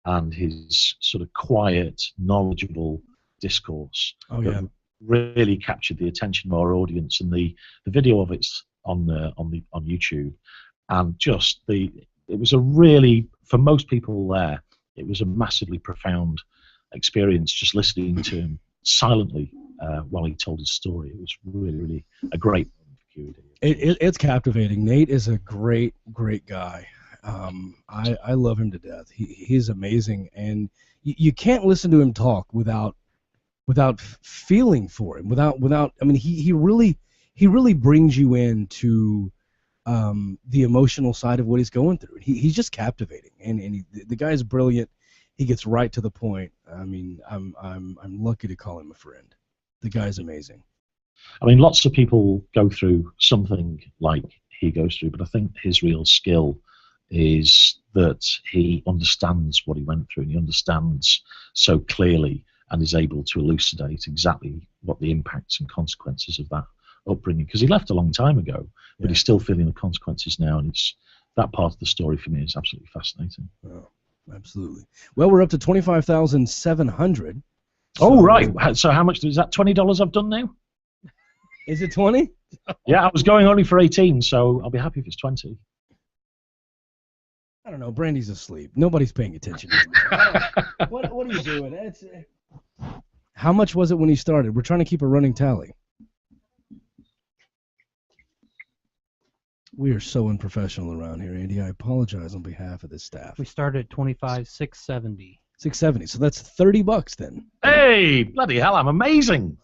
and his sort of quiet, knowledgeable discourse that really captured the attention of our audience. And the video of it's on YouTube, and just it was a really, for most people there, it was a massively profound experience just listening to him silently while he told his story. It was really, really a great moment for QED. It's captivating. Nate is a great guy. I love him to death. He's amazing, and you can't listen to him talk without feeling for him. Without. I mean, he really brings you into the emotional side of what he's going through. He's just captivating, and the guy's brilliant. He gets right to the point. I mean, I'm lucky to call him a friend. The guy's amazing. I mean, lots of people go through something like he goes through, but I think his real skill is that he understands what he went through, and he understands so clearly and is able to elucidate exactly what the impacts and consequences of that upbringing, because he left a long time ago, but he's still feeling the consequences now, and that part of the story for me is absolutely fascinating. Oh, absolutely. Well, we're up to 25,700. Oh, right. So how much is that? $20 I've done now? Is it 20? Yeah, I was going only for 18, so I'll be happy if it's 20. I don't know. Brandy's asleep. Nobody's paying attention. What are you doing? How much was it when he started? We're trying to keep a running tally. We are so unprofessional around here, Andy. I apologize on behalf of the staff. We started at 25,670. 670. So that's $30 then. Hey, bloody hell! I'm amazing.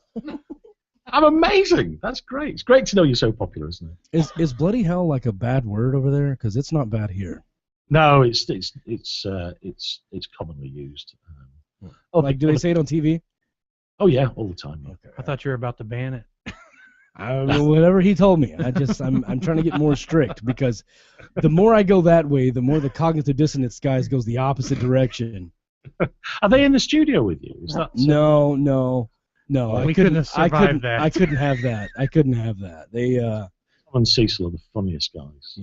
I'm amazing. That's great. It's great to know you're so popular, isn't it? Is bloody hell like a bad word over there? Because it's not bad here. No, it's commonly used. Like, do they say it on TV? Oh yeah, all the time. Yeah. Okay. I thought you were about to ban it. Whatever he told me. I'm trying to get more strict, because the more I go that way, the more the cognitive dissonance guys goes the opposite direction. Are they in the studio with you? Is that No. We couldn't have survived that. I couldn't have that. They Tom and Cecil are the funniest guys.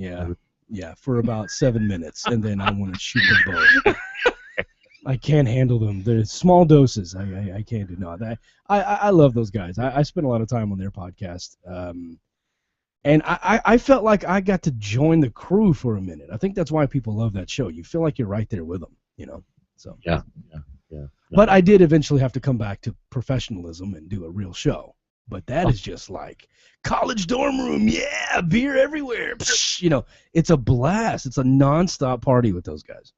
Yeah, for about 7 minutes, and then I want to shoot them both. I can't handle them. They're small doses. I can't do that. I love those guys. I spent a lot of time on their podcast, and I felt like I got to join the crew for a minute. I think that's why people love that show. You feel like you're right there with them, you know. So yeah. But I did eventually have to come back to professionalism and do a real show. But that is just like college dorm room, beer everywhere. Psh, you know, it's a blast. It's a nonstop party with those guys.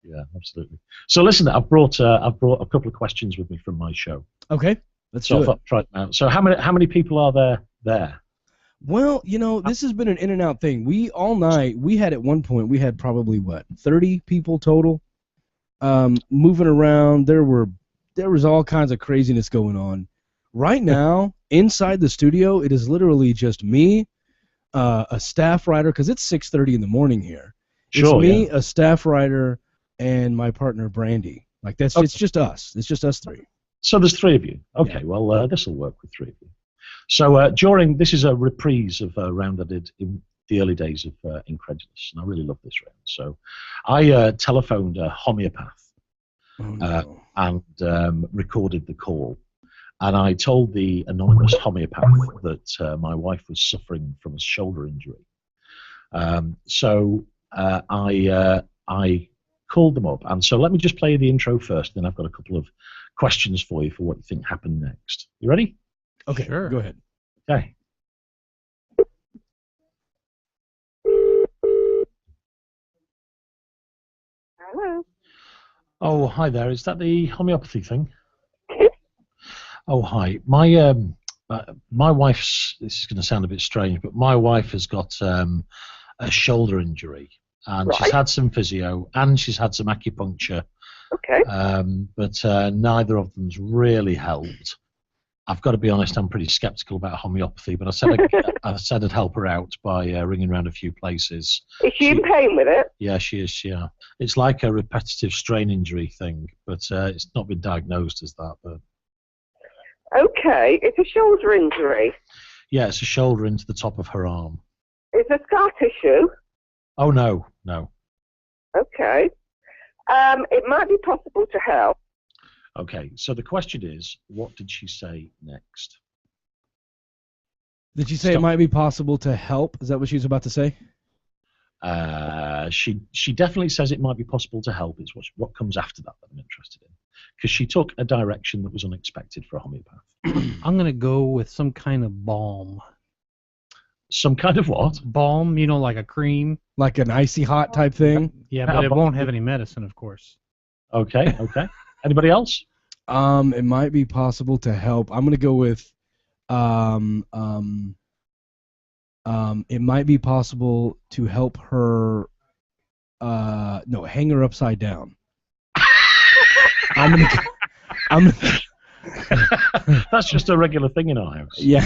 Yeah, absolutely. So listen, I've brought a couple of questions with me from my show. Okay, let's do it. Try them out. So how many people are there? Well, you know, this has been an in and out thing. All night we had at one point 30 people total. Moving around, there was all kinds of craziness going on. Right now, inside the studio, it is literally just me, a staff writer, because it's 6:30 in the morning here. It's me, a staff writer, and my partner Brandy. Like it's just us. It's just us three. So there's three of you. Okay, well this will work with three of you. So this is a reprise of a round I did in the early days of Incredulous, and I really love this round. So I telephoned a homeopath and recorded the call, and I told the anonymous homeopath that my wife was suffering from a shoulder injury. So I called them up, and so let me just play the intro first, then I've got a couple of questions for you for what you think happened next. You ready? Okay, sure. Go ahead. Okay. Hello. Oh, hi there. Is that the homeopathy thing? Oh, hi. My wife's, this is going to sound a bit strange, but my wife has got a shoulder injury, and she's had some physio, and she's had some acupuncture. Okay. But neither of them's really helped. I've got to be honest, I'm pretty skeptical about homeopathy, but I said I'd help her out by ringing around a few places. Is she in pain with it? Yeah, she is, yeah. It's like a repetitive strain injury thing, but it's not been diagnosed as that. But okay, it's a shoulder injury. Yeah, it's a shoulder into the top of her arm. Is there scar tissue? Oh, no. Okay. It might be possible to help. Okay, so the question is, what did she say next? Did she say it might be possible to help? Is that what she was about to say? She definitely says it might be possible to help. It's what comes after that I'm interested in, because she took a direction that was unexpected for a homeopath. I'm going to go with some kind of balm. Some kind of what? Balm, you know, like a cream. Like an icy hot type thing? Yeah, but it won't have any medicine, of course. Okay, okay. Anybody else? It might be possible to help. I'm going to go with it might be possible to help her no, hang her upside down. That's just a regular thing in our house. Yeah.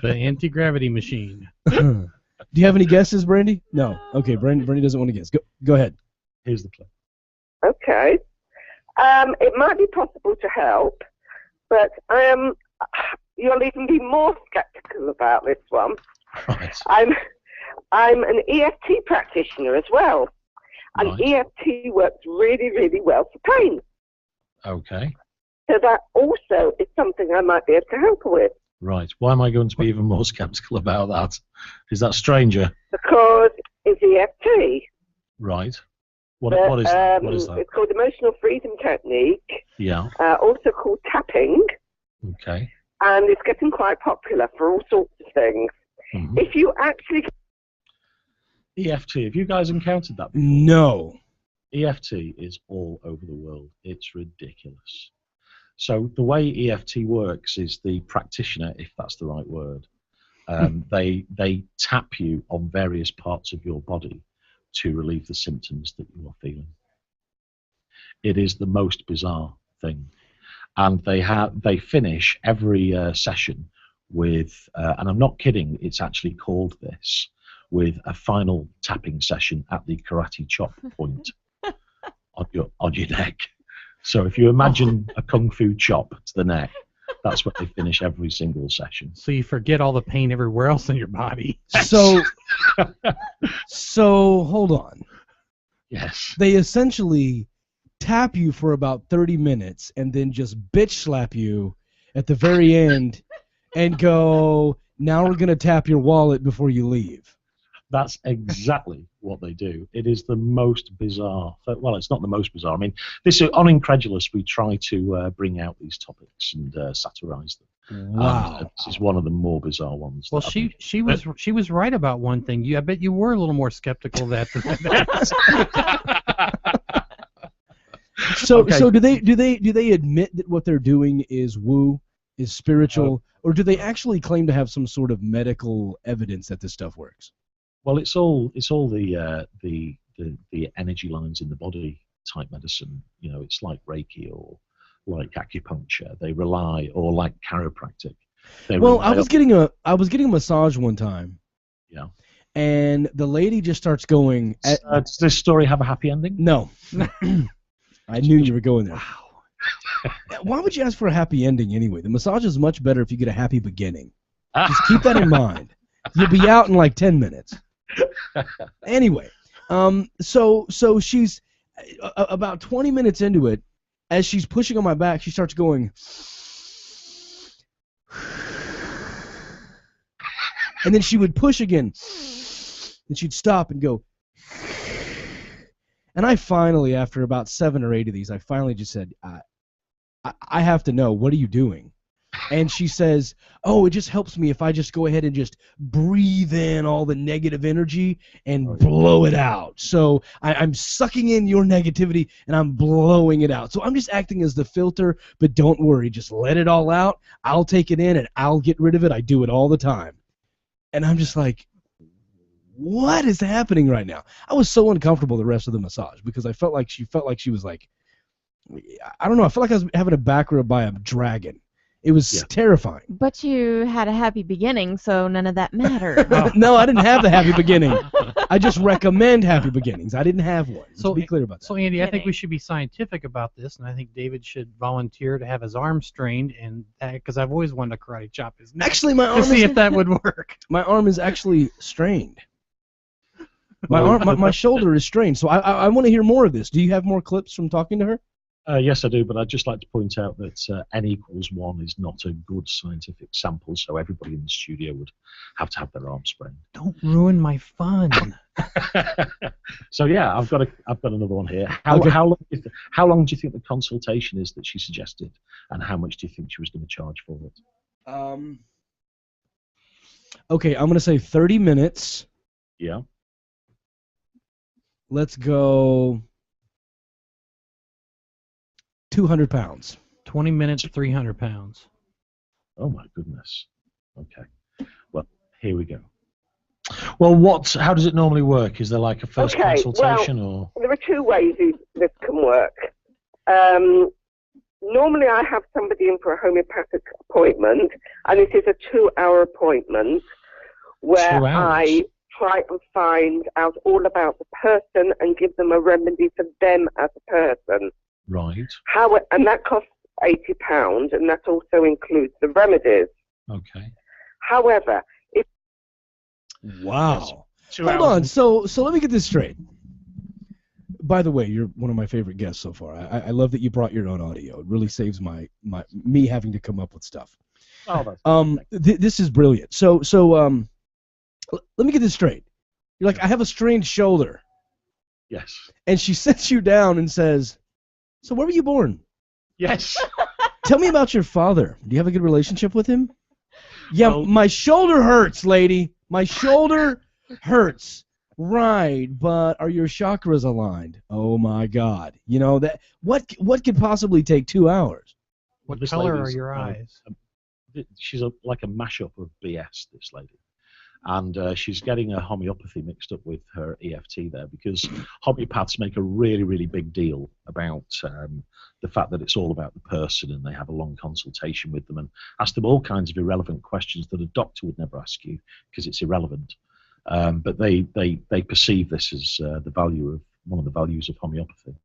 The anti-gravity machine. Do you have any guesses, Brandy? No. Okay, Brandy doesn't want to guess. Go ahead. Here's the clip. Okay. It might be possible to help, but you'll even be more skeptical about this one. Right. I'm an EFT practitioner as well, and Right. EFT works really, really well for pain. Okay. So that also is something I might be able to help her with. Right. Why am I going to be even more skeptical about that? Is that stranger? Because it's EFT. Right. What is that? What is that? It's called emotional freedom technique, Yeah. also called tapping, Okay. and it's getting quite popular for all sorts of things. Mm-hmm. If you actually... EFT, have you guys encountered that before? No. EFT is all over the world. It's ridiculous. So the way EFT works is the practitioner, if that's the right word, they tap you on various parts of your body to relieve the symptoms that you are feeling. It is the most bizarre thing, and they finish every session with, and I'm not kidding, it's actually called this, with a final tapping session at the karate chop point on your neck. So if you imagine a kung fu chop to the neck, that's what they finish every single session. So you forget all the pain everywhere else in your body. So hold on. Yes. They essentially tap you for about 30 minutes and then just bitch slap you at the very end and go, now we're going to tap your wallet before you leave. That's exactly what they do. It is the most bizarre. Well, it's not the most bizarre. I mean, on Incredulous, we try to bring out these topics and satirize them. Wow. And this is one of the more bizarre ones. Well, she was right about one thing. I bet you were a little more skeptical of that than that. So do they admit that what they're doing is woo, is spiritual, or do they actually claim to have some sort of medical evidence that this stuff works? Well, it's all the energy lines in the body type medicine. You know, it's like Reiki or like acupuncture. They rely, or like chiropractic. I was getting a massage one time. Yeah. And the lady just starts going. Does this story have a happy ending? No. I knew you were going there. Wow. Why would you ask for a happy ending anyway? The massage is much better if you get a happy beginning. Just keep that in mind. You'll be out in like 10 minutes. Anyway, so she's about 20 minutes into it. As she's pushing on my back, she starts going, and then she would push again, and she'd stop and go, and I finally, after about 7 or 8 of these, I finally just said, I have to know, what are you doing? And she says, oh, it just helps me if I just go ahead and just breathe in all the negative energy and blow it out. So I'm sucking in your negativity and I'm blowing it out. So I'm just acting as the filter, but don't worry, just let it all out. I'll take it in and I'll get rid of it. I do it all the time. And I'm just like, what is happening right now? I was so uncomfortable the rest of the massage because I felt like she was like, I don't know, I felt like I was having a back rub by a dragon. It was terrifying. But you had a happy beginning, so none of that mattered. No, I didn't have the happy beginning. I just recommend happy beginnings. I didn't have one. So be clear about that. So, Andy, I think we should be scientific about this, and I think David should volunteer to have his arm strained, and because I've always wanted to karate chop his neck. Actually, my arm to see if that would work. My arm is actually strained. My shoulder is strained, so I want to hear more of this. Do you have more clips from talking to her? Yes, I do, but I'd just like to point out that n equals 1 is not a good scientific sample, so everybody in the studio would have to have their arm sprained. Don't ruin my fun. So yeah, I've got another one here. How long do you think the consultation is that she suggested, and how much do you think she was going to charge for it? Okay, I'm going to say 30 minutes. Yeah. Let's go 200 pounds. 20 minutes, 300 pounds. Oh my goodness. Okay. Well, here we go. Well, how does it normally work? Is there like a first consultation or? There are two ways this can work. Normally I have somebody in for a homeopathic appointment, and it is a 2-hour appointment where I try and find out all about the person and give them a remedy for them as a person. Right. And that costs £80, and that also includes the remedies. Okay. However, if wow. Hold on. So let me get this straight. By the way, you're one of my favorite guests so far. I love that you brought your own audio. It really saves me having to come up with stuff. Oh, that's this is brilliant. So let me get this straight. You're like, I have a strained shoulder. Yes. And she sits you down and says, so where were you born? Yes. Tell me about your father. Do you have a good relationship with him? Yeah, well, my shoulder hurts, lady. My shoulder hurts. Right, but are your chakras aligned? Oh my God! You know that what could possibly take 2 hours? What color are your eyes? She's like a mashup of BS. This lady, and she's getting her homeopathy mixed up with her EFT there, because homeopaths make a really big deal about the fact that it's all about the person, and they have a long consultation with them and ask them all kinds of irrelevant questions that a doctor would never ask you because it's irrelevant. But they perceive this as one of the values of homeopathy.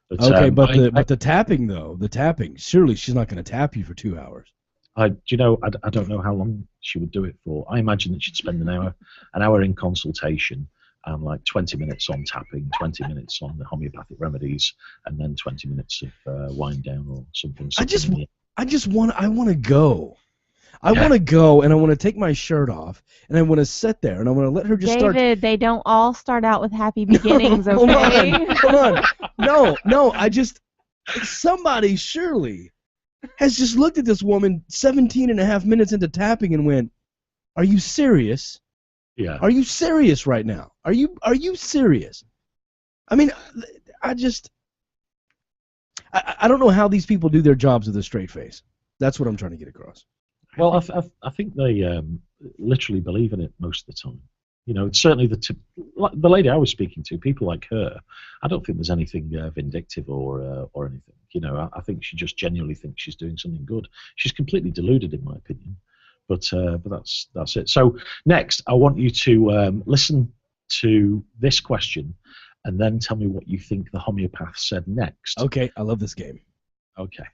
But, okay, but the tapping though, surely she's not going to tap you for 2 hours. I don't know how long she would do it for. I imagine that she'd spend an hour in consultation, and like 20 minutes on tapping, 20 minutes on the homeopathic remedies, and then 20 minutes of wind down or something. I want to go. I want to go, and I want to take my shirt off, and I want to sit there, and I want to let her just start. David, they don't all start out with happy beginnings, okay? Hold on. No, somebody surely has just looked at this woman 17 and a half minutes into tapping and went, are you serious? Yeah. Are you serious right now? Are you serious? I mean, I don't know how these people do their jobs with a straight face. That's what I'm trying to get across. Well, I think they literally believe in it most of the time. You know, it's certainly the lady I was speaking to, people like her, I don't think there's anything vindictive or anything. You know, I think she just genuinely thinks she's doing something good. She's completely deluded, in my opinion. But that's it. So next, I want you to listen to this question, and then tell me what you think the homeopath said next. Okay, I love this game. Okay.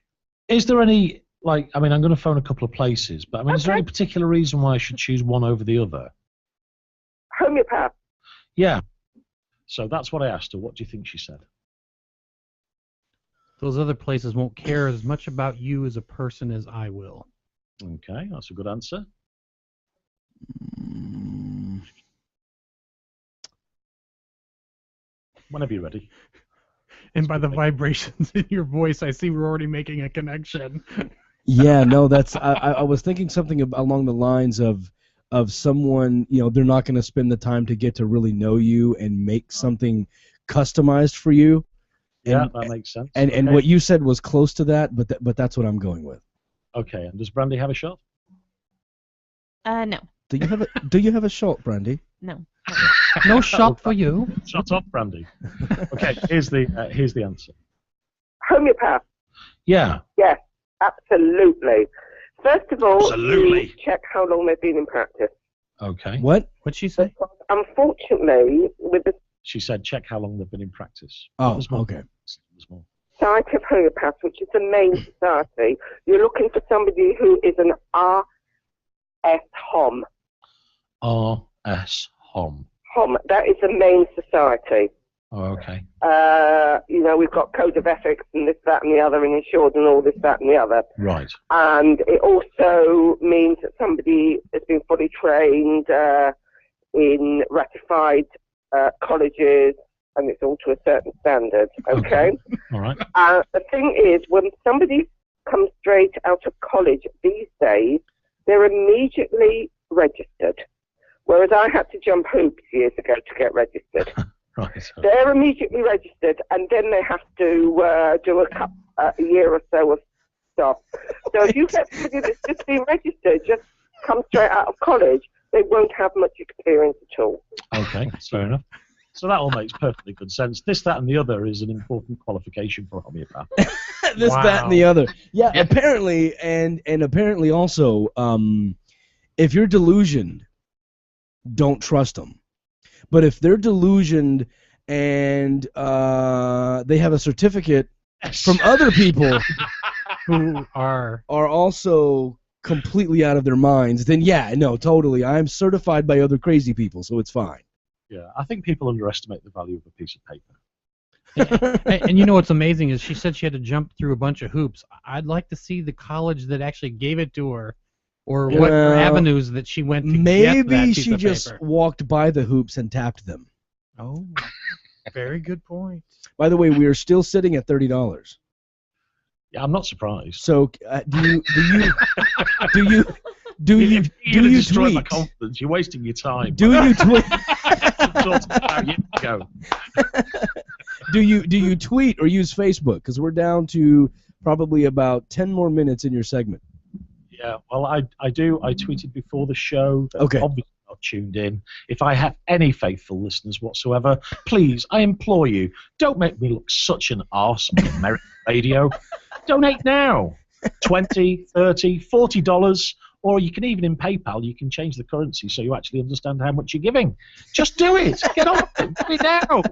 Is there any, I'm going to phone a couple of places, but is there any particular reason why I should choose one over the other? Homeopath. Yeah. So that's what I asked her. What do you think she said? Those other places won't care as much about you as a person as I will. Okay, that's a good answer. Whenever you're ready. And by the vibrations in your voice, I see we're already making a connection. Yeah, no, that's. I was thinking something along the lines of someone, they're not going to spend the time to get to really know you and make something customized for you. Yeah, that makes sense. And what you said was close to that, but that's what I'm going with. Okay, and does Brandy have a shot? No. Do you have a shot, Brandy? No. No shot for you. Shut up, Brandy. Okay, here's the answer. Homeopath. Yeah. Yes, absolutely. First of all, absolutely. Check how long they've been in practice. Okay. What? What'd she say? Because unfortunately, with the She said check how long they've been in practice. Oh, okay. Society of Homeopaths, which is the main society, you're looking for somebody who is an RS Hom. RS Hom. That is the main society. Oh, okay. We've got code of ethics and this, that, and the other, and insured and all this, that, and the other. Right. And it also means that somebody has been fully trained in ratified colleges, and it's all to a certain standard. Okay. All right. The thing is, when somebody comes straight out of college these days, they're immediately registered. Whereas I had to jump hoops years ago to get registered. Right. They're immediately registered, and then they have to do a year or so of stuff. So if you get somebody that's just been registered, just come straight out of college, they won't have much experience at all. Okay, fair enough. So that all makes perfectly good sense. This, that, and the other is an important qualification for a homeopath. This, that, and the other. Yeah, apparently, and apparently also, if you're delusioned, don't trust them. But if they're delusioned and they have a certificate from other people who are also completely out of their minds, then yeah, no, totally. I'm certified by other crazy people, so it's fine. Yeah, I think people underestimate the value of a piece of paper. And you know what's amazing is she said she had to jump through a bunch of hoops. I'd like to see the college that actually gave it to her, or what avenues that she went to get that Maybe piece she of just paper. walked by the hoops and tapped them. Oh, very good point. By the way, we are still sitting at $30. Yeah, I'm not surprised. So do you destroy my tweet? confidence. You're wasting your time. Do you tweet? Go. Do you tweet or use Facebook? Because we're down to probably about 10 more minutes in your segment. Yeah, well, I do. I tweeted before the show. Okay. Obviously not tuned in. If I have any faithful listeners whatsoever, please, I implore you, don't make me look such an arse on American radio. Donate now. $20, $30, $40, or you can even in PayPal, you can change the currency so you actually understand how much you're giving. Just do it. Get on it. Do it now.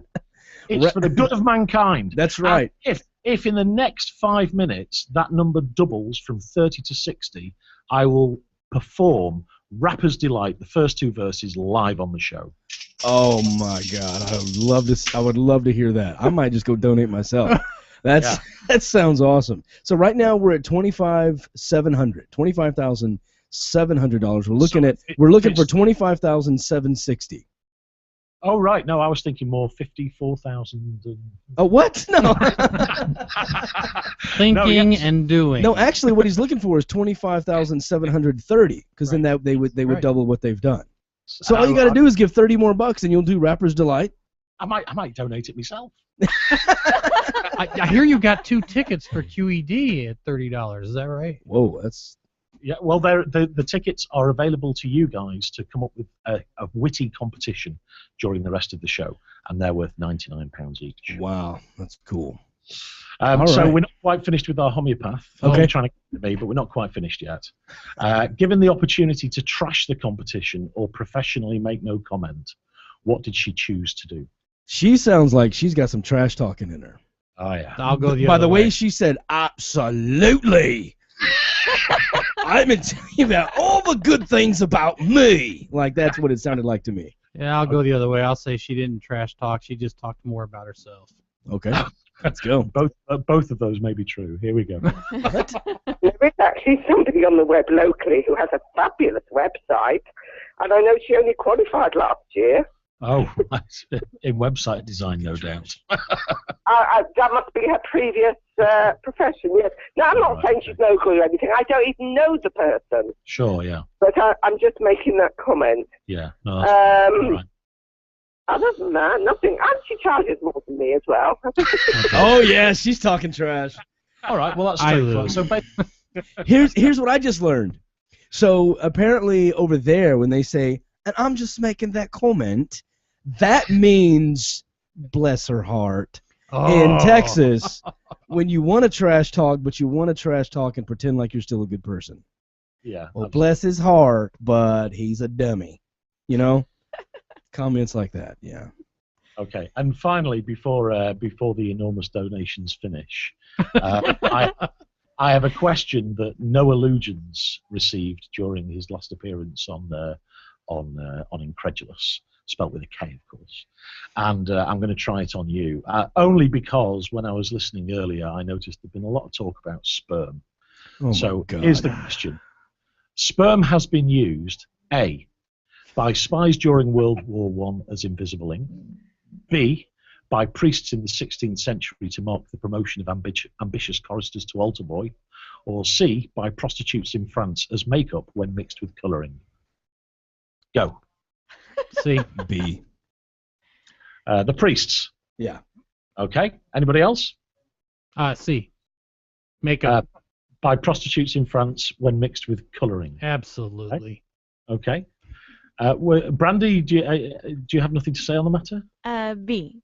It's for the good of mankind. That's right. And if in the next 5 minutes that number doubles from 30 to 60, I will perform Rapper's Delight, the first 2 verses, live on the show. Oh my God, I would love to hear that. I might just go donate myself. That sounds awesome. So right now we're at $25,700. We're looking for $25,760. Oh right, no, I was thinking more 54,000. Oh what? No. Thinking and doing. No, actually, what he's looking for is $25,730, because then they would double what they've done. So all you got to do is give $30 more, and you'll do Rapper's Delight. I might donate it myself. I hear you got 2 tickets for QED at $30. Is that right? Whoa, that's. Yeah, well, the tickets are available to you guys to come up with a witty competition during the rest of the show, and they're worth £99 each. Wow, that's cool. So we're not quite finished with our homeopath. Okay. I'm trying to get me, but we're not quite finished yet. Given the opportunity to trash the competition or professionally make no comment, what did she choose to do? She sounds like she's got some trash talking in her. Oh yeah. I'll go the By other the way, way. she said absolutely. I've been telling you about all the good things about me. Like, that's what it sounded like to me. Yeah, I'll go the other way. I'll say she didn't trash talk. She just talked more about herself. Okay, let's go. Both of those may be true. Here we go. There is actually somebody on the web locally who has a fabulous website, and I know she only qualified last year. Oh, in website design, no doubt. That must be her previous profession, yes. Now, I'm not saying she's no good or anything. I don't even know the person. Sure, yeah. But I'm just making that comment. Yeah, no, that's all right. Other than that, nothing. And she charges more than me as well. Oh, yeah, she's talking trash. All right, well, that's straightforward. So Here's what I just learned. So apparently over there, when they say, and I'm just making that comment, that means, bless her heart, in Texas, when you want to trash talk, but you want to trash talk and pretend like you're still a good person. Yeah. Well, bless his heart, but he's a dummy. You know? Comments like that, yeah. Okay, and finally, before the enormous donations finish, I have a question that Noah Lugens received during his last appearance on Incredulous. spelt with a K, of course. And I'm going to try it on you, only because when I was listening earlier, I noticed there's been a lot of talk about sperm. Oh so my God. Here's the question. Sperm has been used, A, by spies during World War I as invisible ink, B, by priests in the 16th century to mark the promotion of ambitious choristers to altar boy, or C, by prostitutes in France as makeup when mixed with colouring. Go. C. B. The priests. Yeah. Okay. Anybody else? C. Makeup. By prostitutes in France when mixed with colouring. Absolutely. Okay. Brandy, do you have nothing to say on the matter? B.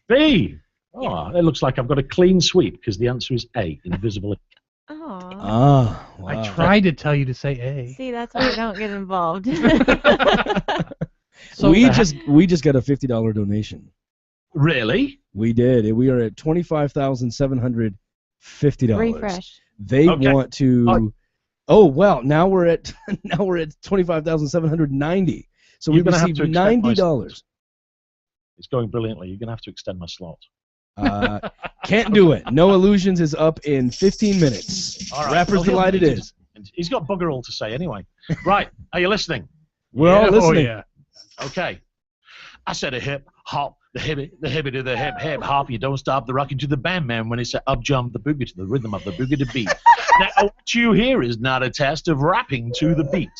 B. Oh, It looks like I've got a clean sweep because the answer is A, invisible ink. Oh. Wow. I tried to tell you to say A. See, that's why I don't get involved. So we just got a $50 donation. Really? We did. We are at $25,750. Refresh. They want to. Oh well, now we're at $25,790. So we received $90. It's going brilliantly. You're gonna have to extend my slot. Can't do it. No Illusions is up in 15 minutes. All right. Rapper's Delight it is. He's got bugger all to say anyway. Right. Are you listening? We're all listening. Oh, yeah. Okay. I said a hip hop, the hippie to the hip hop. You don't stop the rocking to the bam man when it's a up jump the boogie to the rhythm of the boogie to beat. Now what you hear is not a test of rapping to the beat.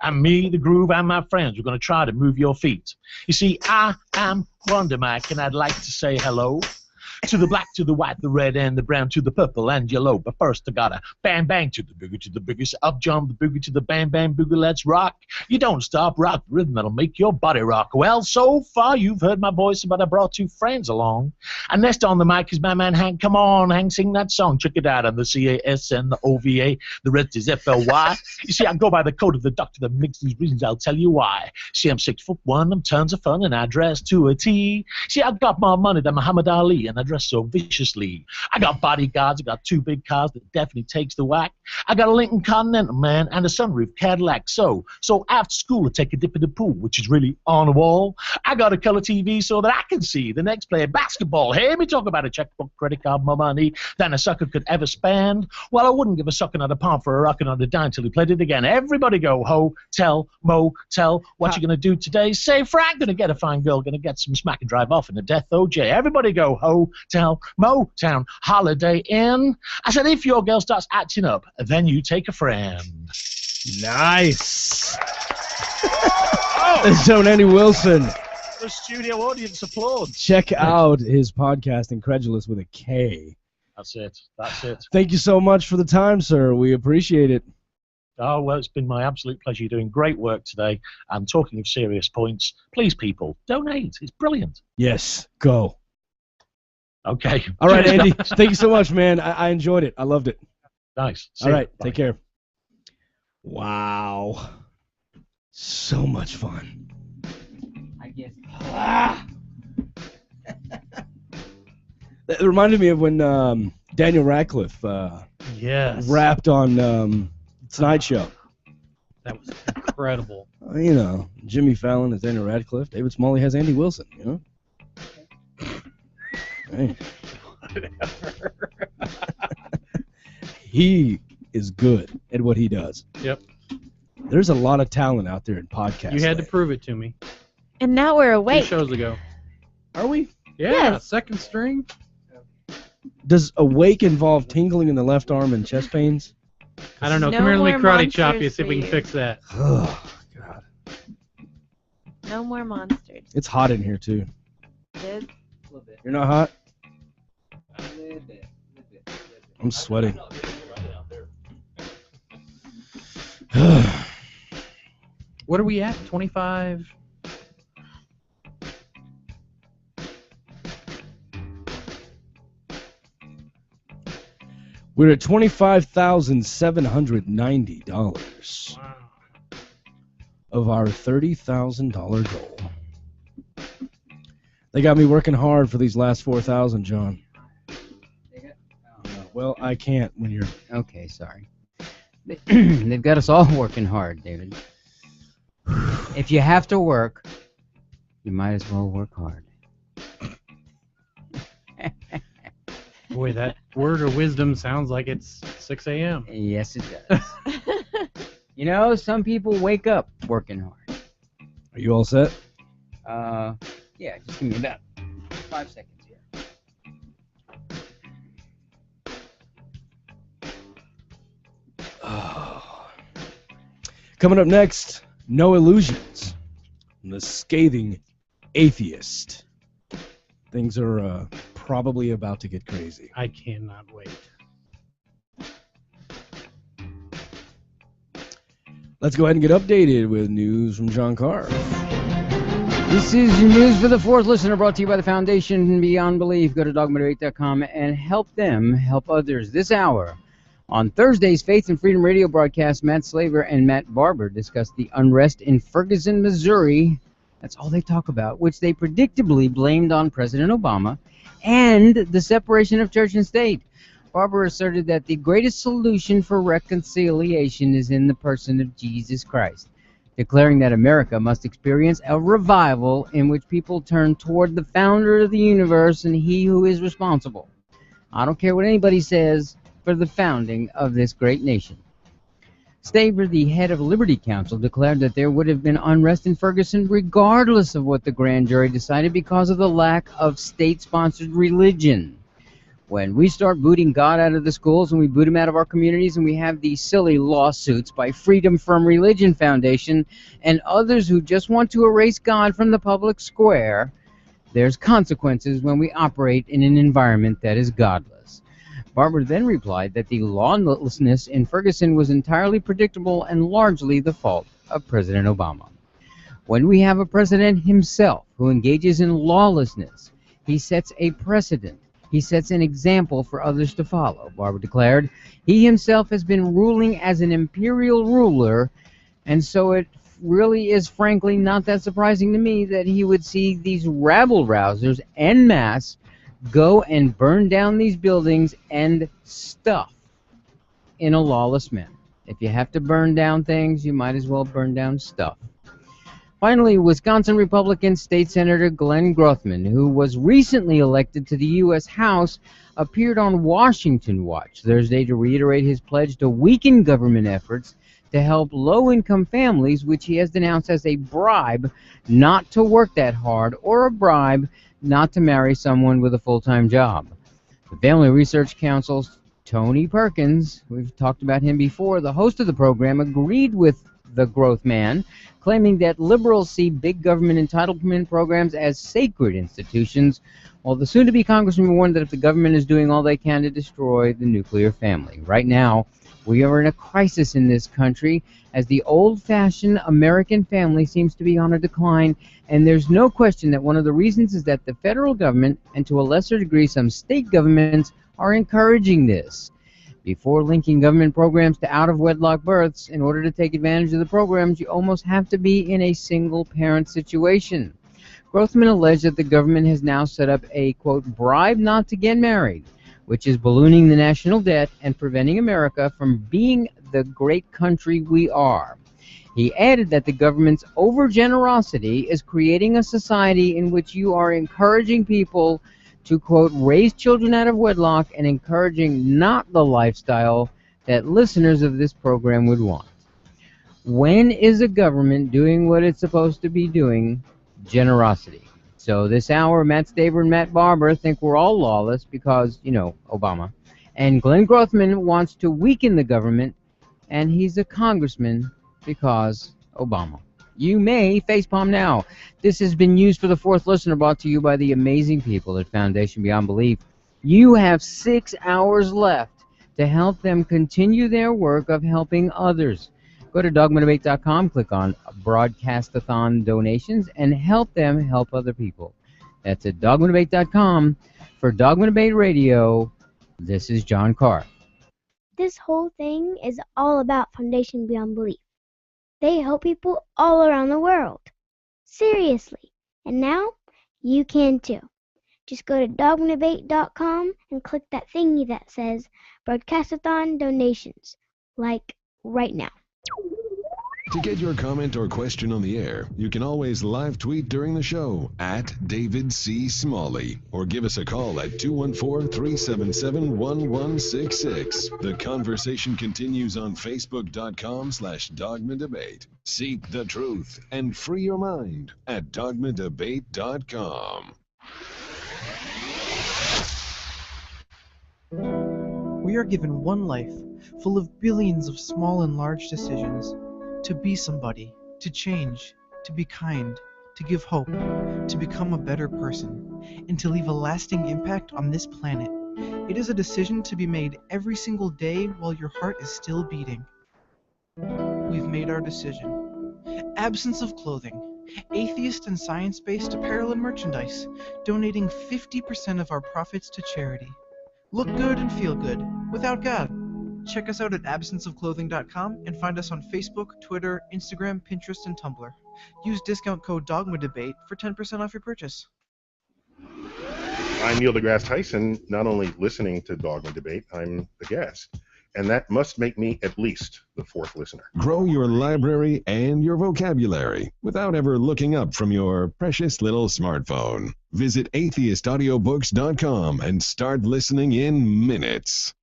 And me, the groove, and my friends, we're going to try to move your feet. You see, I am Wonder Mike, and I'd like to say hello to the black, to the white, the red, and the brown, to the purple and yellow. But first I gotta bang bang to the boogie, so up jump the boogie to the bang bang boogie, let's rock. You don't stop, rock the rhythm that'll make your body rock. Well, so far you've heard my voice, but I brought two friends along. And next on the mic is my man Hank. Come on, Hank, sing that song. Check it out on the CAS and the OVA. The rest is FLY. You see, I go by the code of the doctor that makes these reasons. I'll tell you why. See, I'm 6'1", I'm tons of fun, and I dress to a T. See, I got more money than Muhammad Ali, and I dress so viciously. I got bodyguards, I got two big cars that definitely takes the whack. I got a Lincoln Continental, man, and a sunroof Cadillac. So after school I take a dip in the pool, which is really on the wall. I got a color TV so that I can see the next player basketball. Hear me talk about a checkbook, credit card, more money than a sucker could ever spend. Well, I wouldn't give a sucker not a pound for a rockin' on the dime till he played it again. Everybody go hotel, motel. What you gonna do today? Say Frank, gonna get a fine girl, gonna get some smack and drive off in a death OJ. Everybody go hotel, Motown, Holiday Inn. I said, if your girl starts acting up, then you take a friend. Nice. So Andy Wilson. The studio audience applauds. Check out his podcast, Incredulous with a K. That's it. That's it. Thank you so much for the time, sir. We appreciate it. Oh, well, it's been my absolute pleasure. You're doing great work today. And talking of serious points, please, people, donate. It's brilliant. Yes, go. Okay. All right, Andy. Thank you so much, man. I enjoyed it. I loved it. Nice. All right. Take care. Wow. So much fun. I guess. That reminded me of when Daniel Radcliffe rapped on Tonight Show. That was incredible. You know, Jimmy Fallon has Daniel Radcliffe. David Smalley has Andy Wilson, you know? Hey. He is good at what he does. Yep. There's a lot of talent out there in podcasts. You had to prove it to me. And now we're awake. 2 shows ago. Are we? Yeah, Yes. second string. Does awake involve tingling in the left arm and chest pains? I don't know. No Come here and let me more karate chop you, monsters see if we for can you. fix that. Oh, God. No more monsters. It's hot in here, too. Dude. A little bit. You're not hot? A little bit. I'm sweating. What are we at? 25? We're at $25,790 Wow. of our $30,000 goal. They got me working hard for these last 4,000, John. Well, I can't when you're... Okay, sorry. They've got us all working hard, David. If you have to work, You might as well work hard. Boy, that word of wisdom sounds like it's 6 a.m. Yes, it does. You know, some people wake up working hard. Are you all set? Yeah, just give me about 5 seconds here. Coming up next, No Illusions, the scathing atheist. Things are probably about to get crazy. I cannot wait. Let's go ahead and get updated with news from John Carr. This is your news for the fourth listener, brought to you by the Foundation Beyond Belief. Go to dogma8.com and help them help others. This hour, on Thursday's Faith and Freedom Radio broadcast, Matt Slaver and Matt Barber discuss the unrest in Ferguson, Missouri. That's all they talk about, which they predictably blamed on President Obama, and the separation of church and state. Barber asserted that the greatest solution for reconciliation is in the person of Jesus Christ, declaring that America must experience a revival in which people turn toward the founder of the universe and he who is responsible. I don't care what anybody says, for the founding of this great nation. Staver, the head of Liberty Counsel, declared that there would have been unrest in Ferguson regardless of what the grand jury decided because of the lack of state-sponsored religion. When we start booting God out of the schools and we boot him out of our communities and we have these silly lawsuits by Freedom from Religion Foundation and others who just want to erase God from the public square, there's consequences when we operate in an environment that is godless. Barber then replied that the lawlessness in Ferguson was entirely predictable and largely the fault of President Obama. When we have a president himself who engages in lawlessness, he sets a precedent. He sets an example for others to follow, Barber declared. He himself has been ruling as an imperial ruler, and so it really is frankly not that surprising to me that he would see these rabble-rousers en masse go and burn down these buildings and stuff in a lawless manner. If you have to burn down things, you might as well burn down stuff. Finally, Wisconsin Republican State Senator Glenn Grothman, who was recently elected to the U.S. House, appeared on Washington Watch Thursday to reiterate his pledge to weaken government efforts to help low-income families, which he has denounced as a bribe not to work that hard or a bribe not to marry someone with a full-time job. The Family Research Council's Tony Perkins, we've talked about him before, the host of the program, agreed with the growth man, claiming that liberals see big government entitlement programs as sacred institutions, while the soon-to-be congressman warned that if the government is doing all they can to destroy the nuclear family. Right now, we are in a crisis in this country as the old-fashioned American family seems to be on a decline, and there's no question that one of the reasons is that the federal government, and to a lesser degree some state governments, are encouraging this. Before linking government programs to out-of-wedlock births, in order to take advantage of the programs, you almost have to be in a single-parent situation. Grothman alleged that the government has now set up a, quote, bribe not to get married, which is ballooning the national debt and preventing America from being the great country we are. He added that the government's overgenerosity is creating a society in which you are encouraging people to, quote, raise children out of wedlock and encouraging not the lifestyle that listeners of this program would want. When is a government doing what it's supposed to be doing? Generosity. So this hour, Matt Staver and Matt Barber think we're all lawless because, you know, Obama. And Glenn Grothman wants to weaken the government, and he's a congressman because Obama. You may facepalm now. This has been used for the fourth listener, brought to you by the amazing people at Foundation Beyond Belief. You have 6 hours left to help them continue their work of helping others. Go to dogma8.com, click on Broadcastathon donations, and help them help other people. That's at dogma8.com. For Dogma Debate Radio, this is John Carr. This whole thing is all about Foundation Beyond Belief. They help people all around the world. Seriously. And now, you can too. Just go to dogma8.com and click that thingy that says Broadcastathon donations. Like right now. To get your comment or question on the air, you can always live tweet during the show at David C. Smalley or give us a call at 214-377-1166. The conversation continues on Facebook.com/Dogma Debate. Seek the truth and free your mind at dogmadebate.com. We are given one life, full of billions of small and large decisions. To be somebody, to change, to be kind, to give hope, to become a better person, and to leave a lasting impact on this planet. It is a decision to be made every single day while your heart is still beating. We've made our decision. Absence of clothing. Atheist and science-based apparel and merchandise, donating 50% of our profits to charity. Look good and feel good, without God. Check us out at absenceofclothing.com and find us on Facebook, Twitter, Instagram, Pinterest, and Tumblr. Use discount code DogmaDebate for 10% off your purchase. I'm Neil deGrasse Tyson, not only listening to Dogma Debate, I'm the guest. And that must make me at least the fourth listener. Grow your library and your vocabulary without ever looking up from your precious little smartphone. Visit atheistaudiobooks.com and start listening in minutes.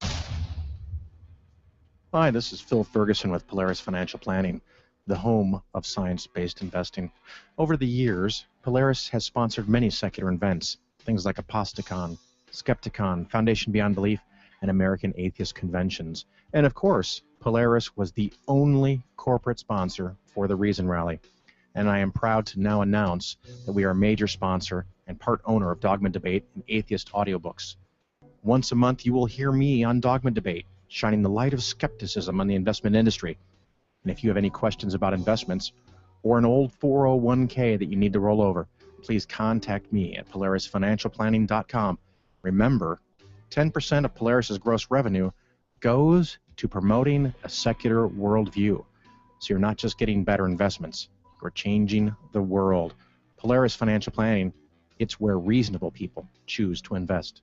Hi, this is Phil Ferguson with Polaris Financial Planning, the home of science-based investing. Over the years, Polaris has sponsored many secular events, things like Aposticon, Skepticon, Foundation Beyond Belief, and American Atheist Conventions. And of course, Polaris was the only corporate sponsor for the Reason Rally. And I am proud to now announce that we are a major sponsor and part owner of Dogma Debate and Atheist Audiobooks. Once a month, you will hear me on Dogma Debate, shining the light of skepticism on the investment industry. And if you have any questions about investments or an old 401k that you need to roll over, please contact me at polarisfinancialplanning.com. Remember, 10% of Polaris's gross revenue goes to promoting a secular worldview. So you're not just getting better investments, you're changing the world. Polaris Financial Planning, it's where reasonable people choose to invest.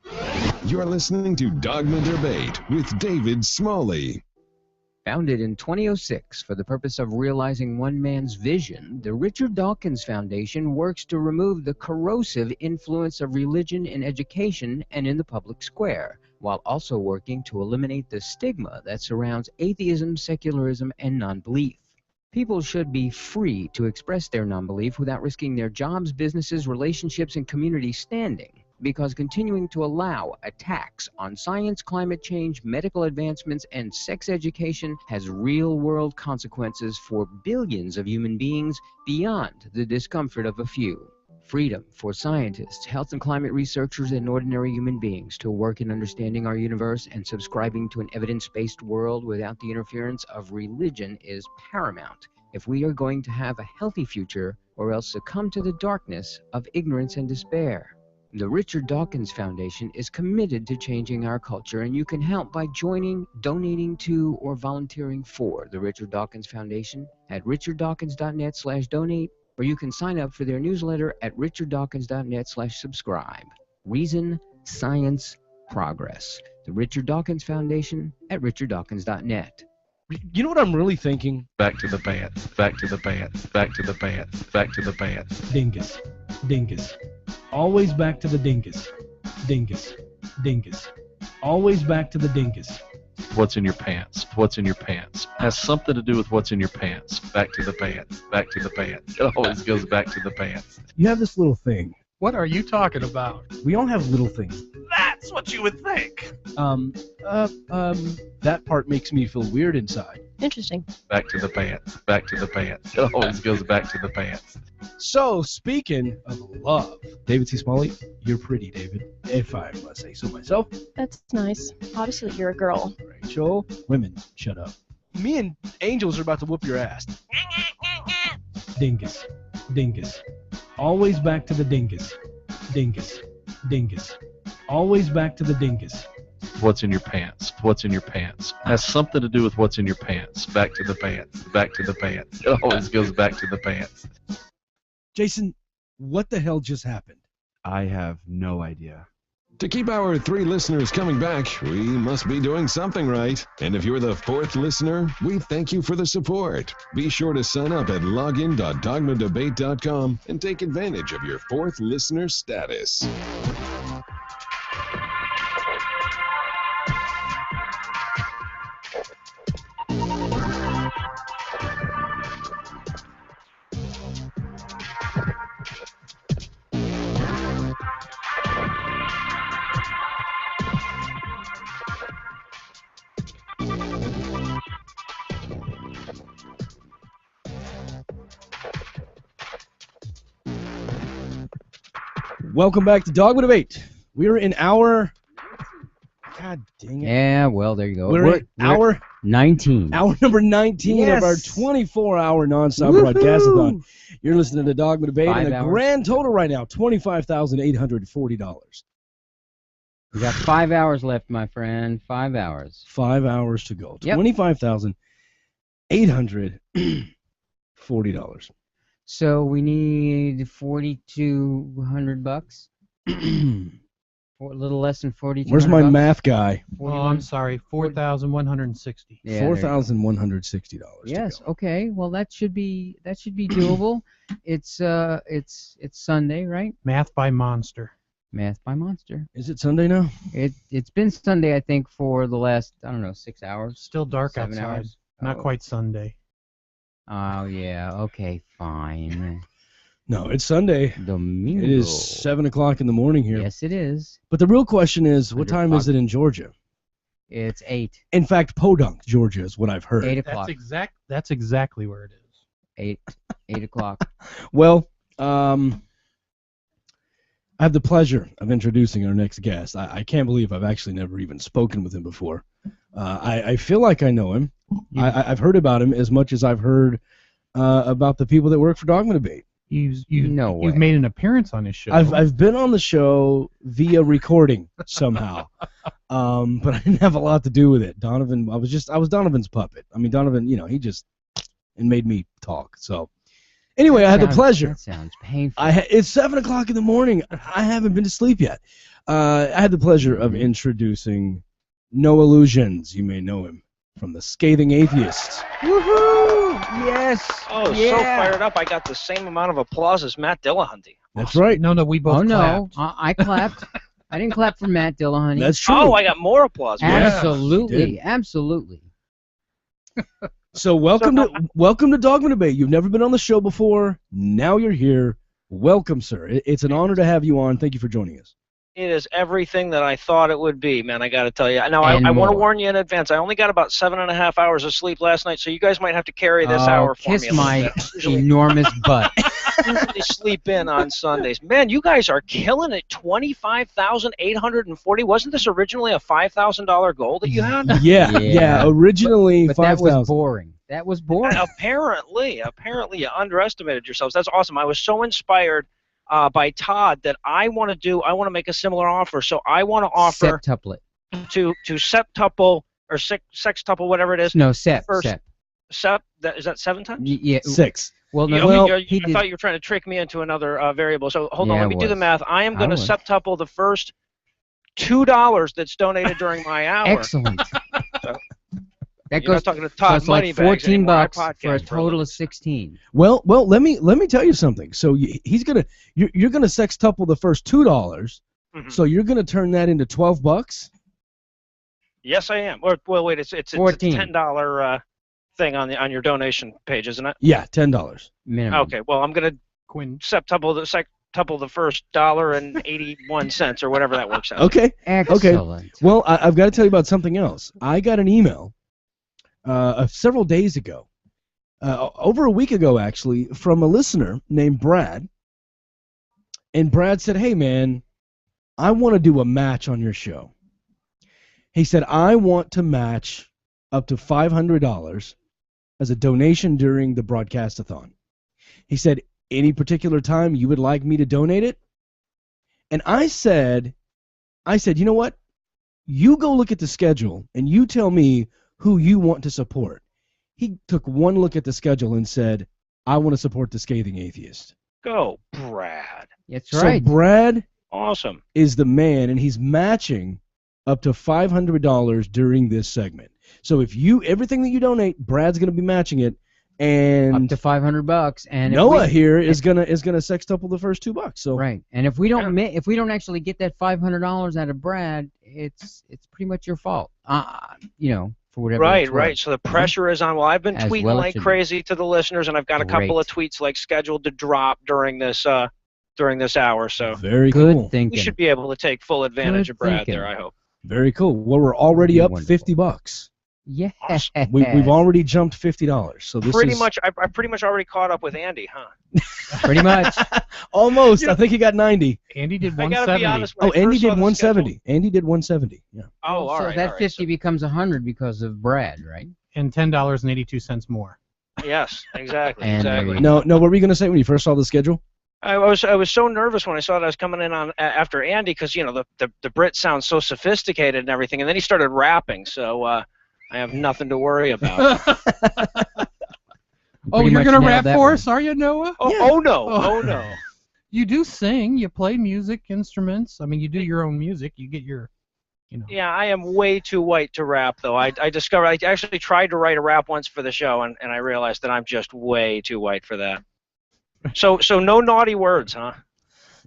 You're listening to Dogma Debate with David Smalley. Founded in 2006 for the purpose of realizing one man's vision, the Richard Dawkins Foundation works to remove the corrosive influence of religion in education and in the public square, while also working to eliminate the stigma that surrounds atheism, secularism, and non-belief. People should be free to express their non-belief without risking their jobs, businesses, relationships, and community standing, because continuing to allow attacks on science, climate change, medical advancements, and sex education has real-world consequences for billions of human beings beyond the discomfort of a few. Freedom for scientists, health and climate researchers, and ordinary human beings to work in understanding our universe and subscribing to an evidence-based world without the interference of religion is paramount if we are going to have a healthy future or else succumb to the darkness of ignorance and despair. The Richard Dawkins Foundation is committed to changing our culture, and you can help by joining, donating to, or volunteering for the Richard Dawkins Foundation at richarddawkins.net/donate, or you can sign up for their newsletter at richarddawkins.net/subscribe. Reason, Science, Progress. The Richard Dawkins Foundation at richarddawkins.net. You know what I'm really thinking? Back to the pants, back to the pants, back to the pants, back to the pants. Dingus. Dingus. Always back to the dingus. Dingus. Dingus. Always back to the dingus. What's in your pants? What's in your pants? Has something to do with what's in your pants. Back to the pants. Back to the pants. It always goes back to the pants. You have this little thing. What are you talking about? We all have little things. That's what you would think. That part makes me feel weird inside. Interesting. Back to the pants. Back to the pants. It always goes back to the pants. So, speaking of love, David C. Smalley, you're pretty, David, if I must say so myself. That's nice. Obviously, you're a girl. Rachel, women, shut up. Me and Angels are about to whoop your ass. Dingus. Dingus. Always back to the dingus. Dingus. Dingus. Always back to the dingus. What's in your pants? What's in your pants? Has something to do with what's in your pants. Back to the pants. Back to the pants. It always goes back to the pants. Jason, what the hell just happened? I have no idea. To keep our 3 listeners coming back, we must be doing something right. And if you're the 4th listener, we thank you for the support. Be sure to sign up at login.dogmadebate.com and take advantage of your 4th listener status. Welcome back to Dogma Debate. We're in hour... God dang it. Yeah, well, there you go. We're in hour 19. Hour number 19 of our 24-hour nonstop broadcastathon. You're listening to Dogma Debate, and the grand total right now, $25,840. We got 5 hours left, my friend. 5 hours. 5 hours to go. Yep. $25,840. So we need $4,200. A little less than 4,200. Where's my math guy? Oh, I'm sorry, 4,160. Yeah, $4,160. Yes. Okay. Well, that should be doable. It's Sunday, right? Math by monster. Math by monster. Is it Sunday now? It's been Sunday, I think, for the last 6 hours. Still dark 7 outside. hours. Not quite Sunday. Oh yeah. Okay. Fine. No, it's Sunday. Domingo. It is 7 o'clock in the morning here. Yes, it is. But the real question is, what time is it in Georgia? It's 8. In fact, Podunk, Georgia, is what I've heard. 8 o'clock. That's exactly where it is. 8 o'clock. Well, I have the pleasure of introducing our next guest. I can't believe I've actually never even spoken with him before. I feel like I know him. I've heard about him as much as I've heard about the people that work for Dogma Debate. You've made an appearance on his show. I've been on the show via recording somehow, but I didn't have a lot to do with it. Donovan, I was Donovan's puppet. I mean, Donovan, he just made me talk. So anyway, I had the pleasure. That sounds painful. It's 7 o'clock in the morning. I haven't been to sleep yet. I had the pleasure of introducing No Illusions. You may know him from the Scathing Atheists. Woohoo! Yes. Oh, yeah. So fired up! I got the same amount of applause as Matt Dillahunty. That's right. No, we both clapped. No, I clapped. I didn't clap for Matt Dillahunty. That's true. Oh, I got more applause. Absolutely, absolutely. So welcome to Dogma Debate. You've never been on the show before. Now you're here. Welcome, sir. It's an honor to have you on. Thank you for joining us. It is everything that I thought it would be, man. I got to tell you. Now, I want to warn you in advance. I only got about 7.5 hours of sleep last night, so you guys might have to carry this hour for me. Kiss my enormous butt. Usually sleep in on Sundays. Man, you guys are killing it. 25,840. Wasn't this originally a $5,000 goal that you had? Yeah. Originally, but 5,000. That was boring. That was boring. Apparently, you underestimated yourselves. That's awesome. I was so inspired by Todd that I want to make a similar offer. So I want to offer septuplet to septuple or sextuple, whatever it is. No, sep. Is that 7 times? Yeah, 6. Well, no, I thought you were trying to trick me into another variable. So hold on, let me do the math. I am going to septuple the first $2 that's donated during my hour. Excellent. That goes talking to Todd so it's like $14 for a total of 16. Well, let me tell you something. So you're gonna sextuple the first $2. Mm-hmm. So you're gonna turn that into $12. Yes, I am. Well, wait, it's a $10 thing on your donation page, isn't it? Yeah, $10 minimum. Okay. Well, I'm gonna septuple the first $1.81 or whatever that works out. Okay. Excellent. Okay. Well, I've got to tell you about something else. I got an email several days ago, over a week ago actually, from a listener named Brad. And Brad said, "Hey man, I want to do a match on your show." He said, "I want to match up to $500 as a donation during the broadcastathon." He said, "Any particular time you would like me to donate it?" And I said, "You know what? You go look at the schedule and you tell me who you want to support." He took one look at the schedule and said, "I want to support the Scathing Atheist." Go, Brad. That's right. So Brad Awesome. is the man, and he's matching up to $500 during this segment. So if everything that you donate, Brad's going to be matching it, and up to $500. And Noah here is gonna sextuple the first $2. So right. And if we don't actually get that $500 out of Brad, it's pretty much your fault. For whatever. Right. So the pressure is on. Well, I've been tweeting like crazy to the listeners, and I've got a couple of tweets like scheduled to drop during this hour. So very cool. We should be able to take full advantage of Brad there, I hope. Very cool. Well, we're already up $50. Yeah. Awesome. We've already jumped $50. So this pretty much. I pretty much already caught up with Andy, huh? Pretty much. Almost. I think he got 90. Andy did I gotta be honest, 170. Andy did 170. Andy did 170. Yeah. Oh, all right. So that 50 becomes 100 because of Brad, right? And $10.82 more. Yes, exactly. And No. What were you gonna say when you first saw the schedule? I was so nervous when I saw that I was coming in on after Andy because the Brit sounds so sophisticated and everything, and then he started rapping, so I have nothing to worry about. Oh, you're gonna rap for us, are you, Noah? Oh no. You do sing. You play music instruments. I mean, you do your own music. You get your, Yeah, I am way too white to rap, though. I discovered I actually tried to write a rap once for the show, and I realized that I'm just way too white for that. So no naughty words, huh?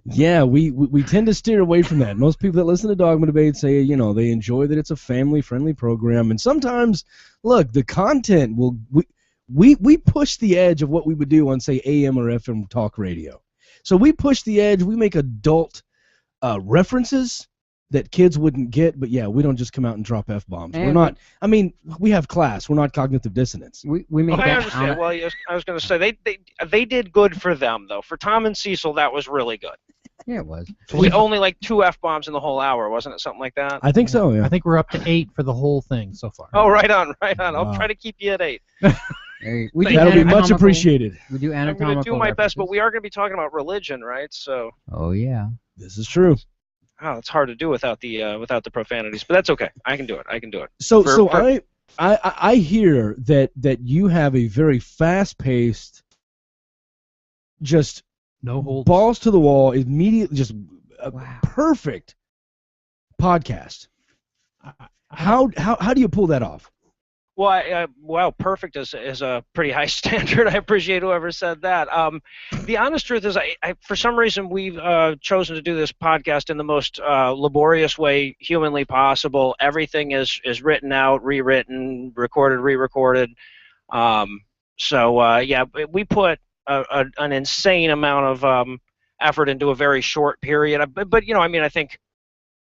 Yeah, we tend to steer away from that. Most people that listen to Dogma Debate say, they enjoy that it's a family-friendly program, and sometimes, look, the content will we push the edge of what we would do on, say, AM or FM talk radio. So we push the edge. We make adult references that kids wouldn't get, but yeah, we don't just come out and drop F-bombs. We're not. I mean, we have class. We're not cognitive dissonance. We make I understand. Well, yes, I was going to say they did good for them though. For Tom and Cecil, that was really good. Yeah, it was. Only like 2 F-bombs in the whole hour, wasn't it? Something like that. I think so. Yeah. I think we're up to 8 for the whole thing so far. Oh, right on. I'll try to keep you at 8. That'll be much appreciated. We do anatomical. I'm going to do my best, but we are going to be talking about religion, right? So. Oh yeah. This is true. Oh, it's hard to do without the profanities, but that's okay. I can do it. So I hear that you have a very fast-paced, just no holds, balls to the wall, immediately, just perfect podcast. How do you pull that off? Well, perfect is a pretty high standard. I appreciate whoever said that. The honest truth is, I for some reason we've chosen to do this podcast in the most laborious way humanly possible. Everything is written out, rewritten, recorded, re-recorded. We put an insane amount of effort into a very short period. But I think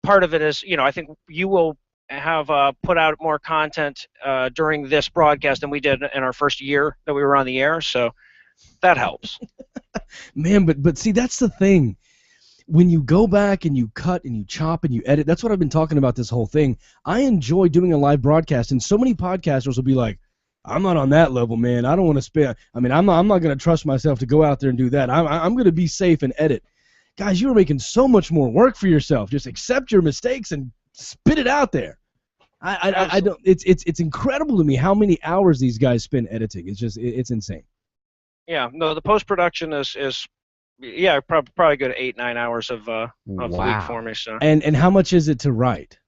part of it is, I think you will have put out more content during this broadcast than we did in our first year that we were on the air, so that helps. Man, but see, that's the thing. When you go back and you cut and you chop and you edit, that's what I've been talking about this whole thing. I enjoy doing a live broadcast, and so many podcasters will be like, I'm not on that level, man. I don't want to spend. I mean, I'm not going to trust myself to go out there and do that. I'm going to be safe and edit. Guys, you are making so much more work for yourself. Just accept your mistakes and spit it out there. I don't. It's incredible to me how many hours these guys spend editing. It's insane. Yeah, no, the post production is probably good 8-9 hours of the week for me. So. And how much is it to write?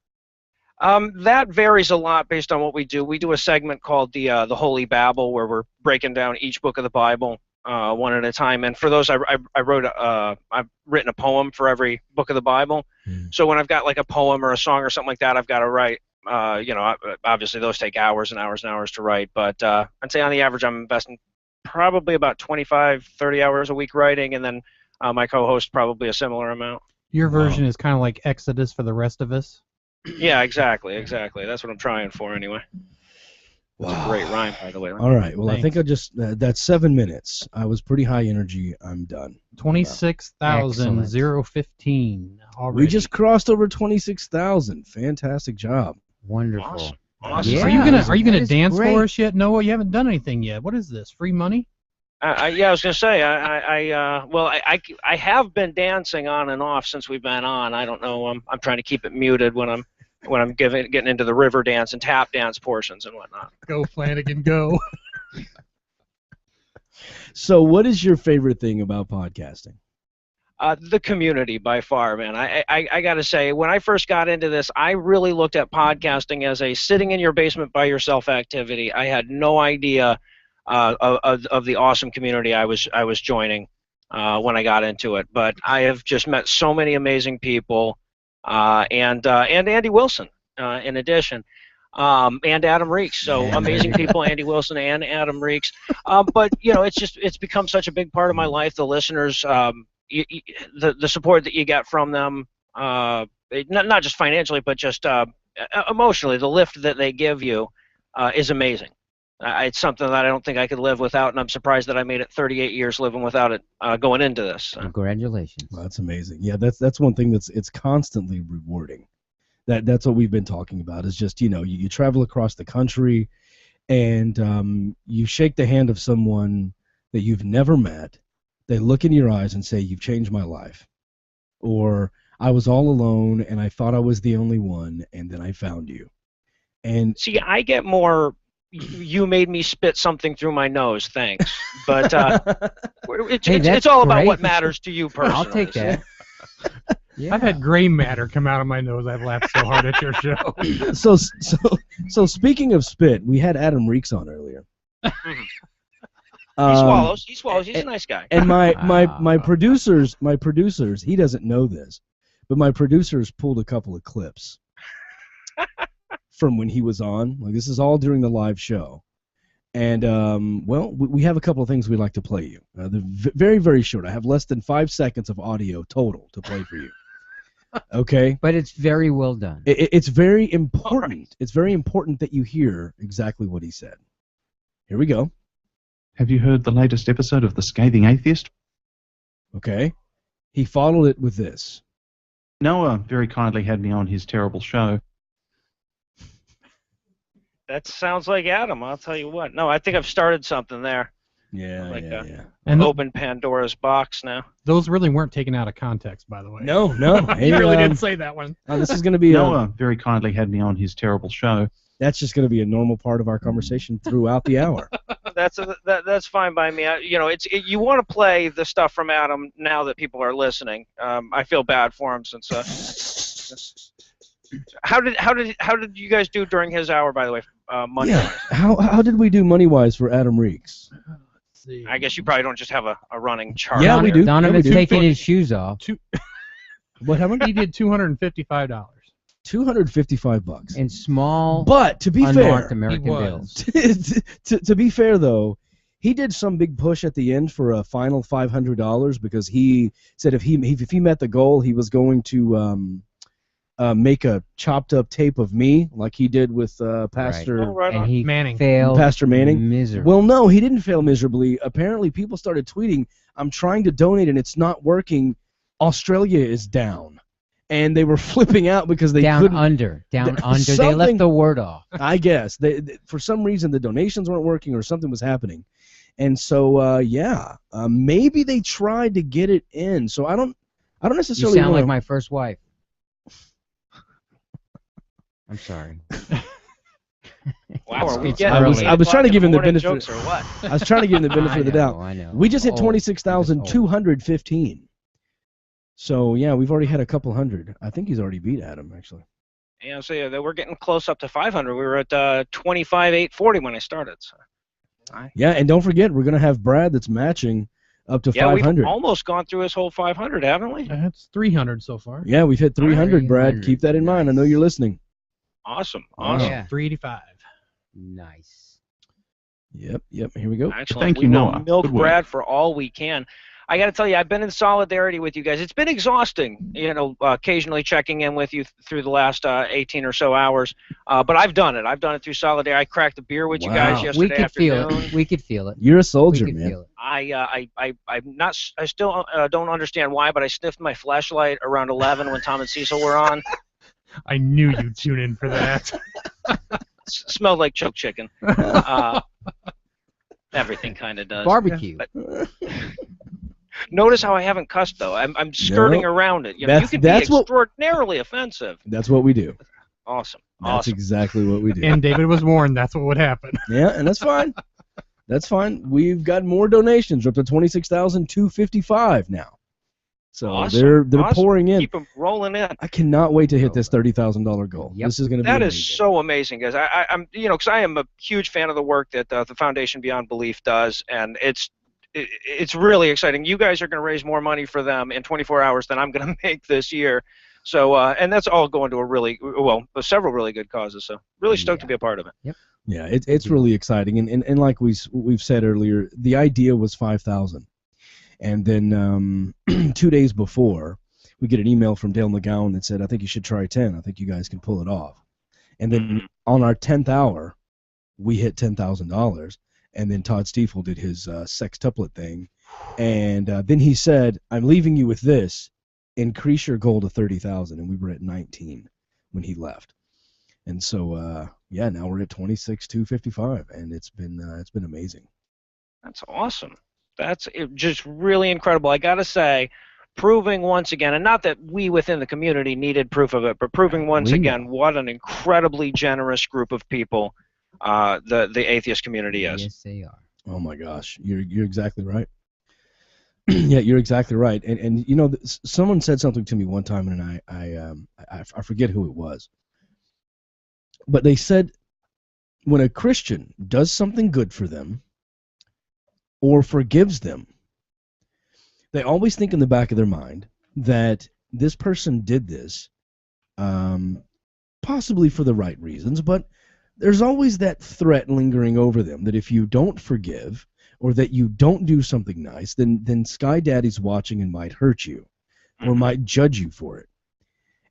That varies a lot based on what we do. We do a segment called the Holy Babble, where we're breaking down each book of the Bible one at a time. And for those, I've written a poem for every book of the Bible. So when I've got like a poem or a song or something like that, I've got to write. Obviously those take hours and hours and hours to write. But I'd say on the average, I'm investing probably about 25-30 hours a week writing, and then my co-host probably a similar amount. Your version is kind of like Exodus for the rest of us. Yeah, exactly. That's what I'm trying for anyway. That's a great rhyme, by the way. All right. Well, thanks. I think that's 7 minutes. I was pretty high energy. I'm done. 26,015 already. We just crossed over 26,000. Fantastic job. Wonderful. Awesome. Yeah, are you gonna dance for us yet? Noah, you haven't done anything yet. What is this? Free money? I was gonna say I have been dancing on and off since we've been on. I don't know. I'm trying to keep it muted when I'm getting into the river dance and tap dance portions and whatnot. Go Flanagan, go. So, what is your favorite thing about podcasting? the community by far, man. I got to say, when I first got into this, I really looked at podcasting as a sitting in your basement by yourself activity. I had no idea of the awesome community I was joining when I got into it. But I have just met so many amazing people, and Andy Wilson, in addition. And Adam Reeks, so amazing people, Andy Wilson and Adam Reeks. But it's become such a big part of my life. The listeners, the support that you get from them, not just financially, but just emotionally, the lift that they give you is amazing. It's something that I don't think I could live without, and I'm surprised that I made it 38 years living without it going into this. So. Congratulations. Well, that's amazing. Yeah, that's one thing it's constantly rewarding. That's what we've been talking about, is just, you travel across the country and you shake the hand of someone that you've never met. They look in your eyes and say, "You've changed my life." Or, "I was all alone and I thought I was the only one, and then I found you." And see, I get more, "You made me spit something through my nose, thanks." But it's all about what matters to you personally. I'll take that. Yeah. I've had gray matter come out of my nose. I've laughed so hard at your show. So speaking of spit, we had Adam Reeks on earlier. He swallows. He's a nice guy. And my producers, he doesn't know this, but my producers pulled a couple of clips from when he was on. Like, this is all during the live show. And, we have a couple of things we'd like to play you. They're very, very short. I have less than 5 seconds of audio total to play for you. Okay? But it's very well done. It's very important. Right. It's very important that you hear exactly what he said. Here we go. Have you heard the latest episode of The Scathing Atheist? Okay. He followed it with this. Noah very kindly had me on his terrible show. That sounds like Adam, I'll tell you what. No, I think I've started something there. Yeah, yeah. And open Pandora's box now. Those really weren't taken out of context, by the way. No. He really didn't say that one. This is going to be Noah very kindly had me on his terrible show. That's just going to be a normal part of our conversation throughout the hour. That's fine by me. You want to play the stuff from Adam now that people are listening. I feel bad for him since. How did you guys do during his hour, by the way, money wise? How did we do money wise for Adam Reeks? I guess you probably don't just have a running chart. Yeah, we do. Donovan's taking his shoes off. What happened? He did $255. $255 in small, but to be fair, American bills. to be fair though, he did some big push at the end for a final $500 because he said if he met the goal, he was going to make a chopped up tape of me like he did with Pastor and he Manning. Failed Pastor Manning. Miserably. Well, no, he didn't fail miserably. Apparently, people started tweeting, "I'm trying to donate and it's not working. Australia is down." And they were flipping out because they couldn't. Down under. They left the word off. I guess they for some reason the donations weren't working or something was happening, and so maybe they tried to get it in. So I don't necessarily. You sound like my first wife. I'm sorry. Wow, I was trying to give him the benefit. I was trying to give him the benefit of the doubt. I know. We just hit 26,215. So yeah, we've already had a couple hundred. I think he's already beat Adam actually. Yeah, so we're getting close up to 500. We were at 25,840 when I started. So. Yeah, and don't forget we're gonna have Brad that's matching up to 500. We've almost gone through his whole 500, haven't we? That's 300 so far. Yeah, we've hit 300, Brad. Keep that in mind. I know you're listening. Awesome. Yeah. 385. Nice. Yep. Here we go. Excellent. Thank you, Noah. Milk Brad for all we can. I got to tell you, I've been in solidarity with you guys. It's been exhausting, occasionally checking in with you through the last 18 or so hours. But I've done it. I've done it through solidarity. I cracked a beer with you guys yesterday afternoon. We could feel it. You're a soldier, man. I still don't understand why, but I sniffed my flashlight around 11 when Tom and Cecil were on. I knew you'd tune in for that. Smelled like choke chicken. Everything kind of does. Barbecue. But, notice how I haven't cussed though. I'm skirting around it. You can be extraordinarily offensive. That's what we do. Awesome. That's exactly what we do. And David was warned that's what would happen. Yeah, and that's fine. That's fine. We've got more donations. We're up to 26,255 now. So Awesome. they're pouring in. Keep them rolling in. I cannot wait to hit this $30,000 goal. Yep. This is going to be That amazing. is so amazing, guys. I'm because I am a huge fan of the work that the Foundation Beyond Belief does, and it's really exciting. You guys are going to raise more money for them in 24 hours than I'm going to make this year. So and that's all going to several really good causes. So really stoked to be a part of it. Yep. Yeah, it's really exciting, and like we've said earlier, the idea was 5,000, and then 2 days before, we get an email from Dale McGowan that said, "I think you should try 10. I think you guys can pull it off." And then on our 10th hour, we hit $10,000, and then Todd Stiefel did his sextuplet thing, and then he said, "I'm leaving you with this: increase your goal to 30,000," and we were at 19 when he left. And so, now we're at 26,255, and it's been amazing. That's awesome. That's just really incredible. I gotta say, proving once again, and not that we within the community needed proof of it, but proving once again what an incredibly generous group of people the atheist community is. Yes, they are. Oh my gosh, you're exactly right. Yeah, you're exactly right. And someone said something to me one time, and I forget who it was. But they said when a Christian does something good for them or forgives them, they always think in the back of their mind that this person did this possibly for the right reasons, but there's always that threat lingering over them that if you don't forgive or that you don't do something nice, then Sky Daddy's watching and might hurt you or might judge you for it.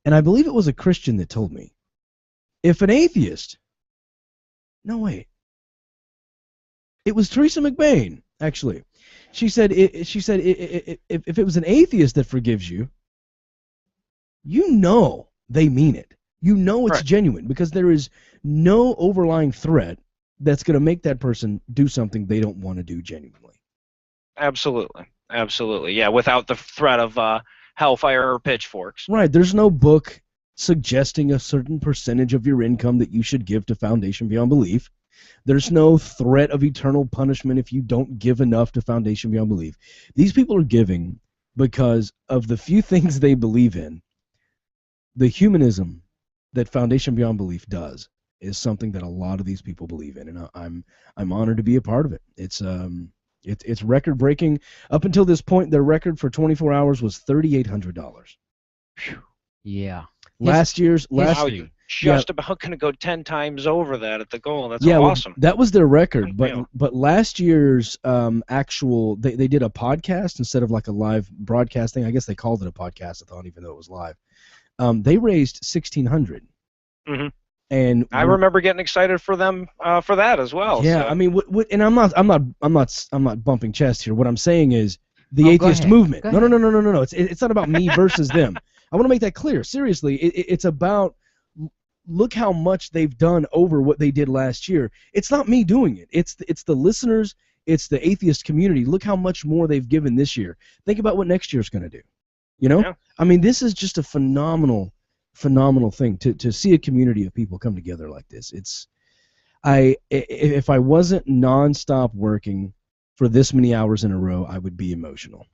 And I believe it was a Christian that told me, if an atheist, no wait, it was Teresa McBain, actually. She said if it was an atheist that forgives you, they mean it. It's genuine because there is no overlying threat that's going to make that person do something they don't want to do genuinely. Absolutely. Yeah, without the threat of hellfire or pitchforks. Right. There's no book suggesting a certain percentage of your income that you should give to Foundation Beyond Belief. There's no threat of eternal punishment if you don't give enough to Foundation Beyond Belief. These people are giving because of the few things they believe in. The humanism that Foundation Beyond Belief does is something that a lot of these people believe in, and I'm honored to be a part of it. It's record breaking. Up until this point, their record for 24 hours was $3,800. Yeah. Last year's about going to go 10 times over that at the goal. That's awesome. Well, that was their record, but last year's actual they did a podcast instead of like a live broadcasting. I guess they called it a podcastathon even though it was live. They raised $1,600. Mm-hmm. And I remember getting excited for them for that as well. Yeah, so. I mean, and I'm not bumping chest here. What I'm saying is the atheist movement. No. It's not about me versus them. I want to make that clear. Seriously, it's about look how much they've done over what they did last year. It's not me doing it. It's the listeners. It's the atheist community. Look how much more they've given this year. Think about what next year's going to do. Yeah. I mean, this is just a phenomenal thing to see a community of people come together like this. If I wasn't nonstop working for this many hours in a row, I would be emotional.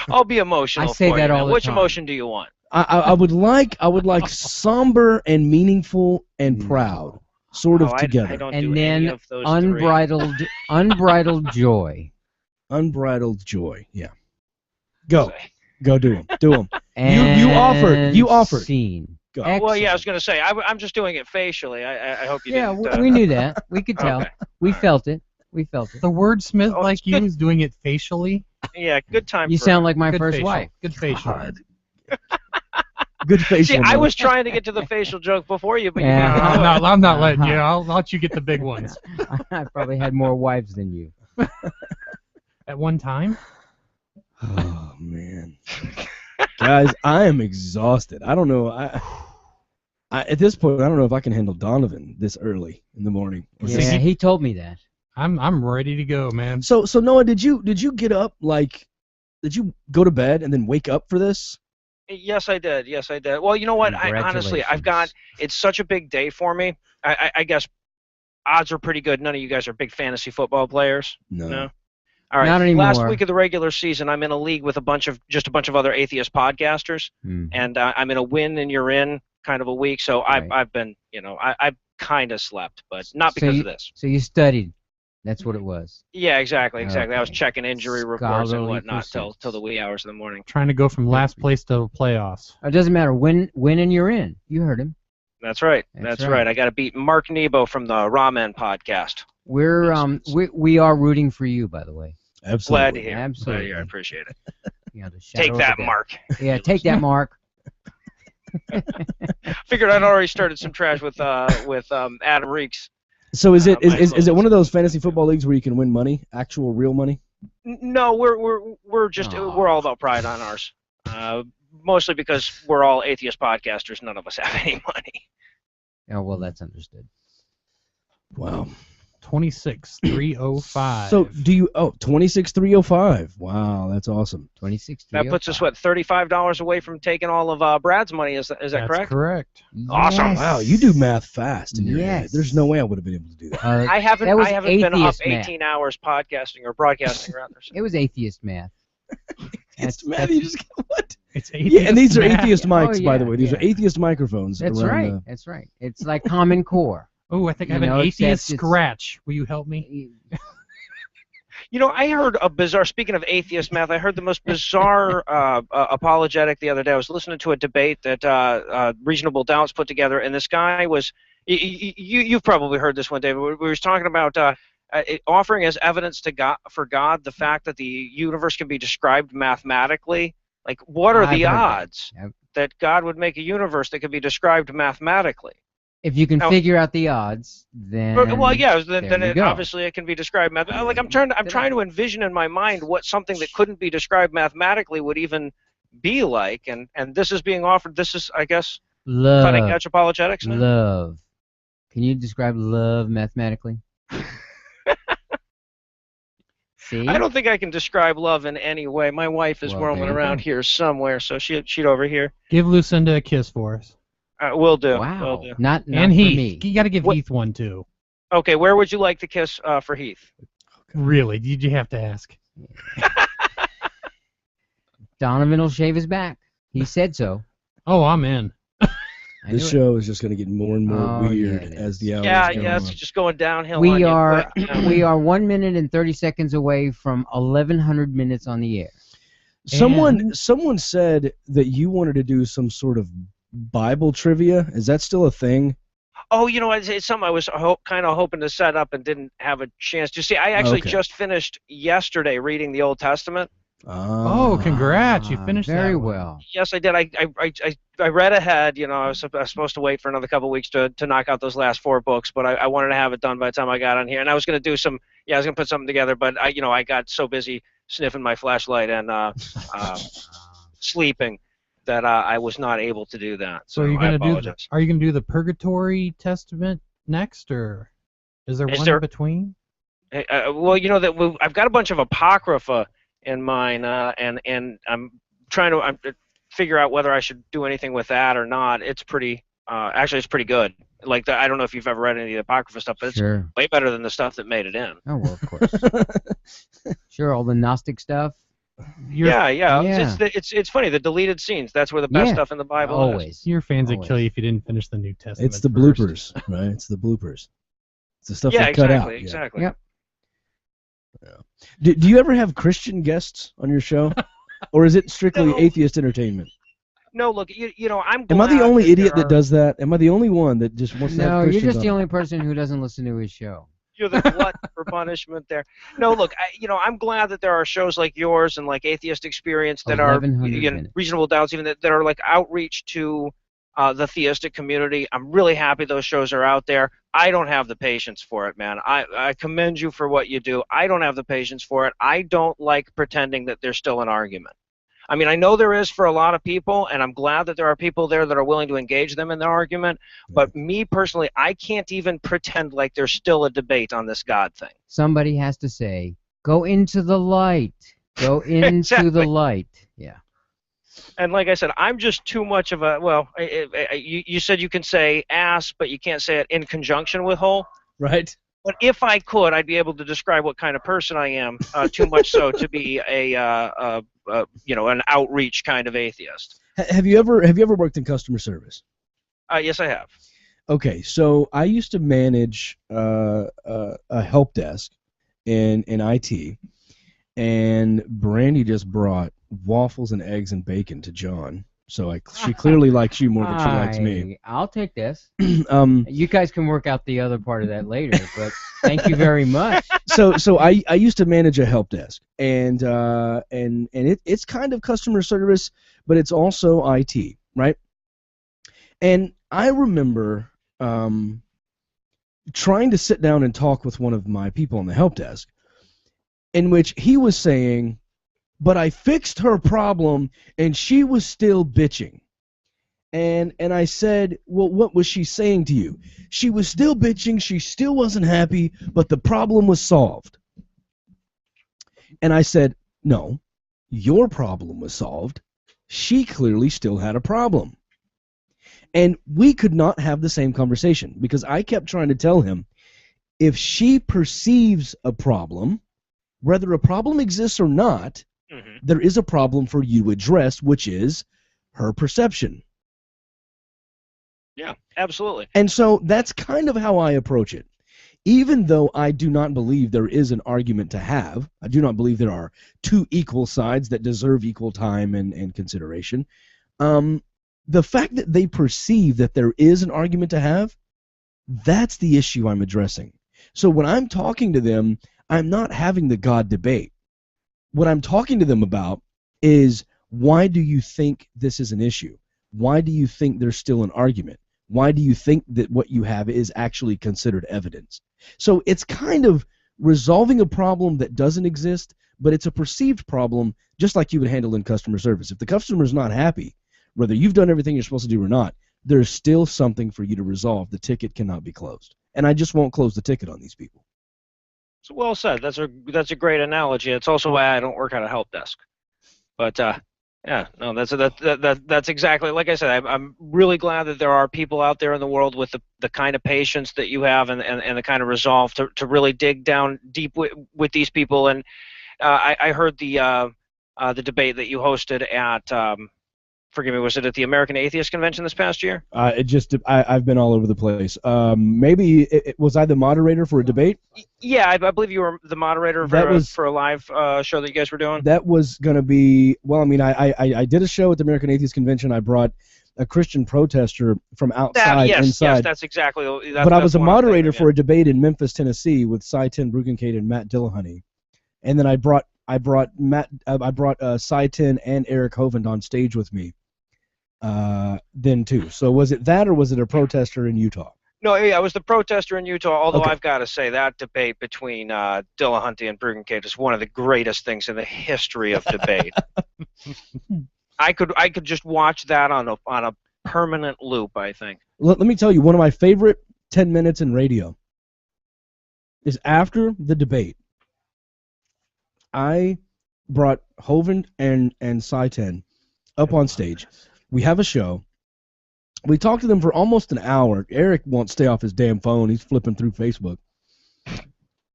I'll be emotional. I say for that you, all man. the Which time. emotion do you want? I would like somber and meaningful and proud, sort of together. I don't and do then any of those unbridled joy. Unbridled joy. Yeah. Go do them. You offered. Scene. Go. Well, yeah, I was going to say I'm just doing it facially. I hope you didn't. Yeah, we knew that. We could tell. Okay. We felt it. The wordsmith like you is doing it facially. Yeah, good time. You sound like my first facial. wife. Good facial. Good facial. See, I was trying to get to the facial joke before you, but I'm not letting you. I'll let you get the big ones. I probably had more wives than you. At one time? Oh, man. Guys, I am exhausted. I don't know. At this point, I don't know if I can handle Donovan this early in the morning. Yeah, he told me that. I'm ready to go, man. So Noah, did you get up, did you go to bed and then wake up for this? Yes, I did. Well, you know what? Honestly, it's such a big day for me. I guess odds are pretty good. None of you guys are big fantasy football players. No. All right. Not anymore. Last week of the regular season, I'm in a league with a bunch of other atheist podcasters, and I'm in a win and you're in kind of a week. So I've been, I've kind of slept, but not because of this. So you studied. That's what it was. Yeah, exactly. Okay. I was checking injury reports and whatnot pursuits. till the wee hours of the morning. Trying to go from last place to playoffs. It doesn't matter. Win and you're in. You heard him. That's right. That's right. I got to beat Mark Nebo from the Ramen podcast. We are rooting for you, by the way. Absolutely. Glad to hear. Absolutely. Glad to hear. I appreciate it. The Take shadow that, of the Mark. Yeah, take that, Mark. Figured I'd already started some trash with Adam Reeks. So is it one of those fantasy football leagues where you can win money, actual real money? No, we're just we're all about pride on ours. Mostly because we're all atheist podcasters. None of us have any money. Oh, well, that's understood. Wow. 26,305. So do you? Oh, 26,305. Wow, that's awesome. 26,305. That puts us $35 away from taking all of Brad's money. Is that correct? That's correct. Awesome. Yes. Wow, you do math fast in your head. Yes. There's no way I would have been able to do that. I haven't been up atheist 18 hours podcasting or broadcasting rather. It was atheist math. It's math. You just what? It's atheist. Yeah, and these are math. atheist mics, by the yeah, way. These yeah. are atheist microphones. That's around right. That's right. It's like Common Core. Oh, I think I have You an know, atheist it's- scratch. Will you help me? I heard a bizarre. Speaking of atheist math, I heard the most bizarre apologetic the other day. I was listening to a debate that Reasonable Doubts put together, and this guy was. You've probably heard this one, David. We were talking about offering as evidence for God the fact that the universe can be described mathematically. Like, what are the odds that God would make a universe that could be described mathematically? If you can figure out the odds, then obviously it can be described mathematically. Like I'm trying to envision in my mind what something that couldn't be described mathematically would even be like, and this is being offered. This is, I guess, cutting edge apologetics. Now? Love. Can you describe love mathematically? See? I don't think I can describe love in any way. My wife is roaming around here somewhere, so she'd over here. Give Lucinda a kiss for us. Will do. Wow. Will do. Not and for Heath. me. You got to give Heath one too. Okay, where would you like to kiss for Heath? Really? Did you have to ask? Donovan will shave his back. He said so. Oh, I'm in. This show is just going to get more and more weird as the hours go on. It's just going downhill. We are 1 minute and 30 seconds away from 1,100 minutes on the air. Someone said that you wanted to do some sort of Bible trivia. Is that still a thing? Oh, it's something I was kind of hoping to set up and didn't have a chance to see. I actually just finished yesterday reading the Old Testament. Oh, congrats! You finished very that well. Yes, I did. I read ahead. I was supposed to wait for another couple of weeks to knock out those last 4 books, but I wanted to have it done by the time I got on here. And I was going to do some. Yeah, I was going to put something together, but I got so busy sniffing my flashlight and sleeping that I was not able to do that. So are you going to do? Are you going to do the Purgatory Testament next, or is there one in between? Well, that I've got a bunch of apocrypha in mine, and I'm trying to figure out whether I should do anything with that or not. It's pretty. Actually, it's pretty good. Like I don't know if you've ever read any of the apocrypha stuff, but it's way better than the stuff that made it in. Oh well, of course. Sure, all the Gnostic stuff. Yeah. It's funny. The deleted scenes. That's where the best stuff in the Bible always. is. Your fans would kill you if you didn't finish the New Testament. It's the bloopers, right? It's the bloopers. It's the stuff they cut out. Exactly. Yep. Yeah. Do you ever have Christian guests on your show, or is it strictly atheist entertainment? No, look, I'm glad. Am I the only idiot that does that? Am I the only one that just wants to have Christians you're just the on? only person who doesn't listen to his show. You're the glutton for punishment there. No, look, I'm glad that there are shows like yours and like Atheist Experience that are Reasonable Doubts, even that are like outreach to the theistic community. I'm really happy those shows are out there. I don't have the patience for it, man. I commend you for what you do. I don't have the patience for it. I don't like pretending that there's still an argument. I mean, I know there is for a lot of people, and I'm glad that there are people there that are willing to engage them in their argument, but me personally, I can't even pretend like there's still a debate on this God thing. Somebody has to say, go into the light. Go into the light. Yeah. And like I said, I'm just too much of a, well, you said you can say ass, but you can't say it in conjunction with whole. Right. But if I could, I'd be able to describe what kind of person I am. Too much so to be an outreach kind of atheist. Have you ever worked in customer service? Yes, I have. Okay, so I used to manage a help desk in IT, and Brandy just brought waffles and eggs and bacon to John. So she clearly likes you more than she likes me. I'll take this. You guys can work out the other part of that later, but thank you very much. So I used to manage a help desk, and it's kind of customer service, but it's also IT, right? And I remember trying to sit down and talk with one of my people on the help desk, in which he was saying, but I fixed her problem and she was still bitching. And I said, well, what was she saying to you? She was still bitching, she still wasn't happy, but the problem was solved. And I said, no, your problem was solved. She clearly still had a problem. And we could not have the same conversation because I kept trying to tell him, if she perceives a problem, whether a problem exists or not, there is a problem for you to address, which is her perception. Yeah, absolutely. And so that's kind of how I approach it. Even though I do not believe there is an argument to have, I do not believe there are two equal sides that deserve equal time and consideration, the fact that they perceive that there is an argument to have, that's the issue I'm addressing. So when I'm talking to them, I'm not having the God debate. What I'm talking to them about is, why do you think this is an issue? Why do you think there's still an argument? Why do you think that what you have is actually considered evidence? So it's kind of resolving a problem that doesn't exist, but it's a perceived problem, just like you would handle in customer service. If the customer's not happy, whether you've done everything you're supposed to do or not, there's still something for you to resolve. The ticket cannot be closed. And I just won't close the ticket on these people. So well said. That's a great analogy. It's also why I don't work at a help desk. But yeah, no, that's exactly, like I said. I'm really glad that there are people out there in the world with the kind of patience that you have and the kind of resolve to really dig down deep with these people. And I heard the debate that you hosted at. Forgive me, was it at the American Atheist Convention this past year? I've been all over the place. Maybe was I the moderator for a debate? Yeah, I believe you were the moderator for a live show that you guys were doing. That was going to be, well, I mean, I did a show at the American Atheist Convention. I brought a Christian protester from outside inside. Yes, that's exactly. But I was a moderator for a debate in Memphis, Tennessee, with Cy Ten Brugencaid and Matt Dillahunty, and then I brought Cy Ten and Eric Hovind on stage with me. Then too. So was it that, or was it a protester in Utah? No, yeah, it was the protester in Utah. Although Okay. I've got to say that debate between Dillahunty and Brugencaid is one of the greatest things in the history of debate. I could just watch that on a permanent loop, I think. Let me tell you, one of my favorite 10 minutes in radio is after the debate. I brought Hovind and Cy Ten up on stage. We have a show. We talked to them for almost an hour. Eric won't stay off his damn phone. He's flipping through Facebook.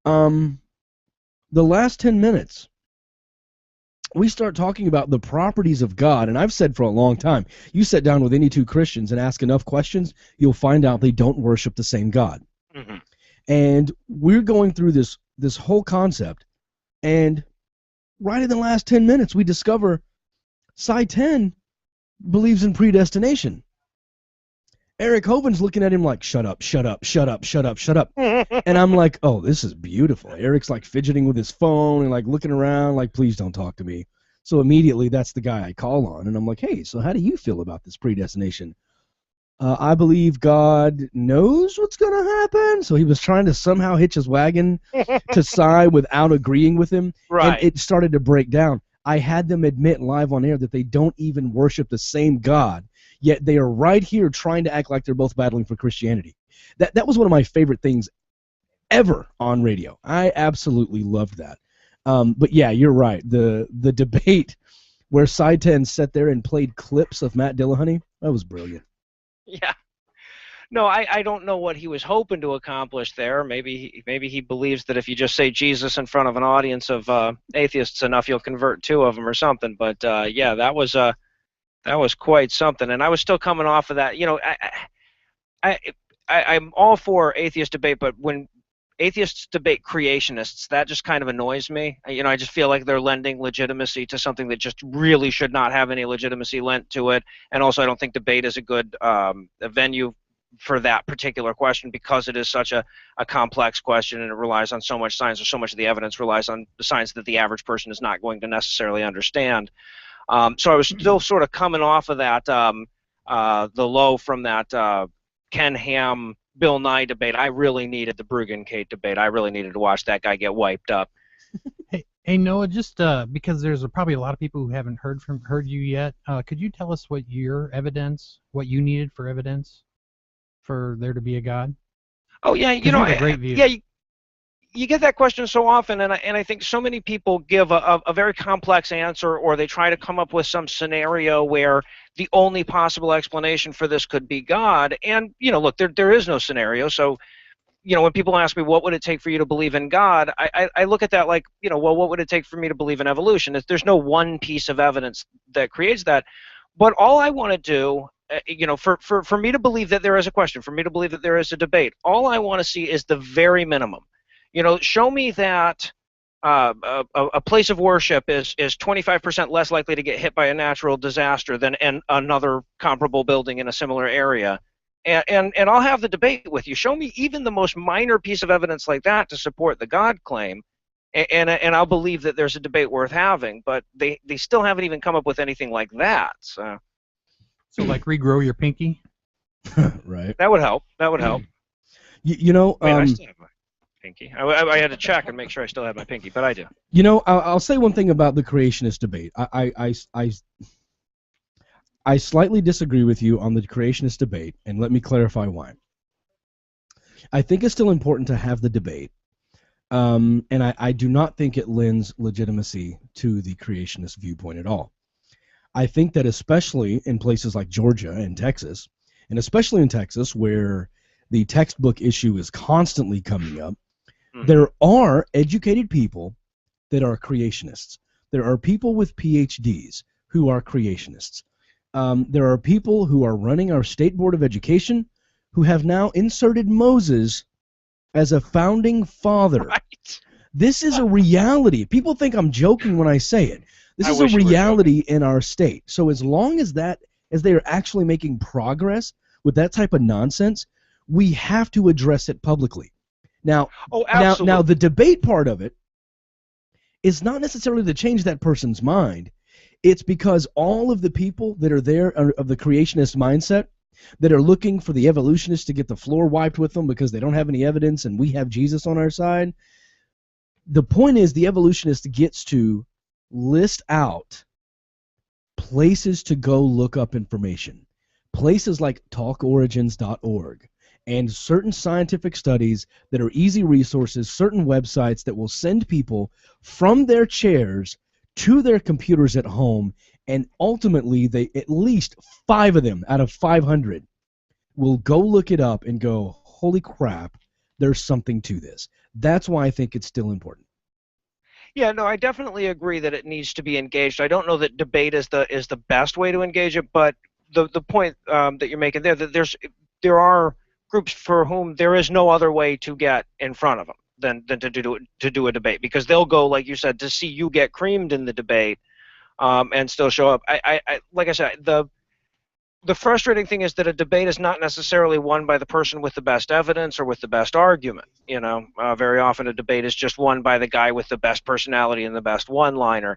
The last 10 minutes, we start talking about the properties of God, and I've said for a long time, you sit down with any two Christians and ask enough questions, you'll find out they don't worship the same God. Mm-hmm. And we're going through this whole concept, and right in the last 10 minutes, we discover Cy Ten believes in predestination. Eric Hovind's looking at him like, shut up, shut up, shut up, shut up, shut up. And I'm like, oh, this is beautiful. Eric's like fidgeting with his phone and like looking around like, please don't talk to me. So immediately that's the guy I call on. And I'm like, hey, so how do you feel about this predestination? I believe God knows what's going to happen. So he was trying to somehow hitch his wagon to Cy without agreeing with him. Right. And it started to break down. I had them admit live on air that they don't even worship the same God, yet they are right here trying to act like they're both battling for Christianity. That was one of my favorite things ever on radio. I absolutely loved that. But yeah, you're right. The debate where Cy Ten sat there and played clips of Matt Dillahunty, that was brilliant. Yeah. No, I don't know what he was hoping to accomplish there. Maybe he believes that if you just say Jesus in front of an audience of atheists enough, you'll convert two of them or something. But yeah, that was quite something. And I was still coming off of that. You know, I'm all for atheist debate, but when atheists debate creationists, that just kind of annoys me. You know, I just feel like they're lending legitimacy to something that just really should not have any legitimacy lent to it. And also, I don't think debate is a good venue for that particular question because it is such a complex question and it relies on so much science, or so much of the evidence relies on the science that the average person is not going to necessarily understand. So I was still sort of coming off of that, the low from that Ken Ham, Bill Nye debate. I really needed the Bruggen-Kate debate. I really needed to watch that guy get wiped up. Hey Noah, just because there's probably a lot of people who haven't heard you yet, could you tell us what you needed for evidence for there to be a God? Oh yeah, you know, a great view. yeah, you get that question so often, and I think so many people give a very complex answer, or they try to come up with some scenario where the only possible explanation for this could be God. And you know, look, there is no scenario. So, you know, when people ask me what would it take for you to believe in God, I look at that like, you know, well, what would it take for me to believe in evolution? There's no one piece of evidence that creates that. But all I want to do, you know, for me to believe that there is a question, for me to believe that there is a debate, all I want to see is the very minimum. You know, show me that a place of worship is 25% less likely to get hit by a natural disaster than another comparable building in a similar area, and I'll have the debate with you. Show me even the most minor piece of evidence like that to support the God claim, and I'll believe that there's a debate worth having. But they still haven't even come up with anything like that. So like regrow your pinky? Right. That would help. That would help. You know, Wait, I still have my pinky. I had to check and make sure I still had my pinky, but I do. You know, I'll say one thing about the creationist debate. I slightly disagree with you on the creationist debate, and let me clarify why. I think it's still important to have the debate, and I do not think it lends legitimacy to the creationist viewpoint at all. I think that especially in places like Georgia and Texas, and especially in Texas where the textbook issue is constantly coming up, there are educated people that are creationists. There are people with PhDs who are creationists. There are people who are running our State Board of Education who have now inserted Moses as a founding father. Right. This is a reality. People think I'm joking when I say it. This is a reality in our state. So as long as they are actually making progress with that type of nonsense, we have to address it publicly. Now, now the debate part of it is not necessarily to change that person's mind. It's because all of the people that are there of the creationist mindset that are looking for the evolutionists to get the floor wiped with them because they don't have any evidence and we have Jesus on our side. The point is the evolutionist gets to list out places to go look up information. Places like talkorigins.org. And certain scientific studies that are easy resources, certain websites that will send people from their chairs to their computers at home, and ultimately at least 5 of them out of 500 will go look it up and go, holy crap, there's something to this. That's why I think it's still important. Yeah, no, I definitely agree that it needs to be engaged. I don't know that debate is the best way to engage it, but the point that you're making there, that there are groups for whom there is no other way to get in front of them than to do a debate, because they'll go, like you said, to see you get creamed in the debate and still show up. Like I said, the frustrating thing is that a debate is not necessarily won by the person with the best evidence or with the best argument. You know, very often a debate is just won by the guy with the best personality and the best one-liner.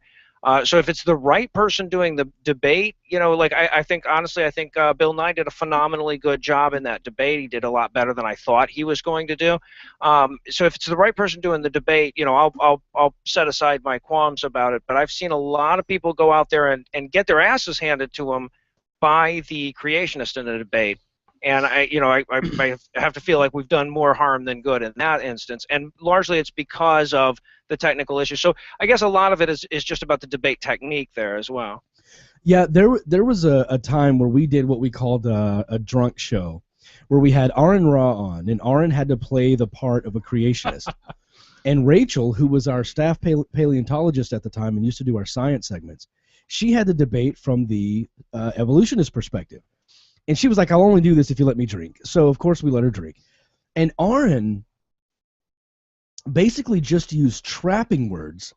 So if it's the right person doing the debate, you know, like I think, honestly, I think Bill Nye did a phenomenally good job in that debate. He did a lot better than I thought he was going to do. So if it's the right person doing the debate, you know, I'll set aside my qualms about it. But I've seen a lot of people go out there and get their asses handed to them by the creationist in the debate. And I have to feel like we've done more harm than good in that instance, and largely it's because of the technical issues. So I guess a lot of it is just about the debate technique there as well. Yeah, there was a time where we did what we called a drunk show, where we had Aaron Ra on, and Aaron had to play the part of a creationist. And Rachel, who was our staff paleontologist at the time and used to do our science segments, she had the debate from the evolutionist perspective. And she was like, I'll only do this if you let me drink. So, of course, we let her drink. And Aaron basically just used trapping words,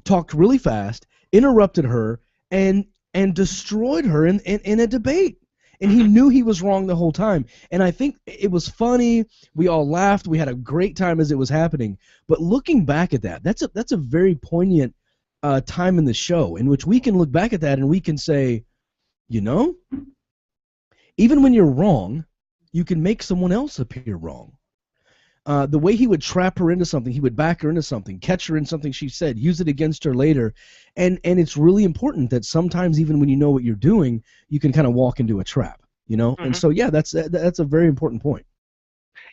talked really fast, interrupted her, and destroyed her in a debate. And he knew he was wrong the whole time. And I think it was funny. We all laughed. We had a great time as it was happening. But looking back at that, that's a very poignant time in the show in which we can look back at that and we can say, you know, even when you're wrong, you can make someone else appear wrong. The way he would trap her into something, he would back her into something, catch her in something she said, use it against her later. And it's really important that sometimes even when you know what you're doing, you can kind of walk into a trap, you know? And so, yeah, that's a very important point.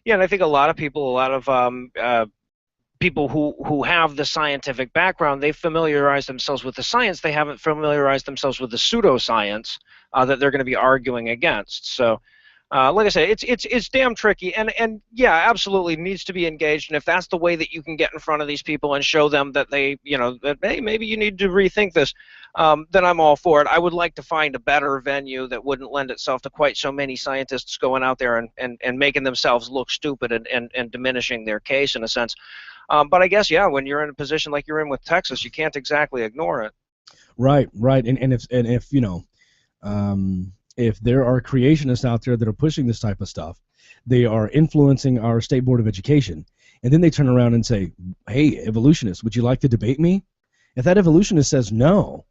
Yeah, and I think a lot of people, people who have the scientific background, they familiarize themselves with the science. They haven't familiarized themselves with the pseudoscience that they're going to be arguing against. So, like I said, it's damn tricky, and yeah, absolutely needs to be engaged. And if that's the way that you can get in front of these people and show them that they, that hey, maybe you need to rethink this, then I'm all for it. I would like to find a better venue that wouldn't lend itself to quite so many scientists going out there and making themselves look stupid and diminishing their case in a sense. But I guess, yeah, when you're in a position like you're in with Texas, you can't exactly ignore it. Right. And if if there are creationists out there that are pushing this type of stuff, they are influencing our State Board of Education, and then they turn around and say, hey, evolutionists, would you like to debate me? If that evolutionist says no,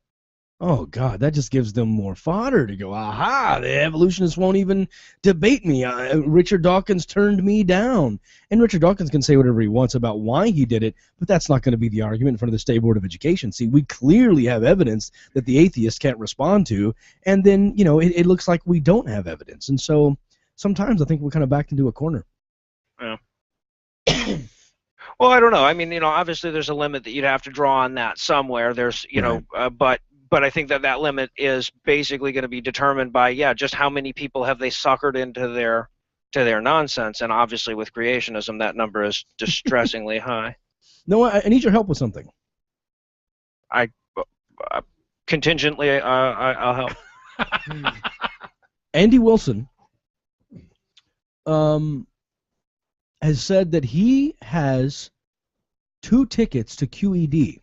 oh, God, that just gives them more fodder to go, aha, the evolutionists won't even debate me. Richard Dawkins turned me down. And Richard Dawkins can say whatever he wants about why he did it, but that's not going to be the argument in front of the State Board of Education. See, we clearly have evidence that the atheist can't respond to, and then, it looks like we don't have evidence. And so sometimes I think we're kind of backed into a corner. Yeah. Well, I don't know. I mean, obviously there's a limit that you'd have to draw on that somewhere. There's, but I think that limit is basically going to be determined by, just how many people have they suckered into their nonsense. And obviously with creationism, that number is distressingly high. No, I need your help with something. Contingently, I'll help. Andy Wilson has said that he has 2 tickets to QED.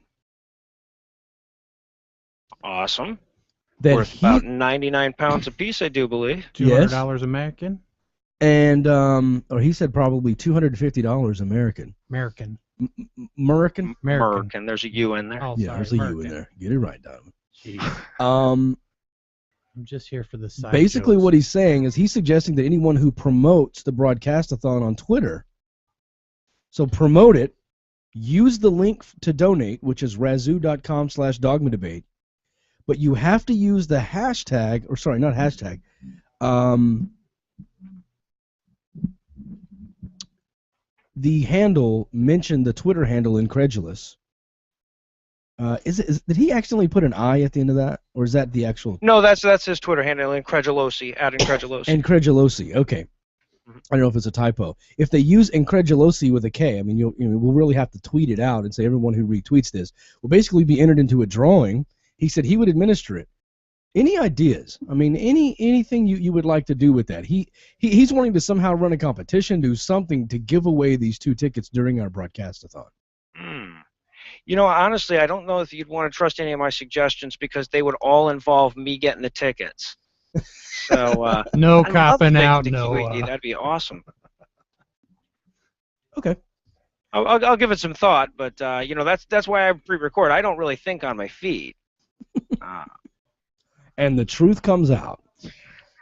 Awesome. Worth about 99 pounds a piece, I do believe. $200 American. And or he said probably $250 American. American. American. There's a U in there. Oh, yeah, sorry, there's a American. U in there. Get it right, Donovan. I'm just here for the side basically jokes. what he's saying is he's suggesting that anyone who promotes the broadcastathon on Twitter, so promote it, use the link to donate, which is razoo.com/dogmadebate, but you have to use the hashtag, or sorry, not hashtag, the handle mentioned the Twitter handle incredulous. Did he accidentally put an I at the end of that, or is that the actual? No, that's his Twitter handle, incredulosi, @incredulosi. Incredulosi. Okay. I don't know if it's a typo. If they use incredulosi with a K, I mean, we'll really have to tweet it out and say everyone who retweets this will basically be entered into a drawing. He said he would administer it. Any ideas? I mean, anything you would like to do with that? He's wanting to somehow run a competition, do something to give away these 2 tickets during our broadcastathon. Honestly, I don't know if you'd want to trust any of my suggestions because they would all involve me getting the tickets. So no I'd copping love to out, make no. QED. That'd be awesome. Okay. I'll give it some thought, but that's why I pre-record. I don't really think on my feet. And the truth comes out.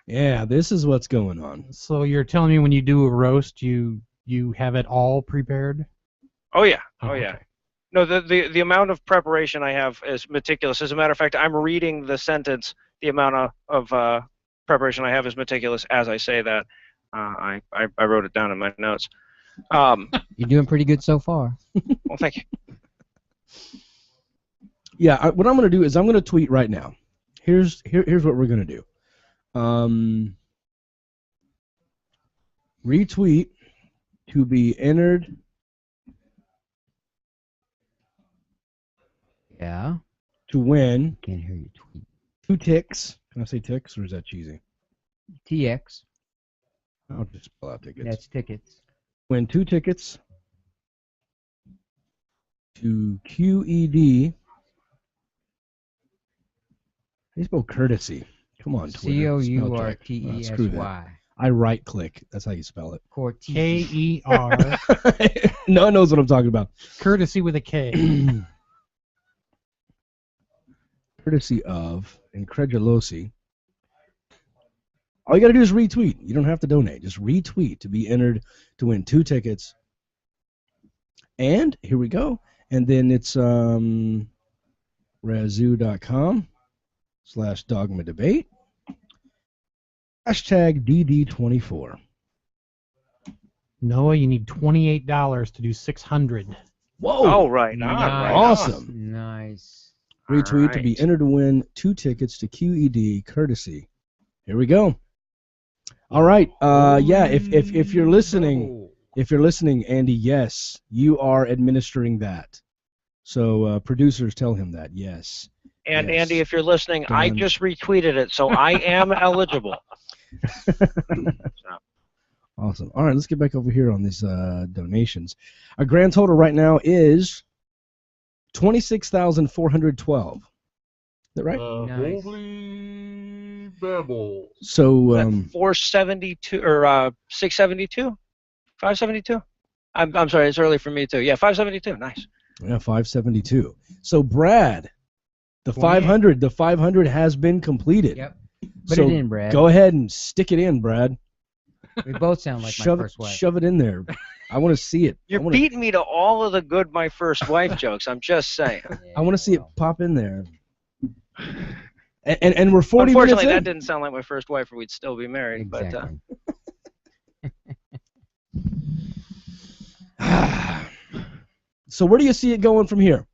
Yeah, this is what's going on. So you're telling me when you do a roast, you have it all prepared? Oh yeah. Oh yeah. No, the amount of preparation I have is meticulous. As a matter of fact, I'm reading the sentence. The amount of preparation I have is meticulous as I say that. I wrote it down in my notes. You're doing pretty good so far. Well, thank you. Yeah, what I'm going to do is I'm going to tweet right now. Here's what we're going to do. retweet to be entered. Yeah. To win. Can't hear you tweet. 2 ticks. Can I say ticks or is that cheesy? TX. I'll just spell out tickets. That's tickets. Win 2 tickets to QED. How do you spell courtesy? Come on, Twitter. COURTESY. Screw that. I right click. That's how you spell it. KER. No one knows what I'm talking about. Courtesy with a K. Courtesy of Incredulosi. All you got to do is retweet. You don't have to donate. Just retweet to be entered to win 2 tickets. And here we go. And then it's razoo.com/dogma debate. Hashtag DD24. Noah, you need $28 to do 600. Whoa! Oh, right. Awesome. Nice. Retweet to be entered to win 2 tickets to QED courtesy. Here we go. All right. Yeah. If you're listening, Andy, yes, you are administering that. So producers, tell him that. Yes. And yes. Andy, if you're listening, I just retweeted it, so I am eligible. Awesome. All right, let's get back over here on these donations. Our grand total right now is $26,412. Is that right? Nice. Holy Babel. So 472 or 672, 572. I'm sorry, it's early for me too. Yeah, 572. Nice. Yeah, 572. So Brad, the 500 has been completed. Yep. Put it in, Brad. Go ahead and stick it in, Brad. We both sound like my first wife. Shove it in there. I want to see it. You're beating me to all of the good my first wife jokes. I'm just saying. I want to see it pop in there. And we're 40 minutes Unfortunately, in. that didn't sound like my first wife, or we'd still be married. Exactly. So where do you see it going from here?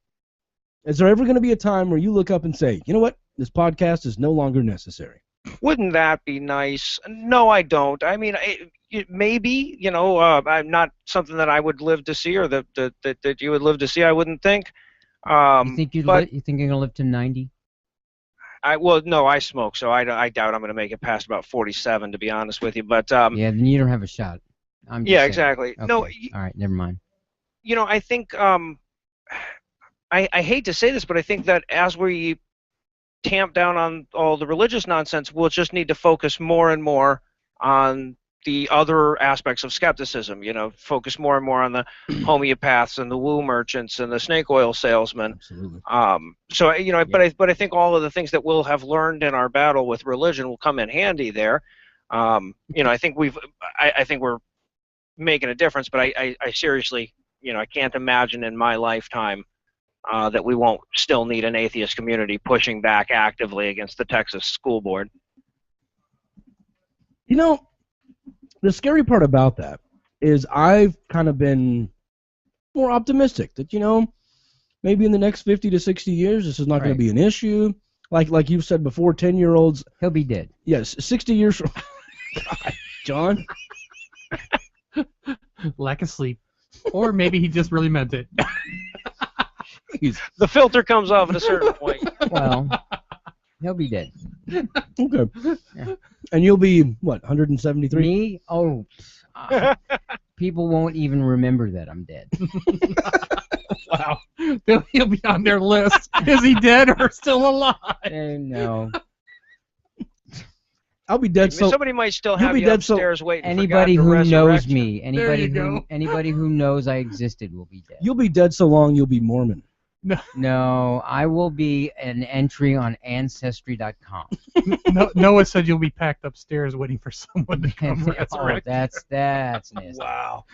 Is there ever going to be a time where you look up and say, you know what, this podcast is no longer necessary? Wouldn't that be nice? No, I don't. I mean, maybe, you know, I'm not something that I would live to see, or that you would live to see. I wouldn't think. You think you think you're gonna live to 90? Well, no, I smoke, so I doubt I'm gonna make it past about 47, to be honest with you. But yeah, then you don't have a shot. I'm just yeah, saying. exactly. Okay. No, all right, never mind. You know, I think I hate to say this, but I think that as we tamp down on all the religious nonsense, we'll just need to focus more and more on the other aspects of skepticism. You know, focus more and more on the homeopaths and the woo merchants and the snake oil salesmen. Absolutely. So you know, but I think all of the things that we'll have learned in our battle with religion will come in handy there. You know, I think we're making a difference, but I seriously, you know, I can't imagine in my lifetime that we won't still need an atheist community pushing back actively against the Texas school board. You know, the scary part about that is I've kind of been more optimistic that, you know, maybe in the next 50 to 60 years this is not going to be an issue. Like you've said before, 10-year-olds. He'll be dead. Yes, 60 years from God, John. Lack of sleep. Or maybe he just really meant it. The filter comes off at a certain point. Well, he'll be dead. Okay. Yeah. And you'll be, what, 173? Me? Oh, people won't even remember that I'm dead. Wow. He'll be on their list. Is he dead or still alive? No. I'll be dead. I mean, somebody might still have you upstairs waiting. Anybody for God who to knows resurrect me, anybody who knows I existed will be dead. You'll be dead so long you'll be Mormon. No, I will be an entry on Ancestry.com. Noah said you'll be packed upstairs waiting for someone to come resurrect. That's nasty. Wow.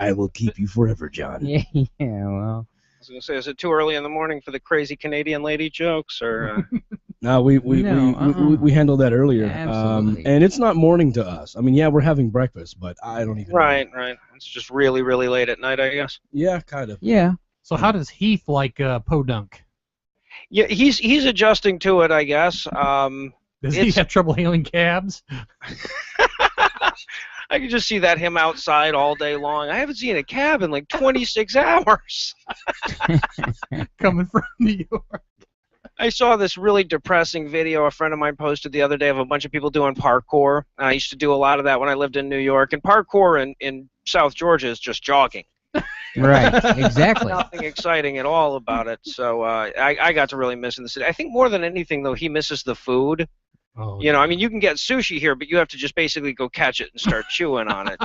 I will keep you forever, John. Yeah, well. I was going to say, is it too early in the morning for the crazy Canadian lady jokes, or? No, we handled that earlier. Absolutely. And it's not morning to us. I mean, yeah, we're having breakfast, but I don't even. Right. It's just really, really late at night, I guess. Yeah, kind of. Yeah. So how does Heath like podunk? Yeah, he's adjusting to it, I guess. Does he have trouble hailing cabs? I could just see him outside all day long. I haven't seen a cab in like 26 hours. Coming from New York. I saw this really depressing video a friend of mine posted the other day of a bunch of people doing parkour. I used to do a lot of that when I lived in New York. And parkour in South Georgia is just jogging. Right, exactly. Nothing exciting at all about it. So I got to really miss in the city. I think more than anything, though, he misses the food. Oh, you know, I mean, you can get sushi here, but you have to just basically go catch it and start chewing on it.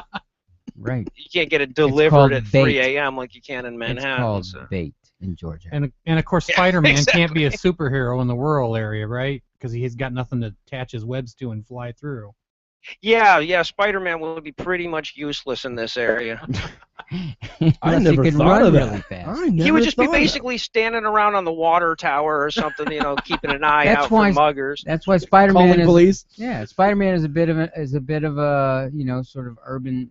Right. You can't get it delivered at 3 a.m. like you can in Manhattan. It's called bait in Georgia. And of course, Spider-Man exactly. can't be a superhero in the rural area, right? Because he's got nothing to attach his webs to and fly through. Yeah, Spider-Man will be pretty much useless in this area. I never thought of that. He would just be basically standing around on the water tower or something, you know, keeping an eye out for muggers. That's why Spider-Man Calling police. Yeah, Spider-Man is a bit of a you know, sort of urban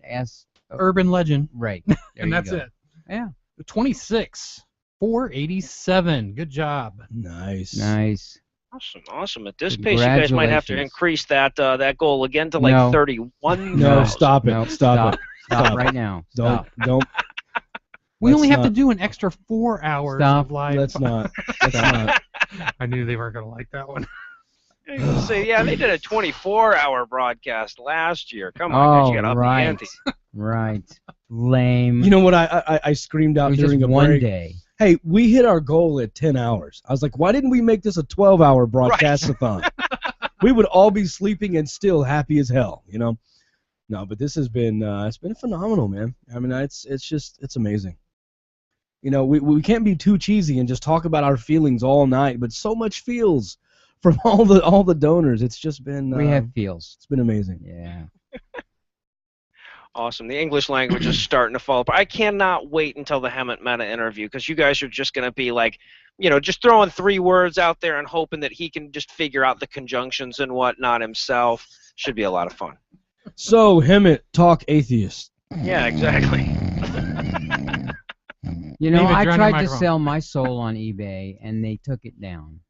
legend. Right. And that's it. Yeah. 26. 487. Good job. Nice. Awesome. At this pace, you guys might have to increase that goal again to like 31. No, stop it. Stop it. Stop right now. Don't. We only have to do an extra 4 hours of live. Let's not. I knew they weren't going to like that one. Say, yeah, they did a 24-hour broadcast last year. Come on, guys, you got to up the ante. Right. Lame. You know what I screamed out during a break? One day. Hey, we hit our goal at 10 hours. I was like, why didn't we make this a 12-hour broadcastathon? We would all be sleeping and still happy as hell, you know? No, but this has been it's been phenomenal, man. I mean, it's amazing. You know, we can't be too cheesy and just talk about our feelings all night, but so much feels from all the donors. It's just been we have feels. It's been amazing. Yeah. Awesome. The English language is starting to fall apart. I cannot wait until the Hammett Meta interview because you guys are just going to be like, you know, just throwing 3 words out there and hoping that he can just figure out the conjunctions and whatnot himself. Should be a lot of fun. So, Hammett, talk atheist. Yeah, exactly. You know, I tried to sell my soul on eBay, and they took it down.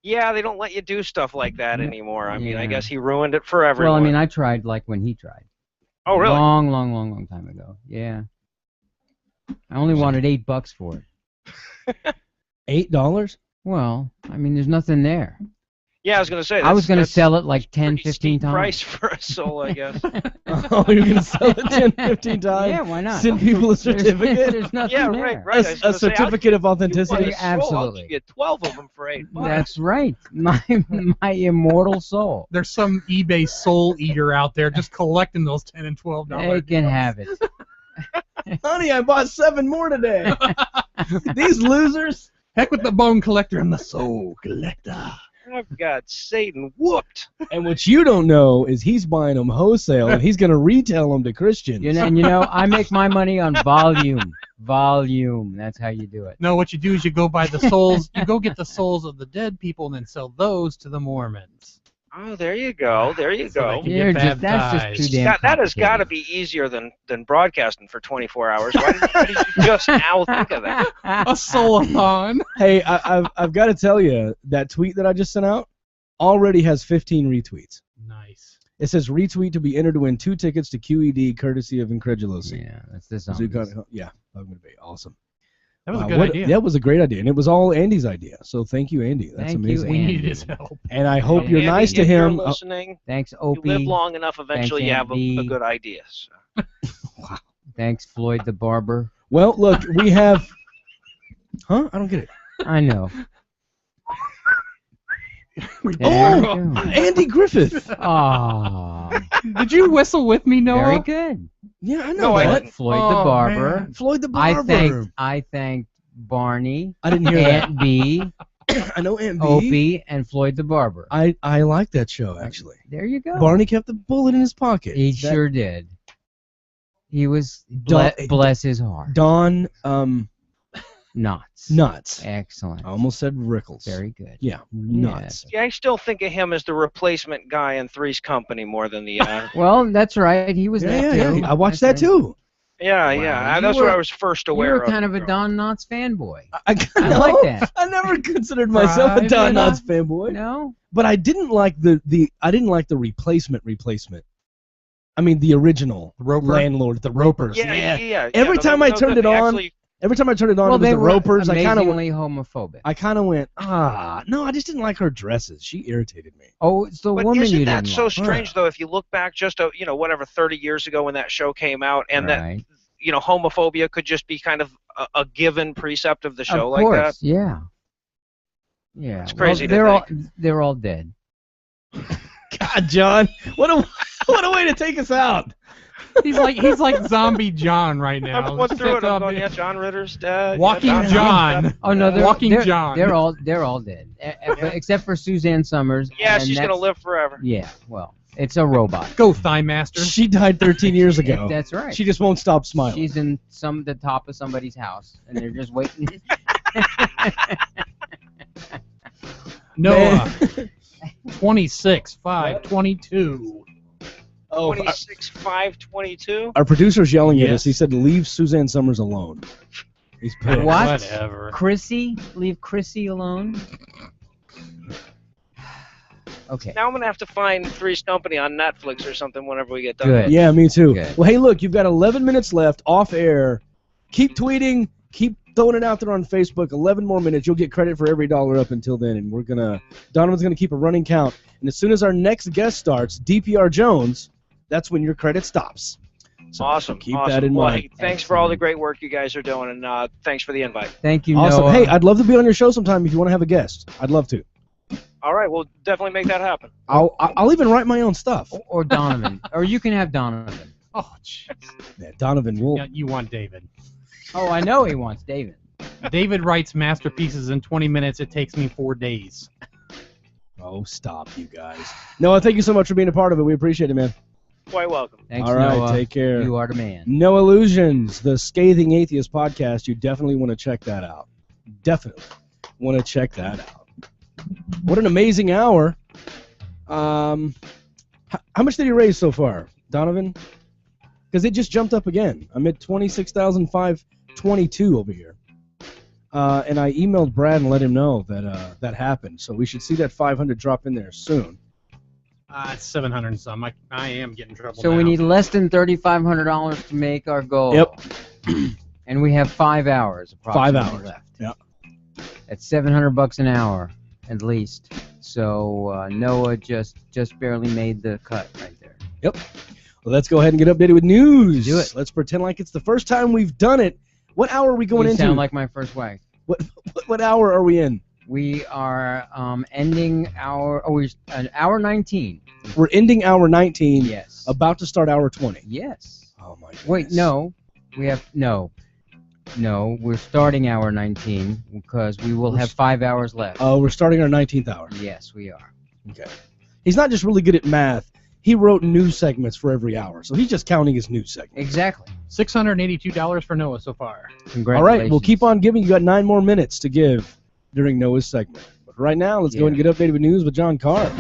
Yeah, they don't let you do stuff like that anymore. I mean, I guess he ruined it for everyone. Well, I mean, I tried like when he tried. Oh, really? Long time ago. Yeah. I only wanted $8 for it. $8? Well, I mean, there's nothing there. Yeah, I was going to say. I was going to sell it like 10, 15 times. Price for a soul, I guess. Oh, you're going to sell it 10, 15 times? Yeah, why not? Send people a certifichet? There's nothing there. Right. A certificate of authenticity? Absolutely. You get 12 of them for $8. That's right. My immortal soul. There's some eBay soul eater out there just collecting those $10 and $12. They can have it. Honey, I bought 7 more today. These losers. Heck with the bone collector and the soul collector. I've got Satan whooped. And what you don't know is he's buying them wholesale and he's going to retail them to Christians. You know, I make my money on volume. Volume. That's how you do it. No, what you do is you go buy the souls. You go get the souls of the dead people and then sell those to the Mormons. Oh, there you go. There you go. That's just too damn that has got to be easier than broadcasting for 24 hours. Why did you just now think of that? A soul-a-thon. Hey, I've got to tell you, that tweet that I just sent out already has 15 retweets. Nice. It says retweet to be entered to win 2 tickets to QED courtesy of Incredulosity. Yeah, that's this. Yeah, I'm going to be awesome. That was a good idea. That was a great idea, and it was all Andy's idea. So thank you, Andy. That's amazing. We needed his help. And I hope you're Andy, nice to if him. You're listening, thanks, Opie. You live long enough, eventually you have a good idea. So. Wow. Thanks, Floyd the Barber. Well, look, we have... Huh? I don't get it. I know. Andy Griffith. Aw. Did you whistle with me, Noah? Very good. Yeah, I know that. Floyd the Barber. Man. Floyd the Barber. I thanked Barney. I didn't hear Aunt B. I know Aunt B. Opie and Floyd the Barber. I like that show, actually. There you go. Barney kept the bullet in his pocket. He sure did. He was bless his heart. Don Knotts. Excellent. I almost said Rickles. Very good. Yeah, Knotts. Yeah, I still think of him as the replacement guy in Three's Company more than the. Well, that's right. He was there too. Yeah. I watched that too. Yeah. That's what I was first aware of. You were kind of a Don Knotts fanboy. I like that. I never considered myself a Don Knotts fanboy. No. But I didn't like the replacement. I mean, the original Roper? landlord, the Ropers. Yeah. Every time I turned it on, actually, every time I turned it on, Well, it was they the were Ropers. amazingly homophobic. I kind of went, no, I just didn't like her dresses. She irritated me. Oh, it's the but woman isn't you that didn't so like. strange though? If you look back just whatever 30 years ago when that show came out, and Right. that homophobia could just be kind of a given precept of the show Of like course, that. yeah. Yeah. It's crazy to Well, think. they're all dead. God, John, what a way to take us out. He's like Zombie John right now. I'm going through it. I'm Just, going, yeah, John Ritter's dead. Walking yeah, John. Oh no, Walking John. They're all dead, except for Suzanne Summers. Yeah, and she's going to that's- live forever. Yeah, well, it's a robot. Go Thigh Master. She died 13 years ago. That's right. She just won't stop smiling. She's in the top of somebody's house, and they're just waiting. Noah. 26/5/22. Oh, 26/5/22. our producer's yelling at Yes. us. He said, "Leave Suzanne Summers alone." He's pissed. What? Whatever. Chrissy? Leave Chrissy alone? Okay. Now I'm going to have to find Three's Company on Netflix or something whenever we get done. Good. Yeah, me too. Good. Well, hey, look, you've got 11 minutes left off air. Keep tweeting. Keep throwing it out there on Facebook. 11 more minutes. You'll get credit for every dollar up until then. And Donovan's gonna keep a running count. And as soon as our next guest starts, DPR Jones, that's when your credit stops. So Awesome. keep awesome. that in Well, mind. hey, thanks for all the great work you guys are doing, and thanks for the invite. Thank you, Awesome. Noah. Hey, I'd love to be on your show sometime if you want to have a guest. I'd love to. All right, we'll definitely make that happen. I'll even write my own stuff. Or Donovan. Or you can have Donovan. Oh, jeez. Yeah, Donovan will. Yeah, you want David. Oh, I know he wants David. David writes masterpieces in 20 minutes. It takes me 4 days. Oh, stop, you guys. Noah, thank you so much for being a part of it. We appreciate it, man. Quite welcome. Thanks, All right, Noah. take care. You are the man. No Illusions, the Scathing Atheist podcast. You definitely want to check that out. Definitely want to check that out. What an amazing hour. How much did he raise so far, Donovan? Because it just jumped up again. I'm at 26,522 over here. And I emailed Brad and let him know that that happened. So we should see that 500 drop in there soon. It's 700 and some. I am getting trouble So now. we need less than $3,500 to make our goal. Yep. And we have 5 hours approximately 5 hours left. Yep. That's $700 an hour at least. So Noah just barely made the cut right there. Yep. Well, let's go ahead and get updated with news. Do it. Let's pretend like it's the first time we've done it. What hour are we going You into? sound like my first wife. What hour are we in? We are ending hour 19. We're ending hour 19. Yes. About to start hour 20. Yes. Oh my goodness. Wait, no. No, we're starting hour 19 because we will have 5 hours left. Oh, we're starting our 19th hour. Yes, we are. Okay. He's not just really good at math. He wrote news segments for every hour, so he's just counting his news segments. Exactly. $682 for Noah so far. Congratulations. All right, we'll keep on giving. You got 9 more minutes to give during Noah's segment. But right now, let's go and get updated with news with John Carr.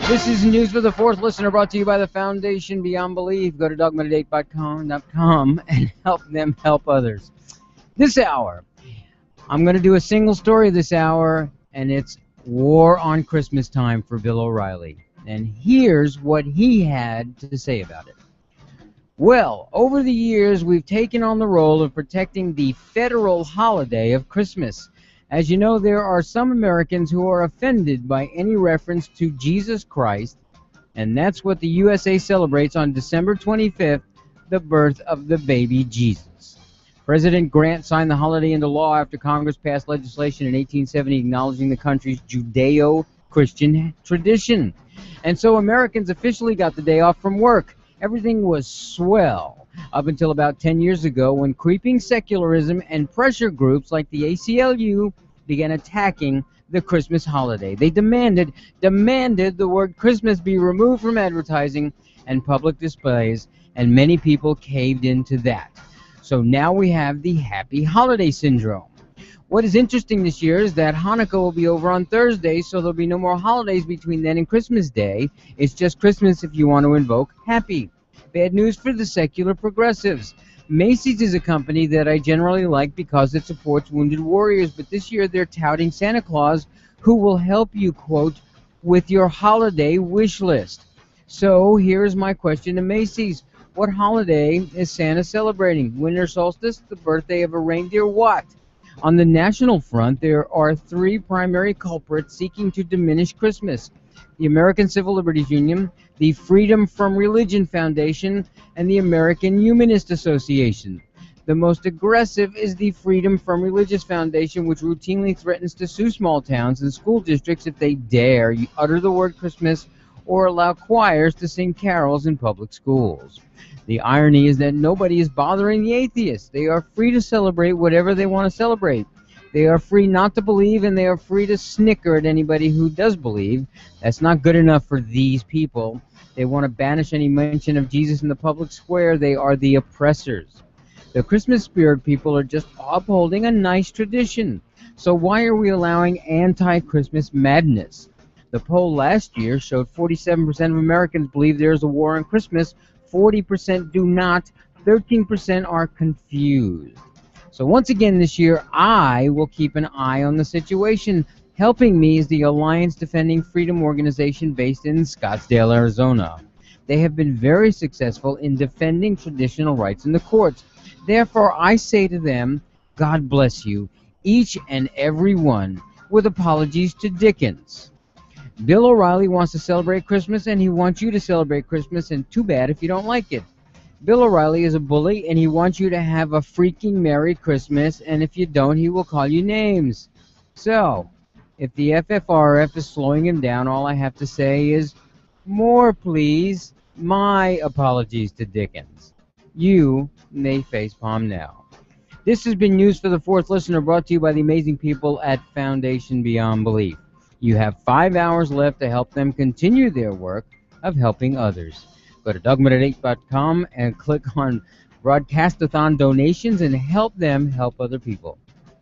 This is News for the Fourth Listener, brought to you by the Foundation Beyond Belief. Go to dogmatodate.com and help them help others. This hour, I'm going to do a single story this hour, and it's War on Christmas Time for Bill O'Reilly. And here's what he had to say about it. Well, over the years, we've taken on the role of protecting the federal holiday of Christmas. As you know, there are some Americans who are offended by any reference to Jesus Christ, and that's what the USA celebrates on December 25th, the birth of the baby Jesus. President Grant signed the holiday into law after Congress passed legislation in 1870 acknowledging the country's Judeo-Christian tradition. And so Americans officially got the day off from work. Everything was swell up until about 10 years ago when creeping secularism and pressure groups like the ACLU began attacking the Christmas holiday. They demanded the word Christmas be removed from advertising and public displays, and many people caved into that. So now we have the Happy Holiday Syndrome. What is interesting this year is that Hanukkah will be over on Thursday, so there'll be no more holidays between then and Christmas Day. It's just Christmas if you want to invoke happy. Bad news for the secular progressives. Macy's is a company that I generally like because it supports wounded warriors, but this year they're touting Santa Claus, who will help you, quote, with your holiday wish list. So here's my question to Macy's. What holiday is Santa celebrating? Winter solstice, the birthday of a reindeer, what? On the national front, there are three primary culprits seeking to diminish Christmas: the American Civil Liberties Union, the Freedom from Religion Foundation, and the American Humanist Association. The most aggressive is the Freedom from Religious Foundation, which routinely threatens to sue small towns and school districts if they dare utter the word Christmas or allow choirs to sing carols in public schools. The irony is that nobody is bothering the atheists. They are free to celebrate whatever they want to celebrate. They are free not to believe, and they are free to snicker at anybody who does believe. That's not good enough for these people. They want to banish any mention of Jesus in the public square. They are the oppressors. The Christmas spirit people are just upholding a nice tradition. So why are we allowing anti-Christmas madness? The poll last year showed 47% of Americans believe there is a war on Christmas, 40% do not, 13% are confused. So once again this year, I will keep an eye on the situation. Helping me is the Alliance Defending Freedom organization based in Scottsdale, Arizona. They have been very successful in defending traditional rights in the courts. Therefore, I say to them, God bless you, each and every one, with apologies to Dickens. Bill O'Reilly wants to celebrate Christmas, and he wants you to celebrate Christmas, and too bad if you don't like it. Bill O'Reilly is a bully, and he wants you to have a freaking Merry Christmas, and if you don't, he will call you names. So, if the FFRF is slowing him down, all I have to say is, more please. My apologies to Dickens. You may facepalm now. This has been News for the Fourth Listener, brought to you by the amazing people at Foundation Beyond Belief. You have 5 hours left to help them continue their work of helping others. Go to dogma8.com and click on Broadcastathon donations and help them help other people.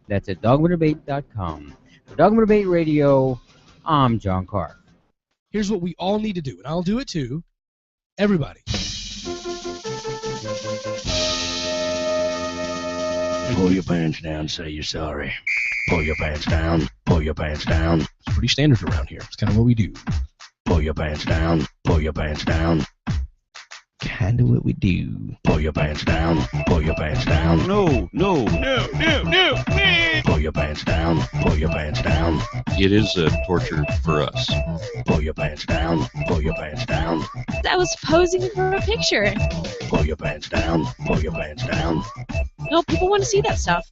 That's at dogma8.com. For Dogma Debate Radio, I'm John Carr. Here's what we all need to do, and I'll do it too. Everybody. Pull your pants down, say you're sorry. Pull your pants down, pull your pants down. It's pretty standard around here. It's kind of what we do. Pull your pants down, pull your pants down. Kind of what we do. Pull your pants down, pull your pants down. No. Pull your pants down, pull your pants down. It is a torture for us. Pull your pants down, pull your pants down. I was posing for a picture. Pull your pants down, pull your pants down. No, people want to see that stuff.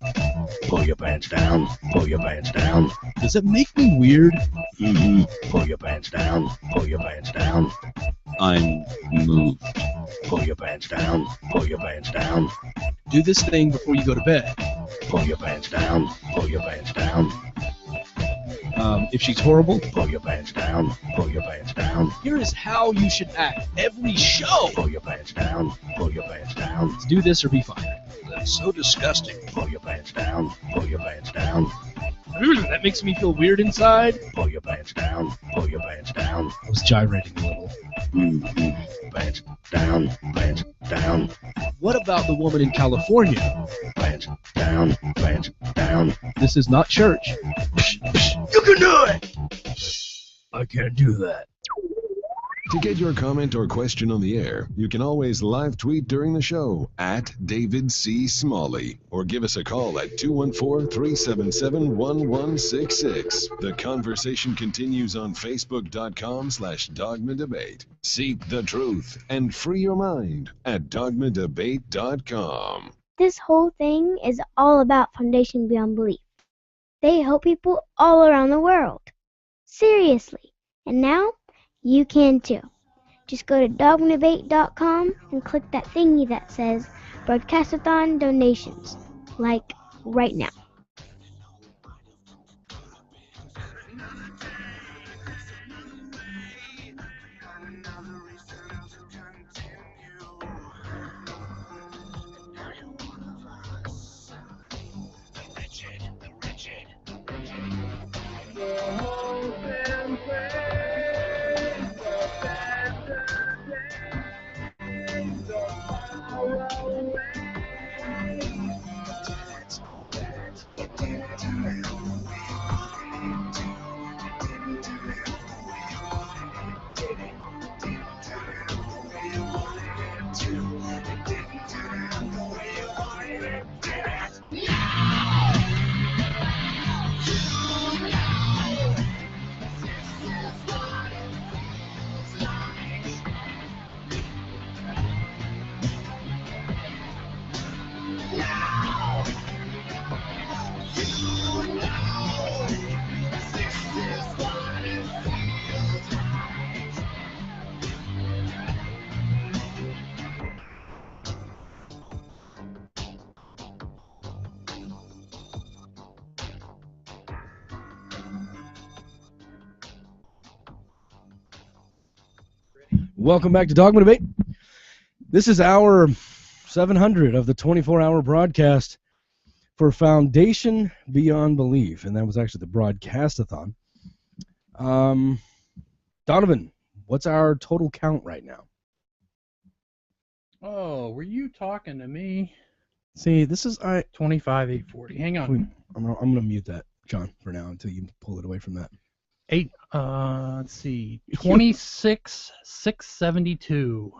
Pull your pants down, pull your pants down. Does it make me weird? Mm-hmm. Pull your pants down, pull your pants down. I'm moved. Pull your pants down, pull your pants down. Do this thing before you go to bed. Pull your pants down, pull your pants down. If she's horrible, pull your pants down, pull your pants down. Here is how you should act every show. Pull your pants down, pull your pants down. Let's do this or be fired. That's so disgusting. Pull your pants down, pull your pants down. That makes me feel weird inside. Pull your pants down, pull your pants down. I was gyrating a little. Mm-hmm. Pants down, pants down. What about the woman in California? Pants down, pants down. This is not church. You can do it! I can't do that. To get your comment or question on the air, you can always live tweet during the show at David C. Smalley or give us a call at 214-377-1166. The conversation continues on Facebook.com/Dogma Debate. Seek the truth and free your mind at dogmadebate.com. This whole thing is all about Foundation Beyond Belief. They help people all around the world. Seriously. And now, you can too. Just go to dogmadebate.com and click that thingy that says Broadcastathon donations, like right now. Welcome back to Dogma Debate. This is hour 700 of the 24-hour broadcast for Foundation Beyond Belief, and that was actually the broadcastathon. Donovan, what's our total count right now? Oh, were you talking to me? See, this is 25,840. Hang on. I'm gonna mute that, John, for now until you pull it away from that. Let's see, 26,672.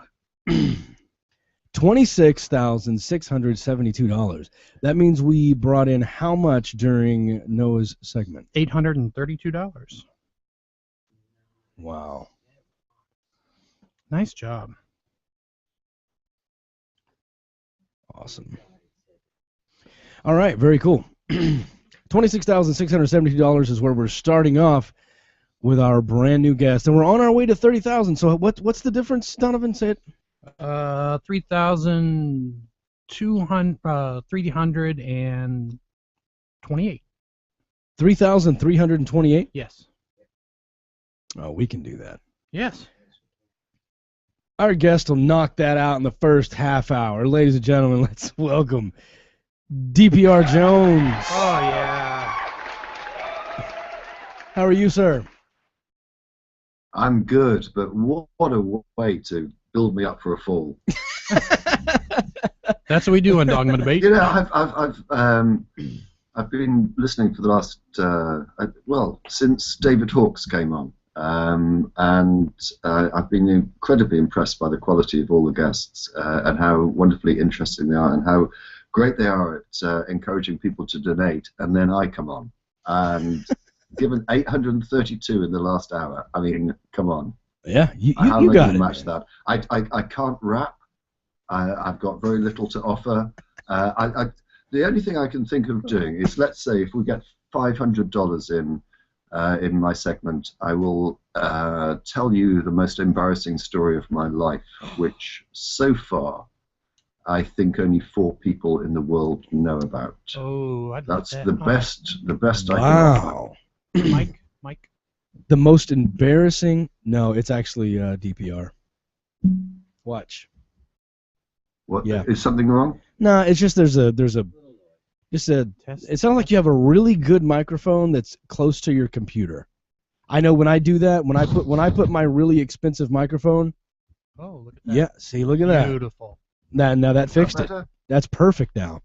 $26,672. That means we brought in how much during Noah's segment? $832. Wow. Nice job. Awesome. All right, very cool. $26,672 is where we're starting off with our brand new guest, and we're on our way to 30,000. So what's the difference, Donovan? Say it. 3,328. 3,328? Yes. Oh, we can do that. Yes. Our guest will knock that out in the first half hour. Ladies and gentlemen, let's welcome DPR Jones. Oh, yeah. How are you, sir? I'm good, but what a way to build me up for a fall. That's what we do on Dogma Debate. You know, I've been listening for the last since David Hawkes came on, and I've been incredibly impressed by the quality of all the guests and how wonderfully interesting they are and how great they are at encouraging people to donate. And then I come on and given 832 in the last hour. I mean, come on. Yeah, you got it. Match that. I can't rap. I've got very little to offer. The only thing I can think of doing is, let's say, if we get $500 in my segment, I will tell you the most embarrassing story of my life, which so far I think only 4 people in the world know about. Oh, that's the best. The best I can offer. Mike. The most embarrassing? No, it's actually DPR. Watch. What? Yeah. Is something wrong? No, it's just it sounds like you have a really good microphone that's close to your computer. I know when I do that, when I put my really expensive microphone. Oh, look at that. Yeah, see, look at that. Beautiful. Now that fixed it. That's perfect now.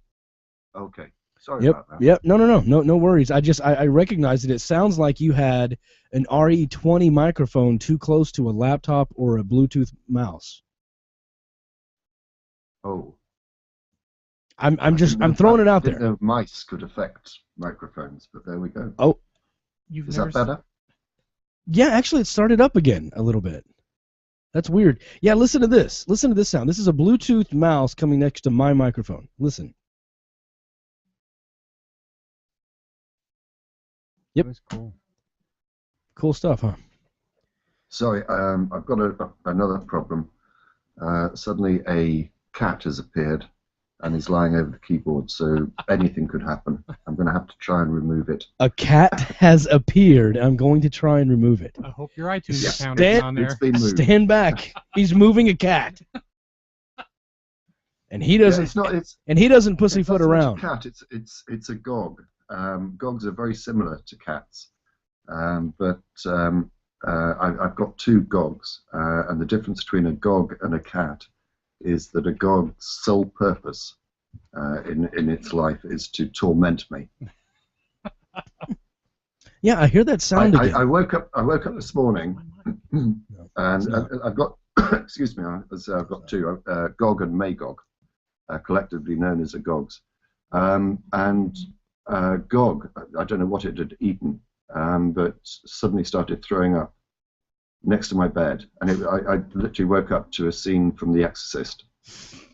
Okay. Sorry about that. Yep. No worries. I recognized it. It sounds like you had an RE20 microphone too close to a laptop or a Bluetooth mouse. Oh. I'm throwing it out there. The mice could affect microphones, but there we go. Oh. Is that better? Yeah, actually it started up again a little bit. That's weird. Yeah, listen to this. Listen to this sound. This is a Bluetooth mouse coming next to my microphone. Listen. Yep. That's cool. Cool stuff, huh? Sorry, I've got another problem. Suddenly a cat has appeared and is lying over the keyboard, so anything could happen. I'm going to have to try and remove it. A cat has appeared. I'm going to try and remove it. I hope your iTunes account is on there. It's been moved. Stand back. He's moving a cat. And he doesn't. He doesn't pussyfoot around. It's not a cat. It's a gog. Gogs are very similar to cats, but I've got 2 gogs, and the difference between a gog and a cat is that a gog's sole purpose in its life is to torment me. Yeah, I hear that sound again. I woke up this morning, and I've got excuse me, I've got 2, Gog and Magog, collectively known as the gogs, and Gog, I don't know what it had eaten, but suddenly started throwing up next to my bed, and I literally woke up to a scene from The Exorcist.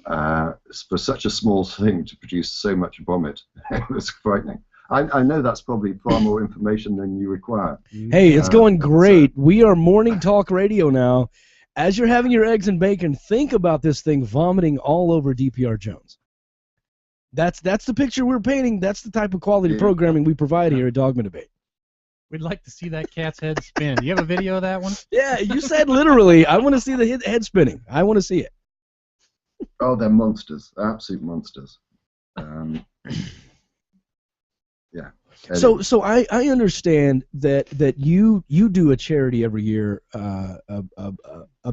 For such a small thing to produce so much vomit, it was frightening. I know that's probably far more information than you require. Hey, it's going great. We are morning talk radio now. As you're having your eggs and bacon, think about this thing vomiting all over DPR Jones. That's the picture we're painting. That's the type of quality programming we provide here at Dogma Debate. We'd like to see that cat's head spin. Do you have a video of that one? Yeah, you said literally. I want to see the head spinning. I want to see it. Oh, they're monsters. Absolute monsters. Yeah. So I understand that you do a charity every year, a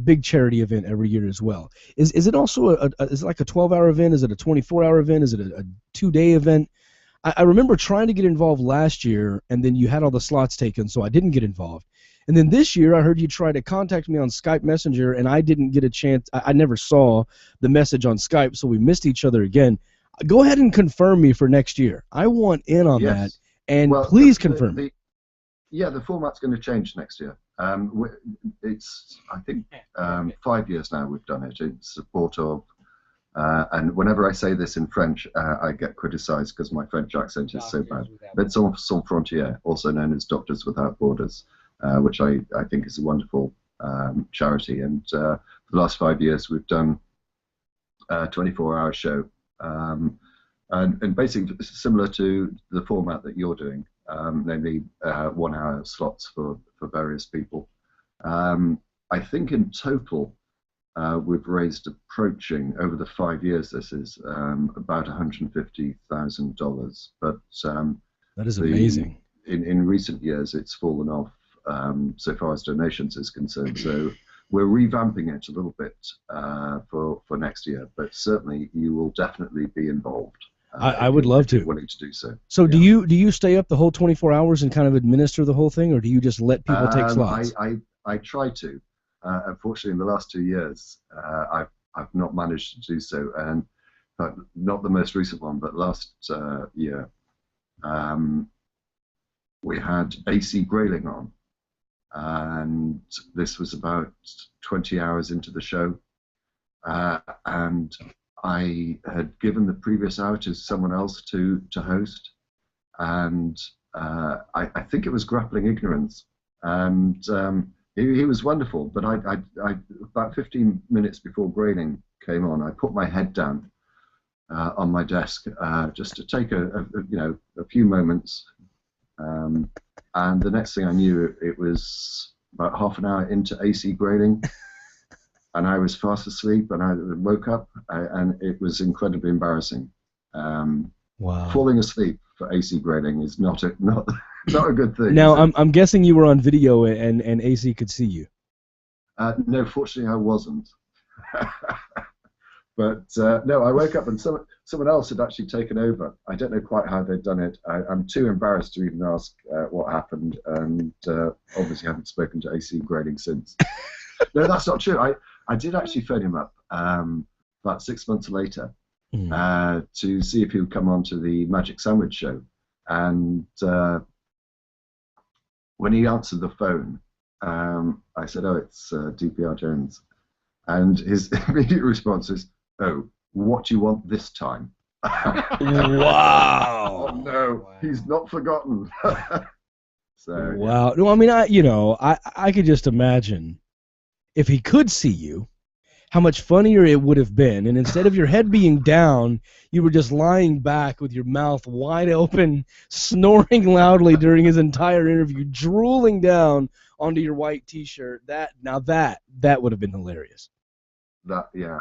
big charity event every year as well. Is it also is it like a 12-hour event? Is it a 24-hour event? Is it a 2-day event? I remember trying to get involved last year, and then you had all the slots taken, so I didn't get involved. And then this year, I heard you try to contact me on Skype Messenger, and I didn't get a chance. I never saw the message on Skype, so we missed each other again. Go ahead and confirm me for next year. I want in on that, and please confirm. The format's going to change next year. It's, I think, 5 years now we've done it in support of, and whenever I say this in French, I get criticized because my French accent is so bad. Médecins Sans Frontières, also known as Doctors Without Borders, which I think is a wonderful charity. And for the last 5 years, we've done a 24-hour show, and basically similar to the format that you're doing, namely 1-hour slots for various people. I think in total, we've raised approaching, over the 5 years, this is about $150,000. But that is amazing. In recent years, it's fallen off so far as donations is concerned. So we're revamping it a little bit for next year. But certainly, you will definitely be involved. I would love to. Willing to do so. So do you stay up the whole 24 hours and kind of administer the whole thing, or do you just let people take slots? I try to. Unfortunately, in the last 2 years, I've not managed to do so, and not the most recent one, but last year, we had AC Grayling on, and this was about 20 hours into the show, and I had given the previous hour to someone else to host, and I think it was Grappling Ignorance, and he was wonderful, but I about 15 minutes before Grayling came on, I put my head down on my desk just to take a few moments, and the next thing I knew, it was about half an hour into AC Grayling, and I was fast asleep, and I woke up, and it was incredibly embarrassing. Wow. Falling asleep for AC Grayling is not a good thing. Now, I'm guessing you were on video and AC could see you. No, fortunately I wasn't. But no, I woke up and someone else had actually taken over. I don't know quite how they'd done it. I'm too embarrassed to even ask what happened, and obviously haven't spoken to AC Grayling since. No, that's not true. I did actually phone him up about 6 months later to see if he would come on to the Magic Sandwich show. And when he answered the phone, I said, "Oh, it's DPR Jones." And his immediate response is, "Oh, what do you want this time?" Wow. Oh, no, he's not forgotten. So, wow. No, I mean, I could just imagine if he could see you, how much funnier it would have been. And instead of your head being down, you were just lying back with your mouth wide open, snoring loudly during his entire interview, drooling down onto your white T-shirt. That would have been hilarious. Yeah.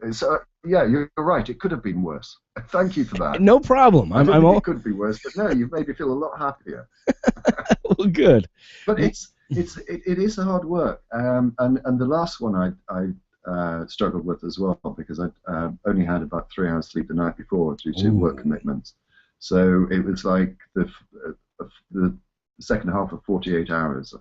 It's, yeah, you're right. It could have been worse. Thank you for that. No problem. I don't think it could be worse, but no, you've made me feel a lot happier. Well, good. But it is hard work, and the last one I struggled with as well, because I only had about 3 hours sleep the night before due to work commitments. So it was like the second half of 48 hours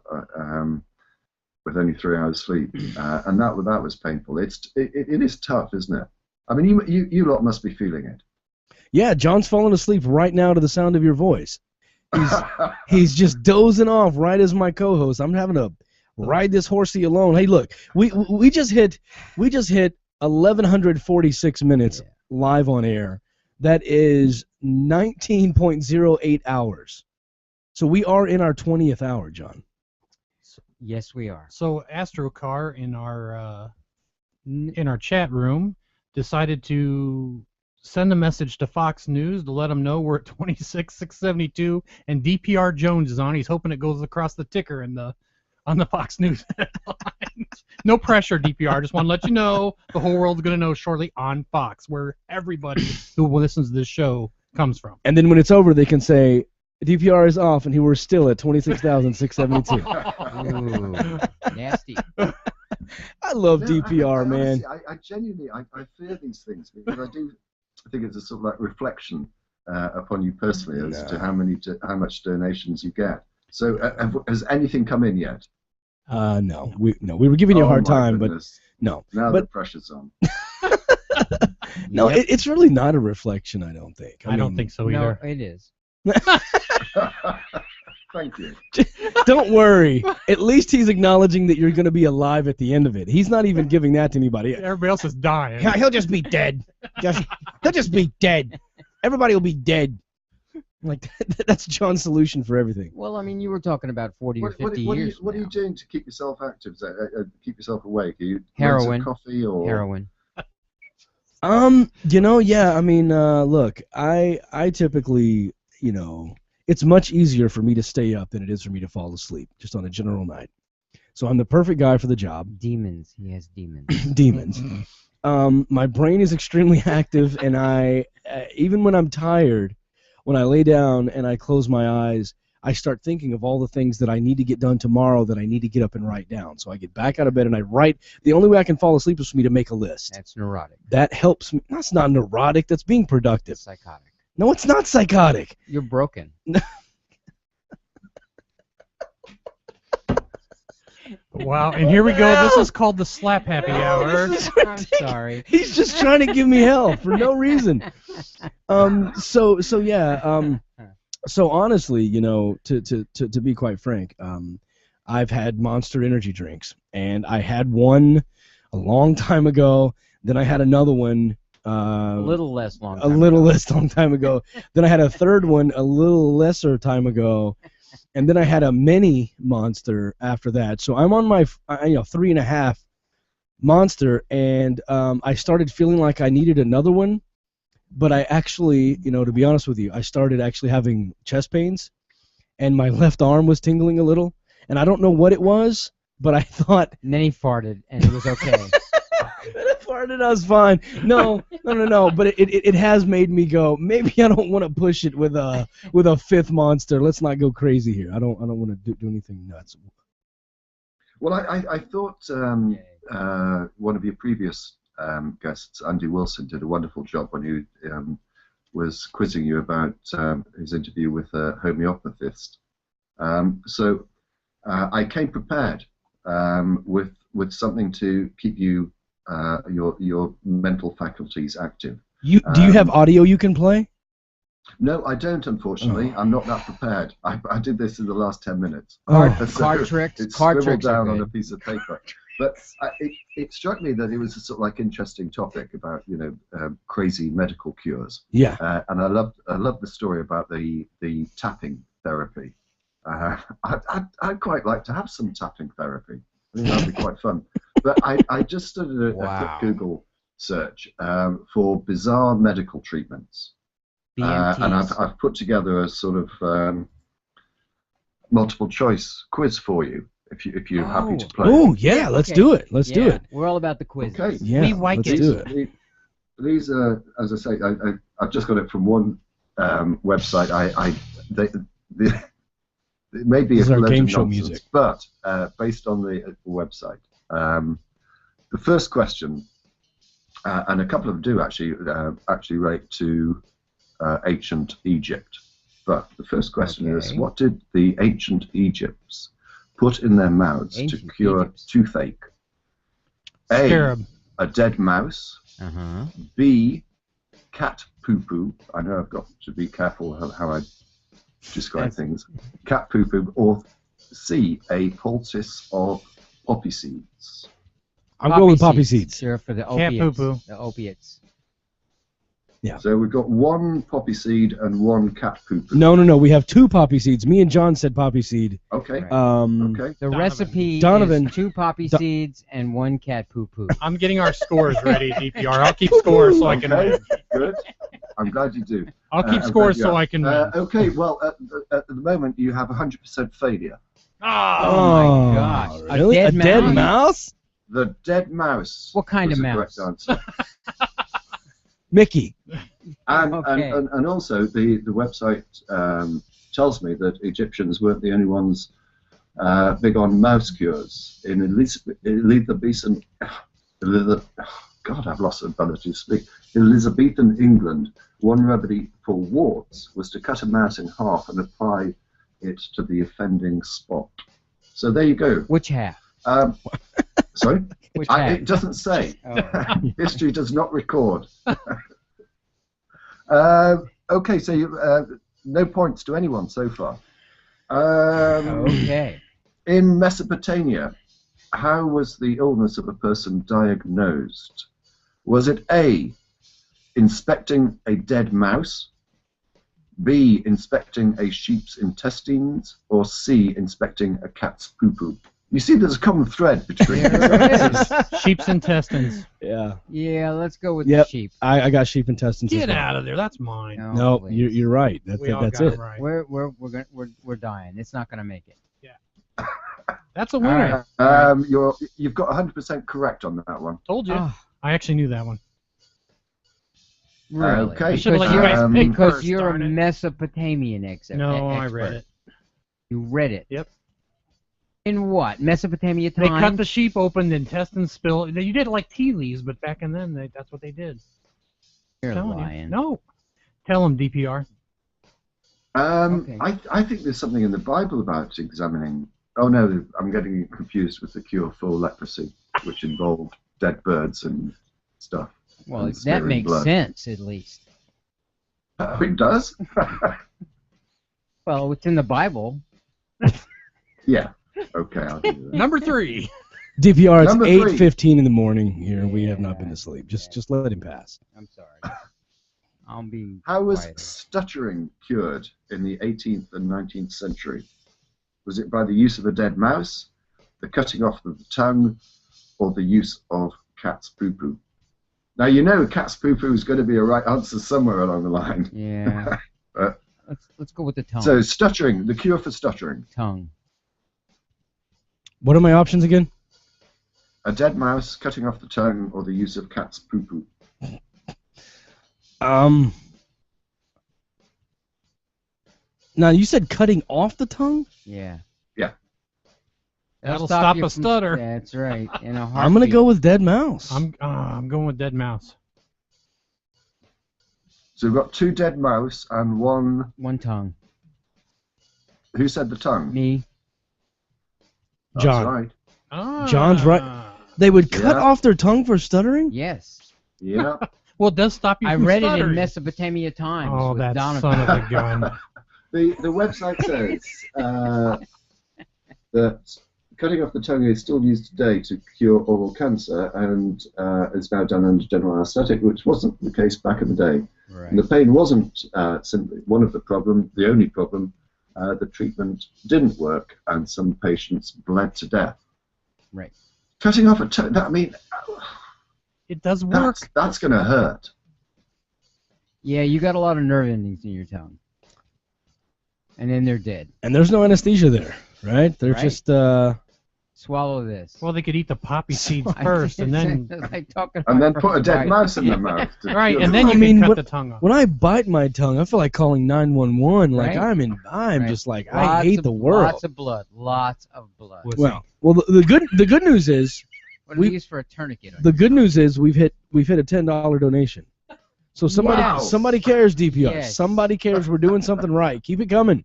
with only 3 hours sleep, and that was painful. It is tough, isn't it? I mean, you lot must be feeling it. Yeah, John's falling asleep right now to the sound of your voice. He's just dozing off right as my co-host. I'm having to ride this horsey alone. Hey, look, we just hit 1146 minutes live on air. That is 19.08 hours. So we are in our 20th hour, John. Yes, we are. So Astrocar in our chat room decided to send a message to Fox News to let them know we're at 26,672 and DPR Jones is on. He's hoping it goes across the ticker on the Fox News headlines. No pressure, DPR. Just want to let you know the whole world's going to know shortly on Fox, where everybody who listens to this show comes from. And then when it's over, they can say, DPR is off, and he was still at 26,672. Nasty. I love DPR, man. I genuinely, I fear these things because I do think it's a sort of like reflection upon you personally as to how much donations you get. So has anything come in yet? No. We were giving you a hard time, goodness. But no. Now the pressure's on. No, it's really not a reflection, I don't think. I don't think so either. No, it is. Thank you. Don't worry. At least he's acknowledging that you're going to be alive at the end of it. He's not even giving that to anybody. Everybody else is dying. He'll just be dead. He'll just be dead. Everybody will be dead. Like that's John's solution for everything. Well, I mean, you were talking about 40 or 50 years. What are you doing to keep yourself active? Keep yourself awake? Are you heroin, coffee or heroin? Yeah. I mean, look, I typically, it's much easier for me to stay up than it is for me to fall asleep, just on a general night. So I'm the perfect guy for the job. Demons. He has demons. Demons. My brain is extremely active, and I, even when I'm tired, when I lay down and I close my eyes, I start thinking of all the things that I need to get done tomorrow that I need to get up and write down. So I get back out of bed and I write. The only way I can fall asleep is for me to make a list. That's neurotic. That helps me. That's not neurotic. That's being productive. It's psychotic. No, it's not psychotic. You're broken. Wow, and here we go. This is called the Slap Happy Hour. I'm sorry. He's just trying to give me hell for no reason. So honestly, to be quite frank, I've had Monster energy drinks, and I had one a long time ago. Then I had another one. A little less long time ago. Then I had a third one a little lesser time ago. And then I had a mini Monster after that. So I'm on my 3.5 Monster, and I started feeling like I needed another one. But I actually, to be honest with you, I started actually having chest pains, and my left arm was tingling a little. And I don't know what it was, but I thought... And then he farted, and it was okay. I was fine. No. But it has made me go. Maybe I don't want to push it with a 5th Monster. Let's not go crazy here. I don't want to do anything nuts. Well, I thought one of your previous guests, Andy Wilson, did a wonderful job when he was quizzing you about his interview with a homeopathist. So I came prepared with something to keep you. Your mental faculties active. Do you have audio you can play? No, I don't, unfortunately. I'm not that prepared. I did this in the last 10 minutes. Card tricks. It's scribbled down on a piece of paper. But it struck me that it was a sort of like interesting topic about crazy medical cures. Yeah. And I love the story about the tapping therapy. I'd quite like to have some tapping therapy. I think that'd be quite fun. But I just did a quick Google search for bizarre medical treatments, and I've put together a sort of multiple choice quiz for you if you're happy to play. Oh yeah, let's do it. Let's do it. We're all about the quiz. Okay. Yeah, let's do it. These are, as I say, I've just got it from one website. It may be a game show nonsense, music, but based on the website. The first question, and a couple of them do actually relate to ancient Egypt. But the first question is, what did the ancient Egypts put in their mouths to cure toothache? A dead mouse. B, cat poo-poo. I know I've got to be careful how I describe things. Cat poo-poo, or C, a poultice of poppy seeds. I'm going with poppy seeds. Sure, for the Cat opiates. poo-poo. The opiates. Yeah. So we've got one poppy seed and one cat poo-poo. No. We have 2 poppy seeds. Me and John said poppy seed. Okay. Okay. The recipe Donovan. is 2 poppy seeds and 1 cat poo-poo. I'm getting our scores ready, DPR. I'll keep scores so I can win. Good. I'm glad you do. I'll keep scores so I can win. Okay, well, at the moment, you have 100% failure. Oh my gosh. Really? A dead mouse? The dead mouse. What kind was of the mouse? correct answer. Mickey. And also, the website tells me that Egyptians weren't the only ones big on mouse cures. In Elizabethan, God, I've lost the ability to speak. Elizabethan England, one remedy for warts was to cut a mouse in half and apply it to the offending spot. So there you go. Which half? Sorry? Which half? It doesn't say. Oh. History does not record. Okay, so you, no points to anyone so far. Okay. In Mesopotamia, how was the illness of a person diagnosed? Was it A, inspecting a dead mouse, B, inspecting a sheep's intestines, or C, inspecting a cat's poo-poo? You see there's a common thread between Sheep's intestines. Yeah. Yeah, let's go with the sheep. I got sheep intestines. Get as well. out of there. That's mine. No, you're right. We all That's got it. right. We're dying. It's not gonna make it. That's a winner. You've got 100% correct on that one. Told you. I actually knew that one. Really? Okay. I should've let you guys pick Because first, you're a darn it. Mesopotamian expert. No, I read it. You read it? Yep. In what? Mesopotamia They times? cut the sheep open, the intestines spill. You did it like tea leaves, but back in then, that's what they did. You're Telling lying. You. No. Tell them, DPR. I think there's something in the Bible about examining. Oh no, I'm getting confused with the cure for leprosy, which involved dead birds and stuff. Well, and that smearing makes blood. sense, at least. Oh, it does? Well, it's in the Bible. Yeah. Okay, I'll give you that. Number 3. DPR, it's Number 3. 8:15 in the morning here. We have not been to sleep. Just let him pass. I'm sorry. I'll be How was quieter. stuttering cured in the 18th and 19th century? Was it by the use of a dead mouse, the cutting off of the tongue, or the use of cat's poo-poo? Now, you know cat's poo-poo is going to be a right answer somewhere along the line. Yeah. Let's go with the tongue. So, stuttering, the cure for stuttering. Tongue. What are my options again? A dead mouse, cutting off the tongue, or the use of cat's poo-poo. Now, you said cutting off the tongue? Yeah. Yeah. That'll stop a stutter. That's right. In a I'm going to go with dead mouse. I'm going with dead mouse. So we've got 2 dead mouse and one tongue. Who said the tongue? Me. That's John. right. John's right. They would cut Yeah. off their tongue for stuttering? Yes. Yeah. Well, it does stop you I from read it in stuttering. Mesopotamia Times. Oh, with that Donovan. son of a gun. The website says that cutting off the tongue is still used today to cure oral cancer and is now done under general anaesthetic, which wasn't the case back in the day. Right. And the pain wasn't simply one of the problem, the only problem. The treatment didn't work, and some patients bled to death. Right. Cutting off a tongue, I mean, it does work. That's going to hurt. Yeah, you got a lot of nerve endings in your tongue. And then they're dead. And there's no anesthesia there, right? They're Right. just... Swallow this. Well, they could eat the poppy seeds first, and then like talking And then about put a dead right. mouse in their mouth. to right, cure and them. then you I mean, can cut what- the tongue off. When I bite my tongue, I feel like calling 911. Like, Right. I'm Right. just like, Lots I hate of- the world. Lots of blood. Lots of blood. Well, the good news is... What do we use for a tourniquet? The good news is we've hit a $10 donation. So somebody Wow. somebody cares, DPR. Yes. Somebody cares. We're doing something right. Keep it coming.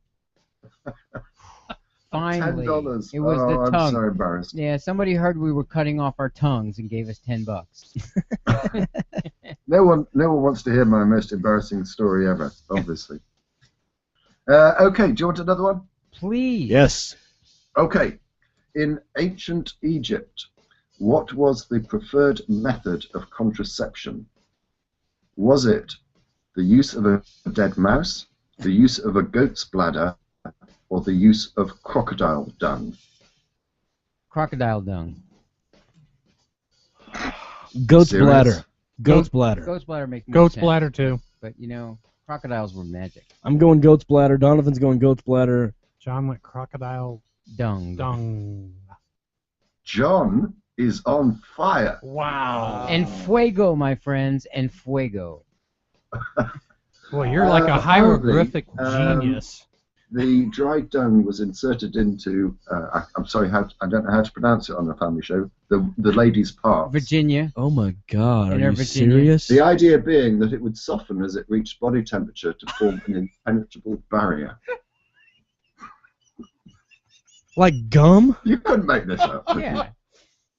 Finally, $10. it was oh, the tongue. I'm so embarrassed. Yeah, somebody heard we were cutting off our tongues and gave us $10. No one wants to hear my most embarrassing story ever, obviously. Okay, do you want another one? Please. Yes. Okay. In ancient Egypt, what was the preferred method of contraception? Was it the use of a dead mouse, the use of a goat's bladder, or the use of crocodile dung? Crocodile dung. Goat's Serious? bladder. Goat's bladder. Goat's bladder makes more Goat's sense. bladder too. But crocodiles were magic. I'm going goat's bladder. Donovan's going goat's bladder. John went crocodile dung. John is on fire. Wow. En fuego, my friends, en fuego. Boy, you're like a hieroglyphic genius. The dried dung was inserted into, I'm sorry, I don't know how to pronounce it on the family show, the lady's parts. Virginia. Oh my God, are you Virginia. serious? The idea being that it would soften as it reached body temperature to form an impenetrable barrier. Like gum? You couldn't make this up. Yeah,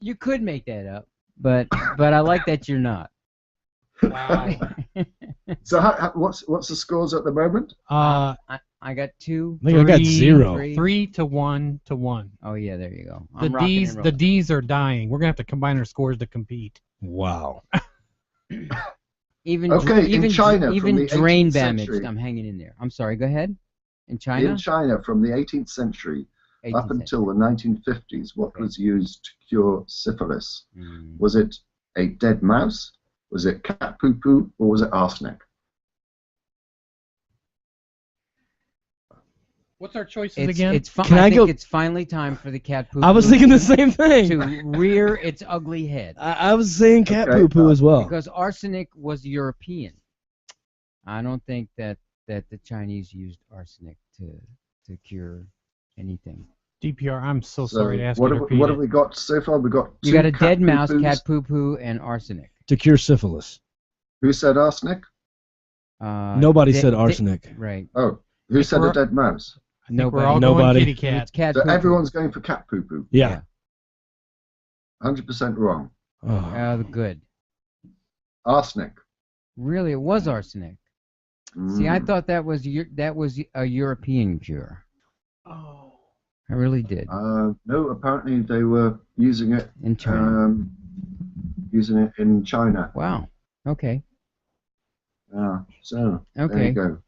you could make that up, but I like that you're not. Wow. So what's the scores at the moment? I got 2. I think I got 0. 3 to 1 to 1. Oh yeah, there you go. The D's are dying. We're gonna have to combine our scores to compete. Wow. Even in China, even from the drain 18th damage. century. I'm hanging in there. I'm sorry. Go ahead. In China. In China, from the 18th century 18th up until the 1950s, what was used to cure syphilis? Was it a dead mouse? Was it cat poo-poo? Or was it arsenic? What's our choices again? I think it's finally time for the cat poo-poo. I was thinking the same thing. To rear its ugly head. I was saying cat poo-poo as well. Because arsenic was European. I don't think that the Chinese used arsenic to cure anything. DPR, I'm so sorry to ask you what to have, repeat what it. have we got so far? We got You two got a dead mouse, poo-poos. cat poo-poo, and arsenic. To cure syphilis. Who said arsenic? Nobody said arsenic. Right. Oh, who said a dead mouse? We're all going kitty cat. It's cat So poo-poo. everyone's going for cat poo-poo. Yeah. 100% wrong. Good. Arsenic. Really, it was arsenic. See, I thought that was a European cure. Oh. I really did. No, apparently they were using it in China. In China. Wow. Okay. So Okay. there you go.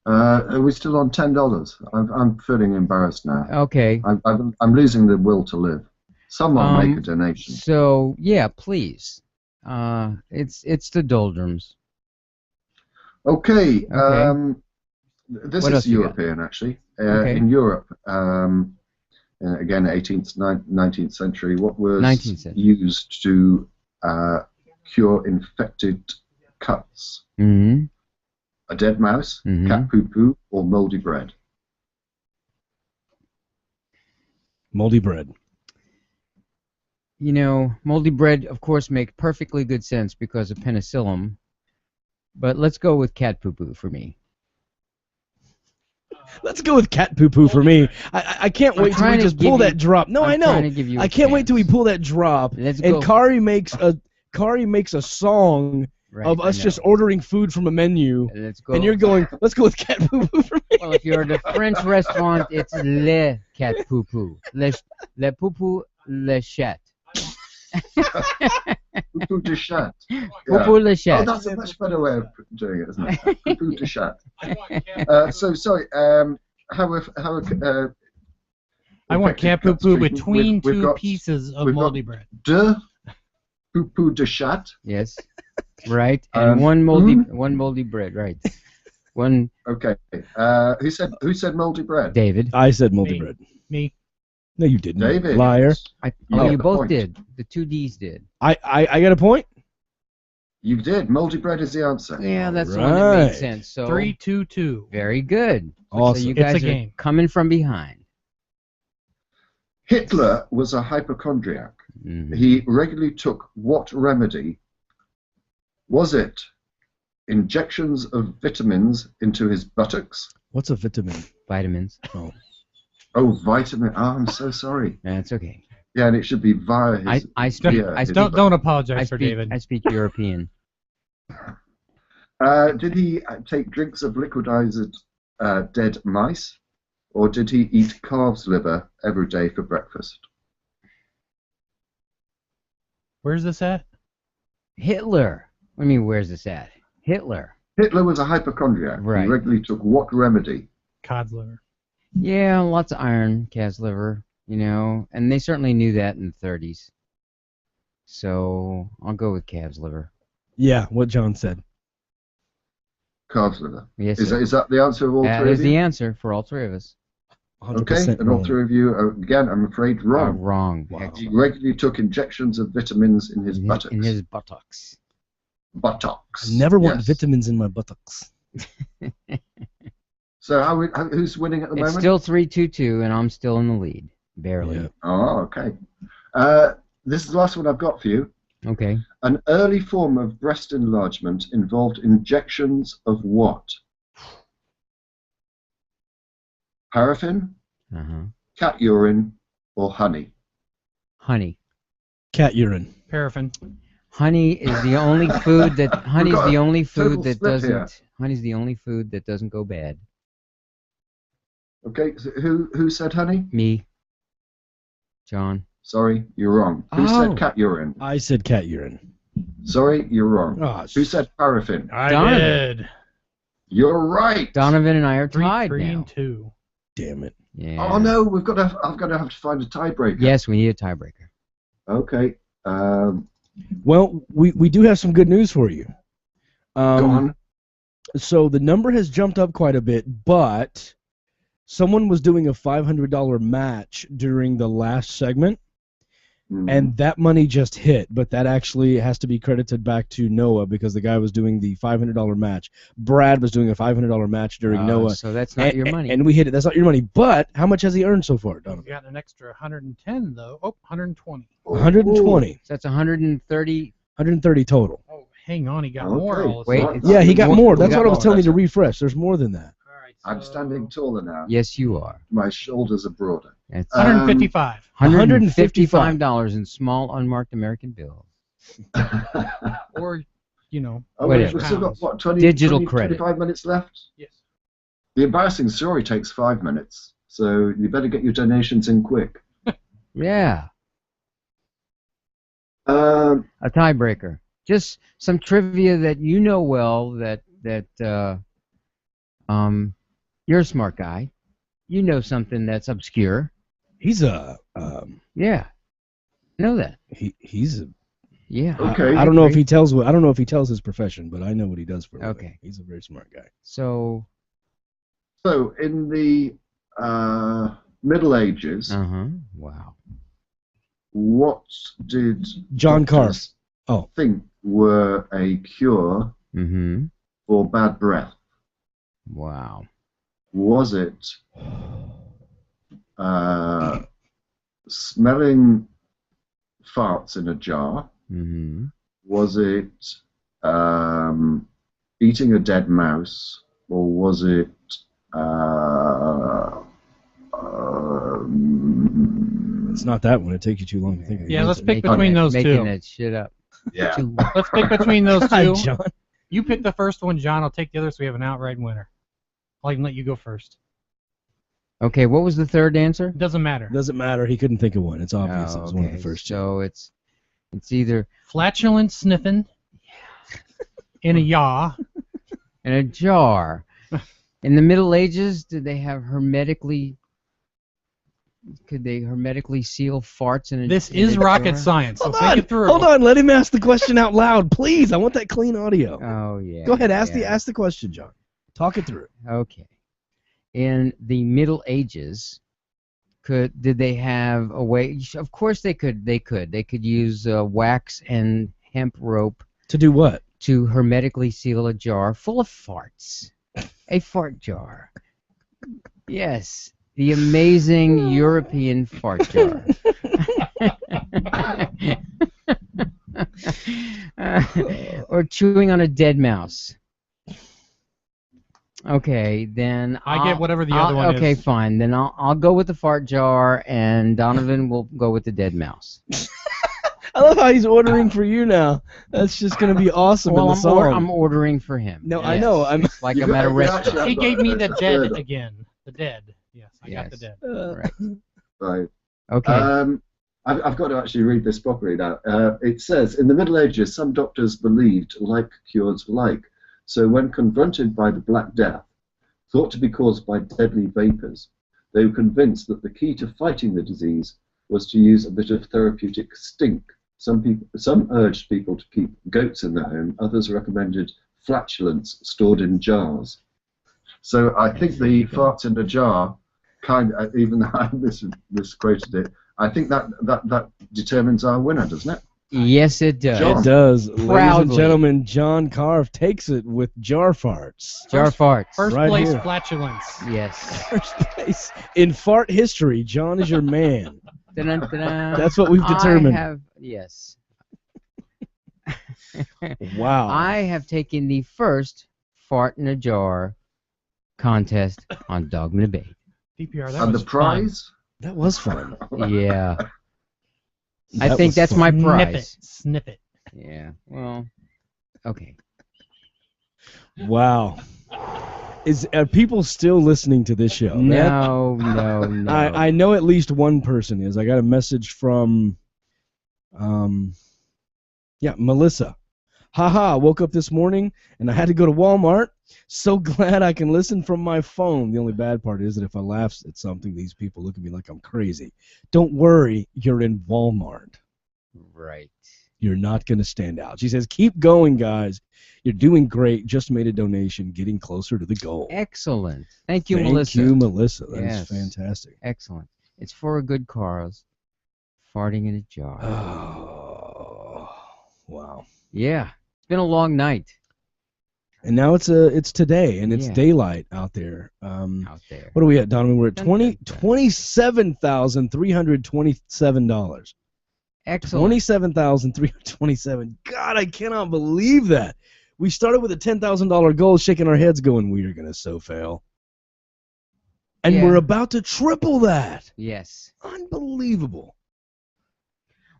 Are we still on $10? I'm feeling embarrassed now. Okay. I'm losing the will to live. Someone make a donation. So yeah, please. It's the doldrums. Okay. This What else is you got? European, actually. Okay. In Europe, again, 18th, 19th century, what was 19th century. used to cure infected cuts? Mm-hmm. A dead mouse, Mhm. cat poo-poo, or moldy bread? Moldy bread. You know, moldy bread, of course, make perfectly good sense because of penicillin. But let's go with cat poo-poo for me. Let's go with cat poo-poo for me. I can't wait till we just pull that drop. No, I know. I can't wait till we pull that drop. Let's and go. Kari makes a song of us just ordering food from a menu. Let's go. And you're going, let's go with cat poo-poo for me. Well, if you're at a French restaurant, it's le cat poo-poo. Le poo-poo, le chat. Poo-poo de chat. Poo-poo le chat. Oh, that's a much better way of doing it, isn't it? Poo-poo de chat. So, sorry, I want cat poo-poo between two pieces of moldy bread. De poo-poo de chat. Yes. Right. And one moldy bread, right. One. Okay. Who said moldy bread? David. I said moldy bread. Me. No, you didn't. David. Liar. You both did. The two D's did. I got a point? You did. Moldy bread is the answer. Yeah, that's the one that made sense. So 3-2-2. Very good. Awesome. So you guys It's a are game. coming from behind. Hitler was a hypochondriac. Mm-hmm. He regularly took what remedy? Was it injections of vitamins into his buttocks? What's a vitamin? Vitamins. Oh. Oh, vitamin. Oh, I'm so sorry. That's okay. Yeah, and it should be via his. Don't apologize for David. I speak European. Did he take drinks of liquidized dead mice, or did he eat calf's liver every day for breakfast? Where's this at? Hitler. What do you mean, where's this at? Hitler. Hitler was a hypochondriac. Right. He regularly took what remedy? Cod's liver. Yeah, lots of iron, calf's liver, you know, and they certainly knew that in the 30s. So I'll go with calf's liver. Yeah, what John said. Calf's liver. Yes. Is that the answer of all three of you? That is the answer for all three of us. Okay, and all three of you are, again, I'm afraid, wrong. Wrong. Wow. He regularly took injections of vitamins in his buttocks. In his buttocks. Buttocks. I never want vitamins in my buttocks. So who's winning at the It's moment? still 3-2-2, and I'm still in the lead. Barely. Yeah. Oh, okay. This is the last one I've got for you. Okay. An early form of breast enlargement involved injections of what? Paraffin, cat urine, or honey? Honey. Cat urine. Paraffin. Honey is the only food that honey's got the a only food total that split here. doesn't honey's the only food that doesn't go bad. Okay, so who said honey? Me. John. Sorry, you're wrong. Who said cat urine? I said cat urine. Sorry, you're wrong. Oh, who said paraffin? I did. You're right. Donovan and I are tied 3 now. and 2. Damn it. Yeah. Oh no, I've got to have to find a tiebreaker. Yes, we need a tiebreaker. Okay. Well, we do have some good news for you. Go on. So the number has jumped up quite a bit, but someone was doing a $500 match during the last segment, and that money just hit, but that actually has to be credited back to Noah because the guy was doing the $500 match. Brad was doing a $500 match during Noah. So that's not your money. And we hit it. That's not your money. But how much has he earned so far, Donovan? He's got an extra 110, though. Oh, 120. 120. So that's 130. 130 total. Oh, hang on. He got more. All of a Wait. sudden. Yeah, he got more. That's what I was telling you to refresh. There's more than that. I'm standing taller now. Yes, you are. My shoulders are broader. That's $155. $155 in small unmarked American bills. Or, you know, whatever. We've still got, what, 20, Digital 20, credit. 25 minutes left? Yes. The embarrassing story takes 5 minutes, so you better get your donations in quick. Yeah. A tiebreaker. Just some trivia that you know well that you're a smart guy. You know something that's obscure. He's a yeah. I know that. He's a yeah. Okay. I don't know if he tells I don't know if he tells his profession, but I know what he does for a living. Okay. He's a very smart guy. So in the Middle Ages, wow. What did John Carr think were a cure for bad breath? Wow. Was it smelling farts in a jar? Was it eating a dead mouse? Or was it it's not that one. It takes you too long to think of it. Yeah, let's pick between those two. Making that shit up. Yeah. Let's pick between those two. John. You pick the first one, John. I'll take the other so we have an outright winner. I'll even let you go first. Okay, what was the third answer? Doesn't matter. Doesn't matter. He couldn't think of one. It's obvious. It was one of the first two. So it's either flatulent sniffing in a yaw. In a jar. In the Middle Ages, did they have hermetically? Could they hermetically seal farts in a? This is rocket science. So think it through. Hold on. Let him ask the question out loud, please. I want that clean audio. Oh yeah. Go ahead. Ask the question, John. Talk it through. Okay. In the Middle Ages, did they have a way? Of course they could. They could use wax and hemp rope. To do what? To hermetically seal a jar full of farts. A fart jar. Yes. The amazing European fart jar. Or chewing on a dead mouse. Okay, then I get whatever the other one is. Okay, fine. Then I'll go with the fart jar, and Donovan will go with the dead mouse. I love how he's ordering for you now. That's just going to be awesome in the song. I'm ordering for him. No, Yes. I know. It's like I'm at a restaurant. He gave me the dead again. The dead. Yes, I got the dead. Right. Okay. I've got to actually read this properly now. It says, in the Middle Ages, some doctors believed like cures like. So when confronted by the Black Death, thought to be caused by deadly vapors, they were convinced that the key to fighting the disease was to use a bit of therapeutic stink. Some urged people to keep goats in their home. Others recommended flatulence stored in jars. So I think the farts in a jar, even though I misquoted it, I think that determines our winner, doesn't it? Yes, it does. John. It does. Ladies and Proudly. gentlemen, John Carve takes it with jar farts. Jar farts. First Right place here. flatulence. Yes. First place. In fart history, John is your man. Dun-dun-dun-dun. That's what we've determined. Yes. Wow. I have taken the first fart in a jar contest on Dogma Debate. DPR, that And was the prize? That was fun. Yeah. I That think was that's fun. my Snip prize. it. Snip it. Yeah. Well, okay. Wow. Are people still listening to this show? No. I know at least one person is. I got a message from, Melissa. Haha, woke up this morning and I had to go to Walmart. So glad I can listen from my phone. The only bad part is that if I laugh at something, these people look at me like I'm crazy. Don't worry, you're in Walmart. Right. You're not going to stand out. She says, keep going, guys. You're doing great. Just made a donation, getting closer to the goal. Excellent. Thank you, Melissa. Thank you, Melissa. That is Yes. fantastic. Excellent. It's for a good cause. Farting in a jar. Oh, wow. Yeah. It's been a long night. And now it's today, and it's daylight out there. Out there. What are we at, Donovan? We're at $27,327. Excellent. $27,327. God, I cannot believe that. We started with a $10,000 goal, shaking our heads, going, "We are going to so fail," and we're about to triple that. Yes. Unbelievable.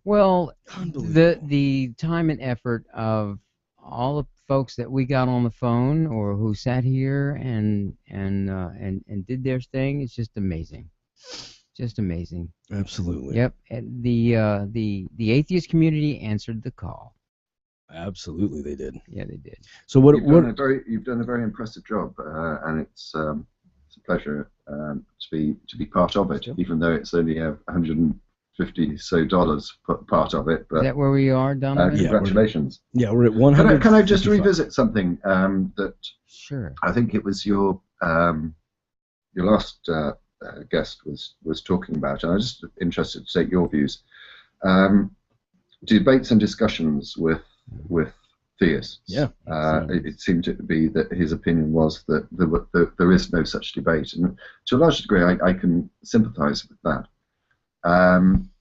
Well, the time and effort of all the folks that we got on the phone or who sat here and did their thing is just amazing. Just amazing. Absolutely. Yep. And the atheist community answered the call. Absolutely, they did. Yeah, they did. So what? You've done a very impressive job, and it's a pleasure to be part of it, even though it's only $150 part of it. But is that where we are, Donovan? Congratulations. We're at 100. Can I just revisit something that? Sure. I think it was your last guest was talking about, and I'm just interested to take your views. Debates and discussions with theists. Yeah. It seemed to be that his opinion was that there is no such debate, and to a large degree, I can sympathise with that.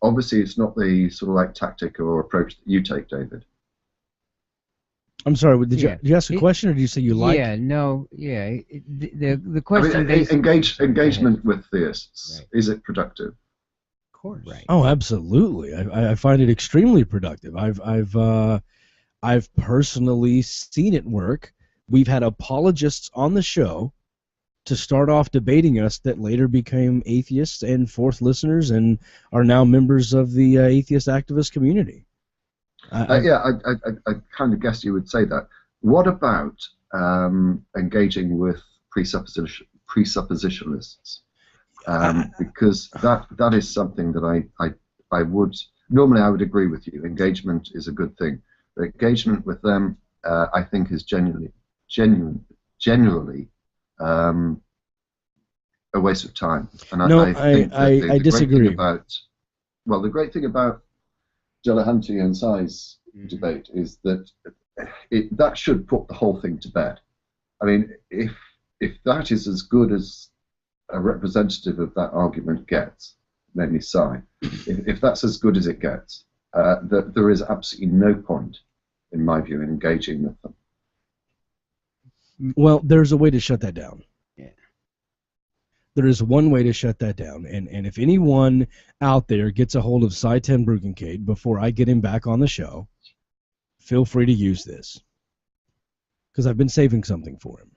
Obviously, it's not the sort of like tactic or approach that you take, David. I'm sorry. Did you ask a question, or did you say you like? Yeah. No. Yeah. The question. Engagement with theists, is it productive? Of course. Right. Oh, absolutely. I find it extremely productive. I've personally seen it work. We've had apologists on the show to start off debating us that later became atheists and fourth listeners and are now members of the atheist activist community. I kind of guessed you would say that. What about engaging with presuppositionalists? Because that is something that I would normally I would agree with you. Engagement is a good thing. But engagement with them, I think, is generally a waste of time. And I disagree. The great thing about Delahanty and Sai's debate is that that should put the whole thing to bed. I mean, if that is as good as a representative of that argument gets, namely Sai, if that's as good as it gets, there is absolutely no point, in my view, in engaging with them. Well, there's a way to shut that down. Yeah. There is one way to shut that down, and if anyone out there gets a hold of Cy 10 Brugencade before I get him back on the show, feel free to use this, because I've been saving something for him.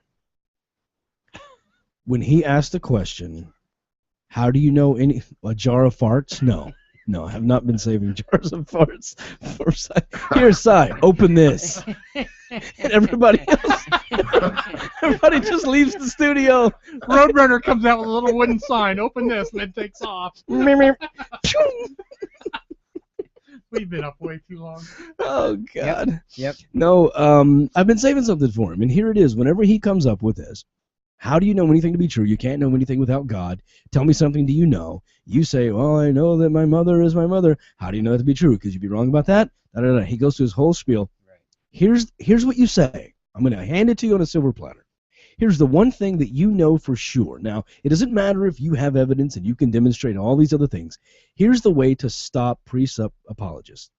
When he asked the question, how do you know a jar of farts? No, I have not been saving jars of farts for Cy. Here, Cy, open this. And everybody just leaves the studio. Roadrunner comes out with a little wooden sign. Open this, and then takes off. We've been up way too long. Oh, God. Yep. No, I've been saving something for him, and here it is. Whenever he comes up with this, how do you know anything to be true? You can't know anything without God. Tell me something do you know? You say, well, I know that my mother is my mother. How do you know that to be true? Could you be wrong about that? Da-da-da. He goes through his whole spiel. Right. Here's what you say. I'm going to hand it to you on a silver platter. Here's the one thing that you know for sure. Now, it doesn't matter if you have evidence and you can demonstrate all these other things. Here's the way to stop pre-sup apologists.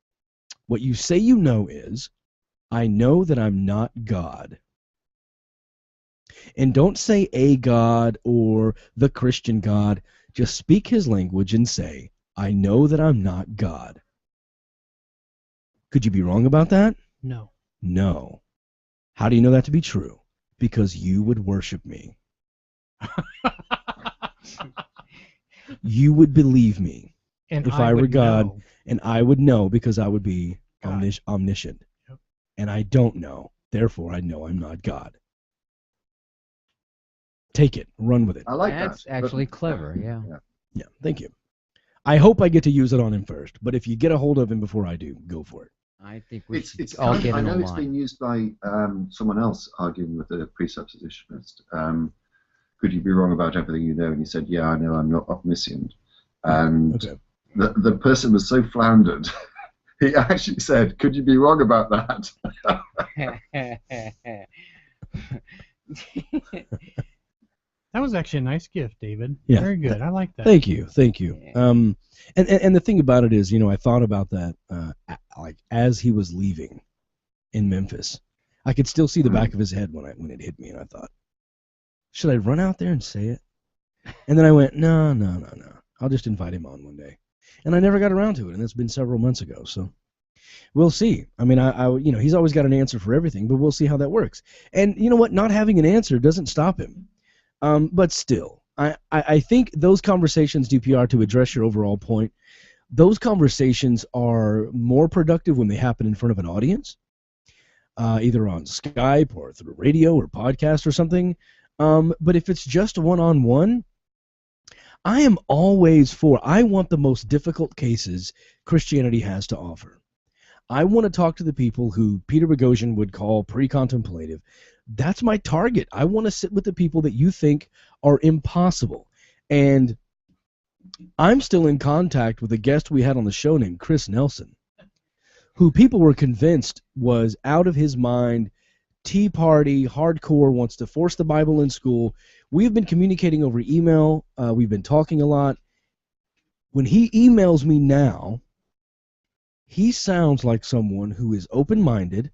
What you say you know is, I know that I'm not God. And don't say a God or the Christian God. Just speak his language and say, I know that I'm not God. Could you be wrong about that? No. No. How do you know that to be true? Because you would worship me. You would believe me if I were God, and I would know because I would be omniscient. Yep. And I don't know. Therefore, I know I'm not God. Take it. Run with it. I like That's that. actually clever, yeah. Yeah, thank you. I hope I get to use it on him first, but if you get a hold of him before I do, go for it. I think we should it's all kind get I in know a it's line. been used by someone else arguing with a presuppositionist. Could you be wrong about everything you know? And he said, yeah, I know I'm not omniscient. And the person was so floundered, he actually said, could you be wrong about that? That was actually a nice gift, David. Yeah. Very good. I like that. Thank you. And the thing about it is, I thought about that like as he was leaving in Memphis. I could still see the back of his head when it hit me, and I thought, should I run out there and say it? And then I went, no. I'll just invite him on one day. And I never got around to it, and it's been several months ago, so we'll see. I mean, he's always got an answer for everything, but we'll see how that works. And you know what? Not having an answer doesn't stop him. But still, I think those conversations, DPR, to address your overall point, those conversations are more productive when they happen in front of an audience, either on Skype or through radio or podcast or something. But if it's just one-on-one, I am always I want the most difficult cases Christianity has to offer. I want to talk to the people who Peter Boghossian would call pre-contemplative. That's my target. I want to sit with the people that you think are impossible. And I'm still in contact with a guest we had on the show named Chris Nelson, who people were convinced was out of his mind, Tea Party, hardcore, wants to force the Bible in school. We've been communicating over email. We've been talking a lot. When he emails me now, he sounds like someone who is open-minded,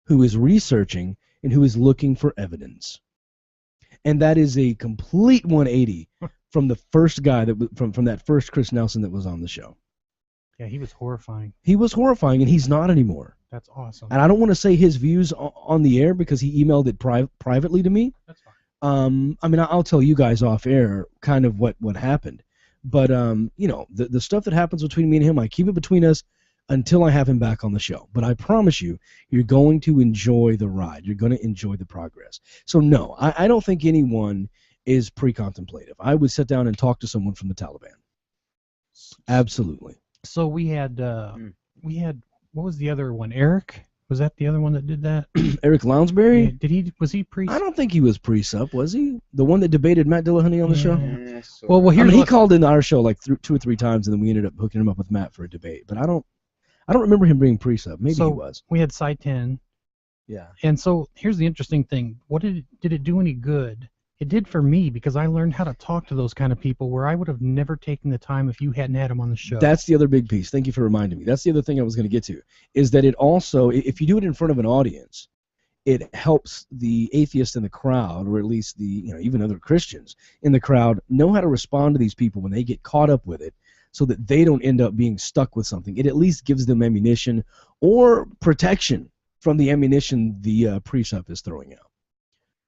who is researching, and who is looking for evidence. And that is a complete 180 from the first guy from that first Chris Nelson that was on the show. Yeah, he was horrifying. He was horrifying, and he's not anymore. That's awesome. And I don't want to say his views on the air because he emailed it privately to me. That's fine. I mean, I'll tell you guys off air kind of what happened. But, the stuff that happens between me and him, I keep it between us until I have him back on the show. But I promise you, you're going to enjoy the ride. You're going to enjoy the progress. So, no, I don't think anyone is pre-contemplative. I would sit down and talk to someone from the Taliban. Absolutely. So we had, what was the other one? Eric? Was that the other one that did that? Eric Lounsbury? Yeah, was he pre? I don't think he was pre-sup, was he? The one that debated Matt Dillahunty on the show? Well, he called in our show like 2 or 3 times, and then we ended up hooking him up with Matt for a debate. But I don't remember him being pre-sup. Maybe he was. We had Cy 10. Yeah. And so here's the interesting thing. Did it do any good? It did for me because I learned how to talk to those kind of people where I would have never taken the time if you hadn't had them on the show. That's the other big piece. Thank you for reminding me. That's the other thing I was going to get to, is that it also, if you do it in front of an audience, it helps the atheists in the crowd, or at least the even other Christians in the crowd, know how to respond to these people when they get caught up with it, so that they don't end up being stuck with something. It at least gives them ammunition or protection from the ammunition the precept is throwing out.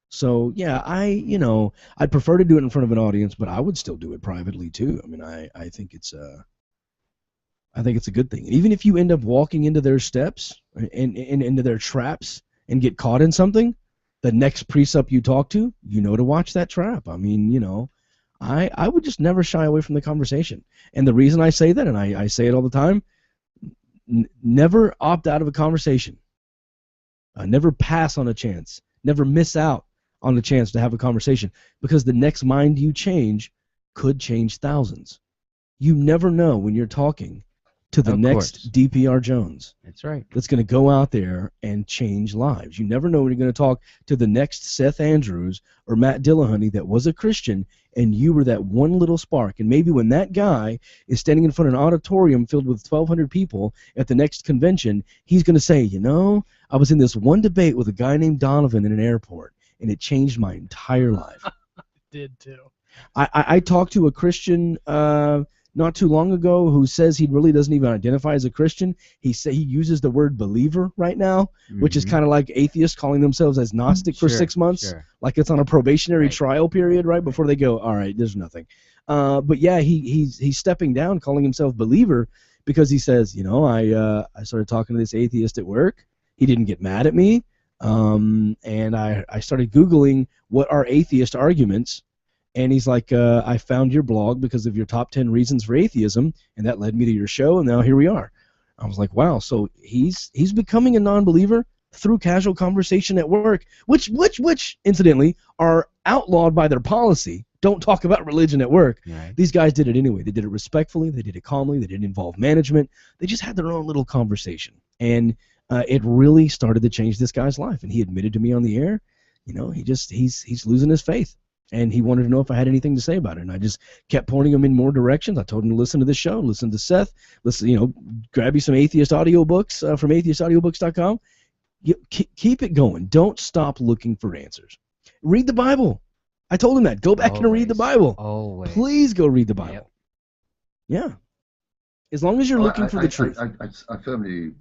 So yeah, I'd prefer to do it in front of an audience, but I would still do it privately too. I mean, I think it's a good thing. And even if you end up walking into their steps and into their traps and get caught in something, the next precept you talk to, to watch that trap. I mean, I would just never shy away from the conversation. And the reason I say that, and I say it all the time, never opt out of a conversation. Never pass on a chance. Never miss out on the chance to have a conversation, because the next mind you change could change thousands. You never know when you're talking to the next DPR Jones. That's right. That's going to go out there and change lives. You never know when you're going to talk to the next Seth Andrews or Matt Dillahunty that was a Christian, and you were that one little spark. And maybe when that guy is standing in front of an auditorium filled with 1,200 people at the next convention, he's going to say, I was in this one debate with a guy named Donovan in an airport, and it changed my entire life. It did too. I talked to a Christian not too long ago who says he really doesn't even identify as a Christian. He uses the word believer right now, which is kind of like atheists calling themselves as Gnostic for 6 months, like it's on a probationary trial period, right, before they go, all right, there's nothing. But yeah, he's stepping down, calling himself believer, because he says, I started talking to this atheist at work. He didn't get mad at me, and I started Googling what are atheist arguments. And he's like, I found your blog because of your top 10 reasons for atheism, and that led me to your show, and now here we are. I was like, wow, so he's becoming a non-believer through casual conversation at work, which incidentally are outlawed by their policy. Don't talk about religion at work. Right. These guys did it anyway. They did it respectfully. They did it calmly. They didn't involve management. They just had their own little conversation, and it really started to change this guy's life. And he admitted to me on the air, he's losing his faith. And he wanted to know if I had anything to say about it. And I just kept pointing him in more directions. I told him to listen to this show, listen to Seth, grab you some atheist audiobooks from atheistaudiobooks.com. Keep it going. Don't stop looking for answers. Read the Bible. I told him that. Go back and read the Bible. Always. Please go read the Bible. Yep. Yeah. As long as you're looking for the truth. I firmly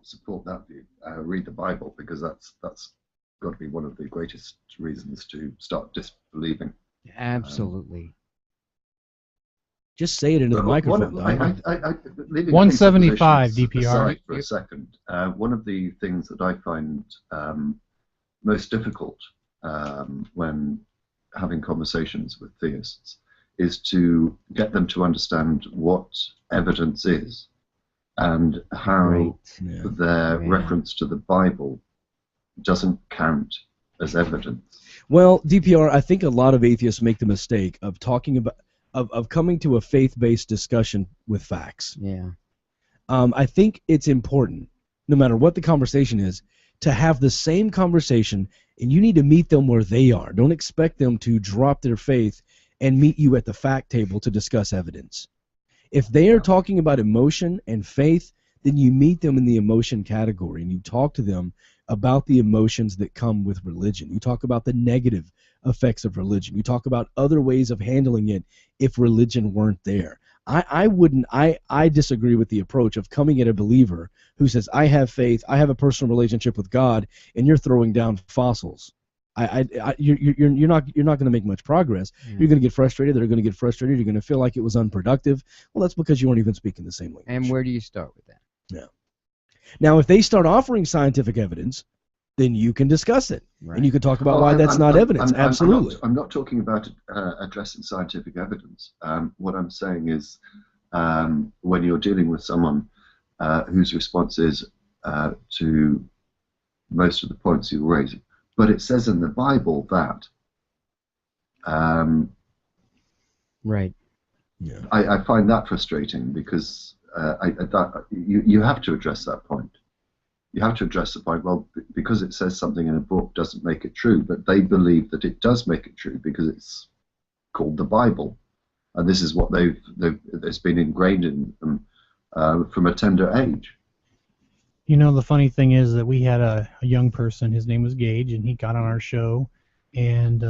support that view. Read the Bible, because that's got to be one of the greatest reasons to start disbelieving. Absolutely. Just say it into the microphone. 175 DPR. For a second, one of the things that I find most difficult when having conversations with theists is to get them to understand what evidence is and how their reference to the Bible doesn't count as evidence. Well, DPR, I think a lot of atheists make the mistake of talking about of coming to a faith-based discussion with facts. Yeah. I think it's important, no matter what the conversation is, to have the same conversation, and you need to meet them where they are. Don't expect them to drop their faith and meet you at the fact table to discuss evidence. If they are talking about emotion and faith, then you meet them in the emotion category, and you talk to them about the emotions that come with religion. You talk about the negative effects of religion. You talk about other ways of handling it if religion weren't there. I disagree with the approach of coming at a believer who says, I have faith, I have a personal relationship with God, and you're throwing down fossils. You're not going to make much progress. Yeah. You're going to get frustrated. They're going to get frustrated. You're going to feel like it was unproductive. Well, that's because you weren't even speaking the same language. And where do you start with that? Yeah. Now, if they start offering scientific evidence, then you can discuss it, and you can talk about why that's not evidence. Absolutely. I'm not talking about addressing scientific evidence. What I'm saying is, when you're dealing with someone whose response is to most of the points you raise, but it says in the Bible that. Right. Yeah. I find that frustrating, because you have to address that point. You have to address the point, well, because it says something in a book doesn't make it true, but they believe that it does make it true because it's called the Bible. And this is what it's been ingrained in them from a tender age. You know, the funny thing is that we had a young person, his name was Gage, and he got on our show, and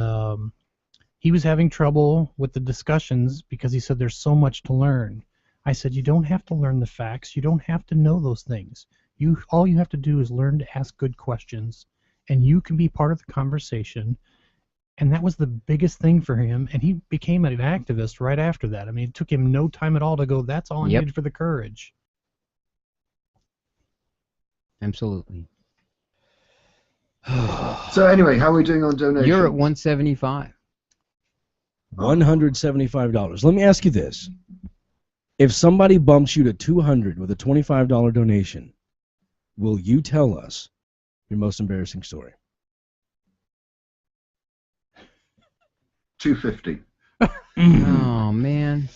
he was having trouble with the discussions because he said there's so much to learn. I said, you don't have to learn the facts. You don't have to know those things. All you have to do is learn to ask good questions, and you can be part of the conversation. And that was the biggest thing for him, and he became an activist right after that. I mean, it took him no time at all to go, that's all I needed for the courage. Absolutely. So anyway, how are we doing on donations? You're at 175. $175. Let me ask you this. If somebody bumps you to 200 with a $25 donation, will you tell us your most embarrassing story? 250. Oh, man.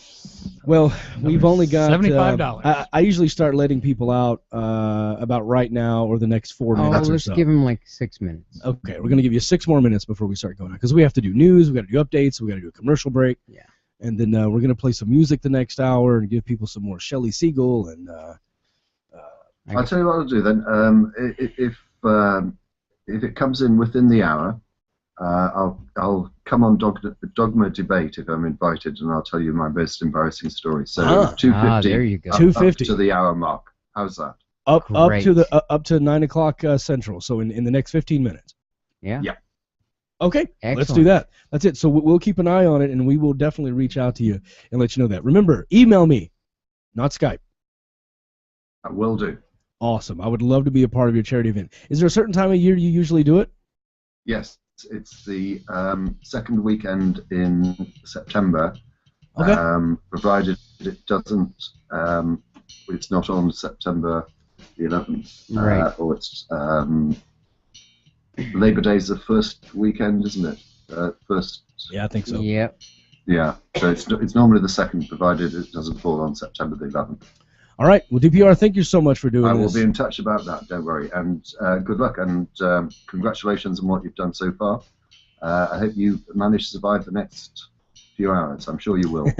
Well, we've only got $75. I usually start letting people out about right now or the next 4 minutes or so. Let's give them like 6 minutes. Okay, we're going to give you 6 more minutes before we start going on, because we have to do news, we got to do updates, we got to do a commercial break. Yeah. And then we're going to play some music the next hour and give people some more Shelley Siegel. And I'll tell you what I'll do then. If it comes in within the hour, I'll come on Dogma Debate if I'm invited, and I'll tell you my most embarrassing story. So 250. There you go. 250 up to the hour mark. How's that? Up to 9 o'clock Central. So in the next 15 minutes. Yeah. Yeah. Okay, Excellent. Let's do that. That's it. So we'll keep an eye on it, and we will definitely reach out to you and let you know that. Remember, email me, not Skype. I will do. Awesome. I would love to be a part of your charity event. Is there a certain time of year you usually do it? Yes, it's the second weekend in September. Okay. Provided it doesn't, it's not on September the 11th. Right. Or it's Labor Day's the first weekend, isn't it? First. Yeah, I think so. Yep. Yeah. So it's normally the second, provided it doesn't fall on September the 11th. All right. Well, DPR, thank you so much for doing I will this. be in touch about that. Don't worry. And good luck and congratulations on what you've done so far. I hope you manage to survive the next few hours. I'm sure you will.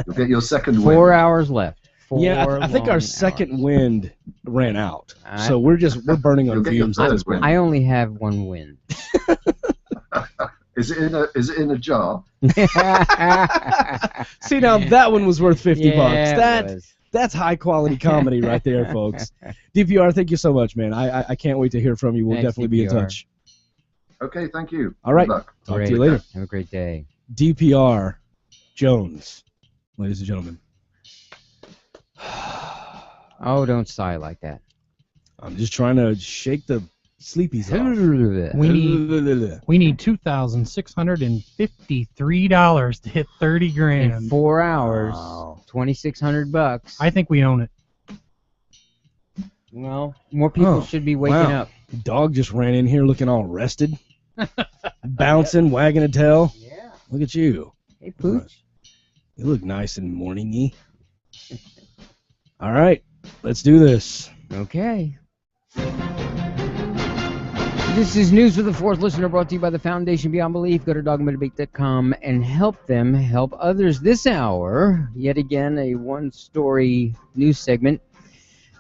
You'll get your second win. 4 hours left. Yeah, I think our second wind ran out, so we're burning on fumes. I only have 1 win. Is it in a jar? See, now that one was worth $50. Yeah, That's high quality comedy right there, folks. DPR, thank you so much, man. I can't wait to hear from you. We'll definitely be in touch. Okay, thank you. All right. Good luck. Talk to you later. Have a great day. DPR Jones, ladies and gentlemen. Oh, don't sigh like that. I'm just trying to shake the sleepies off. We need $2,653 to hit 30 grand. In 4 hours, $2,600. I think we own it. Well, more people should be waking up. Dog just ran in here looking all rested, bouncing, wagging a tail. Yeah. Look at you. Hey, Pooch. You look nice and morning-y. All right, let's do this. Okay. This is News for the Fourth Listener, brought to you by the Foundation Beyond Belief. Go to dogmadebate.com and help them help others. This hour, yet again, a one-story news segment.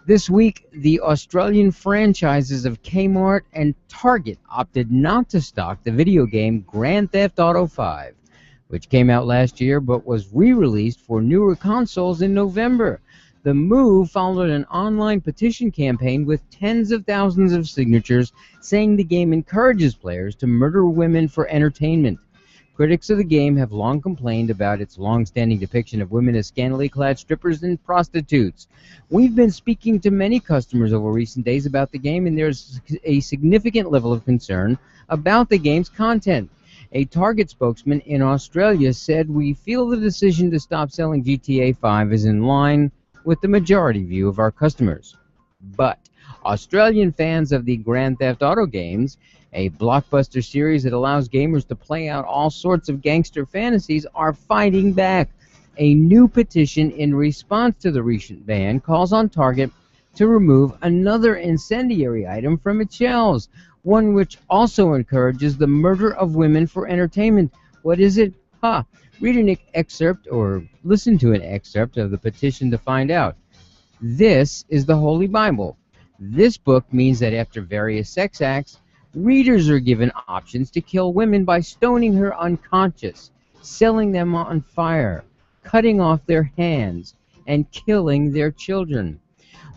This week, the Australian franchises of Kmart and Target opted not to stock the video game Grand Theft Auto 5, which came out last year but was re-released for newer consoles in November. The move followed an online petition campaign with tens of thousands of signatures saying the game encourages players to murder women for entertainment. Critics of the game have long complained about its long-standing depiction of women as scantily clad strippers and prostitutes. We've been speaking to many customers over recent days about the game, and there's a significant level of concern about the game's content. A Target spokesman in Australia said, "We feel the decision to stop selling GTA 5 is in line with the majority view of our customers. But Australian fans of the Grand Theft Auto games, a blockbuster series that allows gamers to play out all sorts of gangster fantasies, are fighting back. A new petition in response to the recent ban calls on Target to remove another incendiary item from its shelves, one which also encourages the murder of women for entertainment." What is it? Read an excerpt or listen to an excerpt of the petition to find out. This is the Holy Bible. This book means that after various sex acts, readers are given options to kill women by stoning her unconscious, selling them on fire, cutting off their hands, and killing their children.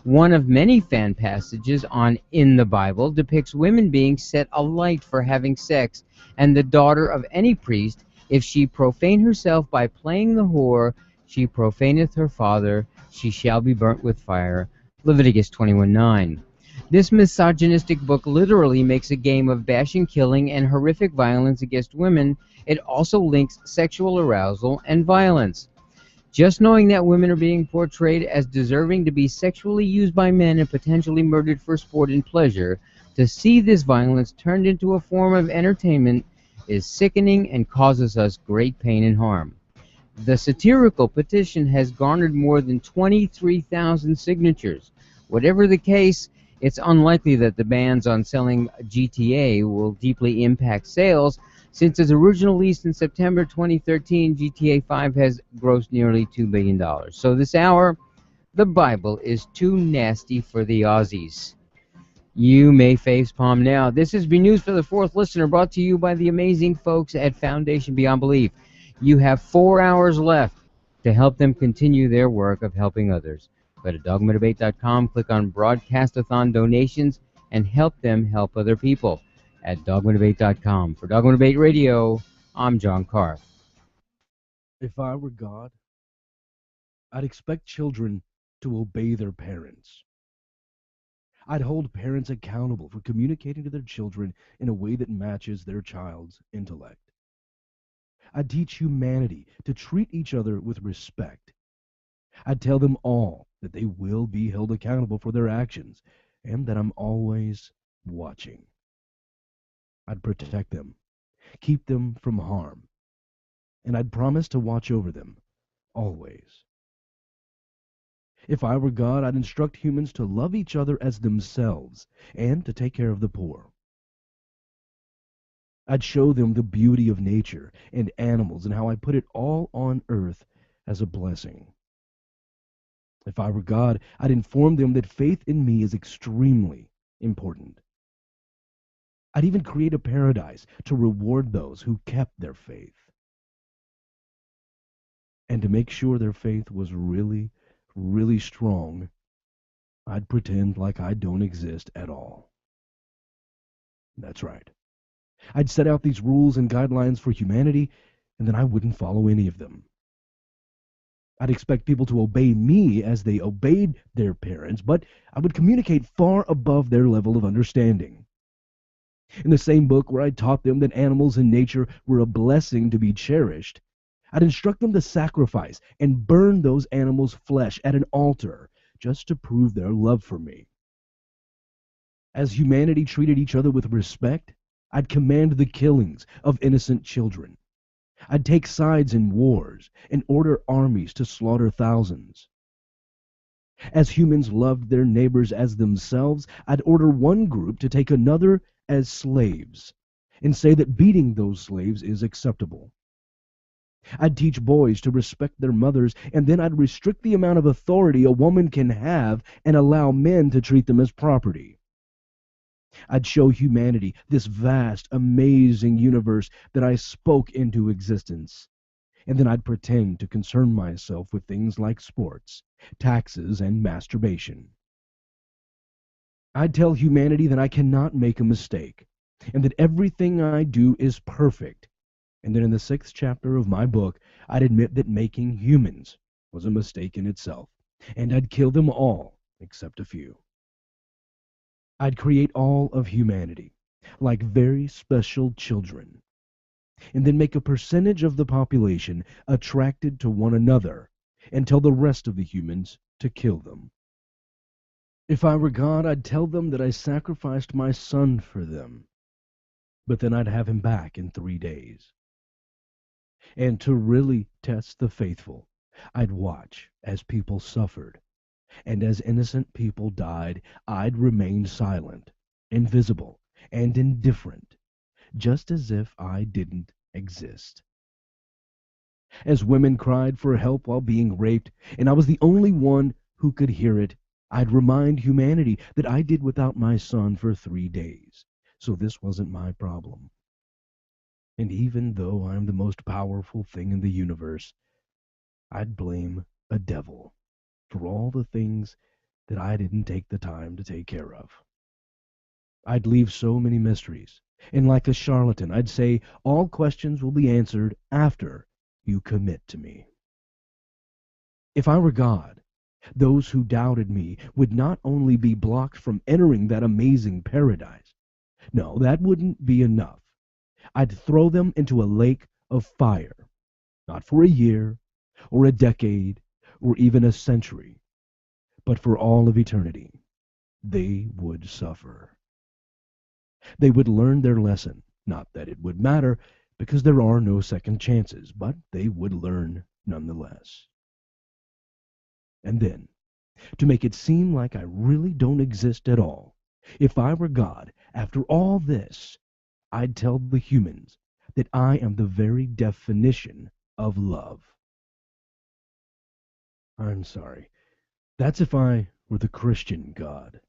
One of many fan passages on In the Bible depicts women being set alight for having sex, and the daughter of any priest, if she profane herself by playing the whore, she profaneth her father, she shall be burnt with fire. Leviticus 21:9. This misogynistic book literally makes a game of bashing, killing, and horrific violence against women. It also links sexual arousal and violence. Just knowing that women are being portrayed as deserving to be sexually used by men and potentially murdered for sport and pleasure, to see this violence turned into a form of entertainment is sickening and causes us great pain and harm. The satirical petition has garnered more than 23,000 signatures. Whatever the case, it's unlikely that the bans on selling GTA will deeply impact sales, since its original release in September 2013, GTA 5 has grossed nearly $2 billion. So this hour, the Bible is too nasty for the Aussies. You may facepalm now. This has been News for the Fourth Listener, brought to you by the amazing folks at Foundation Beyond Belief. You have 4 hours left to help them continue their work of helping others. Go to dogmadebate.com, click on Broadcastathon donations, and help them help other people at dogmadebate.com. For Dogma Debate Radio, I'm John Carr. If I were God, I'd expect children to obey their parents. I'd hold parents accountable for communicating to their children in a way that matches their child's intellect. I'd teach humanity to treat each other with respect. I'd tell them all that they will be held accountable for their actions and that I'm always watching. I'd protect them, keep them from harm, and I'd promise to watch over them always. If I were God, I'd instruct humans to love each other as themselves and to take care of the poor. I'd show them the beauty of nature and animals and how I put it all on earth as a blessing. If I were God, I'd inform them that faith in me is extremely important. I'd even create a paradise to reward those who kept their faith. And to make sure their faith was really, really strong, I'd pretend like I don't exist at all. That's right. I'd set out these rules and guidelines for humanity, and then I wouldn't follow any of them. I'd expect people to obey me as they obeyed their parents, but I would communicate far above their level of understanding. In the same book where I taught them that animals and nature were a blessing to be cherished, I'd instruct them to sacrifice and burn those animals' flesh at an altar just to prove their love for me. As humanity treated each other with respect, I'd command the killings of innocent children. I'd take sides in wars and order armies to slaughter thousands. As humans loved their neighbors as themselves, I'd order one group to take another as slaves and say that beating those slaves is acceptable. I'd teach boys to respect their mothers, and then I'd restrict the amount of authority a woman can have and allow men to treat them as property. I'd show humanity this vast, amazing universe that I spoke into existence, and then I'd pretend to concern myself with things like sports, taxes, and masturbation. I'd tell humanity that I cannot make a mistake, and that everything I do is perfect, and then in the 6th chapter of my book, I'd admit that making humans was a mistake in itself, and I'd kill them all except a few. I'd create all of humanity like very special children, and then make a percentage of the population attracted to one another and tell the rest of the humans to kill them. If I were God, I'd tell them that I sacrificed my son for them, but then I'd have him back in 3 days. And to really test the faithful, I'd watch as people suffered, and as innocent people died, I'd remain silent, invisible, and indifferent, just as if I didn't exist. As women cried for help while being raped, and I was the only one who could hear it, I'd remind humanity that I did without my son for 3 days, so this wasn't my problem. And even though I'm the most powerful thing in the universe, I'd blame a devil for all the things that I didn't take the time to take care of. I'd leave so many mysteries, and like a charlatan, I'd say all questions will be answered after you commit to me. If I were God, those who doubted me would not only be blocked from entering that amazing paradise. No, that wouldn't be enough. I'd throw them into a lake of fire, not for a year, or a decade, or even a century, but for all of eternity. They would suffer. They would learn their lesson. Not that it would matter, because there are no second chances, but they would learn nonetheless. And then, to make it seem like I really don't exist at all, if I were God, after all this, I'd tell the humans that I am the very definition of love. I'm sorry. That's if I were the Christian God.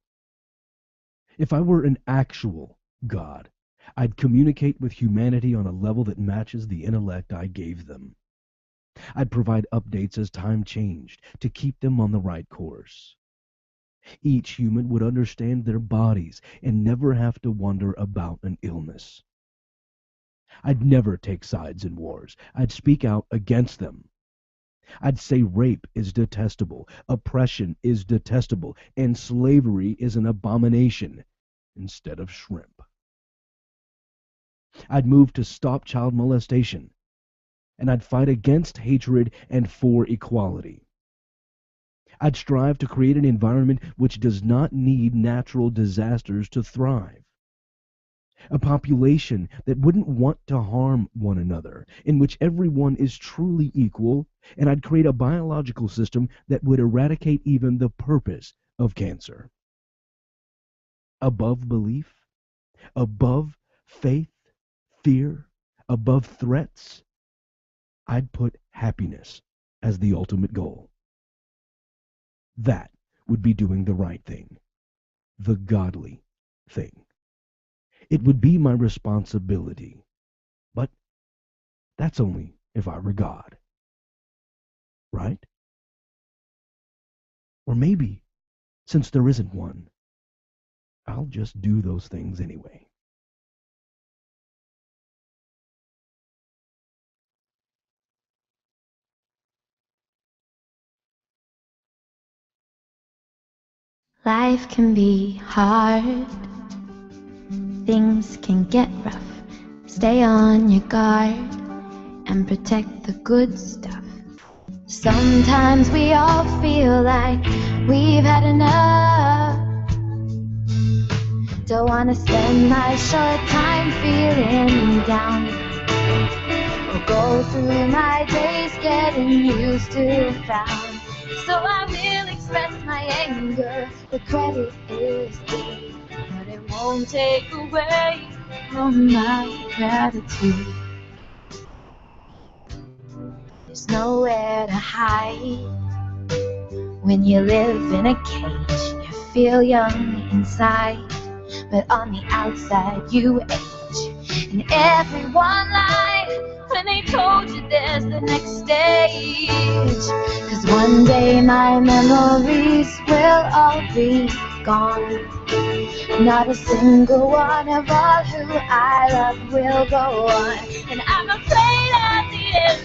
If I were an actual God, I'd communicate with humanity on a level that matches the intellect I gave them. I'd provide updates as time changed to keep them on the right course. Each human would understand their bodies and never have to wonder about an illness. I'd never take sides in wars. I'd speak out against them. I'd say rape is detestable, oppression is detestable, and slavery is an abomination instead of shrimp. I'd move to stop child molestation, and I'd fight against hatred and for equality. I'd strive to create an environment which does not need natural disasters to thrive. A population that wouldn't want to harm one another, in which everyone is truly equal, and I'd create a biological system that would eradicate even the purpose of cancer. Above belief, above faith, fear, above threats, I'd put happiness as the ultimate goal. That would be doing the right thing, the godly thing. It would be my responsibility, but that's only if I were God. Right? Or maybe, since there isn't one, I'll just do those things anyway. Life can be hard. Things can get rough. Stay on your guard and protect the good stuff. Sometimes we all feel like we've had enough. Don't wanna spend my short time feeling down, or go through my days getting used to frown. So I will express my anger, the credit is due, but it won't take away from my gratitude. There's nowhere to hide. When you live in a cage, you feel young inside, but on the outside you age. And everyone lied when they told you there's the next stage. 'Cause one day my memories will all be gone. Not a single one of all who I love will go on. And I'm afraid at the end,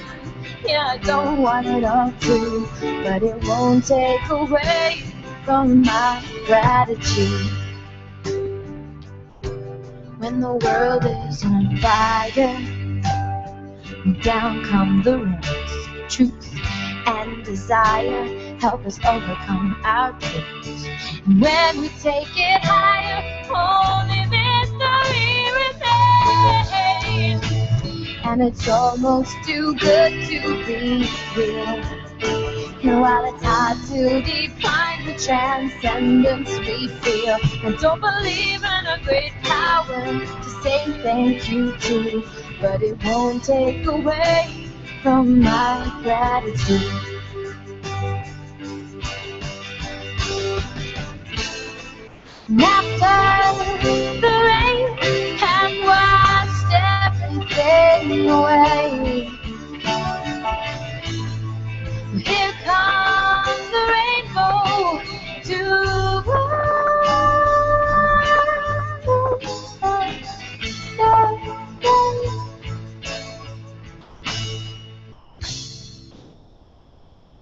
yeah, I don't want it all too, but it won't take away from my gratitude. When the world is on fire, down come the roots. Truth and desire help us overcome our fears. And when we take it higher, only mystery remains. And it's almost too good to be real. And while it's hard to define the transcendence we feel, I don't believe in a great power to say thank you to, but it won't take away from my gratitude. And after the rain has washed everything away, here comes the rainbow to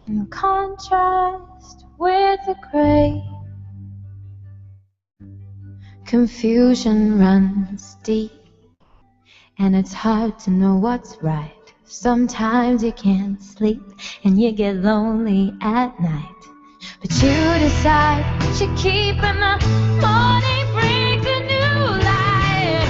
in contrast with the gray, confusion runs deep, and it's hard to know what's right. Sometimes you can't sleep and you get lonely at night, but you decide you keep in the morning brings a new light.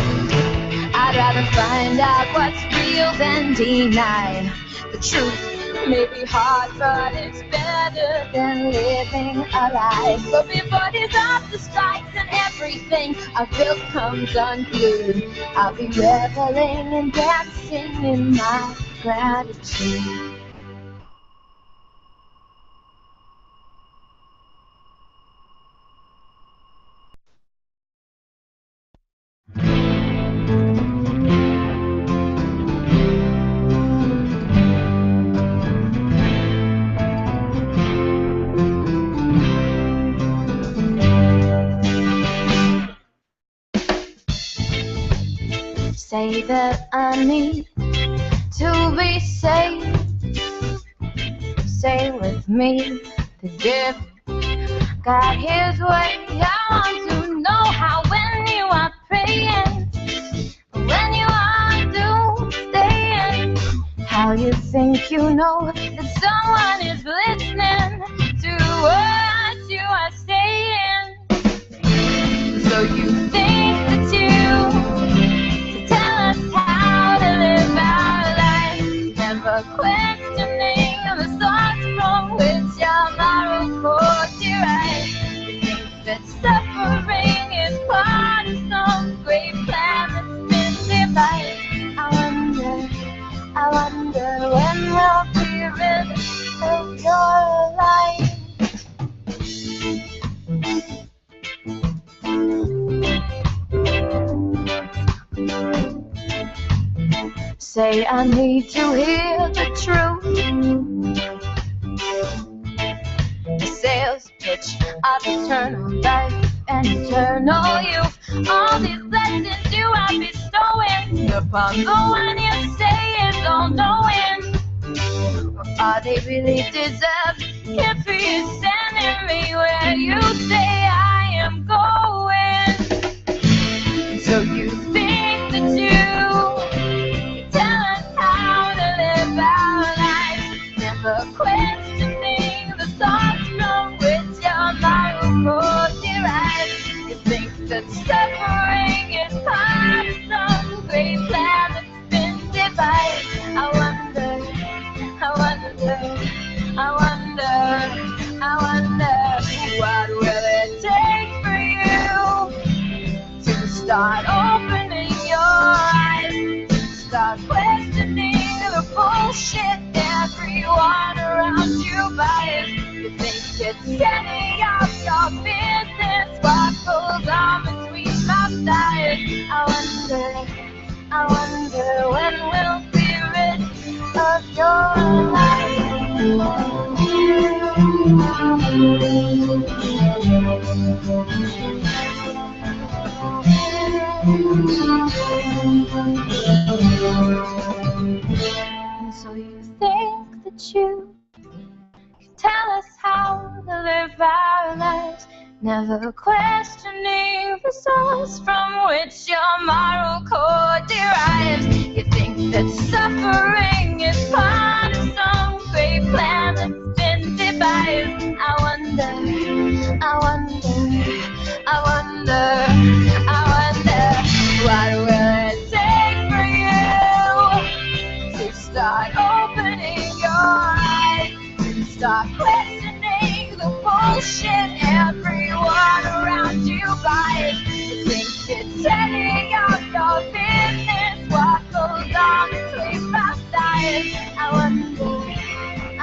I'd rather find out what's real than deny. The truth may be hard, but it's better than living a lie. So before disaster strikes and everything I've built comes unglued, I'll be reveling and dancing in my gratitude. Say that I need to be saved. Say with me the devil got his way. I want to know how when you are praying, when you are doomsdaying, how you think you know that someone is listening to what you are saying. So you think that you tell us how to live our life, never questioning the source from which your moral code derives. You think that suffering is part of some great plan that's been devised. I wonder when we'll be rid of your life. Say I need to hear the truth. The sales pitch of eternal life and eternal youth. All these lessons you are bestowing upon the one you say is all knowing. Or are they really deserved? If you're sending me where you say I am going. So you think that you tell us how to live our lives, never questioning the thoughts from which your moral code derives. You think that suffering is part of some great plan that's been devised. I wonder, what will it take for you to start opening your eyes, to start questioning the bullshit everyone around you buys? You think it's setting up your business, what goes on between my thighs? I wonder when we'll be rid of your life. And so you think that you can tell us how to live our lives, never questioning the source from which your moral code derives. You think that suffering is part of some great plan that's been devised. I wonder, what will it take for you to start opening your eyes, to start questioning the bullshit everyone around you buys? You think it's setting up your business, what goes on between my thighs? I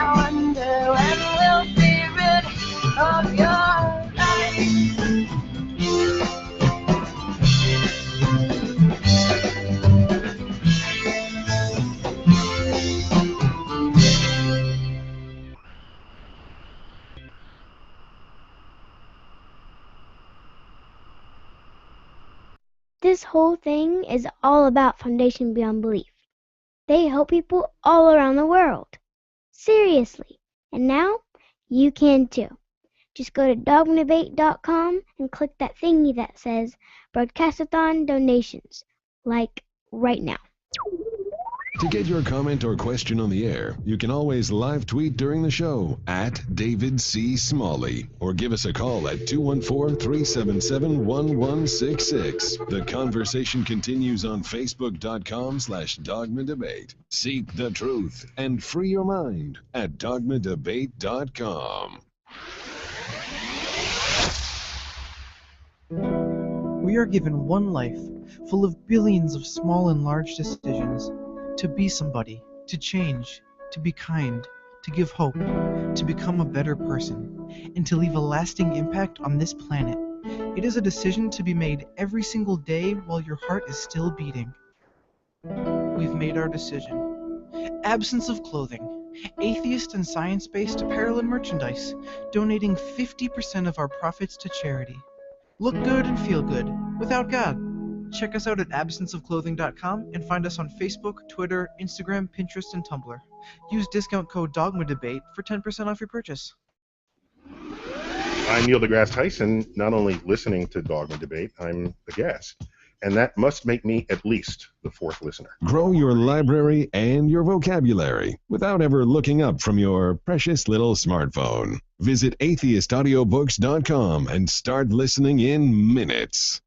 wonder when we'll be rid of your life. This whole thing is all about Foundation Beyond Belief. They help people all around the world. Seriously. And now you can too. Just go to dogmadebate.com and click that thingy that says Broadcastathon Donations, like right now. To get your comment or question on the air, you can always live tweet during the show at David C. Smalley or give us a call at 214-377-1166. The conversation continues on Facebook.com/Dogma Debate. Seek the truth and free your mind at dogmadebate.com. We are given one life, full of billions of small and large decisions. To be somebody, to change, to be kind, to give hope, to become a better person, and to leave a lasting impact on this planet. It is a decision to be made every single day while your heart is still beating. We've made our decision. Absence of clothing, atheist and science-based apparel and merchandise, donating 50% of our profits to charity. Look good and feel good, without God. Check us out at absenceofclothing.com and find us on Facebook, Twitter, Instagram, Pinterest, and Tumblr. Use discount code DOGMADEBATE for 10% off your purchase. I'm Neil deGrasse Tyson, not only listening to Dogma Debate, I'm the guest. And that must make me at least the fourth listener. Grow your library and your vocabulary without ever looking up from your precious little smartphone. Visit atheistaudiobooks.com and start listening in minutes.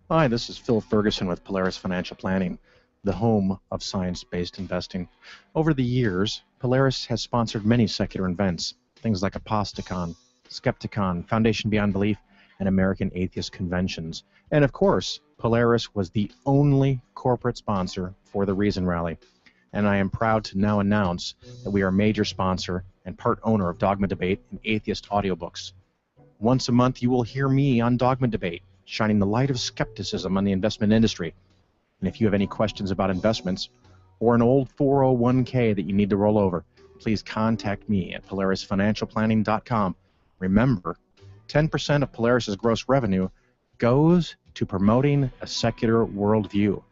Hi, this is Phil Ferguson with Polaris Financial Planning, the home of science-based investing. Over the years, Polaris has sponsored many secular events, things like Apostacon, Skepticon, Foundation Beyond Belief, and American Atheist Conventions. And of course, Polaris was the only corporate sponsor for the Reason Rally. And I am proud to now announce that we are a major sponsor and part owner of Dogma Debate and Atheist Audiobooks. Once a month, you will hear me on Dogma Debate, shining the light of skepticism on the investment industry. And if you have any questions about investments or an old 401k that you need to roll over, please contact me at polarisfinancialplanning.com. Remember, 10% of Polaris's gross revenue goes to promoting a secular worldview.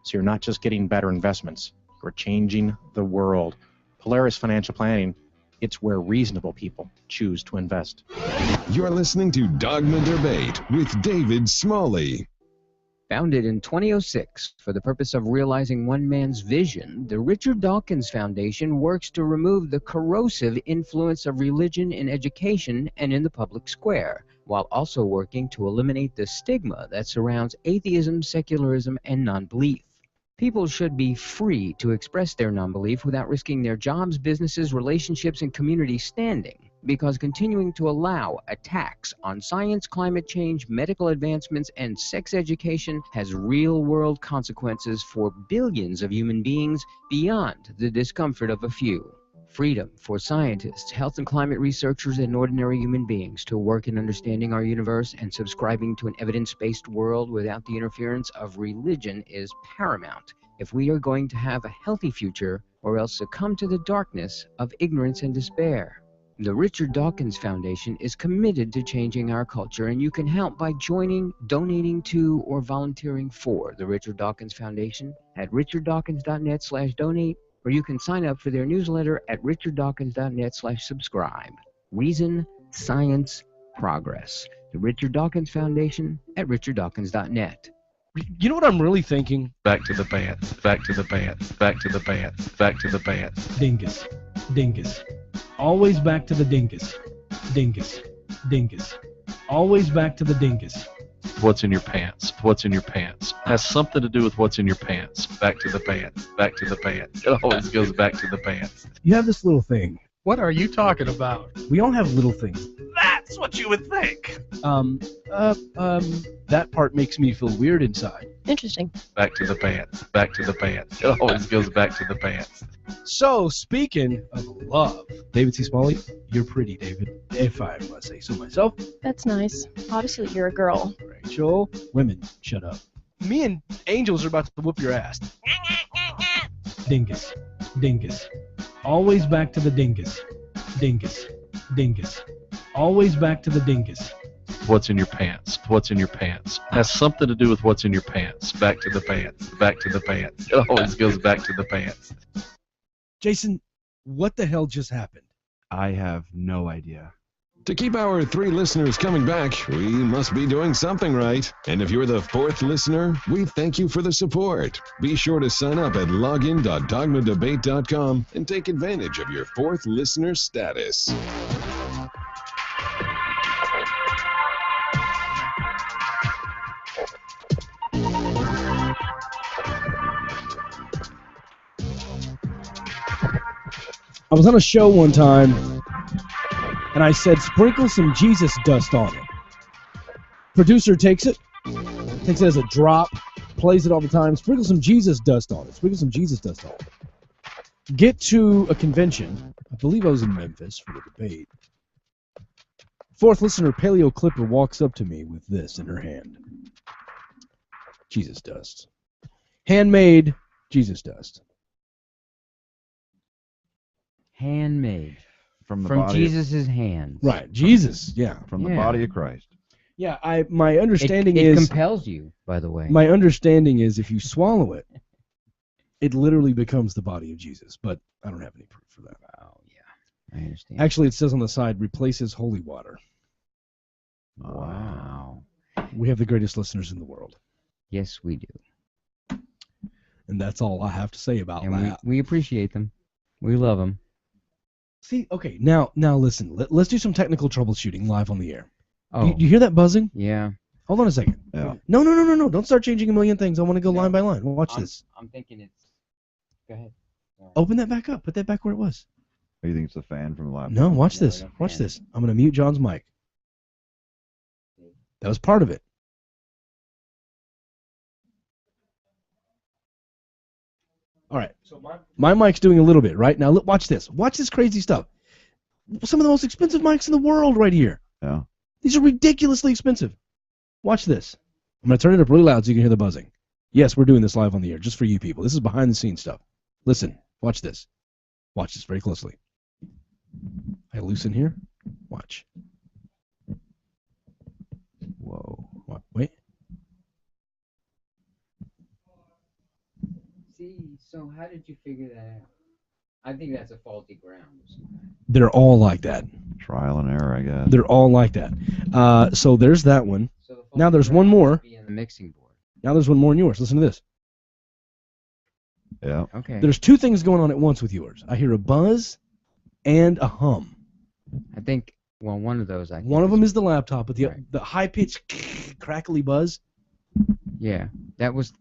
So you're not just getting better investments, you're changing the world. Polaris Financial Planning, it's where reasonable people choose to invest. You're listening to Dogma Debate with David Smalley. Founded in 2006 for the purpose of realizing one man's vision, the Richard Dawkins Foundation works to remove the corrosive influence of religion in education and in the public square, while also working to eliminate the stigma that surrounds atheism, secularism, and non-belief. People should be free to express their non-belief without risking their jobs, businesses, relationships, and community standing, because continuing to allow attacks on science, climate change, medical advancements, and sex education has real-world consequences for billions of human beings beyond the discomfort of a few. Freedom for scientists, health and climate researchers, and ordinary human beings to work in understanding our universe and subscribing to an evidence-based world without the interference of religion is paramount if we are going to have a healthy future or else succumb to the darkness of ignorance and despair. The Richard Dawkins Foundation is committed to changing our culture, and you can help by joining, donating to, or volunteering for the Richard Dawkins Foundation at richarddawkins.net/donate, or you can sign up for their newsletter at richarddawkins.net/subscribe. Reason, Science, Progress. The Richard Dawkins Foundation at richarddawkins.net. You know what I'm really thinking? Back to the pants, back to the pants, back to the pants, back to the pants. Dingus. Dingus. Always back to the dingus. Dingus. Dingus. Always back to the dingus. What's in your pants? What's in your pants? Has something to do with what's in your pants. Back to the pants. Back to the pants. It always goes back to the pants. You have this little thing. What are you talking about? We all have little things. That's what you would think. That part makes me feel weird inside. Interesting. Back to the pants. Back to the pants. It always goes back to the pants. So, speaking of love, David C. Smalley, you're pretty, David, if I must say so myself. That's nice. Obviously, you're a girl. Rachel, women, shut up. Me and Angels are about to whoop your ass. Dingus. Dingus. Always back to the dingus. Dingus. Dingus. Always back to the dingus. with what's in your pants. What's in your pants. Has something to do with what's in your pants. Back to the pants. Back to the pants. It always goes back to the pants. Jason, what the hell just happened? I have no idea. To keep our 3 listeners coming back, we must be doing something right. And if you're the 4th listener, we thank you for the support. Be sure to sign up at login.dogmadebate.com and take advantage of your 4th listener status. I was on a show one time, and I said, sprinkle some Jesus dust on it. Producer takes it as a drop, plays it all the time. Sprinkle some Jesus dust on it. Sprinkle some Jesus dust on it. Get to a convention. I believe I was in Memphis for the debate. 4th listener, Paleo Clipper, walks up to me with this in her hand. Jesus dust. Handmade Jesus dust. Handmade. From Jesus' hands. Right, Jesus, yeah. From the body of Christ. Yeah, my understanding it is... It compels you, by the way. My understanding is if you swallow it, it literally becomes the body of Jesus, but I don't have any proof for that. Oh, yeah. I understand. Actually, it says on the side, replaces holy water. Wow. We have the greatest listeners in the world. Yes, we do. And that's all I have to say about that. We appreciate them. We love them. See, okay, now listen. Let's do some technical troubleshooting live on the air. Oh. Do you hear that buzzing? Yeah. Hold on a second. Yeah. No. Don't start changing a million things. I want to go line by line. Watch this. I'm thinking it's... Go ahead. Open that back up. Put that back where it was. You think it's the fan from the laptop? No, watch this. Watch this. I'm going to mute John's mic. That was part of it. All right. So my mic's doing a little bit, right? Now, look, watch this. Watch this crazy stuff. Some of the most expensive mics in the world right here. Yeah. These are ridiculously expensive. Watch this. I'm going to turn it up really loud so you can hear the buzzing. Yes, we're doing this live on the air, just for you people. This is behind-the-scenes stuff. Listen. Watch this. Watch this very closely. I loosen here. Watch. Whoa. What? Wait. See, so how did you figure that out? I think that's a faulty ground. They're all like that. Trial and error, I guess. They're all like that. So there's that one. Now there's one more. The mixing board. Now there's one more in yours. Listen to this. Yeah. Okay. There's 2 things going on at once with yours. I hear a buzz and a hum. I think, well, one of those. One of them is the laptop, but the high-pitched crackly buzz. Yeah, that was...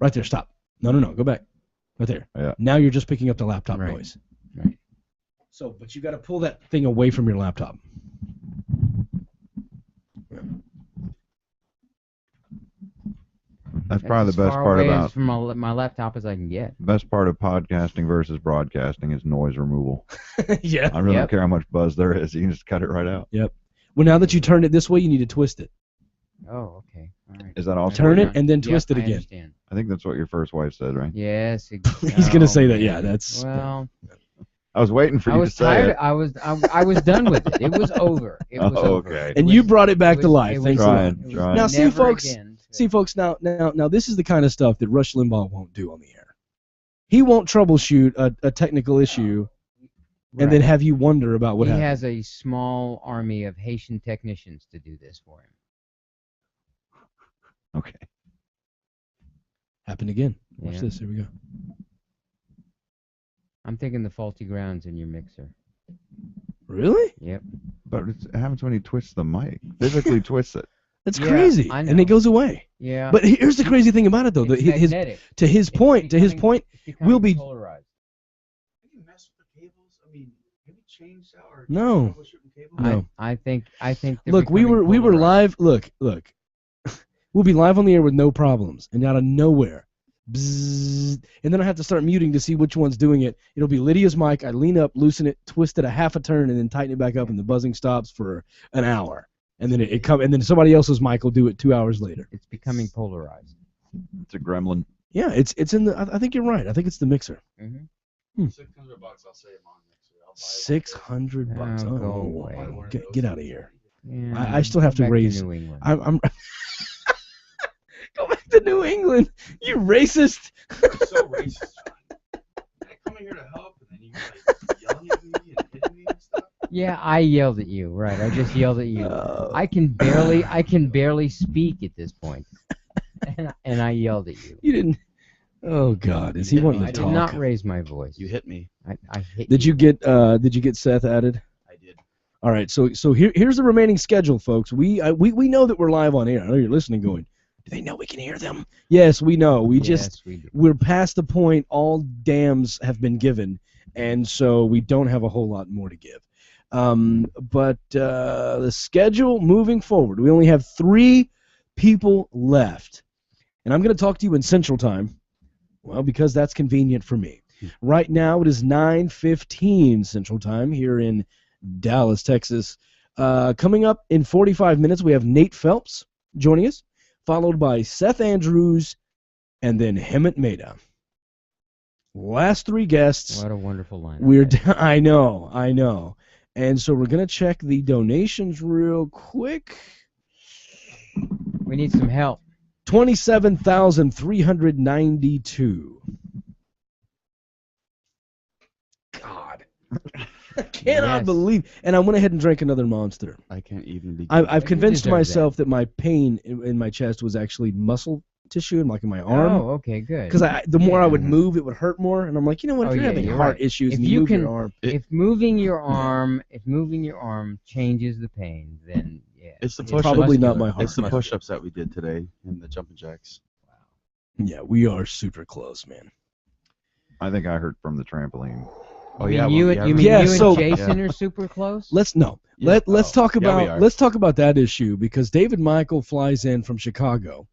Right there, stop. No, go back. Right there. Yeah. Now you're just picking up the laptop Right. noise. Right. So, but you got to pull that thing away from your laptop. That's probably the best part about from my laptop as I can get. Best part of podcasting versus broadcasting is noise removal. Yeah. I really don't care how much buzz there is. You can just cut it right out. Yep. Well, now that you turned it this way, you need to twist it. Oh, okay. All right. Is that also Turn it and then twist it I again. Understand. I think that's what your first wife said, right? Yes. He's going to say that. Yeah, that's. Well, I was waiting for I you was to say tired. it. I was done with it. It was over. It was over. Okay. And you brought it back to life. It was- Thanks a lot. Trying. Now, see, Never folks. again. See, folks. Now, this is the kind of stuff that Rush Limbaugh won't do on the air. He won't troubleshoot a technical issue, and then have you wonder about what happened. He has a small army of Haitian technicians to do this for him. Okay. Happened again. Watch Yeah. this. Here we go. I'm thinking the faulty ground's in your mixer. Really? Yep. But it happens when he twists the mic. Physically twists it. That's Yeah, crazy, I know. and it goes away. Yeah. But here's the crazy thing about it, though. It's magnetic. To his point, we'll be. Polarized. Have you messed with the cables? I mean, have you changed out or No. troubleshooting cables? No. I think. They're Look, we were becoming live. Look. We'll be live on the air with no problems, and out of nowhere, bzzz, and then I have to start muting to see which one's doing it. It'll be Lydia's mic. I lean up, loosen it, twist it a half a turn, and then tighten it back up, and the buzzing stops for an hour, and then and then somebody else's mic will do it 2 hours later. It's becoming polarized. It's a gremlin. Yeah, it's in the. I think you're right. I think it's the mixer. Mm-hmm. Hmm. $600, I'll save on mixer. $600. Oh, go Oh, away. get out of here. Yeah, I still have to go back raise. New England. I'm go back to New England. You racist. So racist. I'm coming here to help, and then you yelling at me and hitting me and stuff. Yeah, I yelled at you. Right, I just yelled at you. I can barely speak at this point, and I yelled at you. You didn't. Oh God, is he wanting to I talk? did not raise my voice. You hit me. I hit Did you get Seth added? I did. All right, so here's the remaining schedule, folks. We know that we're live on air. I know you're listening, going, do they know we can hear them? Yes, we know. We're past the point all dams have been given, and so we don't have a whole lot more to give. But the schedule moving forward, we only have 3 people left, and I'm going to talk to you in Central Time. Well, because that's convenient for me. Right now it is 9:15 Central Time here in Dallas, Texas. Coming up in 45 minutes, we have Nate Phelps joining us, followed by Seth Andrews, and then Hemant Mehta. Last 3 guests. What a wonderful lineup. I know. And so we're going to check the donations real quick. We need some help. 27,392. God. I cannot believe. And I went ahead and drank another Monster. I can't even begin. I've convinced myself that my pain in my chest was actually muscle tissue and like in my arm. Oh, okay, good. Because the more I would move, it would hurt more. And I'm like, you know what? If you're having heart issues if and you move your arm, if moving your arm changes the pain, then yeah. It's the It's push-ups. probably not my heart. It's the push-ups that we did today and the jumping jacks. yeah, we are super close, man. I think I hurt from the trampoline. Oh yeah, you and Jason are super close. Let's talk about that issue because David Michael flies in from Chicago.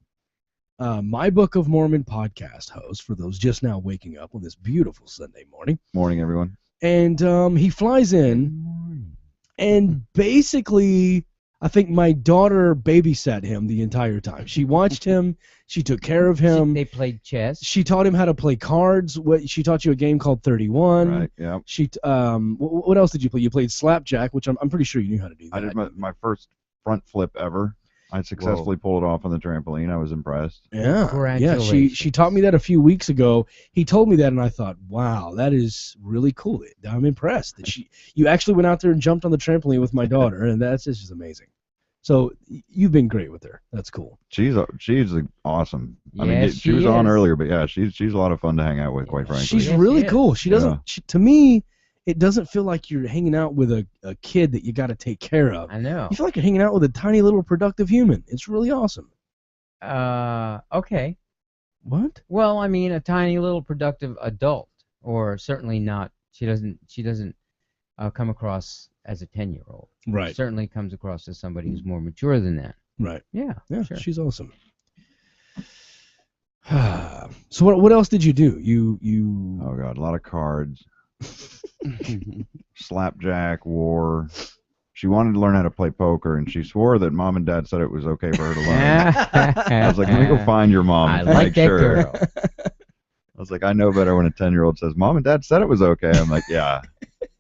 My Book of Mormon podcast host, for those just now waking up on this beautiful Sunday morning. Morning, everyone. And he flies in, and basically, I think my daughter babysat him the entire time. She watched him. She took care of him. They played chess. She taught him how to play cards. She taught you a game called 31. Right. Yeah. What else did you play? You played slapjack, which I'm pretty sure you knew how to do. I did my first front flip ever. I successfully pulled it off on the trampoline. I was impressed. Yeah. She taught me that a few weeks ago. He told me that, and I thought, wow, that is really cool. I'm impressed that you actually went out there and jumped on the trampoline with my daughter, and that's just amazing. So you've been great with her. That's cool. She's awesome. I mean, Yes, she was she on is. earlier, but yeah, she's a lot of fun to hang out with, quite frankly. She's really cool. She doesn't. To me, it doesn't feel like you're hanging out with a kid that you got to take care of. I know. You feel like you're hanging out with a tiny little productive human. It's really awesome. Okay. What? Well, I mean, a tiny little productive adult, or certainly not. She doesn't come across as a 10-year-old. Right. She certainly comes across as somebody who's more mature than that. Right. Yeah. Yeah. Sure. She's awesome. So what else did you do? You. Oh God, a lot of cards. Slapjack, war. She wanted to learn how to play poker, and she swore that Mom and Dad said it was okay for her to learn. I was like, let me go find your mom. I and like make that sure. girl. I was like, I know better when a 10-year-old says, Mom and Dad said it was okay. I'm like, yeah,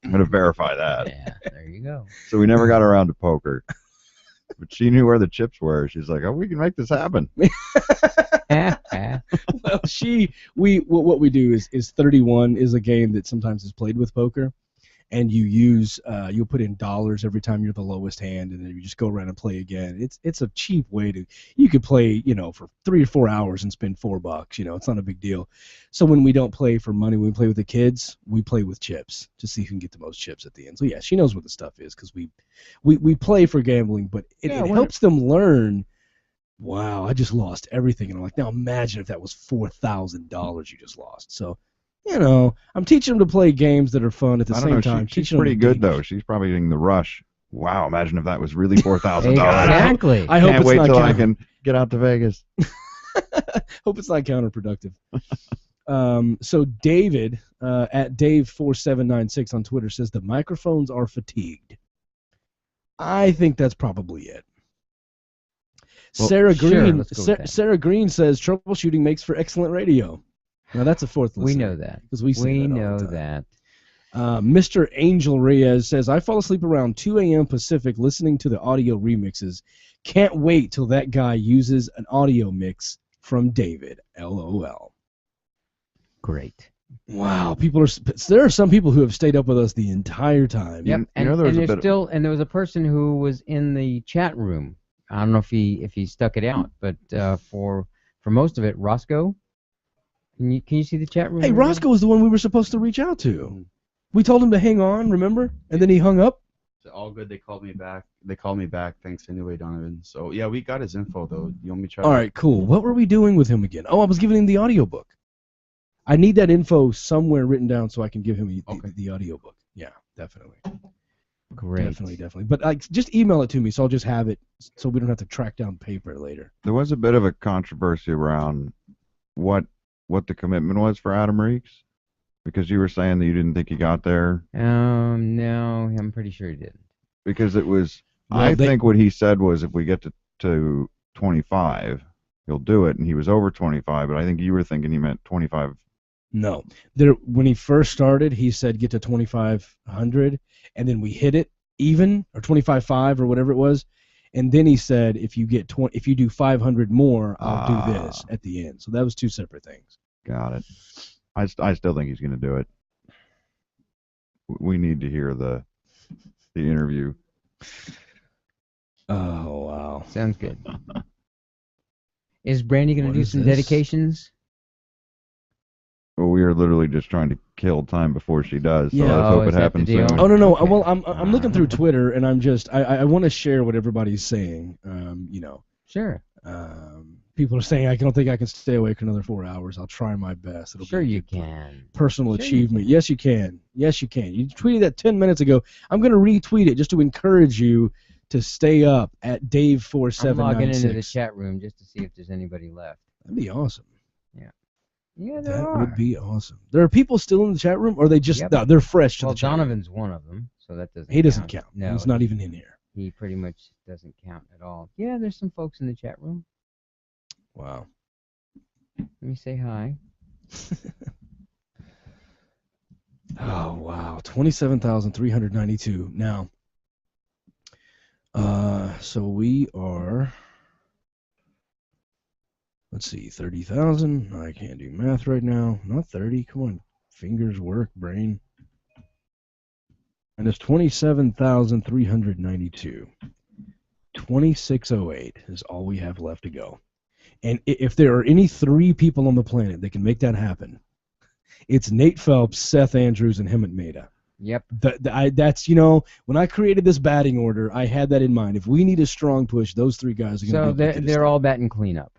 I'm going to verify that. Yeah, there you go. So we never got around to poker. But she knew where the chips were. She's like, oh, we can make this happen. Well, what we do is 31 is a game that sometimes is played with poker, and you'll put in dollars every time you're the lowest hand, and then you just go around and play again. It's a cheap way you could play for 3 or 4 hours and spend $4. It's not a big deal. So when we don't play for money, when we play with the kids, we play with chips to see who can get the most chips at the end. So yeah, she knows what the stuff is because we play for gambling, but it helps them learn. Wow, I just lost everything. And I'm like, now imagine if that was $4,000 you just lost. So, I'm teaching them to play games that are fun at the same time. She's pretty good, though. She's probably getting the rush. Wow, imagine if that was really $4,000. Exactly. I hope Can't it's wait not till I can get out to Vegas. Hope it's not counterproductive. So David, at Dave4796 on Twitter, says the microphones are fatigued. I think that's probably it. Well, Sarah sure, Green. let's go with that. Sarah Green says troubleshooting makes for excellent radio. Now that's a fourth listener. We know that. because we say that all know the time. Mr. Angel Reyes says, I fall asleep around 2 a.m. Pacific listening to the audio remixes. Can't wait till that guy uses an audio mix from David. LOL. Great. Wow, there are some people who have stayed up with us the entire time. Yep, and there was a person who was in the chat room. I don't know if he stuck it out, but for most of it, Roscoe. Can you see the chat room? Hey, Roscoe was the one we were supposed to reach out to. We told him to hang on, remember? And then he hung up. So all good. They called me back. Thanks anyway, Donovan. So yeah, we got his info though. You want me to try? All right, cool. What were we doing with him again? Oh, I was giving him the audiobook. I need that info somewhere written down so I can give him the audiobook. Yeah, definitely. Great. Definitely. But just email it to me so I'll just have it so we don't have to track down paper later. There was a bit of a controversy around what the commitment was for Adam Reeks, because you were saying that you didn't think he got there. No, I'm pretty sure he didn't. Because it was, Well, I think what he said was if we get to 25, he'll do it, and he was over 25, but I think you were thinking he meant 25. No. When he first started, he said get to 2,500, and then we hit it even, or 25.5 or whatever it was, and then he said if you do 500 more, I'll do this at the end. So that was two separate things. Got it. I still think he's going to do it. We need to hear the interview. Oh, wow. Sounds good. Is Brandy going to do some dedications? Well, we are literally just trying to kill time before she does. So Yeah. let's hope it happens soon. Oh no. Well, I'm looking through Twitter and I'm just I want to share what everybody's saying. Sure. People are saying I don't think I can stay awake another 4 hours. I'll try my best. Sure you can. Personal achievement. Yes, you can. Yes, you can. You tweeted that 10 minutes ago. I'm going to retweet it just to encourage you to stay up at Dave4796. I'm logging into the chat room just to see if there's anybody left. That'd be awesome. Yeah. Yeah, there That are. would be awesome. There are people still in the chat room, or they just no, they're fresh to Well, the chat room. Donovan's one of them, so that doesn't. He doesn't count. No, He's not even in here. He pretty much doesn't count at all. Yeah, there's some folks in the chat room. Wow. Let me say hi. Oh wow, 27,392 now. So we are. Let's see, 30,000. I can't do math right now. Not 30. Come on, fingers work, brain. And it's 27,392. 2608 is all we have left to go. And if there are any 3 people on the planet that can make that happen, it's Nate Phelps, Seth Andrews, and Hemant Mehta. Yep. That's when I created this batting order, I had that in mind. If we need a strong push, those 3 guys are going to be. So they're all batting cleanup.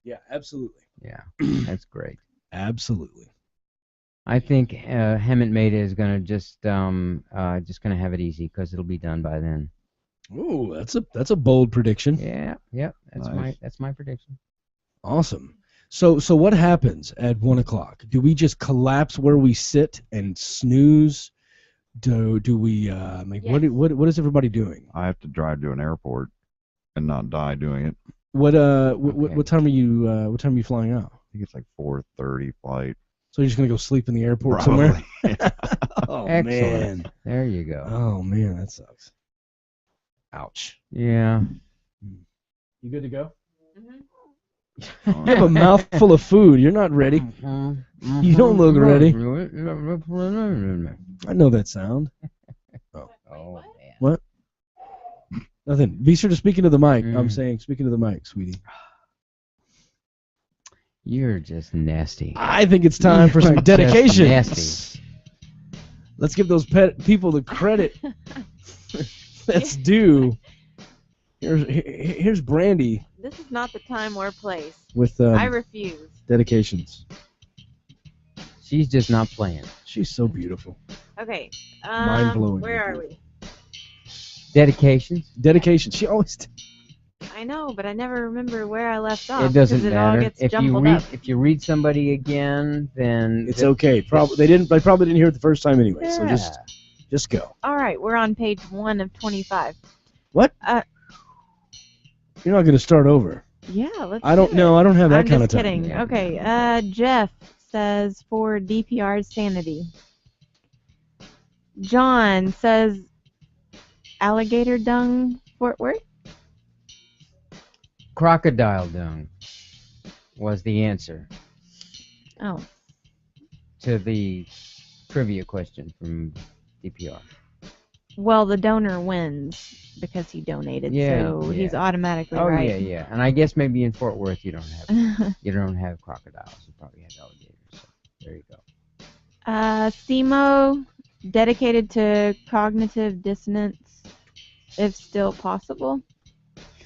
Yeah, absolutely. Yeah, that's great. Absolutely. I think Hemant Mehta is going to just going to have it easy because it'll be done by then. Ooh, that's a bold prediction. Yeah, yep. That's my prediction. Awesome. So what happens at 1 o'clock? Do we just collapse where we sit and snooze? Do we what is everybody doing? I have to drive to an airport and not die doing it. What time are you flying out? I think it's like 4:30 flight. So you're just gonna go sleep in the airport Probably. somewhere? Oh Excellent. man. There you go. Oh man, that sucks. Ouch. Yeah. You good to go? You have a mouthful of food. You're not ready. You don't look ready. I know that sound. Oh man. What? Nothing. Be sure to speak into the mic. I'm saying speak into the mic, sweetie. You're just nasty. I think it's time for some Just dedication. nasty. Let's give those people the credit that's due. Here's Brandy This is not the time or place. with I refuse. dedications. She's just not playing. She's so beautiful. Okay. Mind-blowing. Where are we? Dedications. Dedications. She always. I know, but I never remember where I left off. It doesn't 'cause it matter. all gets If you jumbled read up. if you read somebody again, then It's okay. They probably didn't hear it the first time anyway. So just go. All right, we're on page 1 of 25. What? You're not going to start over. Yeah, let's. I don't do know. it. I don't have that I'm kind of just time. kidding. Okay. Jeff says for DPR sanity. John says alligator dung, Fort Worth. Crocodile dung was the answer Oh. to the trivia question from DPR. Well, the donor wins because he donated, so he's automatically right. Oh yeah. And I guess maybe in Fort Worth you don't have crocodiles. You probably have alligators. So there you go. SEMO, dedicated to cognitive dissonance, if still possible.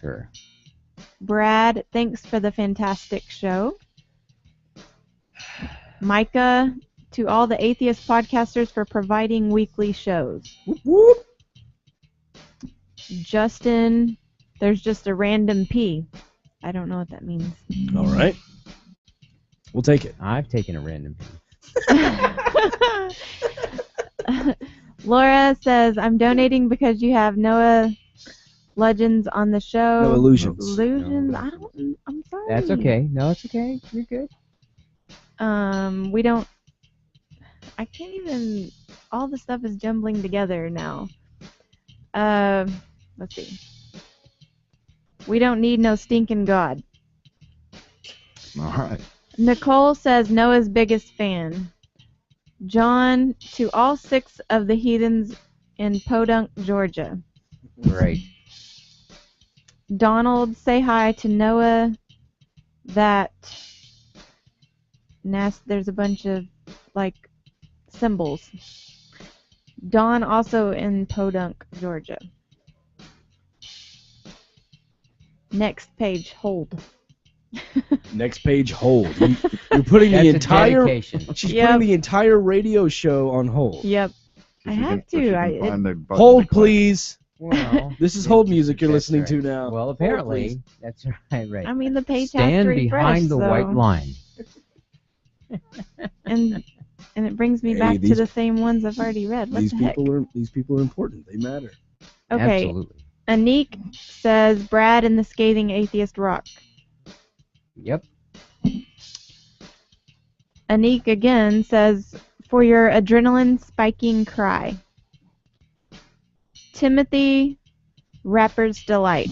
Sure. Brad, thanks for the fantastic show. Micah, to all the atheist podcasters for providing weekly shows. Whoop, whoop. Justin, there's just a random P. I don't know what that means. All right. We'll take it. I've taken a random P. Laura says, I'm donating because you have Noah Legends on the show. No illusions. Illusions? I'm sorry. That's okay. No, it's okay. You're good. We don't... I can't even... All the stuff is jumbling together now. Let's see. We don't need no stinking God. All right. Nicole says Noah's biggest fan. John, to all 6 of the heathens in Podunk, Georgia. Great. Donald, say hi to Noah. That there's a bunch of like symbols. Don also in Podunk, Georgia. Next page, hold. Next page, hold. You're putting the That's a entire. dedication. She's Yep. putting the entire radio show on hold. Yep. I have to. Hold, please. Well, This is hold music you're that's listening right. to now. Well, Hold, apparently, please. that's right. I mean, the page has to Stand refresh, behind the so. white line. And it brings me Hey, back to these- the same ones I've already read. What These the heck? people are important. They matter. Okay. Absolutely. Anik says Brad and the Scathing Atheist Rock. Yep. Anik again says, for your adrenaline spiking cry. Timothy, Rapper's Delight.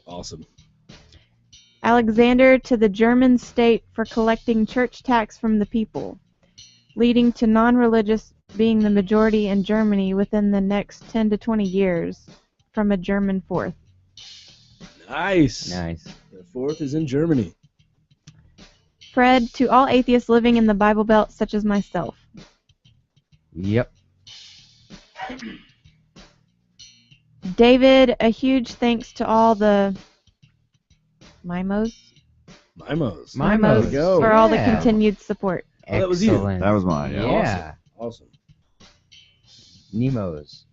Awesome. Alexander, to the German state for collecting church tax from the people, leading to non-religious being the majority in Germany within the next 10 to 20 years, from a German fourth. Nice. Nice. The fourth is in Germany. Fred, to all atheists living in the Bible Belt such as myself. Yep. David, a huge thanks to all the Mimos Mimos. Mimos. There you go. for all the Yeah. continued support. Oh, that was you. Excellent. That was mine. Yeah. Yeah. Awesome. Nemos.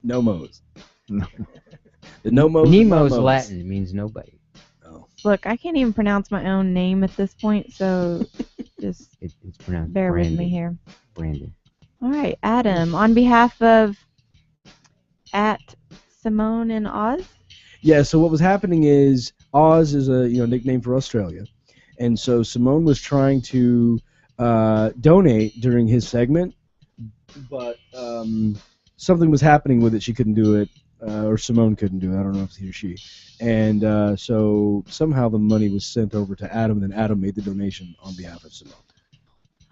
Nomos. The Nomos. Nemo's Mimos. Latin means nobody. Oh. Look, I can't even pronounce my own name at this point, so just It's pronounced bear with Brandon. me here. Brandon. All right, Adam, on behalf of at Simone and Oz. Yeah. So what was happening is Oz is a nickname for Australia, and so Simone was trying to donate during his segment, but something was happening with it. She couldn't do it, or Simone couldn't do it. I don't know if it's he or she. And so somehow the money was sent over to Adam, and then Adam made the donation on behalf of Simone.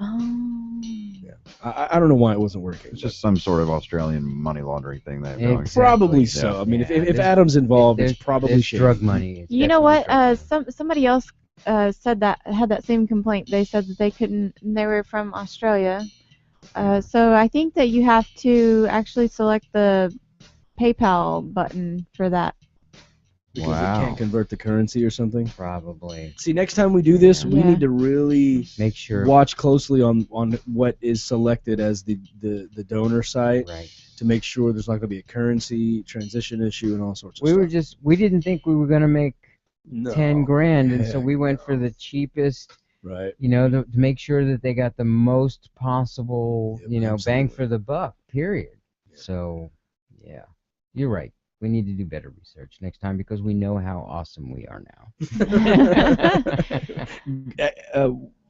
Oh. Yeah. I don't know why it wasn't working. It's just some sort of Australian money laundering thing they have going. Exactly. Probably so. I mean, if there's- Adam's involved, it's there's- probably there's shady. drug money. It's You know definitely what? drug money. Somebody else said that had that same complaint. They said that they couldn't. They were from Australia, so I think that you have to actually select the PayPal button for that. Because Wow. they can't convert the currency or something. Probably. See, next time we do this, we Yeah. need to really Make sure. watch closely on what is selected as the donor site Right. to make sure there's not going to be a currency transition issue and all sorts of We stuff. we didn't think we were gonna make No. 10 grand, and so Heck we went no. for the cheapest. Right. To make sure that they got the most possible, Yep, bang absolutely. for the buck. Period. So, yeah, you're right. We need to do better research next time because we know how awesome we are now.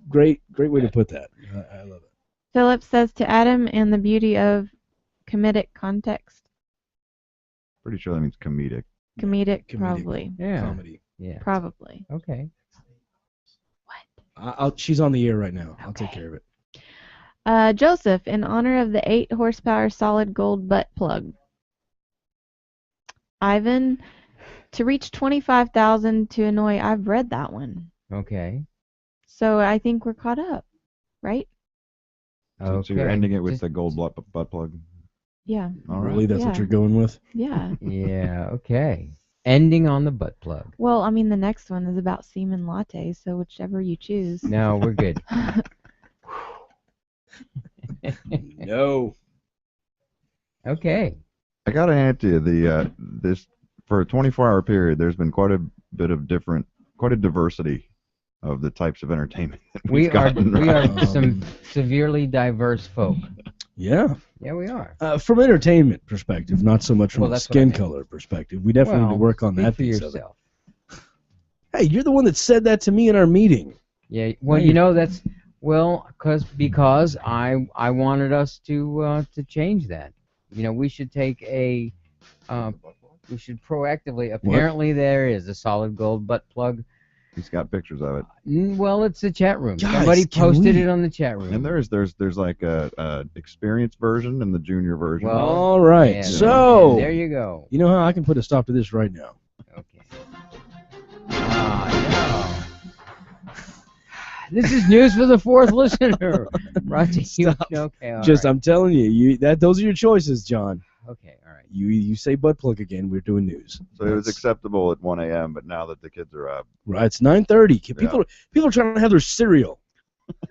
Great way to put that. I love it. Philip says to Adam and the beauty of comedic context. Pretty sure that means comedic. Comedic, probably. Yeah. Comedy. Yeah. Probably. Okay. She's on the air right now. I'll take care of it. Joseph, in honor of the 8 horsepower solid gold butt plug. Ivan, to reach 25,000 to annoy. I've read that one. Okay. So I think we're caught up, right? So you're ending it with the gold butt plug. Yeah. All right. Really, that's what Yeah. you're going with? Yeah. Yeah. Okay. Ending on the butt plug. Well, I mean, the next one is about semen lattes, so whichever you choose. No, we're good. No. Okay. I gotta hand it to you, this for a 24-hour period, there's been quite a diversity of the types of entertainment that We we've are gotten. some severely diverse folk. Yeah. Yeah, we are. From an entertainment perspective, not so much from Well, a that's what I skin meant. color perspective. We definitely need to work on speak that for piece of it. yourself. Hey, you're the one that said that to me in our meeting. Yeah. Well, Hey. you know that's because I wanted us to change that. You know, we should take we should proactively. Apparently, there is a solid gold butt plug. He's got pictures of it. Well, it's the chat room. Guys, Somebody can posted we- it on the chat room. And there's like a experienced version and the junior version. Well, All right. yeah, So there you go. You know how I can put a stop to this right now? This is news for the fourth listener. Brought to you. Okay, all Just right. I'm telling you, those are your choices, John. Okay, all right. You say butt plug again, we're doing news. So it was acceptable at 1 a.m., but now that the kids are up. Right, it's 9:30. People are trying to have their cereal.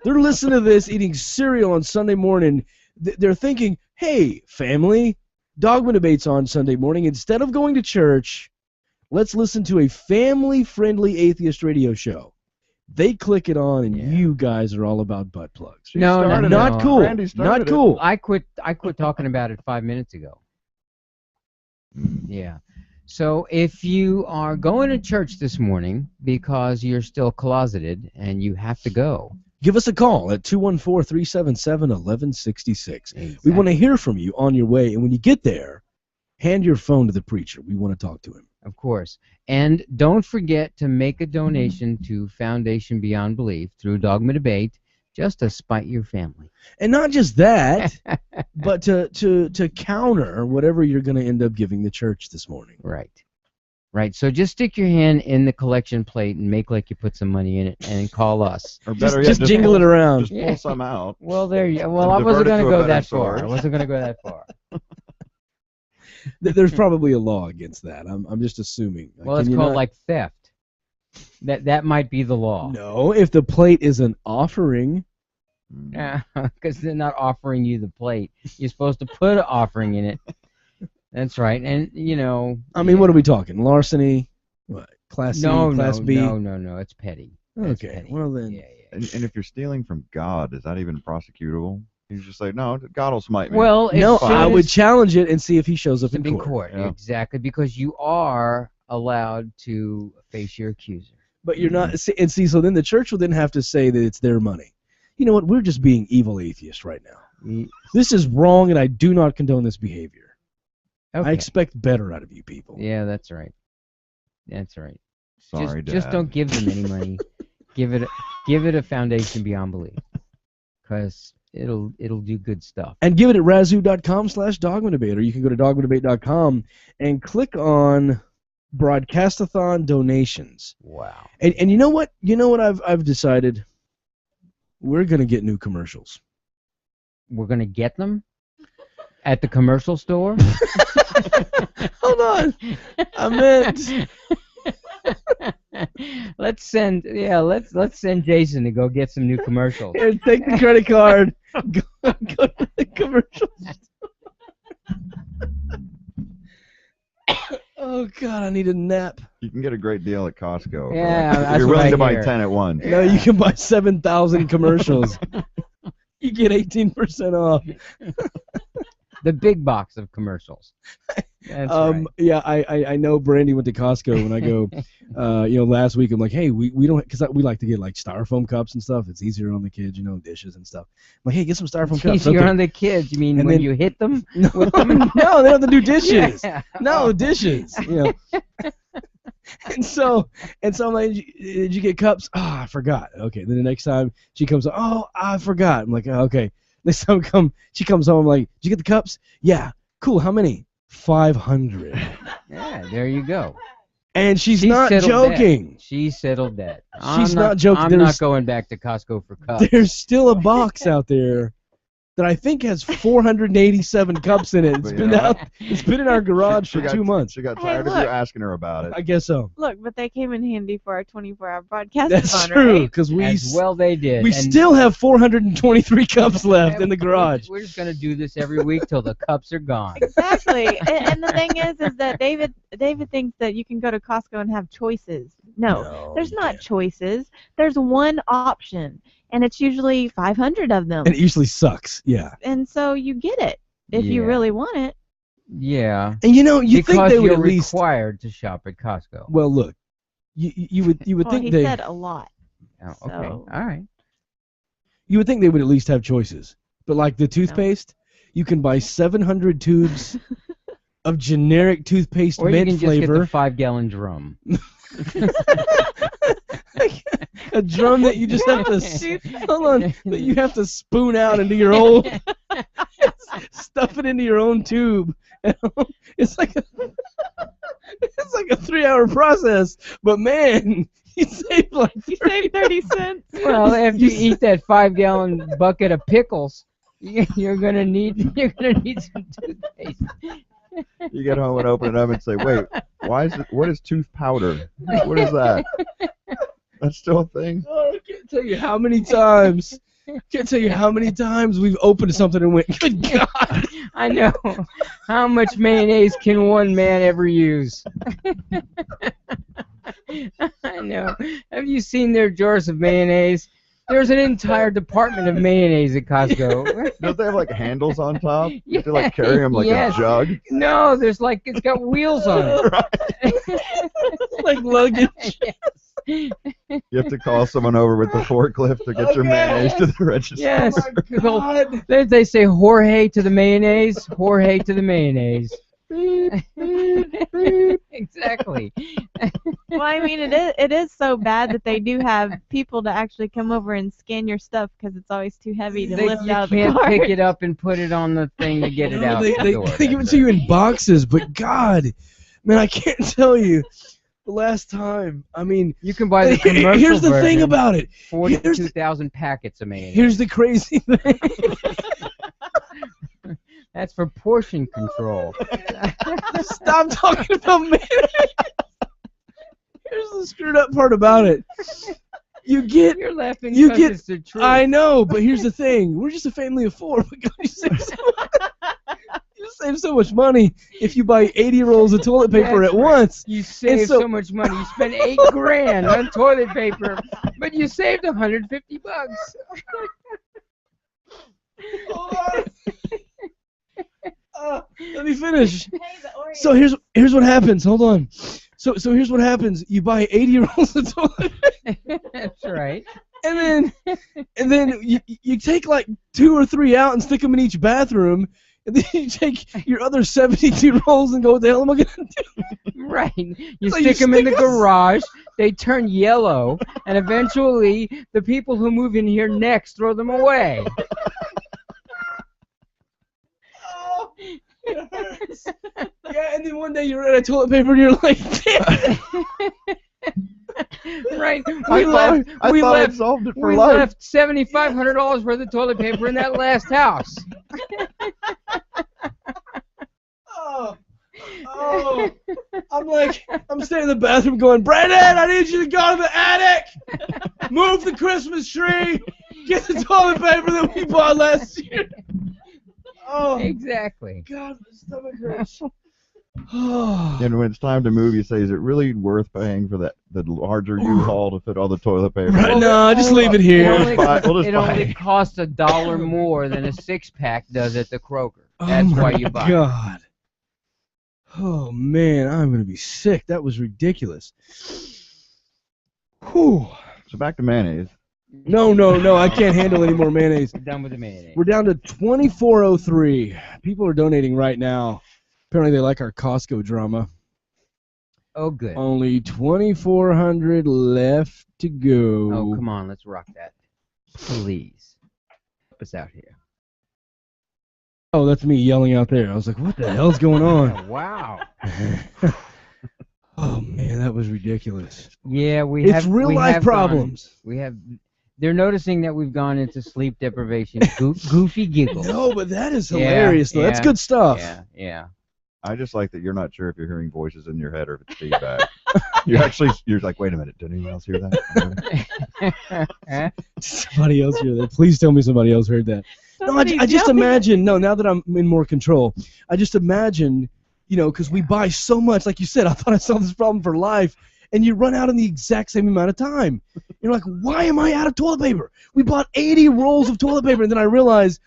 They're listening to this, eating cereal on Sunday morning. They're thinking, hey, family, Dogma Debate's on Sunday morning. Instead of going to church, let's listen to a family-friendly atheist radio show. They click it on, and you guys are all about butt plugs. No, not cool. Randy started Not cool. I quit talking about it 5 minutes ago. Yeah. So if you are going to church this morning because you're still closeted and you have to go, give us a call at 214-377-1166. We want to hear from you on your way, and when you get there, hand your phone to the preacher. We want to talk to him. of course. And don't forget to make a donation to Foundation Beyond Belief through Dogma Debate just to spite your family. And not just that, but to counter whatever you're going to end up giving the church this morning. Right. Right. So just stick your hand in the collection plate and make like you put some money in it and call us. Or better Just yet, jingle it around. Just pull some out. Well, there you. Well, And I wasn't divert it going to to a go better that far. I source. wasn't going to go that far. There's probably a law against that. I'm just assuming. Well, Can it's you called not- like theft. That might be the law. No, if the plate is an offering. Yeah, because they're not offering you the plate. You're supposed to put an offering in it. That's right. And you know. I mean, what are we talking? Larceny? What? Class C? Class B? No. It's petty. It's Okay. petty. Well then. And if you're stealing from God, is that even prosecutable? You just say, no, God will smite me. Well, No, as soon I would as- challenge it and see if he shows up in in court. court. Yeah. Exactly, because you are allowed to face your accuser. But you're not. And see, so then the church will then have to say that it's their money. You know what? We're just being evil atheists right now. This is wrong, and I do not condone this behavior. Okay. I expect better out of you people. Yeah, that's right. That's right. Sorry, just Dad. don't give them any money. give it a Foundation Beyond Belief, because it'll do good stuff. And give it at razoo.com/dogmadebate, or you can go to dogmadebate.com and click on Broadcastathon donations. Wow. And you know what? You know what I've decided? We're gonna get new commercials. We're gonna get them at the commercial store. Hold on. I meant. Let's send Jason to go get some new commercials. Here, take the credit card. Go to the commercials. Oh God, I need a nap. You can get a great deal at Costco. for Yeah, like- that's if you're what willing I to buy hear. 10 at once. No, you can buy 7,000 commercials. You get 18% off. The big box of commercials. That's right. Yeah, I know Brandy went to Costco when I go. Last week I'm like, hey, we don't, because we like to get like styrofoam cups and stuff. It's easier on the kids, dishes and stuff. I'm like, hey, get some styrofoam It's cups. easier Okay. on the kids. You mean And when then- you hit them? No, with them? no, they don't have to do dishes. Yeah. No dishes. And so I'm like, did you get cups? Oh, I forgot. Okay. Then the next time she comes, oh, I forgot. I'm like, oh, okay. Next time she comes home, I'm like, did you get the cups? Yeah. Cool. How many? 500. Yeah, there you go. And she's She not settled joking. That. She settled that. She's not joking. I'm There's- not going back to Costco for cups. There's still a box out there that I think has 487 cups in it. It's But been you know out. It's been in our garage She for got- 2 months. She got Hey, tired of look. you asking her about it. I guess so. Look, but they came in handy for our 24-hour broadcast. That's true, because As well they did. we And still have 423 cups left in the garage. We're just gonna do this every week till the cups are gone. Exactly. and the thing is that David thinks that you can go to Costco and have choices. No, there's not choices. There's one option, and it's usually 500 of them. And it usually sucks. Yeah. And so you get it if you Yeah. really want it. Yeah. And you think because they would you're at least. required to shop at Costco. Well, look, you would Well, think he they said a lot. Oh, okay. So- All right. you would think they would at least have choices. But like the toothpaste, you can buy 700 tubes of generic toothpaste Or you mint can just flavor. get the 5-gallon drum. A drum that you just have to hold on, that you have to spoon out into your own, stuff it into your own tube. It's like a 3-hour process, but man, you save like You saved 30 cents. Well, after you eat that 5-gallon bucket of pickles, you're gonna need some toothpaste. You get home and open it up and say, wait, what is tooth powder? What is that? That's still a thing? Oh, I can't tell you how many times. Can't tell you how many times we've opened something and went, good God. I know. How much mayonnaise can one man ever use? I know. Have you seen their jars of mayonnaise? There's an entire department of mayonnaise at Costco. Don't they have like handles on top? You have to like carry them like Yes. a jug? No, it's got wheels on it. Like luggage. Yes. You have to call someone over with the forklift to get your mayonnaise to the register. Yes. Oh my God. They say Jorge to the mayonnaise, Jorge to the mayonnaise. Exactly. Well, I mean, it is so bad that they do have people to actually come over and scan your stuff because it's always too heavy to lift You out of the can't cart. pick it up and put it on the thing to get it No, out they, the they, door. they give it to you in boxes, but God, man, I can't tell you the last time. I mean, You can buy the Here- commercial here's the thing version, about it. 42,000 packets of mayonnaise. Here's the crazy thing. That's for portion control. Stop talking about mayonnaise. Here's the screwed up part about it. You get. You're laughing You because get. it's the truth. I know, but here's the thing. We're just a family of 4. But God, you save so much money if you buy 80 rolls of toilet paper That's at right. once. You save so- so much money. You spend $8,000 on toilet paper, but you saved $150. Let me finish. So here's what happens. Hold on. So here's what happens. You buy 80 rolls of toilet paper, That's right. and then you take like 2 or 3 out and stick them in each bathroom, and then you take your other 72 rolls and go, what the hell am I gonna do? Right. You So stick you them in the stick 'em- garage, they turn yellow, and eventually the people who move in here next throw them away. Oh, it hurts. Yeah, and then one day you're out of toilet paper and you're like, damn. Right. I thought I solved it for we life. left $7,500 worth of toilet paper in that last house. Oh, I'm staying in the bathroom going, Brandon, I need you to go to the attic, move the Christmas tree, get the toilet paper that we bought last year. Oh, Exactly. God, my stomach hurts. And when it's time to move, you say, is it really worth paying for the larger U-Haul to fit all the toilet paper? Right, no, just leave it here. We'll just It buy only it. costs $1 more than a 6-pack does at the Kroger. Oh That's my why you buy it. God. Oh man, I'm gonna be sick. That was ridiculous. Whew. So back to mayonnaise. No, I can't handle any more mayonnaise. We're done with the mayonnaise. We're down to 2403. People are donating right now. Apparently they like our Costco drama. Oh, good. Only 2,400 left to go. Oh, come on, let's rock that. Please. Help us out here. Oh, that's me yelling out there. I was like, what the hell's going on? Wow. Oh, man, that was ridiculous. Yeah, It's real life problems. They're noticing that we've gone into sleep deprivation. Goofy giggles. No, but that is hilarious, though. That's good stuff. Yeah. I just like that you're not sure if you're hearing voices in your head or if it's feedback. You're like, wait a minute, did anyone else hear that? Somebody else heard that. Please tell me somebody else heard that. No, I just imagine, now that I'm in more control, I just imagine, because we buy so much, like you said, I thought I solved this problem for life, and you run out in the exact same amount of time. You're like, why am I out of toilet paper? We bought 80 rolls of toilet paper, and then I realized,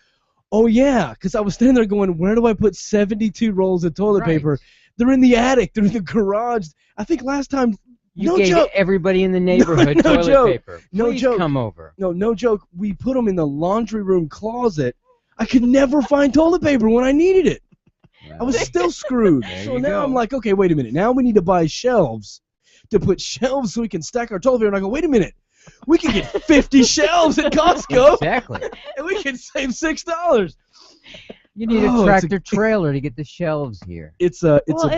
oh yeah, because I was standing there going, where do I put 72 rolls of toilet paper? They're in the attic. They're in the garage. I think last time, You gave everybody in the neighborhood toilet joke. paper. No Please joke. come over. No joke. We put them in the laundry room closet. I could never find toilet paper when I needed it. I was still screwed. So now I'm like, okay, wait a minute. Now we need to buy shelves to put shelves so we can stack our toilet paper. And I go, wait a minute. We can get 50 shelves at Costco. Exactly. And we can save $6. You need a tractor trailer to get the shelves here. It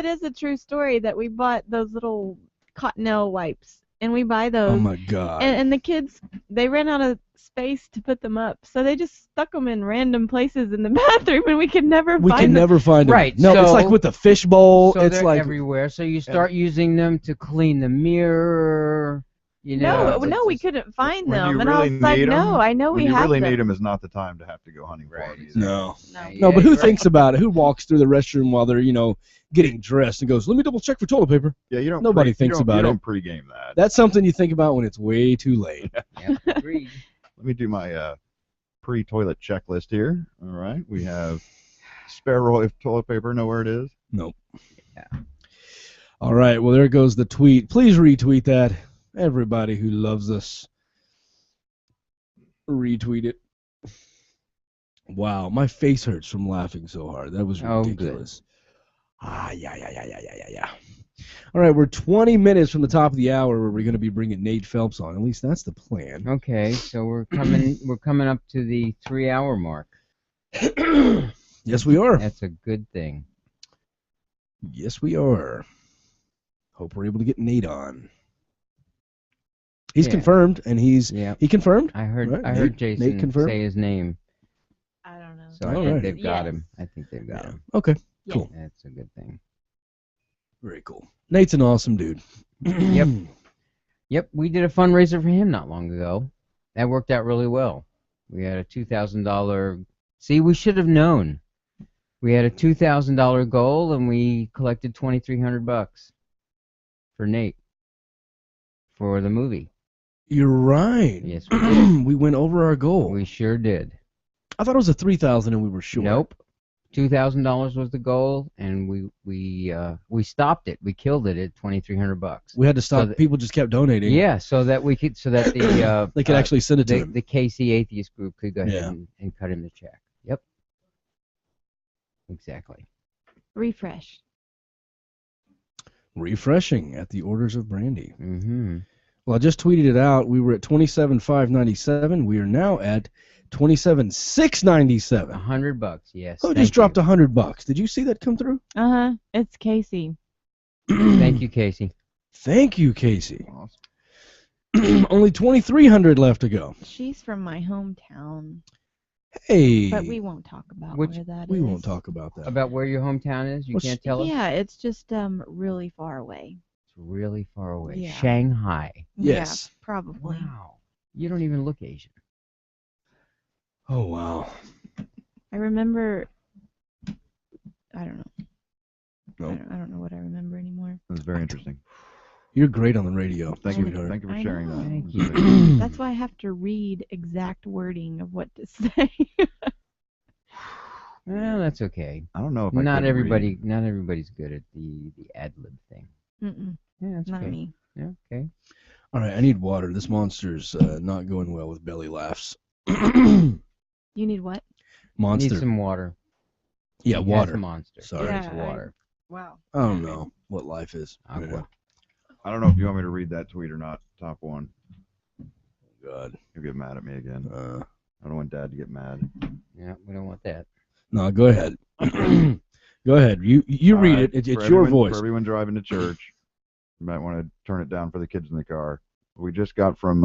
is a true story that we bought those little Cottonelle wipes, and we buy those. Oh my God. And the kids, they ran out of space to put them up, so they just stuck them in random places in the bathroom, and we could never find them. We can never find them. Right. No, it's like with the fish bowl. So It's they're like everywhere. So you start using them to clean the mirror. No, we couldn't find When them, you and I really was like, need 'em- no, I know when we you have really them. need them is not the time to have to go hunting for them. No, but who thinks about it? Who walks through the restroom while they're, getting dressed and goes, let me double check for toilet paper? Yeah, you don't. Nobody thinks about You it. don't pregame that. That's something you think about when it's way too late. Agreed. Let me do my pre-toilet checklist here. All right, we have spare roll of toilet paper. Know where it is? Nope. Yeah. All right. Well, there goes the tweet. Please retweet that. Everybody who loves us, retweet it. Wow, my face hurts from laughing so hard. That was ridiculous. Yeah. All right, we're 20 minutes from the top of the hour where we're going to be bringing Nate Phelps on. At least that's the plan. Okay, so we're coming up to the 3-hour mark. Yes, we are. That's a good thing. Yes, we are. Hope we're able to get Nate on. He's confirmed, and he confirmed. I heard. Right, I heard Jason Nate confirmed? say his name. I don't know. So I think they've got him. I think they've got him. Okay, cool. That's a good thing. Very cool. Nate's an awesome dude. Yep. We did a fundraiser for him not long ago. That worked out really well. We had a $2,000. See, we should have known. We had a $2,000 goal, and we collected $2,300 for Nate for the movie. You're right. Yes, we did. We went over our goal. We sure did. I thought it was a $3,000 and we were short. Nope. $2,000 was the goal, and we stopped it. We killed it at $2,300. We had to stop. People just kept donating. Yeah, so that the they could actually send it to him. The KC Atheist Group could go ahead and cut him the check. Yep. Exactly. Refresh. Refreshing at the orders of Brandy. Mm-hmm. Well, I just tweeted it out. We were at $27,597. We are now at $27,697. $100, yes. Oh, just dropped $100. Did you see that come through? It's Casey. Thank you, Casey. Thank you, Casey. Only 2,300 left to go. She's from my hometown. Hey. But we won't talk about where that is. We won't talk about that. About where your hometown is? You can't tell us? Yeah, it's just really far away. It's really far away. Yeah. Shanghai. Yes. Yeah, probably. Wow. You don't even look Asian. Oh, wow. I remember... I don't know. Nope. I don't know what I remember anymore. That's very interesting. You're great on the radio. Thank you sweetheart. for sharing that. Thank you. That's why I have to read exact wording of what to say. Well, that's okay. I don't know if I Not could everybody. read. Not everybody's good at the ad lib thing. Mm-mm. Yeah, that's Not okay. me. Yeah, okay. All right, I need water. This monster's not going well with belly laughs. You need what? Monster. Need some water. Yeah, He water. has monster. Sorry. He needs water. Wow. I don't know what life is. Aqua. I don't know if you want me to read that tweet or not. Top one. God. You'll get mad at me again. I don't want Dad to get mad. Yeah, we don't want that. No, go ahead. Go ahead. You All read right, it. It's for your everyone- voice. For everyone driving to church, you might want to turn it down for the kids in the car. We just got from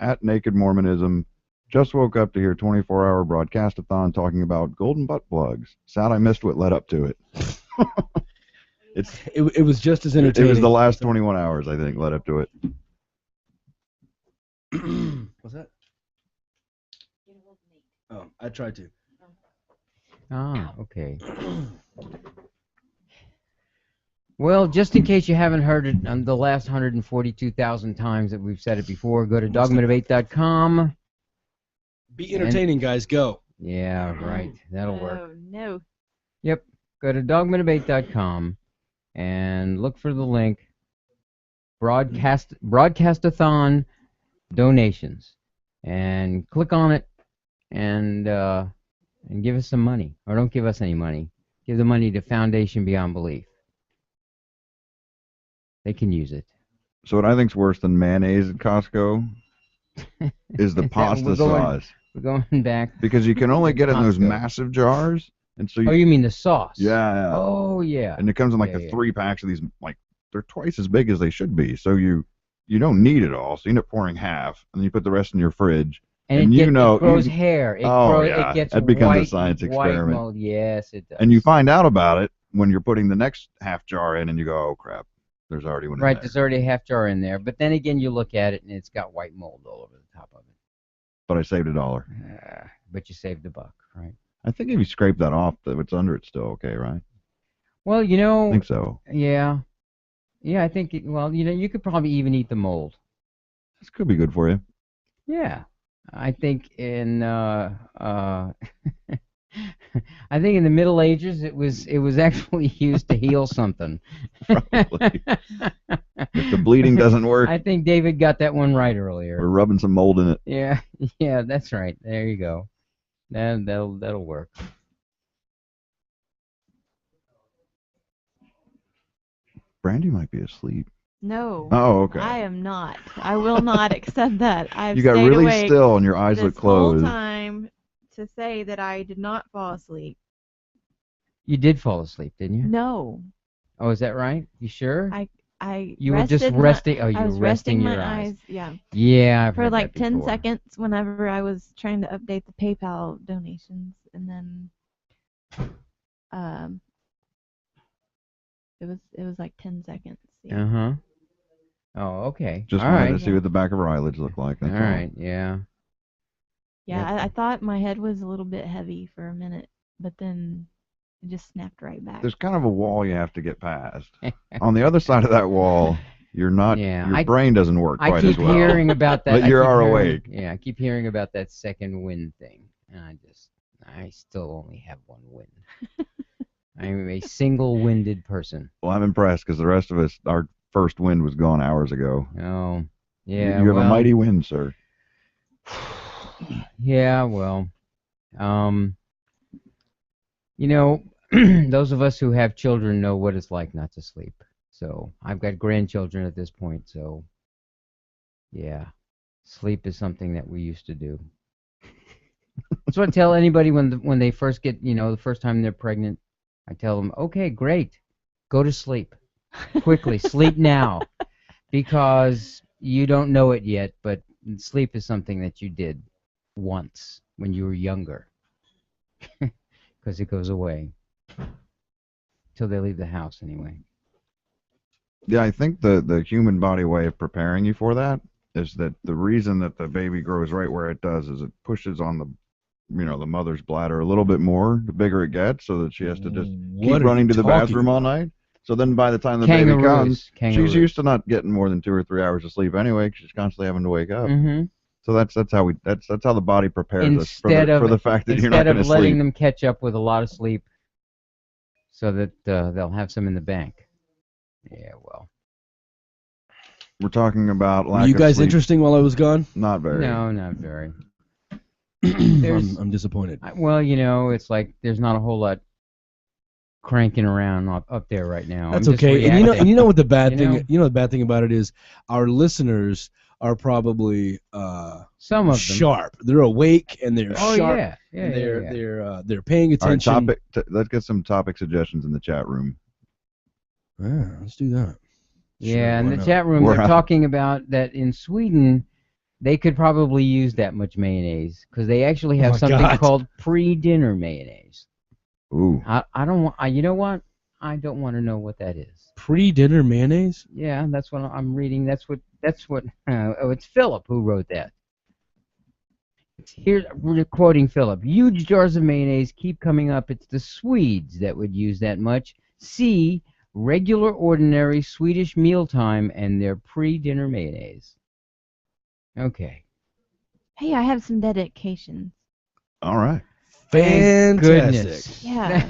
at Naked Mormonism. Just woke up to hear 24-hour broadcastathon talking about golden butt plugs. Sad I missed what led up to it. It was just as It entertaining. was the last 21 hours, I think, led up to it. What's that? Oh, I tried to. Ah, okay. Well, just in case you haven't heard it on the last 142,000 times that we've said it before, go to dogmadebate.com. Be entertaining, guys. Go. Yeah, right. That'll work. Oh, no. Yep. Go to dogmadebate.com and look for the link broadcastathon donations and click on it and give us some money, or don't give us any money. Give the money to Foundation Beyond Belief. They can use it. So what I think's worse than mayonnaise at Costco is the pasta sauce. We're going back. Because you can only get it in those Costco. massive jars. And so Oh, you mean the sauce? Yeah. Oh, yeah. And it comes in like Yeah, the yeah. 3 packs of these, like, they're twice as big as they should be. So you don't need it all. So you end up pouring half, and then you put the rest in your fridge. And you it know, grows hair. It yeah. It gets that becomes white, a science white experiment. mold. Yes, it does. And you find out about it when you're putting the next half jar in, and you go, oh, crap, there's already one in Right, there. there's already a half jar in there. But then again, you look at it, and it's got white mold all over the top of it. But I saved $1. But you saved $1, right? I think if you scrape that off, what's under it's still okay, right? Well, you know. I think so. Yeah. Yeah, I think, you could probably even eat the mold. This could be good for you. Yeah. I think in I think in the Middle Ages it was actually used to heal something. Probably. If the bleeding doesn't work, I think David got that one right earlier. we're rubbing some mold in it. Yeah, that's right. There you go. That'll work. Brandy might be asleep. No. Oh, okay. I am not. I will not accept that. I've You got stayed really awake still and your eyes this look closed. whole time to say that I did not fall asleep. You did fall asleep, didn't you? No. Oh, is that right? You sure? You were just resting. Oh, you I were was resting my your eyes. Yeah. Yeah, I've For heard like that 10 before. seconds whenever I was trying to update the PayPal donations, and then it was like 10 seconds. Yeah. Uh-huh. Oh, okay. Just all wanted right. to see what the back of her eyelids look like. That's All right, yeah. Yeah, I thought my head was a little bit heavy for a minute, but then it just snapped right back. There's kind of a wall you have to get past. On the other side of that wall, you're not. Yeah, your brain doesn't work I quite keep as well. hearing about that. But you are hearing, awake. Yeah, I keep hearing about that second wind thing, and I still only have one wind. I'm a single-winded person. Well, I'm impressed because the rest of us, our first wind was gone hours ago. Oh, yeah. You have a mighty wind, sir. Yeah, well, those of us who have children know what it's like not to sleep. So I've got grandchildren at this point, so yeah, sleep is something that we used to do. That's what I tell anybody when they first get, the first time they're pregnant. I tell them, okay, great, go to sleep, quickly, sleep now, because you don't know it yet, but sleep is something that you did once when you were younger, because it goes away till they leave the house anyway. Yeah, I think the human body way of preparing you for that is that the reason that the baby grows right where it does is it pushes on the mother's bladder a little bit more the bigger it gets, so that she has to just keep running to the bathroom all night. So then by the time the baby comes, she's used to not getting more than 2 or 3 hours of sleep anyway, 'cause she's constantly having to wake up. Mm-hmm. So that's how the body prepares us Instead for the fact that you're not going to Instead of letting sleep. them catch up with a lot of sleep, so that they'll have some in the bank. Yeah, well. We're talking about lack Were you of guys sleep. interesting while I was gone? Not very. No, not very. I'm disappointed. Well, it's like there's not a whole lot cranking around up there right now. That's I'm just okay. And reacting. you know what the bad You thing know? the bad thing about it is our listeners are probably Some of them. sharp. They're awake and they're Oh, sharp. yeah. Yeah, and yeah. they're paying All right, attention. let's get some topic suggestions in the chat room. Yeah, let's do that. Yeah, in why the not? chat room We're they're out. talking about that in Sweden they could probably use that much mayonnaise because they actually have my something God. called pre-dinner mayonnaise. Ooh. I don't want. You know what? I don't want to know what that is. Pre-dinner mayonnaise? Yeah, that's what I'm reading. That's what. Oh, it's Philip who wrote that. Here's we're quoting Philip. Huge jars of mayonnaise keep coming up. It's the Swedes that would use that much. See regular, ordinary Swedish mealtime and their pre-dinner mayonnaise. Okay. Hey, I have some dedications. All right. Thank Fantastic. goodness. Yeah.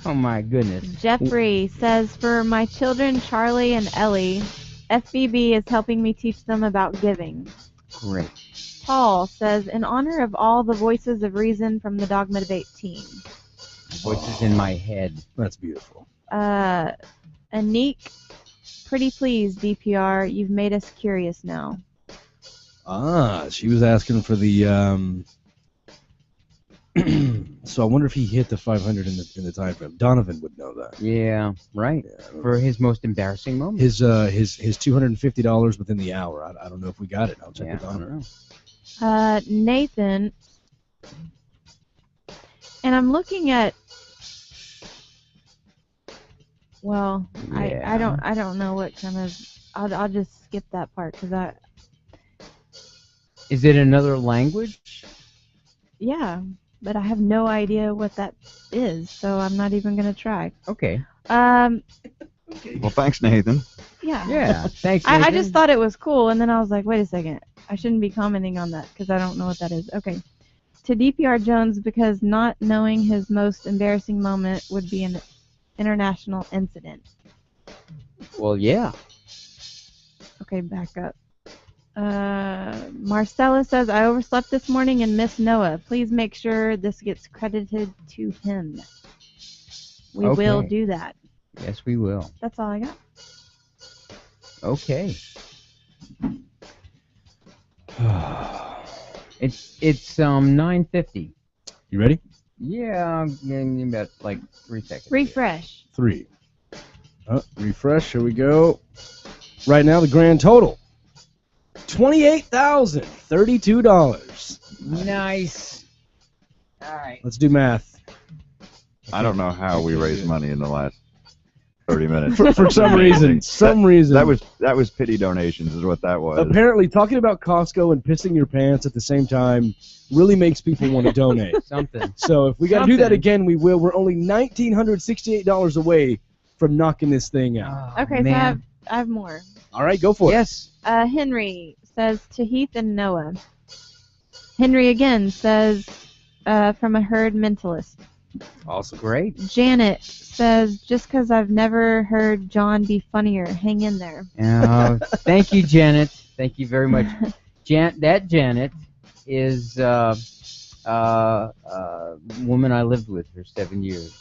Oh my goodness. Jeffrey says, for my children Charlie and Ellie, FBB is helping me teach them about giving. Great. Paul says, in honor of all the voices of reason from the Dogma Debate team. Voices in my head. That's beautiful. Anik, pretty please, DPR, you've made us curious now. She was asking for the so I wonder if he hit the 500 in the time frame. Donovan would know that. Yeah, right. For his most embarrassing moment. His $250 within the hour. I don't know if we got it. I'll check with Donovan. Nathan, and I'm looking at. Well, Yeah. I don't know what kind of. I'll just skip that part because I. Is it another language? Yeah, but I have no idea what that is, so I'm not even gonna try. Okay. Well, thanks, Nathan. Yeah. Yeah. Thanks. I Nathan. just thought it was cool, and then I was like, wait a second, I shouldn't be commenting on that because I don't know what that is. Okay. To DPR Jones, because not knowing his most embarrassing moment would be an international incident. Well, yeah. Okay, back up. Marcella says, I overslept this morning and missed Noah. Please make sure this gets credited to him. We will Okay. do that. Yes, we will. That's all I got. Okay. It's 9:50. You ready? Yeah, in about like 3 seconds. Refresh. 3. Refresh. Here we go. Right now, the grand total $28,032. Nice. All right. Let's do math. I don't know how we raised money in the last 30 minutes. For some reason. That was pity donations is what that was. Apparently, talking about Costco and pissing your pants at the same time really makes people want to donate. Something. So if we got to do that Something. again, we will. We're only $1,968 away from knocking this thing out. Okay, man. so I have more. All right, go for Yes. Henry says to Heath and Noah. Henry again says from a herd mentalist. it. Awesome. Great. Janet says, just because I've never heard John be funnier, hang in there. Thank you, Janet. Thank you very much. That Janet is woman I lived with for 7 years.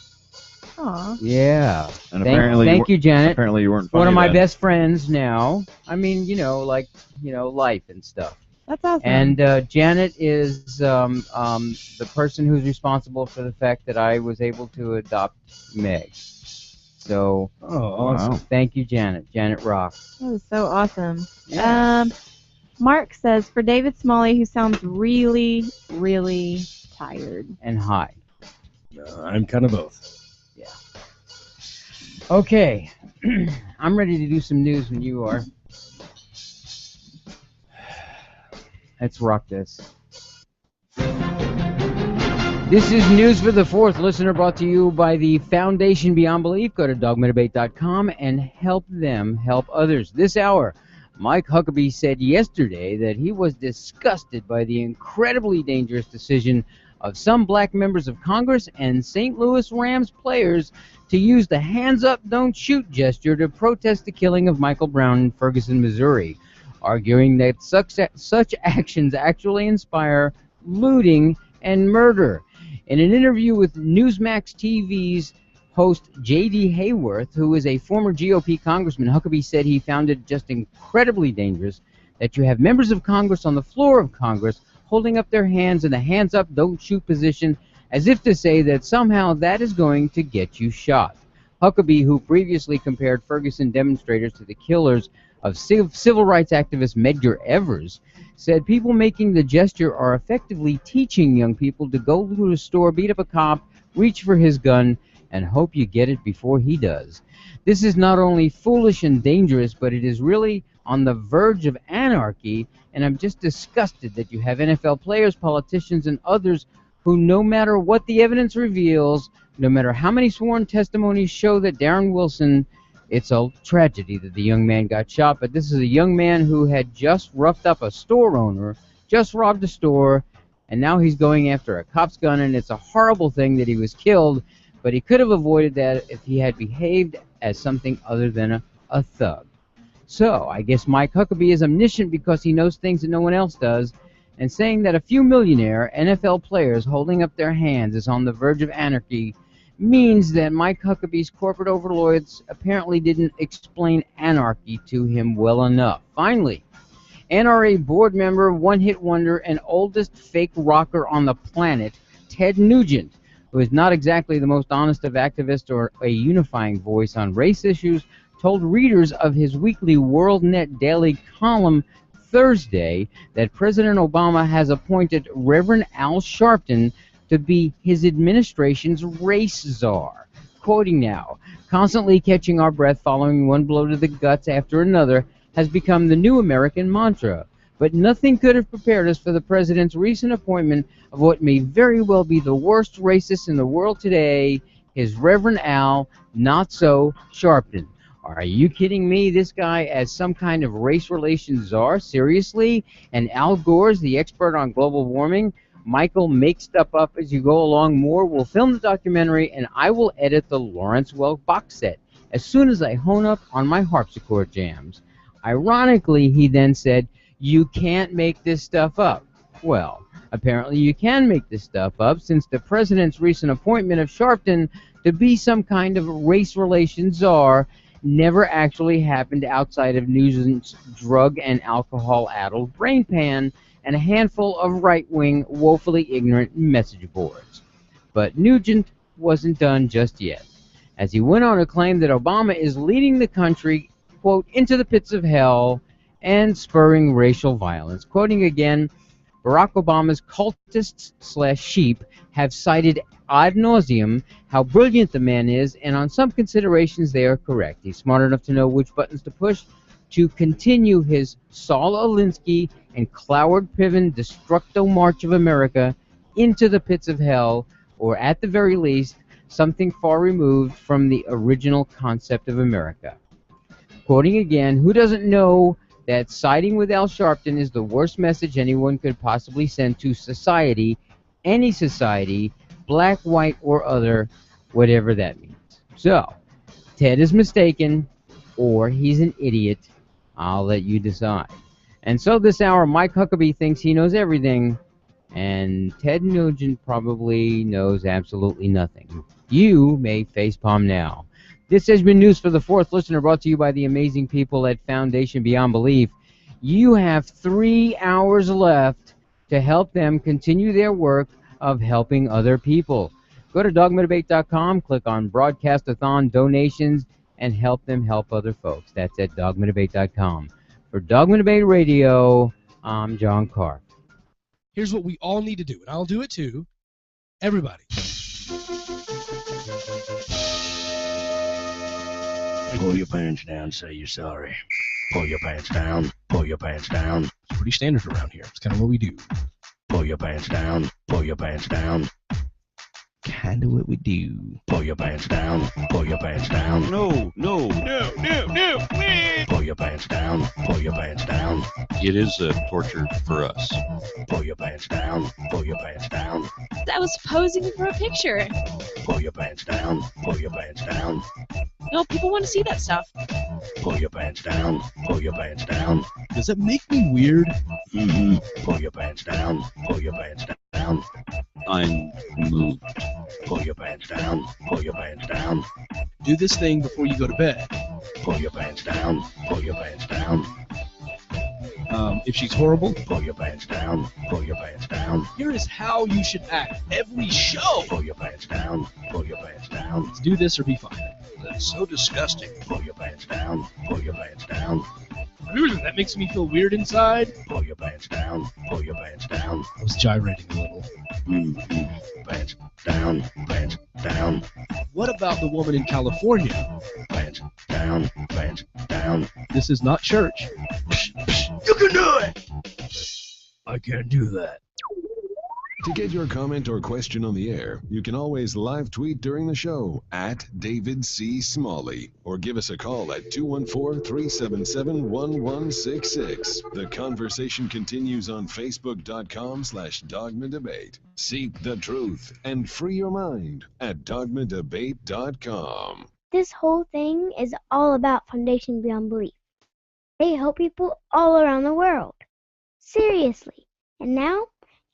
Aw. Yeah. And apparently thank you, Janet. Apparently you weren't funny One of my then. best friends now. I mean, life and stuff. That's awesome. And Janet is the person who's responsible for the fact that I was able to adopt Meg. So, awesome. Thank you, Janet. Janet rocks. That was so awesome. Yeah. Mark says, for David Smalley, who sounds really, really tired. And high. I'm kind of both. Yeah. Okay. I'm ready to do some news when you are. Let's rock this. This is News for the Fourth Listener, brought to you by the Foundation Beyond Belief. Go to dogmadebate.com and help them help others. This hour, Mike Huckabee said yesterday that he was disgusted by the incredibly dangerous decision of some black members of Congress and St. Louis Rams players to use the hands up, don't shoot gesture to protest the killing of Michael Brown in Ferguson, Missouri, arguing that such actions actually inspire looting and murder. In an interview with Newsmax TV's host J.D. Hayworth, who is a former GOP congressman, Huckabee said he found it just incredibly dangerous that you have members of Congress on the floor of Congress holding up their hands in the hands up, don't shoot position, as if to say that somehow that is going to get you shot. Huckabee, who previously compared Ferguson demonstrators to the killers of civil rights activist Medgar Evers, said people making the gesture are effectively teaching young people to go to a store, beat up a cop, reach for his gun, and hope you get it before he does. This is not only foolish and dangerous, but it is really on the verge of anarchy, and I'm just disgusted that you have NFL players, politicians, and others who, no matter what the evidence reveals, no matter how many sworn testimonies show that Darren Wilson, it's a tragedy that the young man got shot, but this is a young man who had just roughed up a store owner, just robbed a store, and now he's going after a cop's gun, and it's a horrible thing that he was killed, but he could have avoided that if he had behaved as something other than a thug. So, I guess Mike Huckabee is omniscient because he knows things that no one else does, and saying that a few millionaire NFL players holding up their hands is on the verge of anarchy means that Mike Huckabee's corporate overlords apparently didn't explain anarchy to him well enough. Finally, NRA board member, one-hit wonder, and oldest fake rocker on the planet, Ted Nugent, who is not exactly the most honest of activists or a unifying voice on race issues, told readers of his weekly WorldNet Daily column Thursday that President Obama has appointed Reverend Al Sharpton to be his administration's race czar. Quoting now, constantly catching our breath following one blow to the guts after another has become the new American mantra. But nothing could have prepared us for the president's recent appointment of what may very well be the worst racist in the world today, his Reverend Al Not So Sharpton. Are you kidding me? This guy as some kind of race relations czar? Seriously? And Al Gore's the expert on global warming? Michael, make stuff up as you go along more. We'll film the documentary, and I will edit the Lawrence Welk box set as soon as I hone up on my harpsichord jams. Ironically, he then said, you can't make this stuff up. Well, apparently you can make this stuff up, since the president's recent appointment of Sharpton to be some kind of race relations czar never actually happened outside of Nugent's drug and alcohol-addled brain pan and a handful of right-wing, woefully ignorant message boards. But Nugent wasn't done just yet, as he went on to claim that Obama is leading the country, quote, into the pits of hell and spurring racial violence. Quoting again, Barack Obama's cultists/sheep have cited ad nauseum how brilliant the man is, and on some considerations they are correct. He's smart enough to know which buttons to push to continue his Saul Alinsky and Cloward Piven destructo march of America into the pits of hell, or at the very least, something far removed from the original concept of America. Quoting again, who doesn't know that siding with Al Sharpton is the worst message anyone could possibly send to society, any society, black, white, or other, whatever that means. So, Ted is mistaken, or he's an idiot. I'll let you decide. And so this hour, Mike Huckabee thinks he knows everything, and Ted Nugent probably knows absolutely nothing. You may facepalm now. This has been News for the Fourth Listener, brought to you by the amazing people at Foundation Beyond Belief. You have 3 hours left to help them continue their work of helping other people. Go to dogmadebate.com, click on Broadcastathon donations, and help them help other folks. That's at dogmadebate.com. For Dogma Debate Radio, I'm John Carp. Here's what we all need to do, and I'll do it too. Everybody. Pull your pants down, say you're sorry. Pull your pants down, pull your pants down. It's pretty standard around here. It's kind of what we do. Pull your pants down, pull your pants down. Kinda what we do. Pull your pants down. Pull your pants down. No, no. Pull your pants down. Pull your pants down. It is a torture for us. Pull your pants down. Pull your pants down. I was posing for a picture. Pull your pants down. Pull your pants down. No, people want to see that stuff. Pull your pants down. Pull your pants down. Does it make me weird? Mm-hmm. Pull your pants down. Pull your pants down. I'm moved. Pull your pants down. Pull your pants down. Do this thing before you go to bed. Pull your pants down. Pull your pants down. If she's horrible, pull your pants down. Pull your pants down. Here is how you should act every show. Pull your pants down. Pull your pants down. Let's do this or be fine. That's so disgusting. Pull your pants down. Pull your pants down. That makes me feel weird inside. Pull your pants down. Pull your pants down. I was gyrating a little. Mm-hmm. Pants down. Pants down. What about the woman in California? Pants down. Pants down. This is not church. You can do it! I can't do that. To get your comment or question on the air, you can always live tweet during the show at David C. Smalley or give us a call at 214-377-1166. The conversation continues on Facebook.com/Dogma Debate. Seek the truth and free your mind at dogmadebate.com. This whole thing is all about Foundation Beyond Belief. They help people all around the world. Seriously. And now,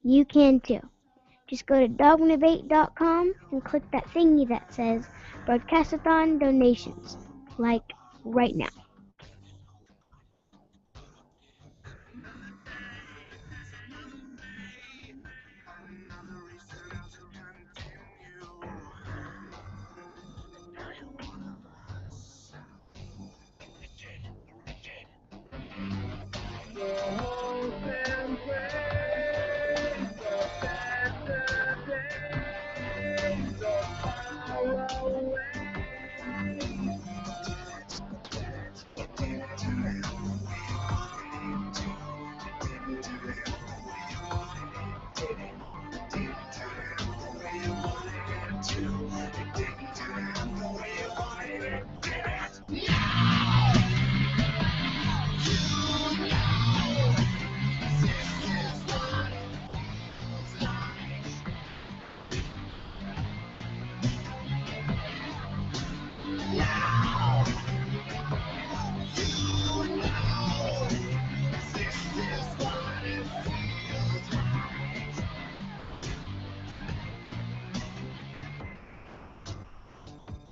you can too. Just go to dogmadebate.com and click that thingy that says Broadcastathon Donations, like right now.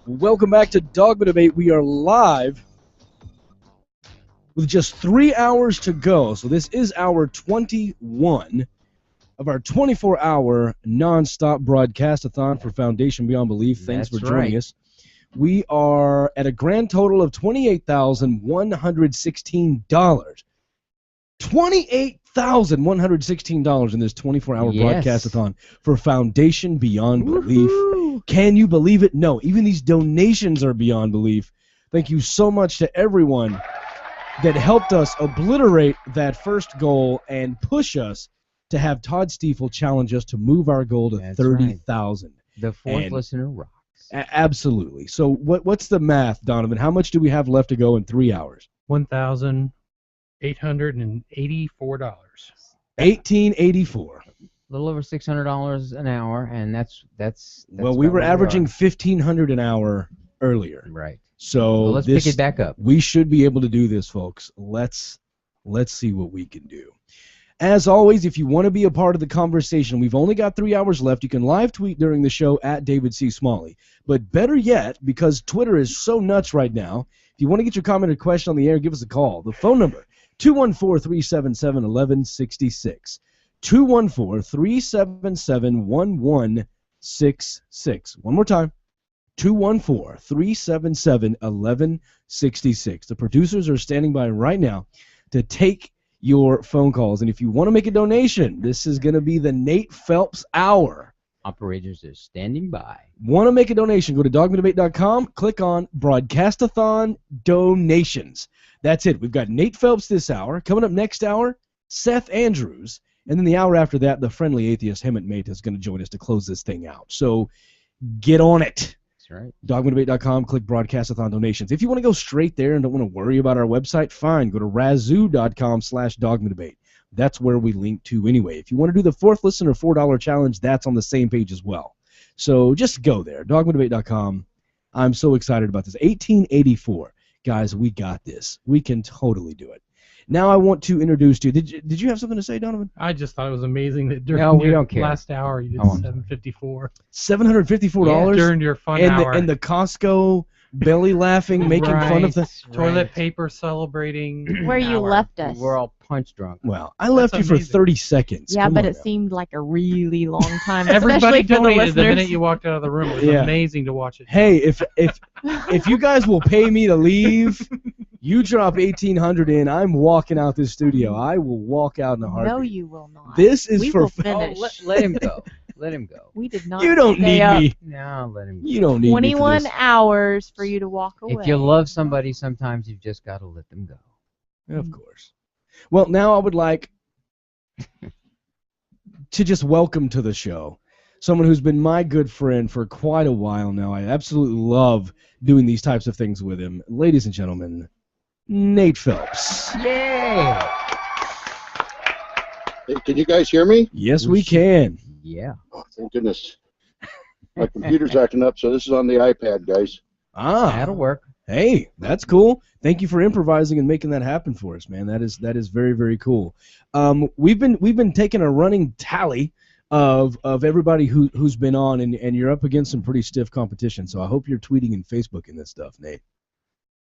Welcome back to Dogma Debate. We are live with just 3 hours to go. So this is hour 21 of our 24-hour non-stop broadcast-a-thon for Foundation Beyond Belief. Thanks for joining us. We are at a grand total of $28,116. $28,116 in this 24-hour broadcast-a-thon for Foundation Beyond Belief. Can you believe it? No, even these donations are beyond belief. Thank you so much to everyone that helped us obliterate that first goal and push us to have Todd Stiefel challenge us to move our goal to 30,000. The fourth listener rocks. Absolutely. So what's the math, Donovan? How much do we have left to go in 3 hours? $1,884. $1,884. A little over $600 an hour, and that's well, we were averaging $1,500 an hour earlier. Right. So well, let's pick it back up. We should be able to do this, folks. Let's see what we can do. As always, if you want to be a part of the conversation, we've only got 3 hours left. You can live tweet during the show at David C. Smalley. But better yet, because Twitter is so nuts right now, if you want to get your comment or question on the air, give us a call. The phone number, 214-377-1166. 214-377-1166. One more time. 214-377-1166. The producers are standing by right now to take your phone calls. And if you want to make a donation, this is going to be the Nate Phelps Hour. Operators are standing by. Want to make a donation, go to dogmadebate.com, click on Broadcastathon Donations. That's it. We've got Nate Phelps this hour. Coming up next hour, Seth Andrews. And then the hour after that, the friendly atheist Hemant Mate is going to join us to close this thing out. So get on it. That's right. Dogmadebate.com, click Broadcastathon donations. If you want to go straight there and don't want to worry about our website, fine. Go to razoo.com/dogmadebate. That's where we link to anyway. If you want to do the fourth listener $4 challenge, that's on the same page as well. So just go there, dogmadebate.com. I'm so excited about this. 1884. Guys, we got this. We can totally do it. Now I want to introduce you. Did you have something to say, Donovan? I just thought it was amazing that during No, we your don't care. last hour you did Oh, I'm $754. $754 During your fun hour. And the Costco belly laughing, making fun of the toilet paper celebrating. Where you hour. left us. We're all punch drunk. Well, I left you for 30 seconds. Yeah, Come but on it now. seemed like a really long time. Everybody especially for the donated the listeners. minute you walked out of the room. It was Yeah. amazing to watch it. Hey, if you guys will pay me to leave, you drop 1,800 in. I'm walking out this studio. I will walk out in a heartbeat. No, you will not. This is we for will finish. Let him go. Let him go. We did not. You don't stay need up me. No, let him go. You don't need me for 21 this. hours for you to walk away. If you love somebody, sometimes you've just got to let them go. Of course. Well, now I would like to just welcome to the show someone who's been my good friend for quite a while now. I absolutely love doing these types of things with him. Ladies and gentlemen, Nate Phelps. Yay! Hey, can you guys hear me? Yes, we can. Yeah. Oh, thank goodness. My computer's acting up, so this is on the iPad, guys. That'll work. Hey, that's cool. Thank you for improvising and making that happen for us, man. That is very, very cool. We've been taking a running tally of everybody who's been on, and you're up against some pretty stiff competition. So I hope you're tweeting and Facebooking this stuff, Nate.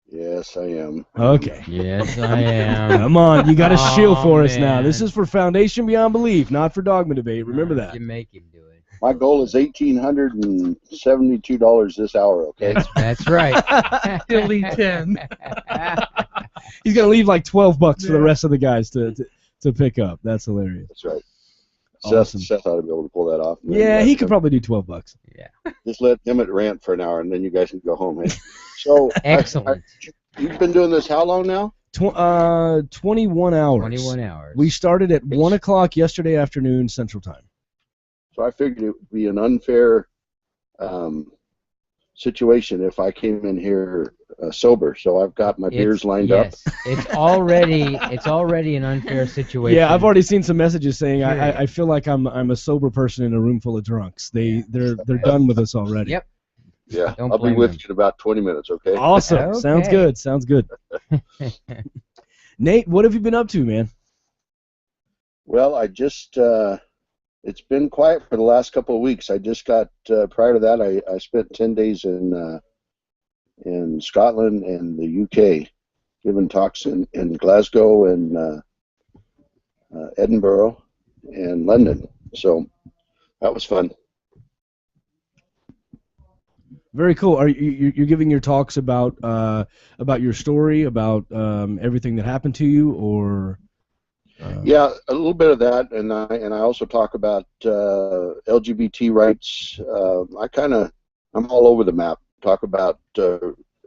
Yes, I am. Okay. Yes, I am. Come on, you got to Oh, shill for us now. man. This is for Foundation Beyond Belief, not for Dogma Debate. Remember that. You make him do it. My goal is $1,872 this hour, okay? That's right. Delete 10. He's gonna leave like $12 for the rest of the guys to pick up. That's hilarious. That's right. Awesome. Seth ought to be able to pull that off. And then Yeah, let he could him- probably do $12. Yeah. Just let Emmett rant for an hour, and then you guys can go home. Hey? So, Excellent. You've been doing this how long now? 21 hours. 21 hours. We started at 1 o'clock yesterday afternoon Central Time. So I figured it would be an unfair situation if I came in here sober. So I've got my beers lined up. It's already an unfair situation. Yeah, I've already seen some messages saying I feel like I'm a sober person in a room full of drunks. They're done with us already. Yep. Yeah, Don't I'll be blame with them. you in about 20 minutes, okay? Awesome. Okay. Sounds good. Sounds good. Nate, what have you been up to, man? Well, I just, it's been quiet for the last couple of weeks. I just got, prior to that, I spent 10 days in Scotland and the UK, giving talks in Glasgow and Edinburgh and London. So that was fun. Very cool. Are you're giving your talks about your story, about everything that happened to you, or? Yeah, a little bit of that, and I also talk about LGBT rights. I'm all over the map. Talk about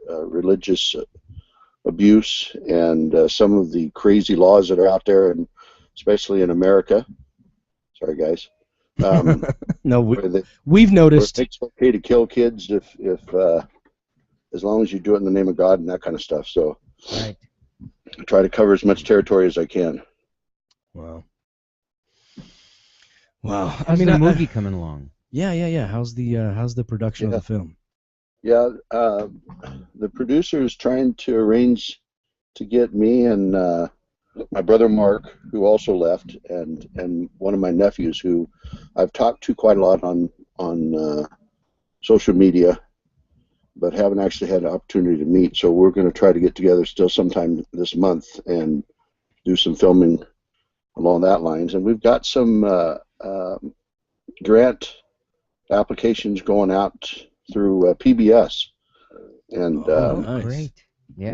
religious abuse and some of the crazy laws that are out there, and especially in America. Sorry, guys. No, where we've noticed. It's okay to kill kids if as long as you do it in the name of God and that kind of stuff. So right. I try to cover as much territory as I can. Wow. Wow. How's the movie coming along? Yeah. How's the production of the film? Yeah, the producer is trying to arrange to get me and my brother Mark, who also left, and one of my nephews, who I've talked to quite a lot on social media, but haven't actually had an opportunity to meet. So we're going to try to get together still sometime this month and do some filming along that lines. And we've got some grant applications going out through PBS, and nice. Great. Yeah.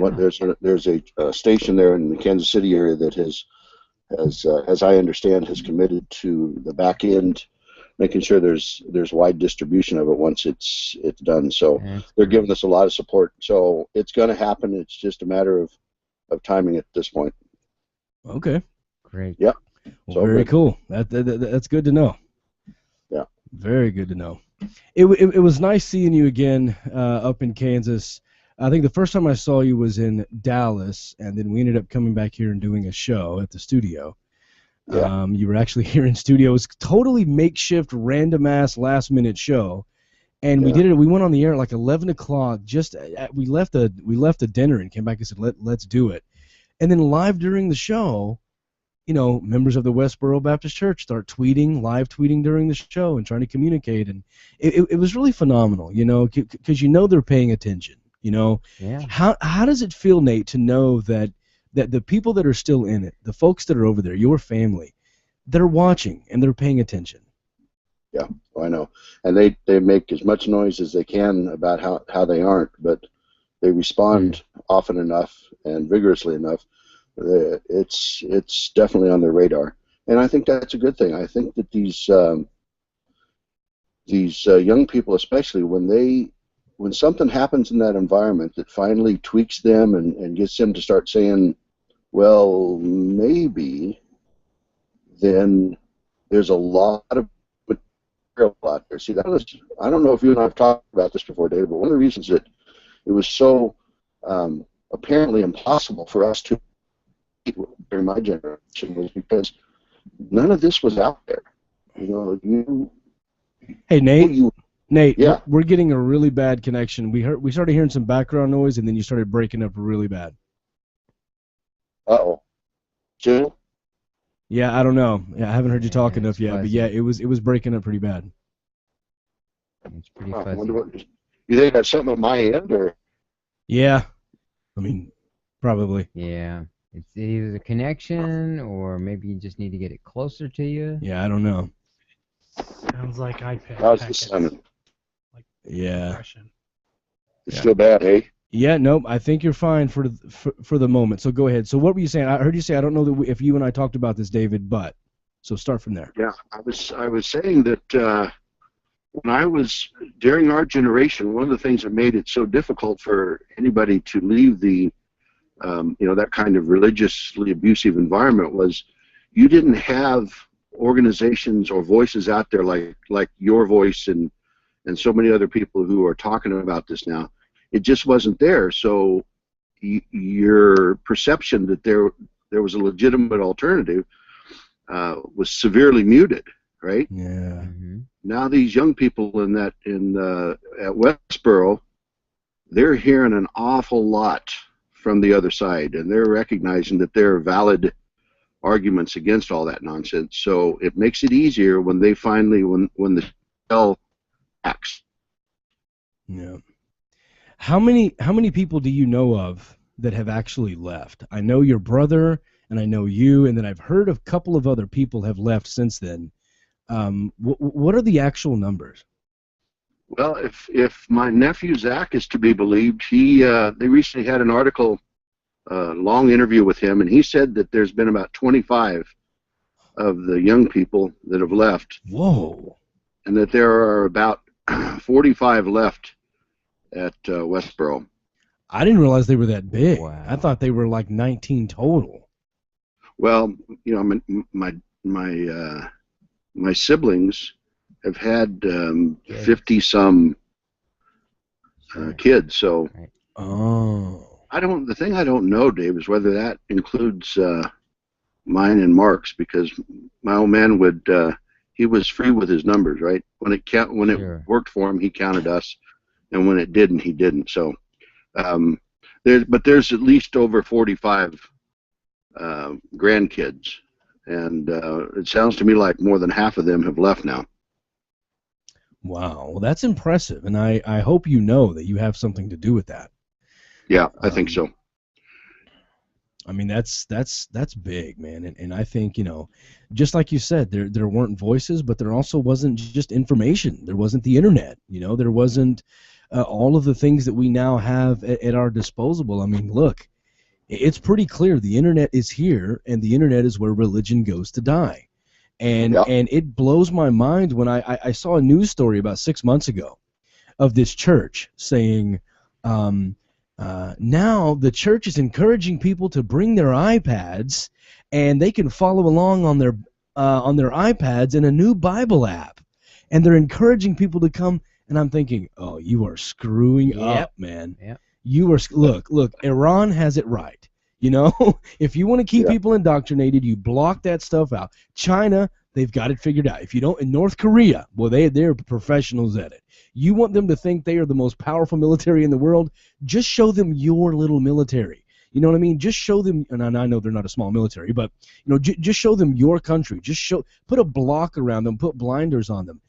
There's a station there in the Kansas City area that has, as I understand, has committed to the back end, making sure there's wide distribution of it once it's done. So they're giving us a lot of support. So it's going to happen. It's just a matter of timing at this point. Okay. Great. Yep. Well, very cool. That's good to know. Yeah. Very good to know. It was nice seeing you again up in Kansas. I think the first time I saw you was in Dallas, and then we ended up coming back here and doing a show at the studio. Yeah. You were actually here in studio. It was totally makeshift, random ass last minute show, and we did it. We went on the air at like 11 o'clock. We left the dinner and came back and said let's do it, and then live during the show, members of the Westboro Baptist Church start live tweeting during the show and trying to communicate, and it was really phenomenal, because they're paying attention. Yeah. How does it feel, Nate, to know that the people that are still in it, the folks that are over there, your family, they're watching and they're paying attention? Yeah, I know, and they make as much noise as they can about how they aren't, but they respond often enough and vigorously enough. It's definitely on their radar, and I think that's a good thing. I think that these young people, especially when something happens in that environment that finally tweaks them and gets them to start saying, well, maybe, then there's a lot of material out there. See, I don't know if you and I have talked about this before, Dave, but one of the reasons that it was so apparently impossible for us to during my generation was because none of this was out there. Hey, Nate. Nate, yeah. we're getting a really bad connection. We started hearing some background noise, and then you started breaking up really bad. Uh-oh. Jill? Yeah, I don't know. Yeah, I haven't heard you talk enough yet, but yeah, it was breaking up pretty bad. It's pretty fuzzy. You think that's something on my end, or? Yeah, I mean, probably. Yeah, it's either the connection, or maybe you just need to get it closer to you. Yeah, I don't know. Sounds like iPad How's the packets. sound? Yeah. It's still bad, hey? Yeah, nope. I think you're fine for the moment. So go ahead. So what were you saying? I heard you say, I don't know if you and I talked about this, David, but so start from there. Yeah, I was saying that when I was during our generation, one of the things that made it so difficult for anybody to leave the that kind of religiously abusive environment was you didn't have organizations or voices out there like your voice and so many other people who are talking about this now. It just wasn't there. So your perception that there was a legitimate alternative was severely muted, right? Yeah. Now these young people at Westboro, they're hearing an awful lot from the other side, and they're recognizing that there are valid arguments against all that nonsense. So it makes it easier when they finally when the shell acts. Yeah. How many people do you know of that have actually left? I know your brother, and I know you, and then I've heard of a couple of other people have left since then. What are the actual numbers? Well, if my nephew Zach is to be believed, they recently had an article, long interview with him, and he said that there's been about 25 of the young people that have left. Whoa! And that there are about 45 left at Westboro. I didn't realize they were that big. Wow. I thought they were like 19 total. Well, my siblings have had 50 some kids. So the thing I don't know, Dave, is whether that includes mine and Mark's, because my old man he was free with his numbers, right? When it worked for him, he counted us, and when it didn't, he didn't. So there's at least over 45 grandkids, and it sounds to me like more than half of them have left now. Wow, well, that's impressive, and I hope you know that you have something to do with that. Yeah, I think so. I mean, that's big, man, and I think, just like you said, there weren't voices, but there also wasn't just information. There wasn't the internet, there wasn't all of the things that we now have at our disposal. I mean, look, it's pretty clear the internet is here, and the internet is where religion goes to die. And it blows my mind when I saw a news story about 6 months ago of this church saying Now the church is encouraging people to bring their iPads, and they can follow along on their iPads in a new Bible app, and they're encouraging people to come. And I'm thinking, oh, you are screwing up, man. Yep. You are look. Iran has it right. You know, if you want to keep people indoctrinated, you block that stuff out. China, they've got it figured out. If you don't, in North Korea, well, they're professionals at it. You want them to think they are the most powerful military in the world, just show them your little military. You know what I mean? Just show them, and I know they're not a small military, but just show them your country. Put a block around them, put blinders on them.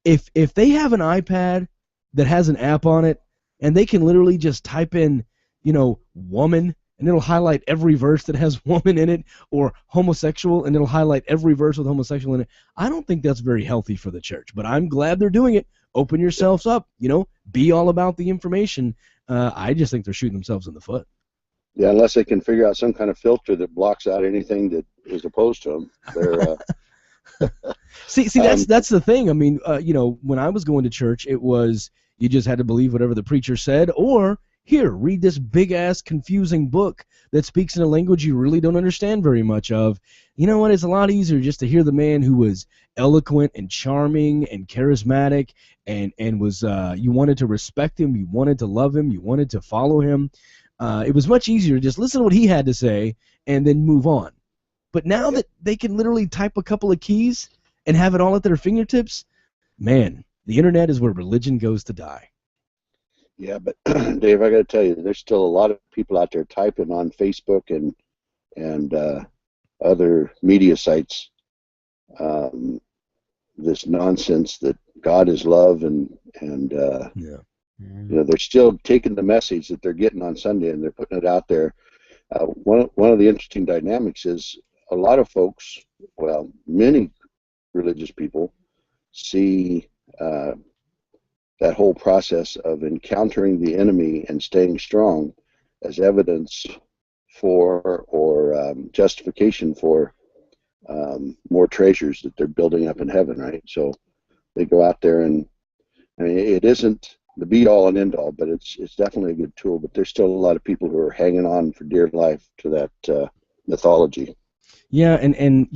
If they have an iPad that has an app on it, and they can literally just type in, woman, and it'll highlight every verse that has woman in it, or homosexual, and it'll highlight every verse with homosexual in it. I don't think that's very healthy for the church, but I'm glad they're doing it. Open yourselves up, be all about the information. I just think they're shooting themselves in the foot. Yeah, unless they can figure out some kind of filter that blocks out anything that is opposed to them. They're see, that's the thing. I mean, when I was going to church, it was you just had to believe whatever the preacher said, or here, read this big-ass confusing book that speaks in a language you really don't understand very much of. You know what? It's a lot easier just to hear the man who was eloquent and charming and charismatic and was you wanted to respect him, you wanted to love him, you wanted to follow him. It was much easier to just listen to what he had to say and then move on. But now that they can literally type a couple of keys and have it all at their fingertips, man, the internet is where religion goes to die. Yeah, but Dave, I got to tell you, there's still a lot of people out there typing on Facebook and other media sites this nonsense that God is love and they're still taking the message that they're getting on Sunday and they're putting it out there. One of the interesting dynamics is a lot of folks, well, many religious people see that whole process of encountering the enemy and staying strong as evidence for or justification for more treasures that they're building up in heaven, right? So they go out there and I mean, it isn't the be-all and end-all, but it's definitely a good tool. But there's still a lot of people who are hanging on for dear life to that mythology. Yeah, and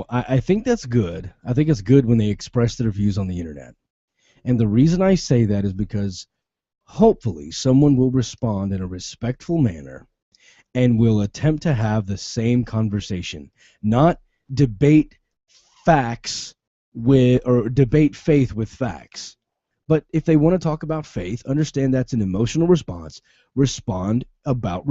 I think that's good. I think it's good when they express their views on the internet. And the reason I say that is because hopefully someone will respond in a respectful manner and will attempt to have the same conversation, not debate facts or debate faith with facts. But if they want to talk about faith, understand that's an emotional response. Respond about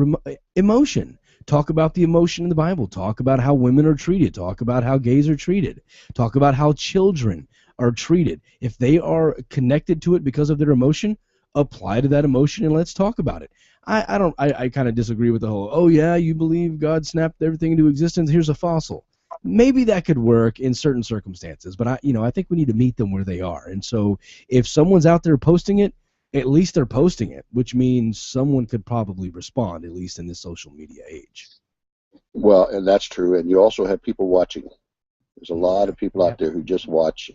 emotion. Talk about the emotion in the Bible. Talk about how women are treated. Talk about how gays are treated. Talk about how children are treated. If they are connected to it because of their emotion, apply to that emotion and let's talk about it. I kind of disagree with the whole, oh yeah, you believe God snapped everything into existence, here's a fossil. Maybe that could work in certain circumstances, but I think we need to meet them where they are. And so if someone's out there posting it, at least they're posting it, which means someone could probably respond, at least in this social media age. Well, and that's true. And you also have people watching. There's a lot of people out there who just watch,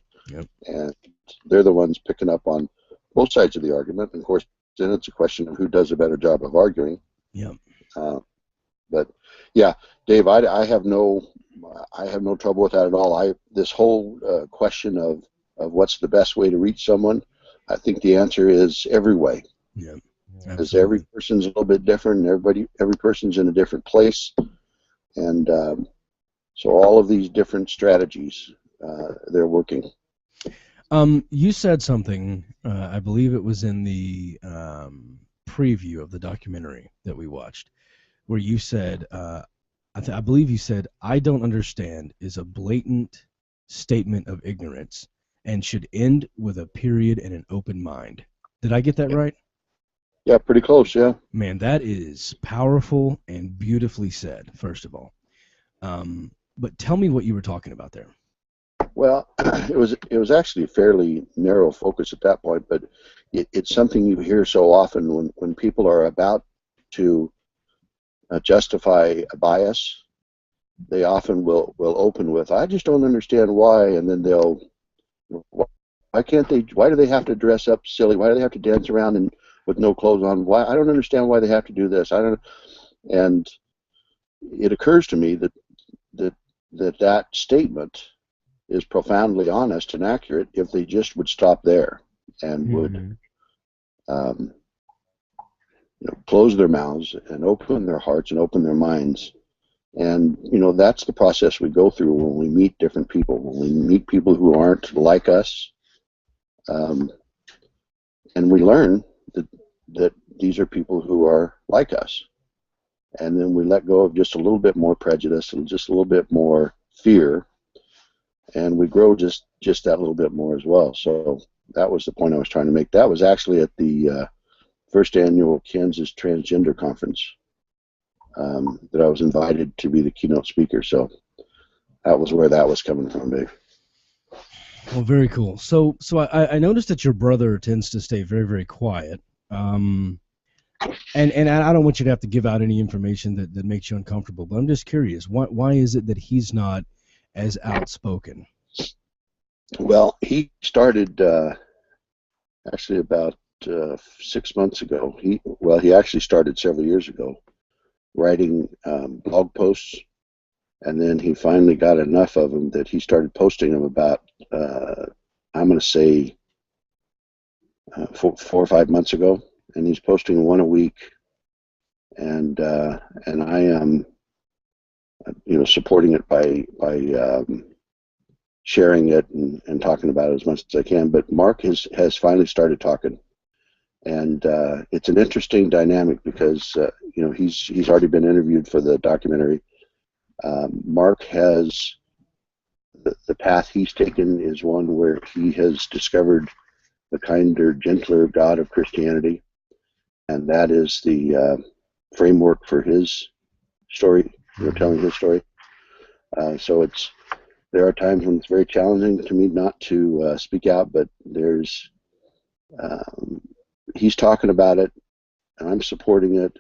and they're the ones picking up on both sides of the argument. And of course, then it's a question of who does a better job of arguing. Yeah. But yeah, Dave, I have no trouble with that at all. This whole question of what's the best way to reach someone, I think the answer is every way. Yeah. Because every person's a little bit different, and every person's in a different place, and so all of these different strategies, they're working. You said something, I believe it was in the preview of the documentary that we watched, where you said, I believe you said, I don't understand is a blatant statement of ignorance and should end with a period and an open mind. Did I get that right? Yeah, pretty close, yeah. Man, that is powerful and beautifully said, first of all. But tell me what you were talking about there. Well, it was actually a fairly narrow focus at that point, but it's something you hear so often when people are about to justify a bias. They often will open with, I just don't understand why, and then they'll, why do they have to dress up silly? Why do they have to dance around with no clothes on. Why? I don't understand why they have to do this. I don't. And it occurs to me that statement is profoundly honest and accurate if they just would stop there and would close their mouths and open their hearts and open their minds. And that's the process we go through when we meet different people. When we meet people who aren't like us, and we learn that these are people who are like us. And then we let go of just a little bit more prejudice and just a little bit more fear, and we grow just that little bit more as well. So that was the point I was trying to make. That was actually at the first annual Kansas Transgender Conference that I was invited to be the keynote speaker. So that was where that was coming from, Dave. Well, very cool. So I noticed that your brother tends to stay very, very quiet. And I don't want you to have to give out any information that makes you uncomfortable, but I'm just curious, why is it that he's not as outspoken? Well, he started actually about 6 months ago. He actually started several years ago writing blog posts, and then he finally got enough of them that he started posting them about, I'm going to say, 4 or 5 months ago. And he's posting one a week, and I am, supporting it by sharing it and talking about it as much as I can. But Mark has finally started talking, and it's an interesting dynamic because he's already been interviewed for the documentary. Mark has the path he's taken is one where he has discovered the kinder, gentler God of Christianity. And that is the framework for his story, telling his story. So there are times when it's very challenging to me not to speak out, but he's talking about it, and I'm supporting it,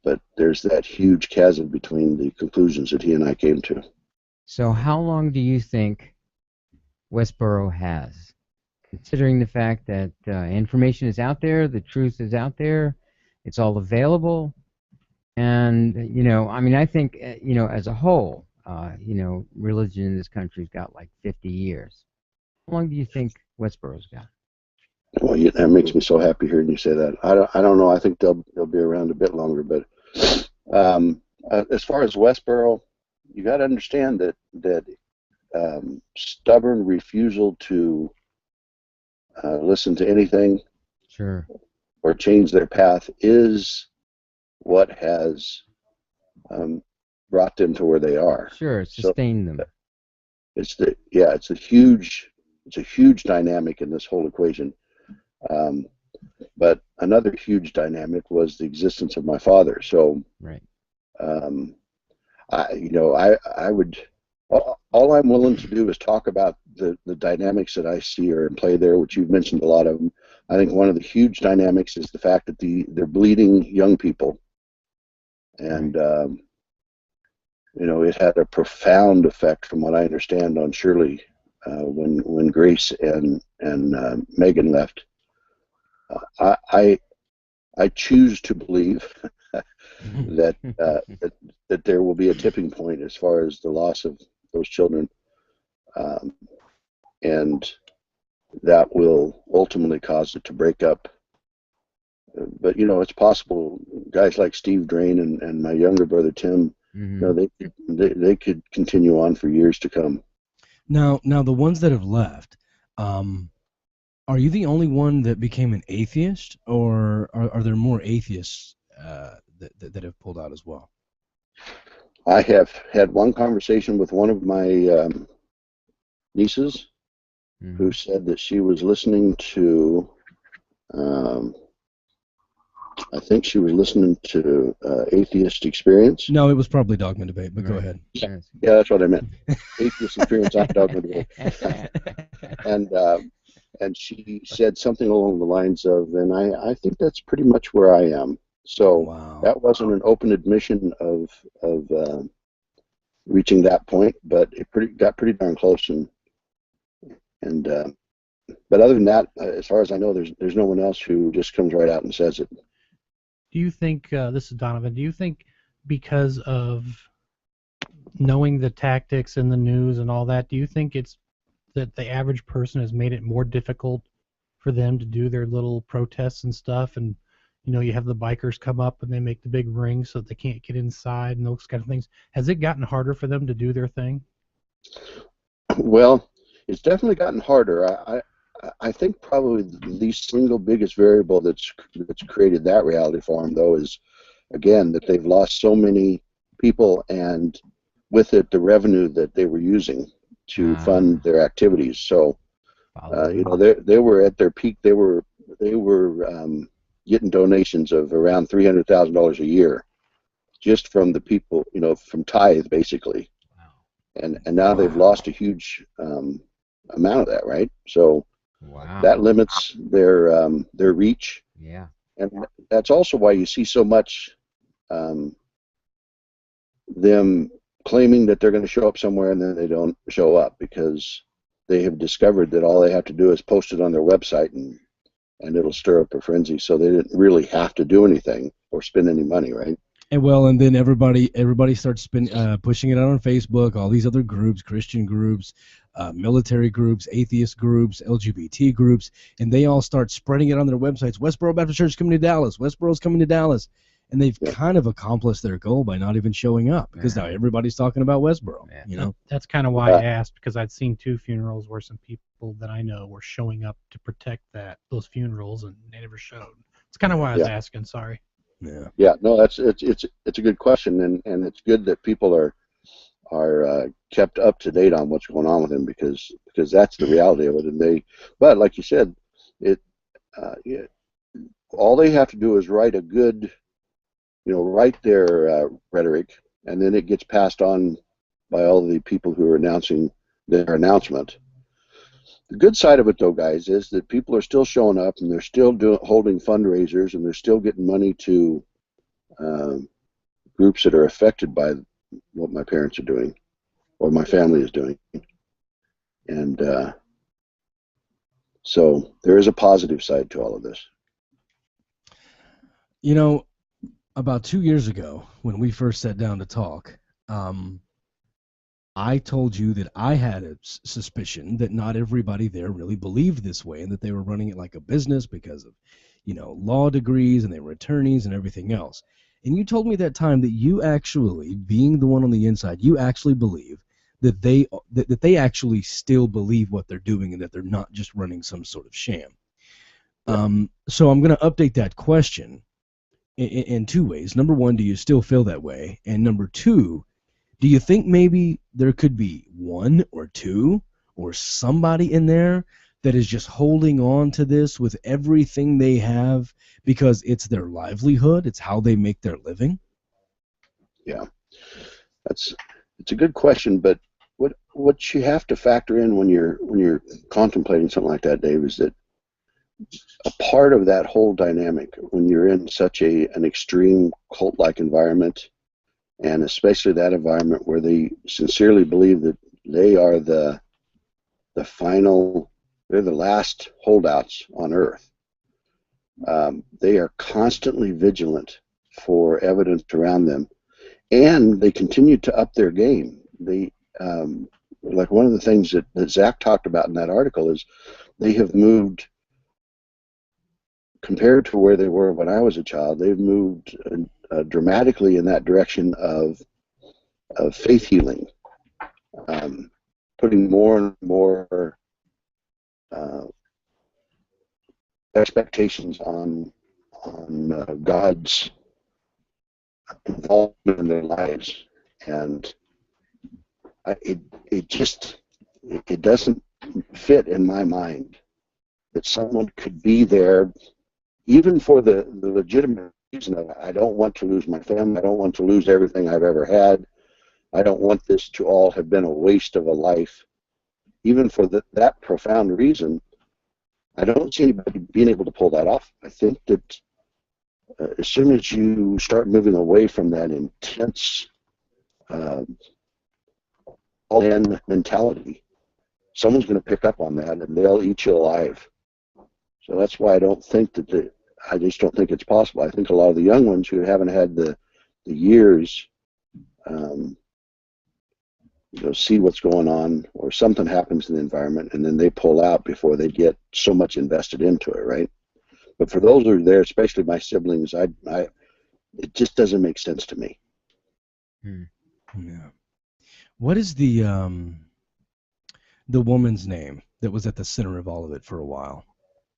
but there's that huge chasm between the conclusions that he and I came to. So how long do you think Westboro has? Considering the fact that information is out there, the truth is out there, it's all available, and I think as a whole, religion in this country's got like 50 years. How long do you think Westboro's got? Well, that makes me so happy hearing you say that. I don't know. I think they'll be around a bit longer, but as far as Westboro, you got to understand that stubborn refusal to listen to anything, sure, or change their path is what has brought them to where they are. Sure, it's sustained them. It's a huge dynamic in this whole equation. But another huge dynamic was the existence of my father. So, right. I would. All I'm willing to do is talk about the dynamics that I see are in play there, which you've mentioned a lot of them. I think one of the huge dynamics is the fact that they're bleeding young people, and it had a profound effect, from what I understand, on Shirley when Grace and Megan left. I choose to believe that there will be a tipping point as far as the loss of those children, and that will ultimately cause it to break up. But it's possible. Guys like Steve Drain and my younger brother Tim, they could continue on for years to come. Now the ones that have left, are you the only one that became an atheist, or are there more atheists that have pulled out as well? I have had one conversation with one of my nieces who said that she was listening to, I think she was listening to Atheist Experience. No, it was probably Dogma Debate, but go ahead. Yeah, that's what I meant. Atheist Experience, not Dogma Debate. And she said something along the lines of, and I think that's pretty much where I am. So that wasn't an open admission of reaching that point, but it got pretty darn close, and but other than that, as far as I know, there's no one else who just comes right out and says it. Do you think, this is Donovan, do you think because of knowing the tactics in the news and all that, do you think it's that the average person has made it more difficult for them to do their little protests and stuff? And, you know, you have the bikers come up and they make the big ring so that they can't get inside and those kind of things. Has it gotten harder for them to do their thing? Well, it's definitely gotten harder. I think probably the single biggest variable that's created that reality for them, though, is again that they've lost so many people, and with it the revenue that they were using to fund their activities. So, you know, they were at their peak. They were getting donations of around $300,000 a year, just from the people, you know, from tithe basically. And now they've lost a huge amount of that, right? So that limits their reach. Yeah. And that's also why you see so much them claiming that they're going to show up somewhere and then they don't show up, because they have discovered that all they have to do is post it on their website and it'll stir up a frenzy. So they didn't really have to do anything or spend any money, right? And then everybody starts pushing it out on Facebook, all these other groups, Christian groups, military groups, atheist groups, LGBT groups, and they all start spreading it on their websites. Westboro Baptist Church is coming to Dallas. Westboro's coming to Dallas. And they've kind of accomplished their goal by not even showing up, because now everybody's talking about Westboro. You know, That's kind of why I asked, because I'd seen 2 funerals where some people that I know were showing up to protect those funerals, and they never showed. It's kind of why I was asking. Sorry. Yeah, no, it's a good question, and it's good that people are kept up to date on what's going on with him, because that's the reality of it. But like you said, all they have to do is write their rhetoric, and then it gets passed on by all the people who are announcing their announcement. The good side of it, though, guys, is that people are still showing up, and they're still holding fundraisers, and they're still getting money to groups that are affected by what my parents are doing or my family is doing. And so there is a positive side to all of this. You know, about 2 years ago, when we first sat down to talk, I told you that I had a suspicion that not everybody there really believed this way, and that they were running it like a business because of, you know, law degrees, and they were attorneys and everything else. And you told me that time that you actually, being the one on the inside, you actually believe that they actually still believe what they're doing, and that they're not just running some sort of sham. So I'm going to update that question in 2 ways. Number one, do you still feel that way? And number two, do you think maybe there could be 1 or 2 or somebody in there that is just holding on to this with everything they have because it's their livelihood, it's how they make their living? Yeah, it's a good question, but what you have to factor in when you're contemplating something like that, Dave, is that a part of that whole dynamic, when you're in such an extreme cult-like environment, and especially that environment where they sincerely believe that they are the final, they're the last holdouts on Earth. They are constantly vigilant for evidence around them, and they continue to up their game. They, like one of the things that Zach talked about in that article is they have moved, compared to where they were when I was a child, they've moved dramatically in that direction of faith healing, putting more and more expectations on God's involvement in their lives, and it doesn't fit in my mind that someone could be there even for the legitimate reason of, I don't want to lose my family, I don't want to lose everything I've ever had, I don't want this to all have been a waste of a life. Even for that profound reason, I don't see anybody being able to pull that off. I think that as soon as you start moving away from that intense all-in mentality, someone's going to pick up on that and they'll eat you alive. So that's why I don't think that I just don't think it's possible. I think a lot of the young ones who haven't had the years, see what's going on, or something happens in the environment, and then they pull out before they get so much invested into it, right? But for those who are there, especially my siblings, it just doesn't make sense to me. Yeah. What is the woman's name that was at the center of all of it for a while?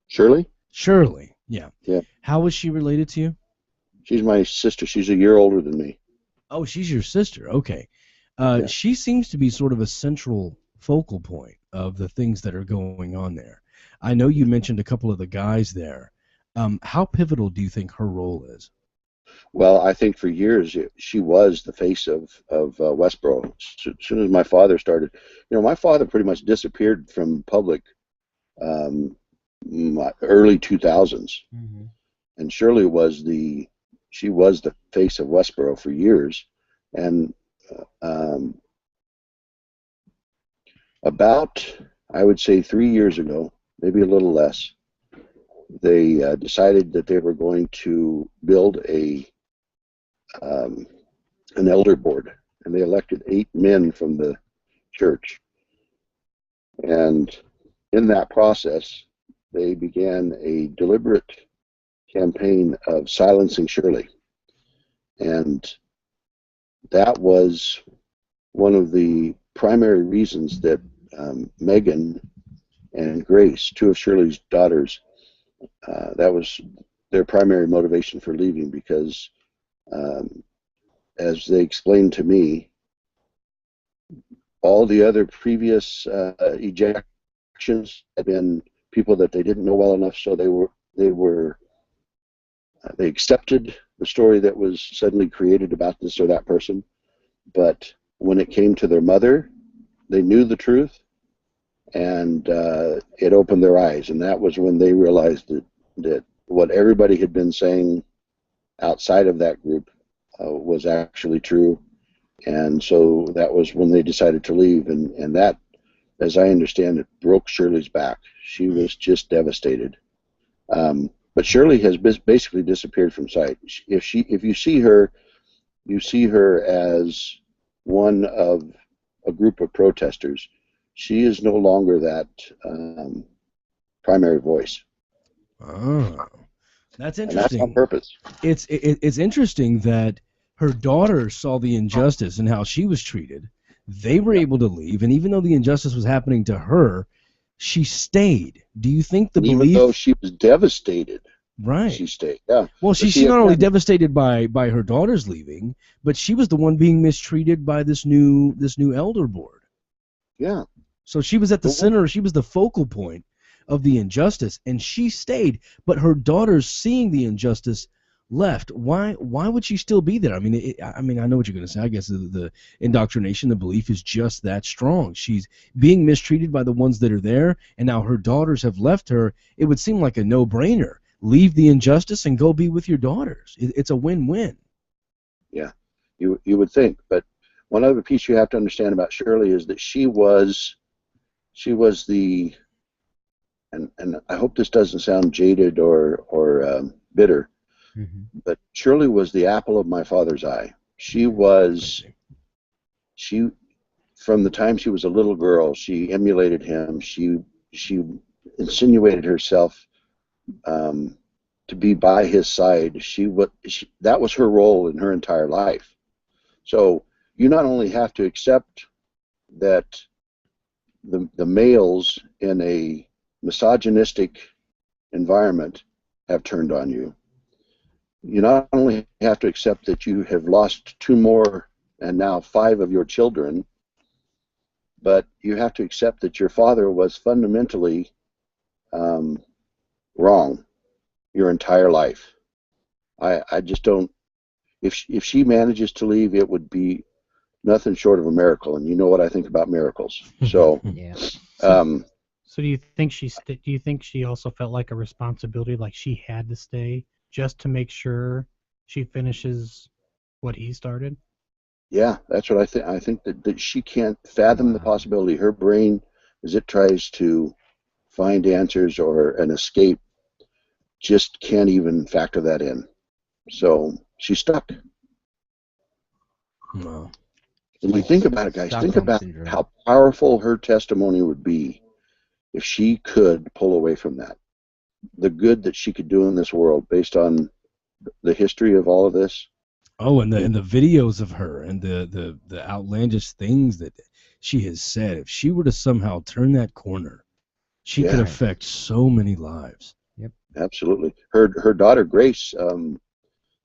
Shirley? Shirley, yeah. Yeah. How was she related to you? She's my sister. She's a year older than me. Oh, she's your sister. Okay. She seems to be sort of a central focal point of the things that are going on there. I know you mentioned a couple of the guys there. How pivotal do you think her role is? Well, I think for years she was the face of Westboro. As soon as my father started, my father pretty much disappeared from public early 2000s, and Shirley was the face of Westboro for years, and about, I would say, 3 years ago, maybe a little less, they decided that they were going to build an elder board, and they elected 8 men from the church. And in that process, they began a deliberate campaign of silencing Shirley. And that was one of the primary reasons that Megan and Grace, 2 of Shirley's daughters, that was their primary motivation for leaving, because as they explained to me, all the other previous ejections had been people that they didn't know well enough, so they accepted the story that was suddenly created about this or that person. But when it came to their mother, they knew the truth, and it opened their eyes, and that was when they realized that what everybody had been saying outside of that group was actually true. And so that was when they decided to leave, and that, as I understand it, broke Shirley's back. She was just devastated. But Shirley has basically disappeared from sight. If you see her, you see her as one of a group of protesters. She is no longer that primary voice. Oh, that's And interesting. that's on purpose. It's interesting that her daughter saw the injustice and how she was treated. They were able to leave, and even though the injustice was happening to her, she stayed. Do you think the Even belief? though she was devastated, Right. she stayed. Yeah. Well, But she's not only devastated by her daughter's leaving, but she was the one being mistreated by this new elder board. Yeah. So she was at the center. She was the focal point of the injustice, and she stayed. But her daughters, seeing the injustice, left. Why would she still be there? I mean, I know what you're going to say. I guess the indoctrination, the belief is just that strong. She's being mistreated by the ones that are there, and now her daughters have left her. It would seem like a no-brainer. Leave the injustice and go be with your daughters. It's a win-win. Yeah, you would think. But one other piece you have to understand about Shirley is that she was the, and I hope this doesn't sound jaded or bitter, but Shirley was the apple of my father's eye. She from the time she was a little girl, she emulated him. She insinuated herself to be by his side. That was her role in her entire life. So you not only have to accept that the males in a misogynistic environment have turned on you. You not only have to accept that you have lost 2 more and now 5 of your children, but you have to accept that your father was fundamentally wrong your entire life. I just don't. If she manages to leave, it would be nothing short of a miracle. And you know what I think about miracles. So, yeah. So do you think she also felt like a responsibility, like she had to stay just to make sure she finishes what he started? Yeah, that's what I think. I think that she can't fathom the possibility. Her brain as it tries to find answers or an escape, just can't even factor that in. So she's stuck. Wow. And you think about it, guys. Think Stockholm about syndrome. how powerful her testimony would be if she could pull away from that. The good that she could do in this world based on the history of all of this. Oh, and the videos of her and the outlandish things that she has said. If she were to somehow turn that corner, she could Yeah. affect so many lives. Yep. Absolutely. Her daughter Grace.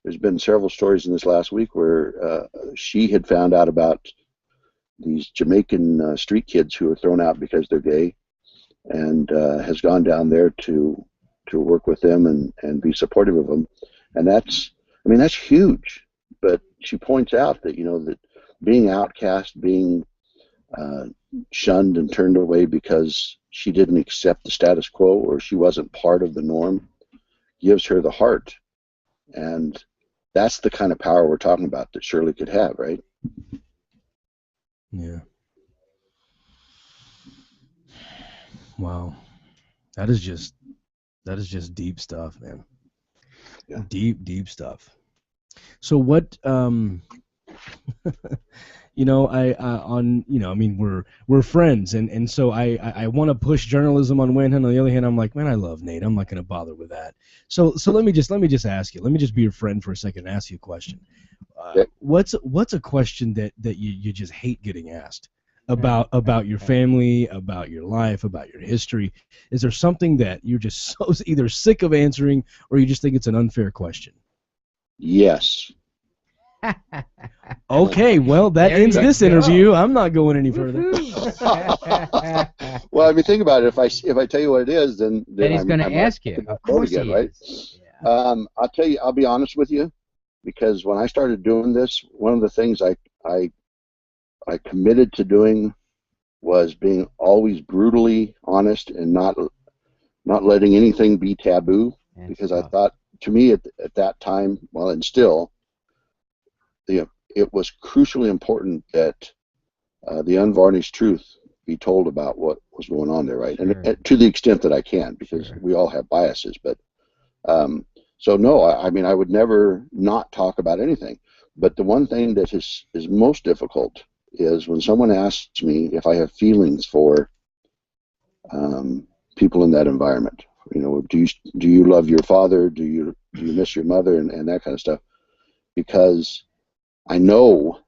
There's been several stories in this last week where she had found out about these Jamaican street kids who were thrown out because they're gay, and has gone down there to work with them and be supportive of them. And that's huge. But she points out that that being outcast, being shunned and turned away because she didn't accept the status quo or she wasn't part of the norm, gives her the heart. And that's the kind of power we're talking about that Shirley could have, right? Yeah. Wow. That is just deep stuff, man. Yeah. Deep stuff. So what we're friends, and so I want to push journalism on one hand. On the other hand, I'm like, man, I love Nate. I'm not going to bother with that. So let me just ask you. Let me just be your friend for a second and ask you a question. What's a question that you just hate getting asked about your family, about your life, about your history? Is there something that you're just so either sick of answering or you just think it's an unfair question? Yes. Okay, well, that There ends you this go. interview. I'm not going any further. Well, I mean, think about it. If I tell you what it is, then he's going to I'm ask right you. back Of course again, he right? is. I'll tell you. I'll be honest with you, because when I started doing this, one of the things I committed to doing was being always brutally honest and not letting anything be taboo, because I thought, to me at that time, well, and still, it was crucially important that the unvarnished truth be told about what was going on there, right? Sure. And to the extent that I can, because we all have biases. But so no, I mean, I would never not talk about anything. But the one thing that is most difficult is when someone asks me if I have feelings for people in that environment. Do you love your father? Do you miss your mother, and that kind of stuff? Because I know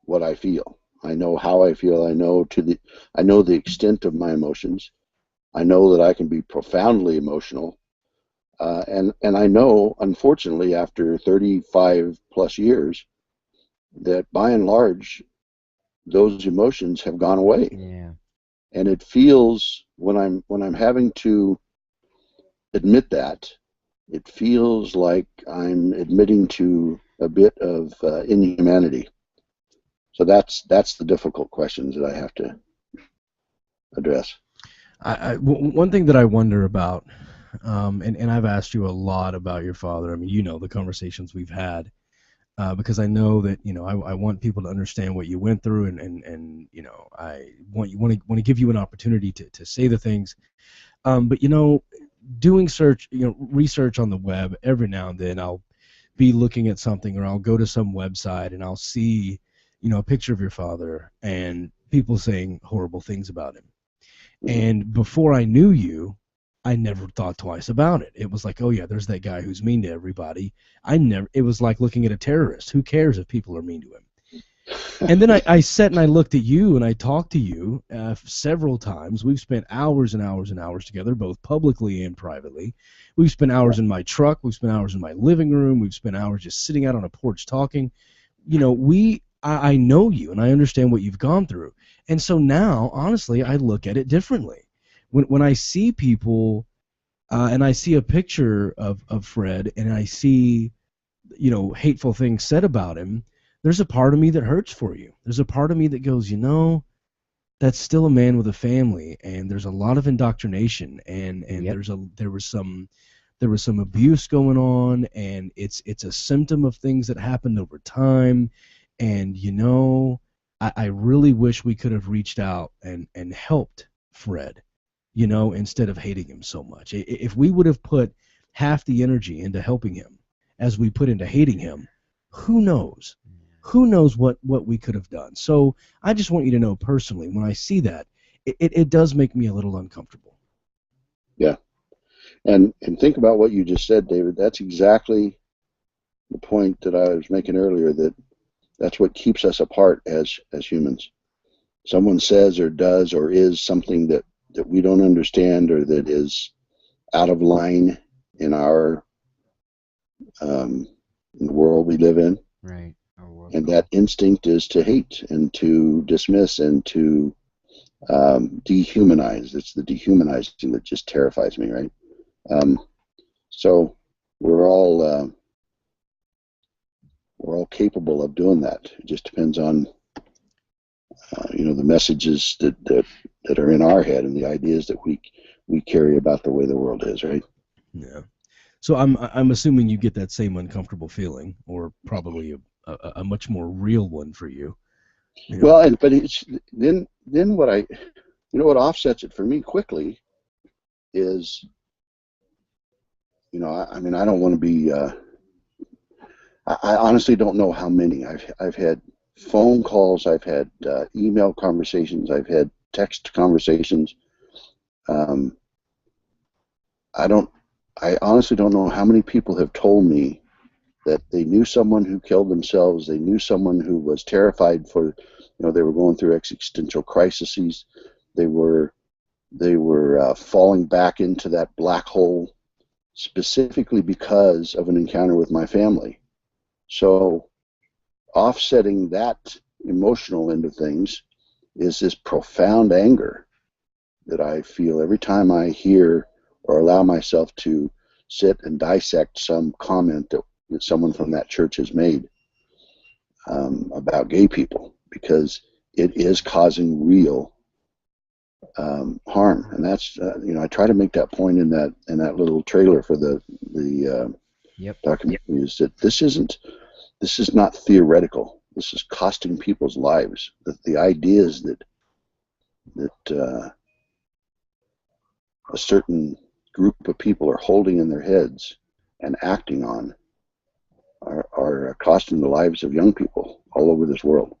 what I feel. I know how I feel. I know the extent of my emotions. I know that I can be profoundly emotional, and I know, unfortunately, after 35 plus years, that by and large, those emotions have gone away. Yeah. And it feels, when I'm having to admit that, it feels like I'm admitting to a bit of inhumanity. So that's the difficult questions that I have to address. One thing that I wonder about, and I've asked you a lot about your father. I mean, the conversations we've had, because I know that I want people to understand what you went through, and I want to give you an opportunity to say the things. But doing research on the web, every now and then I'll be looking at something, or I'll go to some website and I'll see a picture of your father and people saying horrible things about him. And before I knew you, I never thought twice about it. It was like, oh yeah, there's that guy who's mean to everybody. It was like looking at a terrorist. Who cares if people are mean to him? And then I sat and I looked at you and I talked to you several times. We've spent hours and hours and hours together, both publicly and privately. We've spent hours in my truck. We've spent hours in my living room. We've spent hours just sitting out on a porch talking. I know you and I understand what you've gone through. And so now, honestly, I look at it differently. When I see people and I see a picture of Fred and I see, hateful things said about him, there's a part of me that hurts for you. There's a part of me that goes, that's still a man with a family, and there's a lot of indoctrination, and Yep. there was some abuse going on, and it's a symptom of things that happened over time, and I really wish we could have reached out and helped Fred, instead of hating him so much. If we would have put half the energy into helping him as we put into hating him, who knows? Who knows what we could have done? So I just want you to know personally, when I see that, it does make me a little uncomfortable. Yeah. And think about what you just said, David. That's exactly the point that I was making earlier, that's what keeps us apart as humans. Someone says or does or is something that we don't understand or that is out of line in our in the world we live in. Right. And that instinct is to hate and to dismiss and to dehumanize. It's the dehumanizing that just terrifies me, right? So we're all capable of doing that. It just depends on the messages that are in our head and the ideas that we carry about the way the world is, right? Yeah. So I'm assuming you get that same uncomfortable feeling, or probably a much more real one for you. Well, but it's then what what offsets it for me quickly is, I mean, I don't want to be. I honestly don't know how many. I've had phone calls, I've had email conversations, I've had text conversations. I honestly don't know how many people have told me that they knew someone who killed themselves, they knew someone who was terrified for, they were going through existential crises, they were falling back into that black hole specifically because of an encounter with my family. So offsetting that emotional end of things is this profound anger that I feel every time I hear or allow myself to sit and dissect some comment that someone from that church has made about gay people, because it is causing real harm. And that's I try to make that point in that little trailer for the documentary, is that this is not theoretical. This is costing people's lives. The ideas that a certain group of people are holding in their heads and acting on are costing the lives of young people all over this world.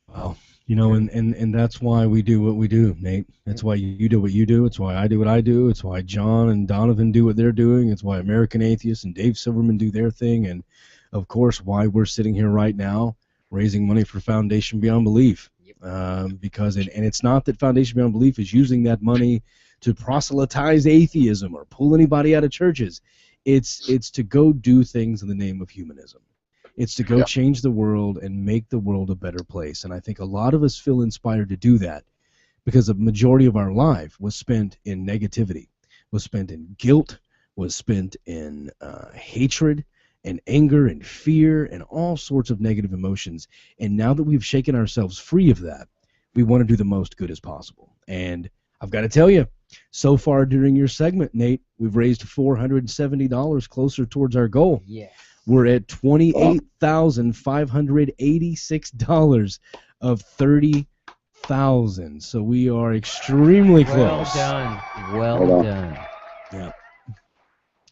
Wow. And that's why we do what we do, Nate. That's why you do what you do. It's why I do what I do. It's why John and Donovan do what they're doing. It's why American Atheists and Dave Silverman do their thing. And, of course, why we're sitting here right now raising money for Foundation Beyond Belief. Because it's not that Foundation Beyond Belief is using that money to proselytize atheism or pull anybody out of churches. It's to go do things in the name of humanism. It's to go change the world and make the world a better place. And I think a lot of us feel inspired to do that because the majority of our life was spent in negativity, was spent in guilt, was spent in hatred and anger and fear and all sorts of negative emotions. And now that we've shaken ourselves free of that, we want to do the most good as possible. And I've got to tell you, so far during your segment, Nate, we've raised $470 closer towards our goal. Yeah. We're at $28,586 of $30,000. So we are extremely close. Well done. Yeah.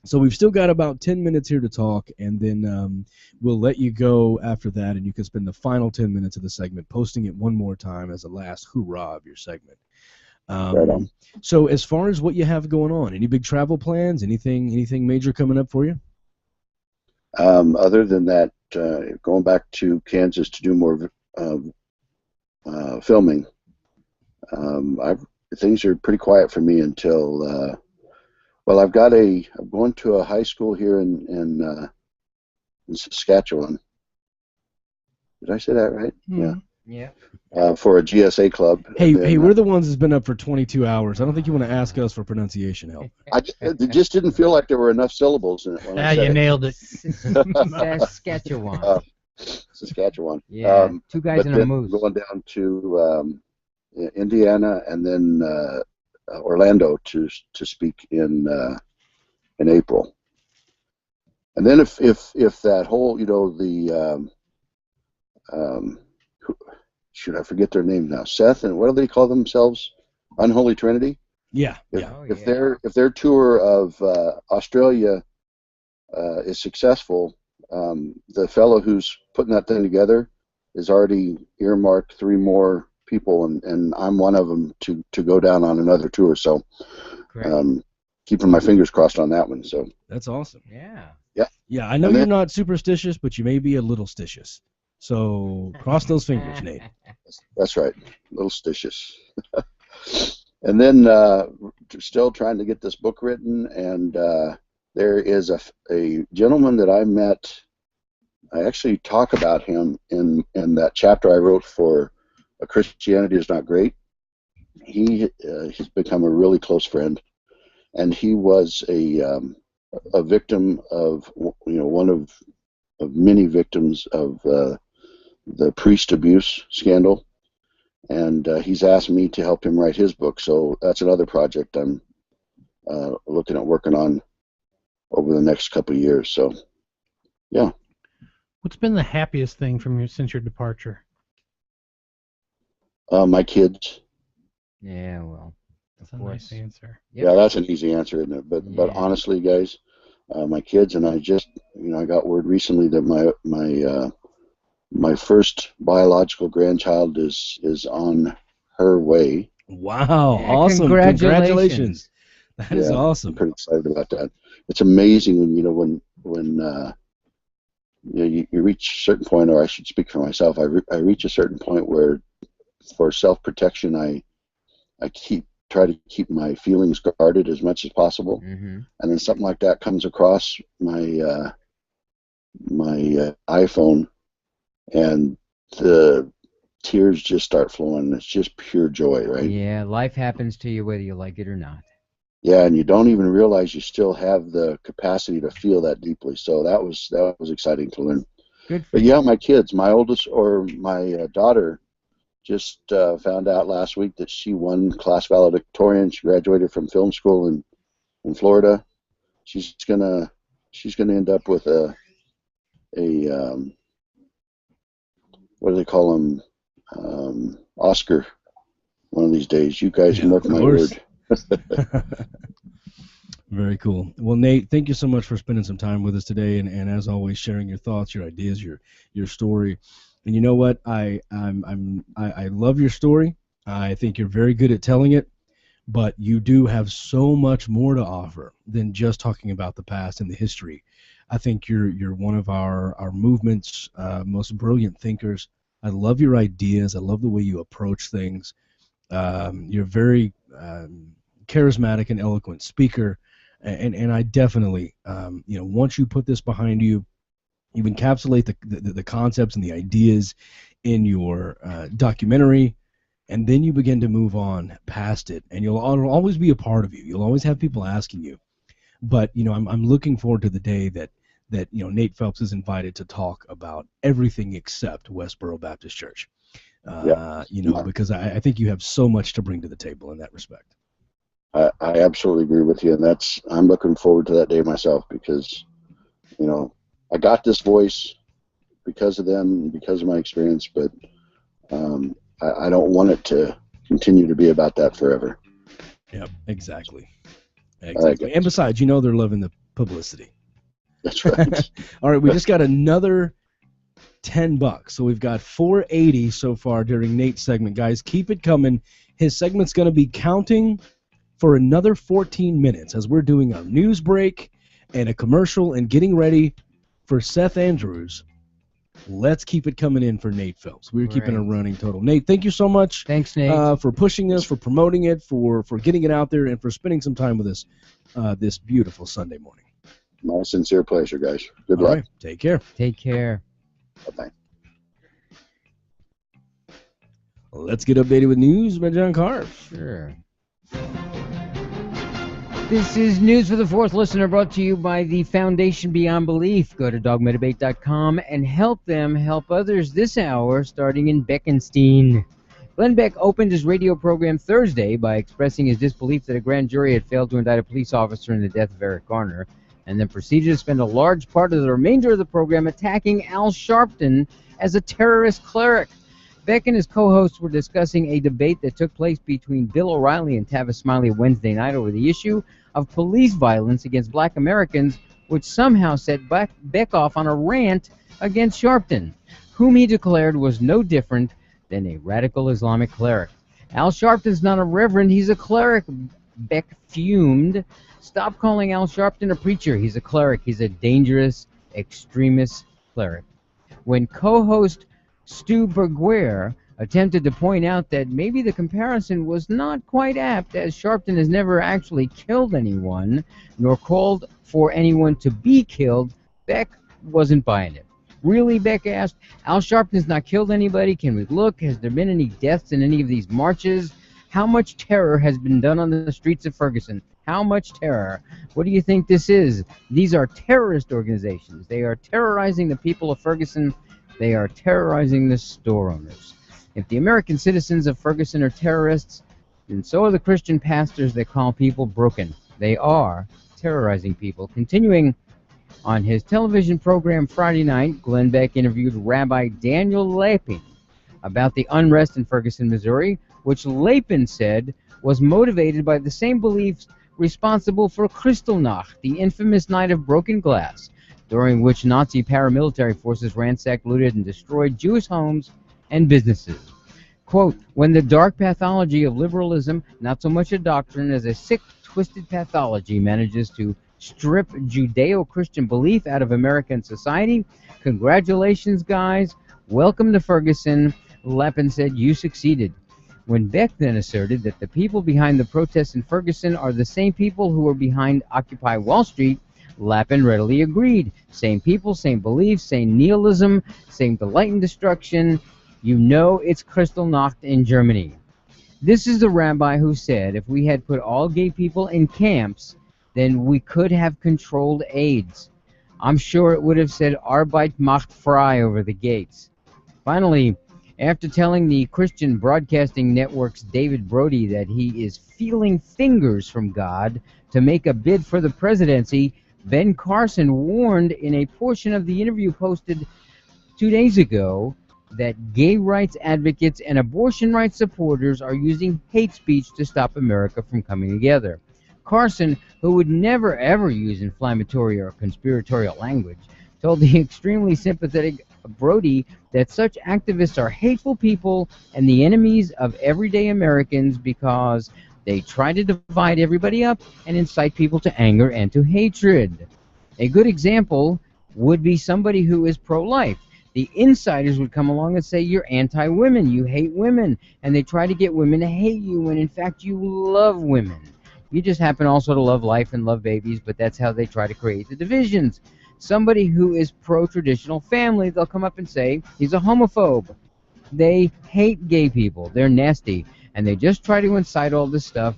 So we've still got about 10 minutes here to talk, and then we'll let you go after that, and you can spend the final 10 minutes of the segment posting it one more time as a last hoorah of your segment. Right on. So as far as what you have going on, any big travel plans, anything major coming up for you? Other than that, going back to Kansas to do more filming, things are pretty quiet for me until, I'm going to a high school here in Saskatchewan. Did I say that right? Mm-hmm. Yeah. For a GSA club. Hey, we're the ones that's been up for 22 hours. I don't think you want to ask us for pronunciation help. It just didn't feel like there were enough syllables in it when I said you nailed it. Saskatchewan. Saskatchewan. Yeah, two guys but and a then moose. going down to Indiana and then Orlando to speak in April. And then if that whole shoot, I forget their name now. Seth and what do they call themselves? Unholy Trinity. Yeah. If their tour of Australia is successful, the fellow who's putting that thing together is already earmarked 3 more people, and I'm one of them to go down on another tour. So, keeping my fingers crossed on that one. So that's awesome. Yeah. Yeah, I know And you're then- not superstitious, but you may be a little stitious. So cross those fingers, Nate. That's right, little stitious. And then still trying to get this book written, and there is a gentleman that I met. I actually talk about him in that chapter I wrote for Christianity is Not Great. He's become a really close friend, and he was a victim of one of many victims of the priest abuse scandal, and he's asked me to help him write his book. So that's another project I'm looking at working on over the next couple of years. So, yeah. What's been the happiest thing since your departure? My kids. Yeah, well, That's a nice answer. Yeah, that's an easy answer, isn't it? But honestly, guys, my kids and I just I got word recently that my first biological grandchild is on her way. Wow, Yeah, awesome! congratulations. That is awesome. I'm pretty excited about that. It's amazing when you reach a certain point, or I should speak for myself. I reach a certain point where, for self-protection, I try to keep my feelings guarded as much as possible, and then something like that comes across my iPhone, and the tears just start flowing. It's just pure joy, right? Yeah, life happens to you whether you like it or not. Yeah, and you don't even realize you still have the capacity to feel that deeply. So that was exciting to learn. Good. But yeah, my kids, my oldest, or my daughter, just found out last week that she won class valedictorian. She graduated from film school in Florida. She's gonna end up with a what do they call them, Oscar one of these days. You guys mark my word. Very cool. Well, Nate, thank you so much for spending some time with us today, and as always, sharing your thoughts, your ideas, your story. And you know what? I love your story. I think you're very good at telling it, but you do have so much more to offer than just talking about the past and the history. I think you're one of our movement's most brilliant thinkers. I love your ideas. I love the way you approach things. You're very charismatic and eloquent speaker, and I definitely, once you put this behind you, you encapsulate the concepts and the ideas in your documentary, and then you begin to move on past it, and it'll always be a part of you. You'll always have people asking you, but I'm looking forward to the day that Nate Phelps is invited to talk about everything except Westboro Baptist Church. Because I think you have so much to bring to the table in that respect. I absolutely agree with you, and I'm looking forward to that day myself, because I got this voice because of them, because of my experience, but I don't want it to continue to be about that forever. Yep, exactly. And besides, they're loving the publicity. That's right. All right, we just got another $10. So we've got $4.80 so far during Nate's segment. Guys, keep it coming. His segment's going to be counting for another 14 minutes as we're doing our news break and a commercial and getting ready for Seth Andrews. Let's keep it coming in for Nate Phelps. We're keeping a running total. Nate, thank you so much. Thanks, Nate. For pushing this, for promoting it, for getting it out there, and for spending some time with us this beautiful Sunday morning. My sincere pleasure, guys. Good All luck. right. Take care. Take care. Bye-bye. Let's get updated with news by John Carr. Sure. This is News for the Fourth Listener, brought to you by the Foundation Beyond Belief. Go to dogmadebate.com and help them help others this hour, starting in Bekenstein. Glenn Beck opened his radio program Thursday by expressing his disbelief that a grand jury had failed to indict a police officer in the death of Eric Garner, and then proceeded to spend a large part of the remainder of the program attacking Al Sharpton as a terrorist cleric. Beck and his co-hosts were discussing a debate that took place between Bill O'Reilly and Tavis Smiley Wednesday night over the issue of police violence against black Americans, which somehow set Beck off on a rant against Sharpton, whom he declared was no different than a radical Islamic cleric. Al Sharpton's not a reverend, he's a cleric, Beck fumed. Stop calling Al Sharpton a preacher. He's a cleric. He's a dangerous, extremist cleric. When co-host Stu Berguer attempted to point out that maybe the comparison was not quite apt, as Sharpton has never actually killed anyone, nor called for anyone to be killed, Beck wasn't buying it. Really, Beck asked, Al Sharpton's not killed anybody. Can we look? Has there been any deaths in any of these marches? How much terror has been done on the streets of Ferguson? How much terror? What do you think this is? These are terrorist organizations. They are terrorizing the people of Ferguson. They are terrorizing the store owners. If the American citizens of Ferguson are terrorists, then so are the Christian pastors that call people broken. They are terrorizing people. Continuing on his television program Friday night, Glenn Beck interviewed Rabbi Daniel Lapin about the unrest in Ferguson, Missouri, which Lapin said was motivated by the same beliefs responsible for Kristallnacht, the infamous night of broken glass, during which Nazi paramilitary forces ransacked, looted, and destroyed Jewish homes and businesses. Quote, when the dark pathology of liberalism, not so much a doctrine as a sick, twisted pathology, manages to strip Judeo-Christian belief out of American society, congratulations, guys. Welcome to Ferguson. Lapin said, you succeeded. When Beck then asserted that the people behind the protests in Ferguson are the same people who were behind Occupy Wall Street, Lapin readily agreed. Same people, same beliefs, same nihilism, same delight in destruction. You know it's Kristallnacht in Germany. This is the rabbi who said if we had put all gay people in camps, then we could have controlled AIDS. I'm sure it would have said Arbeit macht frei over the gates. Finally, after telling the Christian Broadcasting Network's David Brody that he is feeling fingers from God to make a bid for the presidency, Ben Carson warned in a portion of the interview posted 2 days ago that gay rights advocates and abortion rights supporters are using hate speech to stop America from coming together. Carson, who would never ever use inflammatory or conspiratorial language, told the extremely sympathetic Brody that such activists are hateful people and the enemies of everyday Americans because they try to divide everybody up and incite people to anger and to hatred. A good example would be somebody who is pro-life. The insiders would come along and say, you're anti-women, you hate women, and they try to get women to hate you when in fact you love women. You just happen also to love life and love babies, but that's how they try to create the divisions. Somebody who is pro-traditional family, they'll come up and say he's a homophobe. They hate gay people. They're nasty. And they just try to incite all this stuff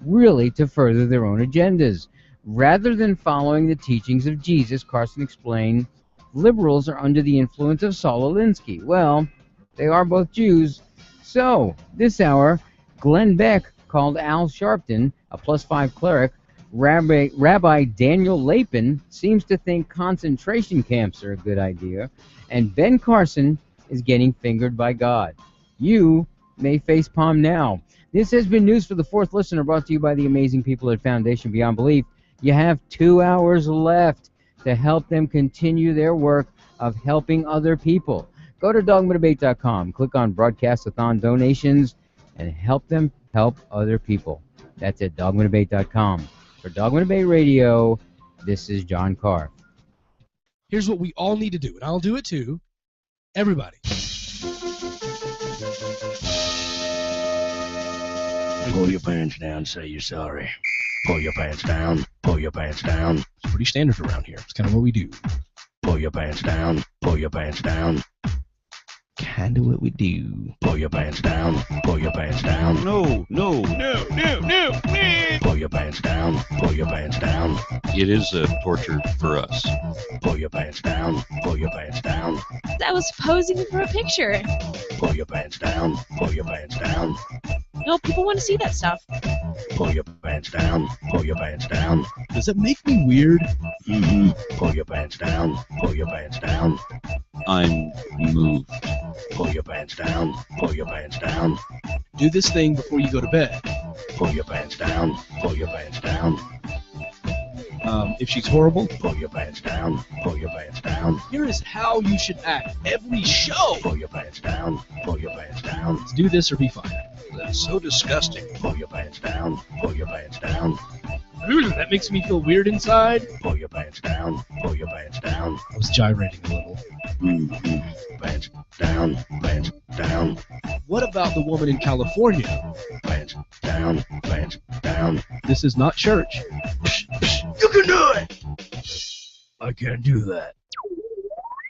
really to further their own agendas. Rather than following the teachings of Jesus, Carson explained, liberals are under the influence of Saul Alinsky. Well, they are both Jews. So, this hour, Glenn Beck called Al Sharpton, a +5 cleric. Rabbi Daniel Lapin seems to think concentration camps are a good idea, and Ben Carson is getting fingered by God. You may facepalm now. This has been News for the Fourth Listener, brought to you by the amazing people at Foundation Beyond Belief. You have 2 hours left to help them continue their work of helping other people. Go to dogmadebate.com, click on Broadcastathon donations, and help them help other people. That's at dogmadebate.com. For Dogma Debate Radio, this is John Carr. Here's what we all need to do, and I'll do it too. Everybody. Pull your pants down, say you're sorry. Pull your pants down, pull your pants down. It's pretty standard around here. It's kind of what we do. Pull your pants down, pull your pants down. Kind of what we do. Pull your pants down, pull your pants down. No. Pull your pants down, pull your pants down. It is a torture for us. Pull your pants down, pull your pants down. I was posing for a picture. Pull your pants down, pull your pants down. No, people want to see that stuff. Pull your pants down, pull your pants down. Does it make me weird? Mm-hmm. Pull your pants down, pull your pants down. I'm moved. Pull your pants down. Pull your pants down. Do this thing before you go to bed. Pull your pants down. Pull your pants down. If she's horrible, pull your pants down. Pull your pants down. Here is how you should act every show. Pull your pants down. Pull your pants down. Let's do this or be fired. That's so disgusting. Pull your pants down. Pull your pants down. That makes me feel weird inside. Pull your pants down. Pull your pants down. I was gyrating a little. Pants down. Pants down. What about the woman in California? Pants down. Pants down. This is not church. You can do it. I can't do that.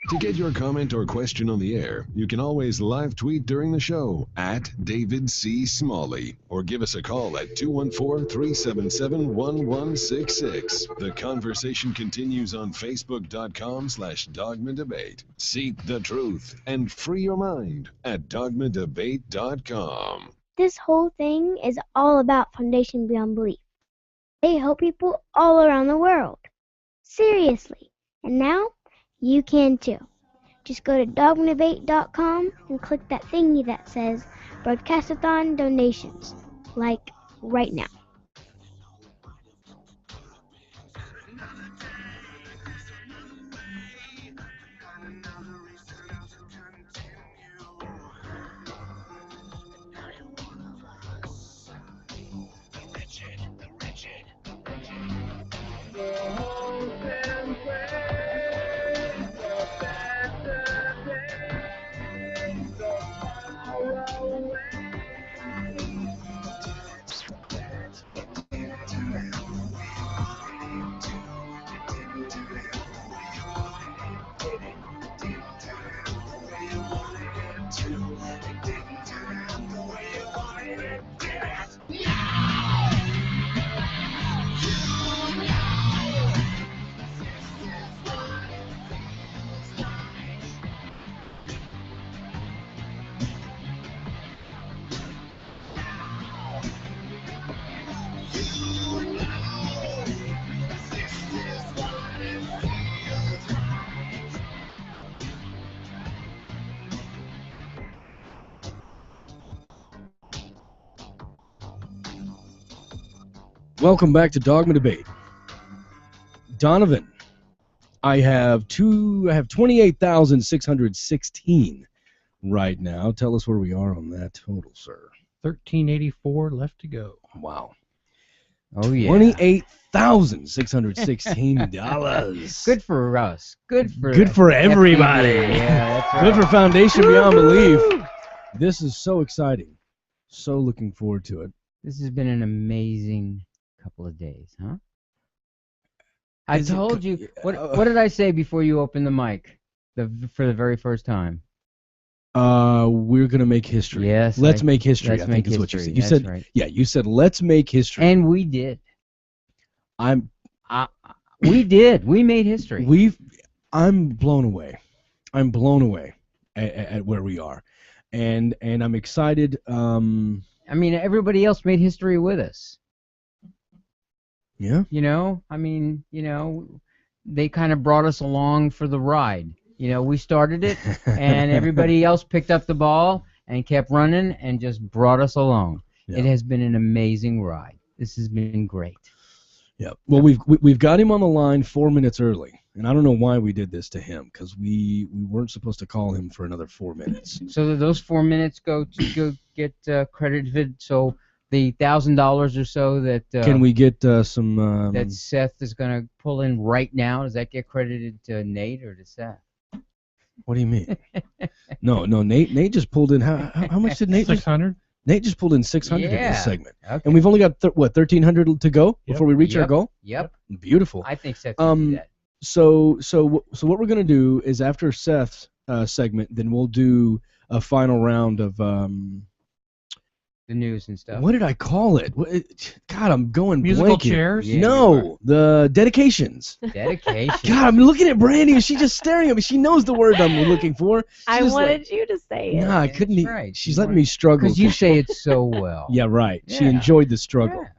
To get your comment or question on the air, you can always live tweet during the show at David C. Smalley or give us a call at 214-377-1166. The conversation continues on Facebook.com/Dogma Debate. Seek the truth and free your mind at dogmadebate.com. This whole thing is all about Foundation Beyond Belief. They help people all around the world. Seriously. And now, you can too. Just go to dogmadebate.com and click that thingy that says Broadcastathon Donations. Like, right now. Welcome back to Dogma Debate. Donovan, I have 28,616 right now. Tell us where we are on that total, sir. 1384 left to go. Wow. Oh yeah. $28,616. Good for us. Good for everybody. Yeah, that's right. Good for Foundation Beyond Belief. This is so exciting. So looking forward to it. This has been an amazing couple of days, huh? I told you. What did I say before you opened the mic? For the very first time. We're gonna make history. Yes. Let's make history. Let's I think make is what you history. said. You That's said, right. yeah. You said let's make history, and we did. We did. We made history. I'm blown away. I'm blown away at where we are, and I'm excited. I mean, everybody else made history with us. Yeah. You know, I mean, they kind of brought us along for the ride. We started it, and everybody else picked up the ball and kept running and just brought us along. Yeah. It has been an amazing ride. This has been great. Yeah. Well, we've got him on the line 4 minutes early, and I don't know why we did this to him because we weren't supposed to call him for another 4 minutes. So those 4 minutes go get credited. So the $1,000 or so that can we get some that Seth is going to pull in right now? Does that get credited to Nate or to Seth? What do you mean? No. Nate just pulled in. How much did Nate? 600. Nate just pulled in 600 in Yeah. this segment, Okay. and we've only got 1,300 to go before we reach our goal. Yep. Beautiful. I think Seth can do that. So what we're gonna do is after Seth's segment, then we'll do a final round of The news and stuff. what did I call it? God, I'm going Musical blanking. chairs? Yeah, No, the dedications. Dedication. God, I'm looking at Brandy and she's just staring at me. She knows the word I'm looking for. I She's like, wanted you to say it. Nah, I couldn't. That's right. She's letting me struggle. Because you say it so well. Yeah, right. She Yeah. enjoyed the struggle. Yeah.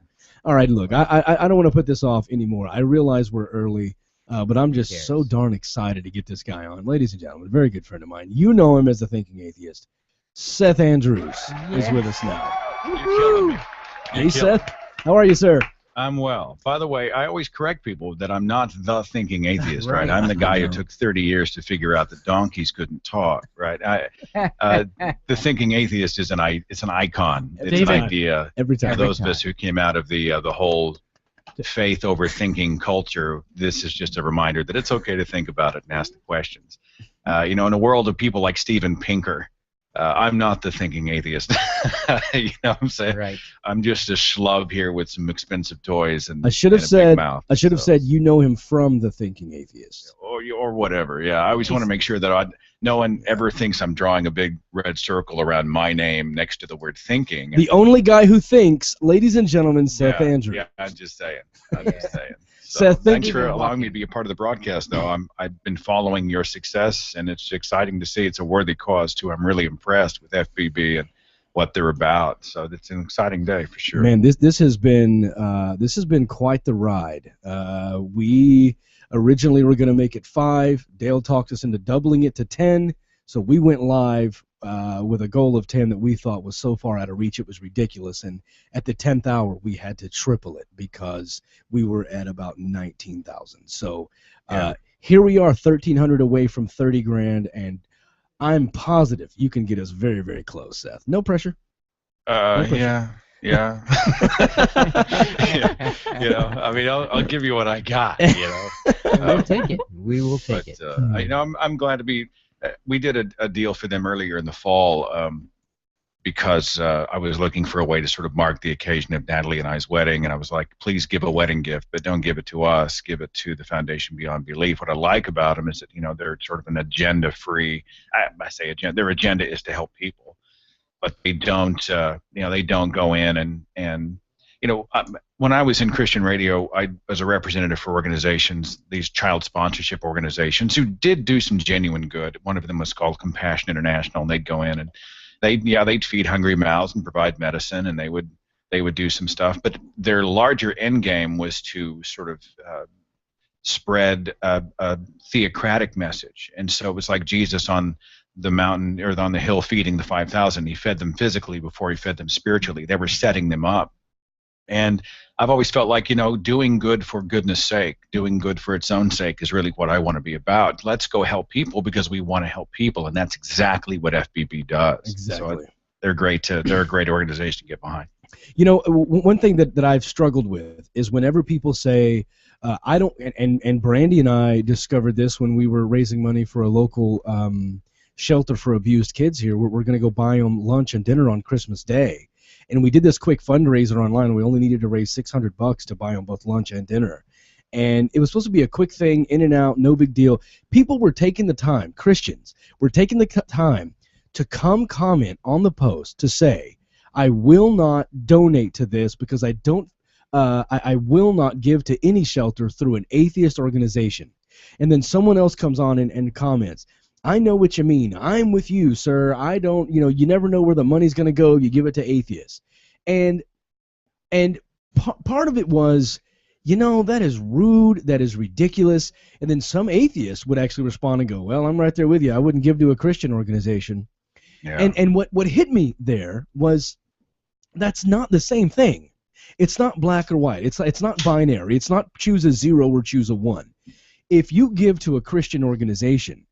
All right, look, I don't want to put this off anymore. I realize we're early. But I'm just so darn excited to get this guy on. Ladies and gentlemen, a very good friend of mine. You know him as the Thinking Atheist. Seth Andrews is with us now. You're killing me. Hey, Seth. How are you, sir? I'm well. By the way, I always correct people that I'm not the thinking atheist, right? Right. I'm the guy who took 30 years to figure out that donkeys couldn't talk, right? The thinking atheist is it's an icon. It's David, an idea. every time. For those of us who came out of the whole faith over thinking culture, this is just a reminder that it's okay to think about it and ask the questions. In a world of people like Steven Pinker, I'm not the thinking atheist. You know what I'm saying? Right. I'm just a schlub here with some expensive toys and I should have and a big said. mouth, I should have said you know him from the Thinking Atheist. or whatever. Yeah, I always want to make sure that no one ever thinks I'm drawing a big red circle around my name next to the word thinking. The only guy who thinks, ladies and gentlemen, Seth Andrews. Yeah, I'm just saying. I'm just saying. So, Seth, thank thanks you. for allowing me to be a part of the broadcast, though. I've been following your success, and it's exciting to see it's a worthy cause, too. I'm really impressed with FBB and what they're about. So it's an exciting day for sure. Man, this has been quite the ride. We originally were going to make it 5. Dale talked us into doubling it to 10. So we went live with a goal of 10 that we thought was so far out of reach it was ridiculous. And at the 10th hour, we had to triple it because we were at about 19,000. So here we are, 1,300 away from 30 grand, and I'm positive you can get us very, very close, Seth. No pressure. No pressure. Yeah. I mean, I'll give you what I got. We'll take it. We will take it. I'm glad to be. We did a deal for them earlier in the fall because I was looking for a way to sort of mark the occasion of Natalie and I's wedding, and I was like, please give a wedding gift, but don't give it to us. Give it to the Foundation Beyond Belief. What I like about them is that they're sort of an agenda-free. I say agenda. Their agenda is to help people, but they don't. They don't go in and when I was in Christian radio, I was a representative for organizations, these child sponsorship organizations, who did do some genuine good. One of them was called Compassion International, and they'd go in and they'd feed hungry mouths and provide medicine, and they would do some stuff. But their larger end game was to sort of spread a theocratic message. And so it was like Jesus on the mountain or on the hill feeding the 5,000. He fed them physically before he fed them spiritually. They were setting them up. And I've always felt like, doing good for goodness sake, doing good for its own sake is really what I want to be about. Let's go help people because we want to help people, and that's exactly what FBB does. Exactly. So they're great. They're a great organization to get behind. One thing that I've struggled with is whenever people say, I don't, and Brandy and I discovered this when we were raising money for a local shelter for abused kids here. We're going to go buy them lunch and dinner on Christmas Day. And we did this quick fundraiser online. We only needed to raise $600 to buy them both lunch and dinner. And it was supposed to be a quick thing, in and out, no big deal. People were taking the time, Christians were taking the time to come comment on the post to say, I will not donate to this because I will not give to any shelter through an atheist organization. And then someone else comes on and comments, I know what you mean. I'm with you, sir. I don't, you never know where the money's going to go. You give it to atheists. And part of it was, that is rude. That is ridiculous. And then some atheists would actually respond and go, well, I'm right there with you. I wouldn't give to a Christian organization. Yeah. And what hit me there was that's not the same thing. It's not black or white. It's not binary. It's not choose a 0 or choose a 1. If you give to a Christian organization,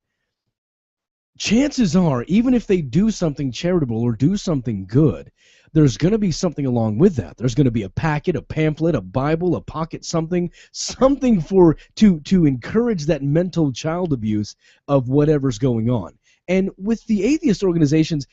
chances are, even if they do something charitable or do something good, there's going to be something along with that. There's going to be a packet, a pamphlet, a Bible, a pocket, something to encourage that mental child abuse of whatever's going on. And with the atheist organizations,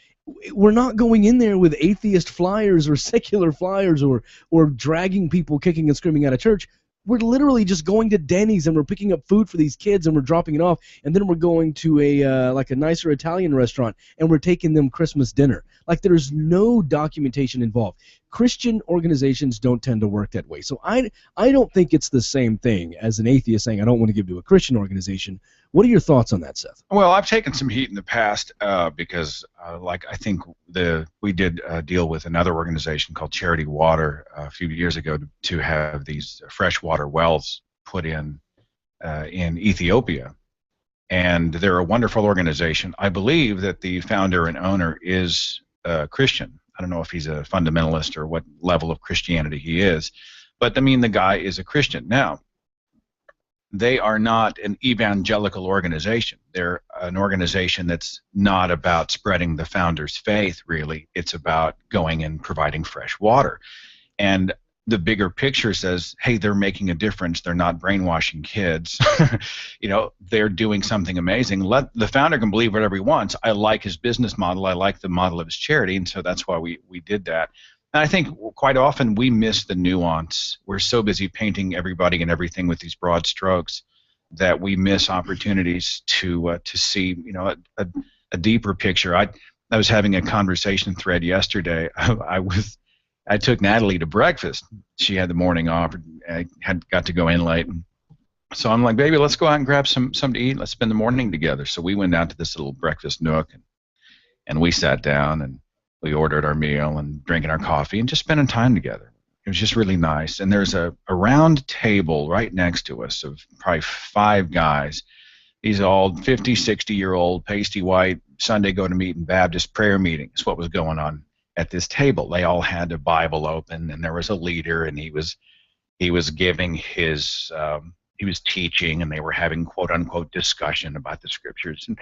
we're not going in there with atheist flyers or secular flyers or dragging people kicking and screaming out of church. We're literally just going to Denny's and we're picking up food for these kids and we're dropping it off, and then we're going to a nicer Italian restaurant and we're taking them Christmas dinner. Like, there's no documentation involved. Christian organizations don't tend to work that way. So I don't think it's the same thing as an atheist saying I don't want to give to a Christian organization. What are your thoughts on that, Seth? Well, I've taken some heat in the past because, I think we did deal with another organization called Charity Water a few years ago to have these freshwater wells put in in Ethiopia, and they're a wonderful organization. I believe that the founder and owner is Christian. I don't know if he's a fundamentalist or what level of Christianity he is, but I mean the guy is a Christian. Now, they are not an evangelical organization. They're an organization that's not about spreading the founder's faith, really. It's about going and providing fresh water. And the bigger picture says, hey, they're making a difference. They're not brainwashing kids. You know, they're doing something amazing. Let the founder can believe whatever he wants. I like his business model. I like the model of his charity, and so that's why we did that. And I think quite often we miss the nuance. We're so busy painting everybody and everything with these broad strokes that we miss opportunities to see, you know, a deeper picture. I was having a conversation thread yesterday. I took Natalie to breakfast. She had the morning off. I had got to go in late. So I'm like, baby, let's go out and grab something to eat. Let's spend the morning together. So we went out to this little breakfast nook, and we sat down, and we ordered our meal and drinking our coffee and just spending time together. It was just really nice. And there's a round table right next to us of probably 5 guys. These all 50, 60-year-old, pasty white, Sunday go-to-meeting Baptist prayer meeting is what was going on at this table. They all had a Bible open, and there was a leader, and he was giving his he was teaching, and they were having quote-unquote discussion about the scriptures. And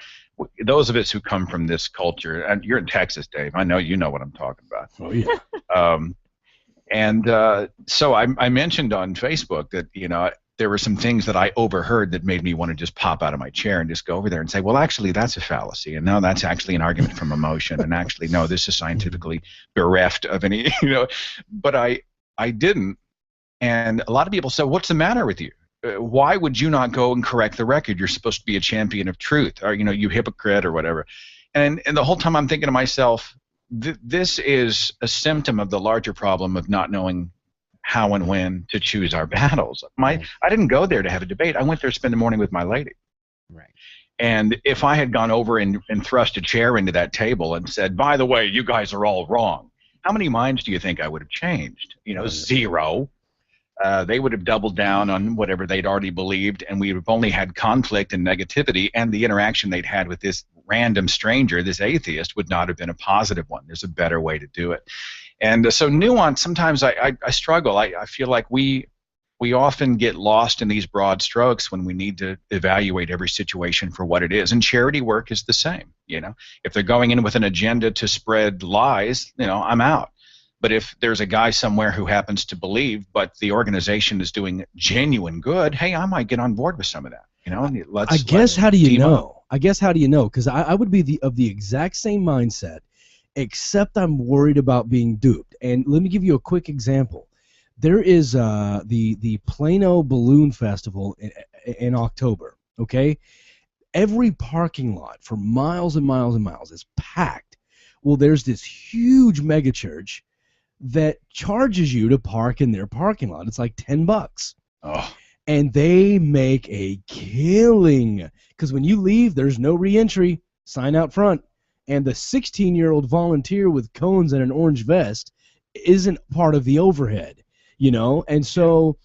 those of us who come from this culture, and you're in Texas, Dave, I know you know what I'm talking about. Oh, yeah. So I mentioned on Facebook that, you know, there were some things that I overheard that made me want to just pop out of my chair and just go over there and say, well, actually, that's a fallacy, and no, that's actually an argument from emotion, and actually, no, this is scientifically bereft of any, you know. But I didn't, and a lot of people said, what's the matter with you? Why would you not go and correct the record? You're supposed to be a champion of truth, or, you know, you hypocrite or whatever. And the whole time I'm thinking to myself, this is a symptom of the larger problem of not knowing how and when to choose our battles. I didn't go there to have a debate. I went there to spend the morning with my lady. Right. And if I had gone over and thrust a chair into that table and said, by the way, you guys are all wrong, how many minds do you think I would have changed? You know, 0. They would have doubled down on whatever they'd already believed, and we would have only had conflict and negativity, and the interaction they'd had with this random stranger, this atheist, would not have been a positive one. There's a better way to do it. And so nuance, sometimes I struggle. I feel like we often get lost in these broad strokes when we need to evaluate every situation for what it is. And charity work is the same. You know, if they're going in with an agenda to spread lies, you know, I'm out. But if there's a guy somewhere who happens to believe, but the organization is doing genuine good, hey, I might get on board with some of that. You know, I guess how do you know? Because I would be of the exact same mindset, except I'm worried about being duped. And let me give you a quick example. There is the Plano Balloon Festival in October. Okay, every parking lot for miles and miles and miles is packed. Well, there's this huge megachurch that charges you to park in their parking lot. It's like $10. Oh. And they make a killing, because when you leave, there's no re-entry. Sign out front. And the 16-year-old volunteer with cones and an orange vest isn't part of the overhead, you know. And so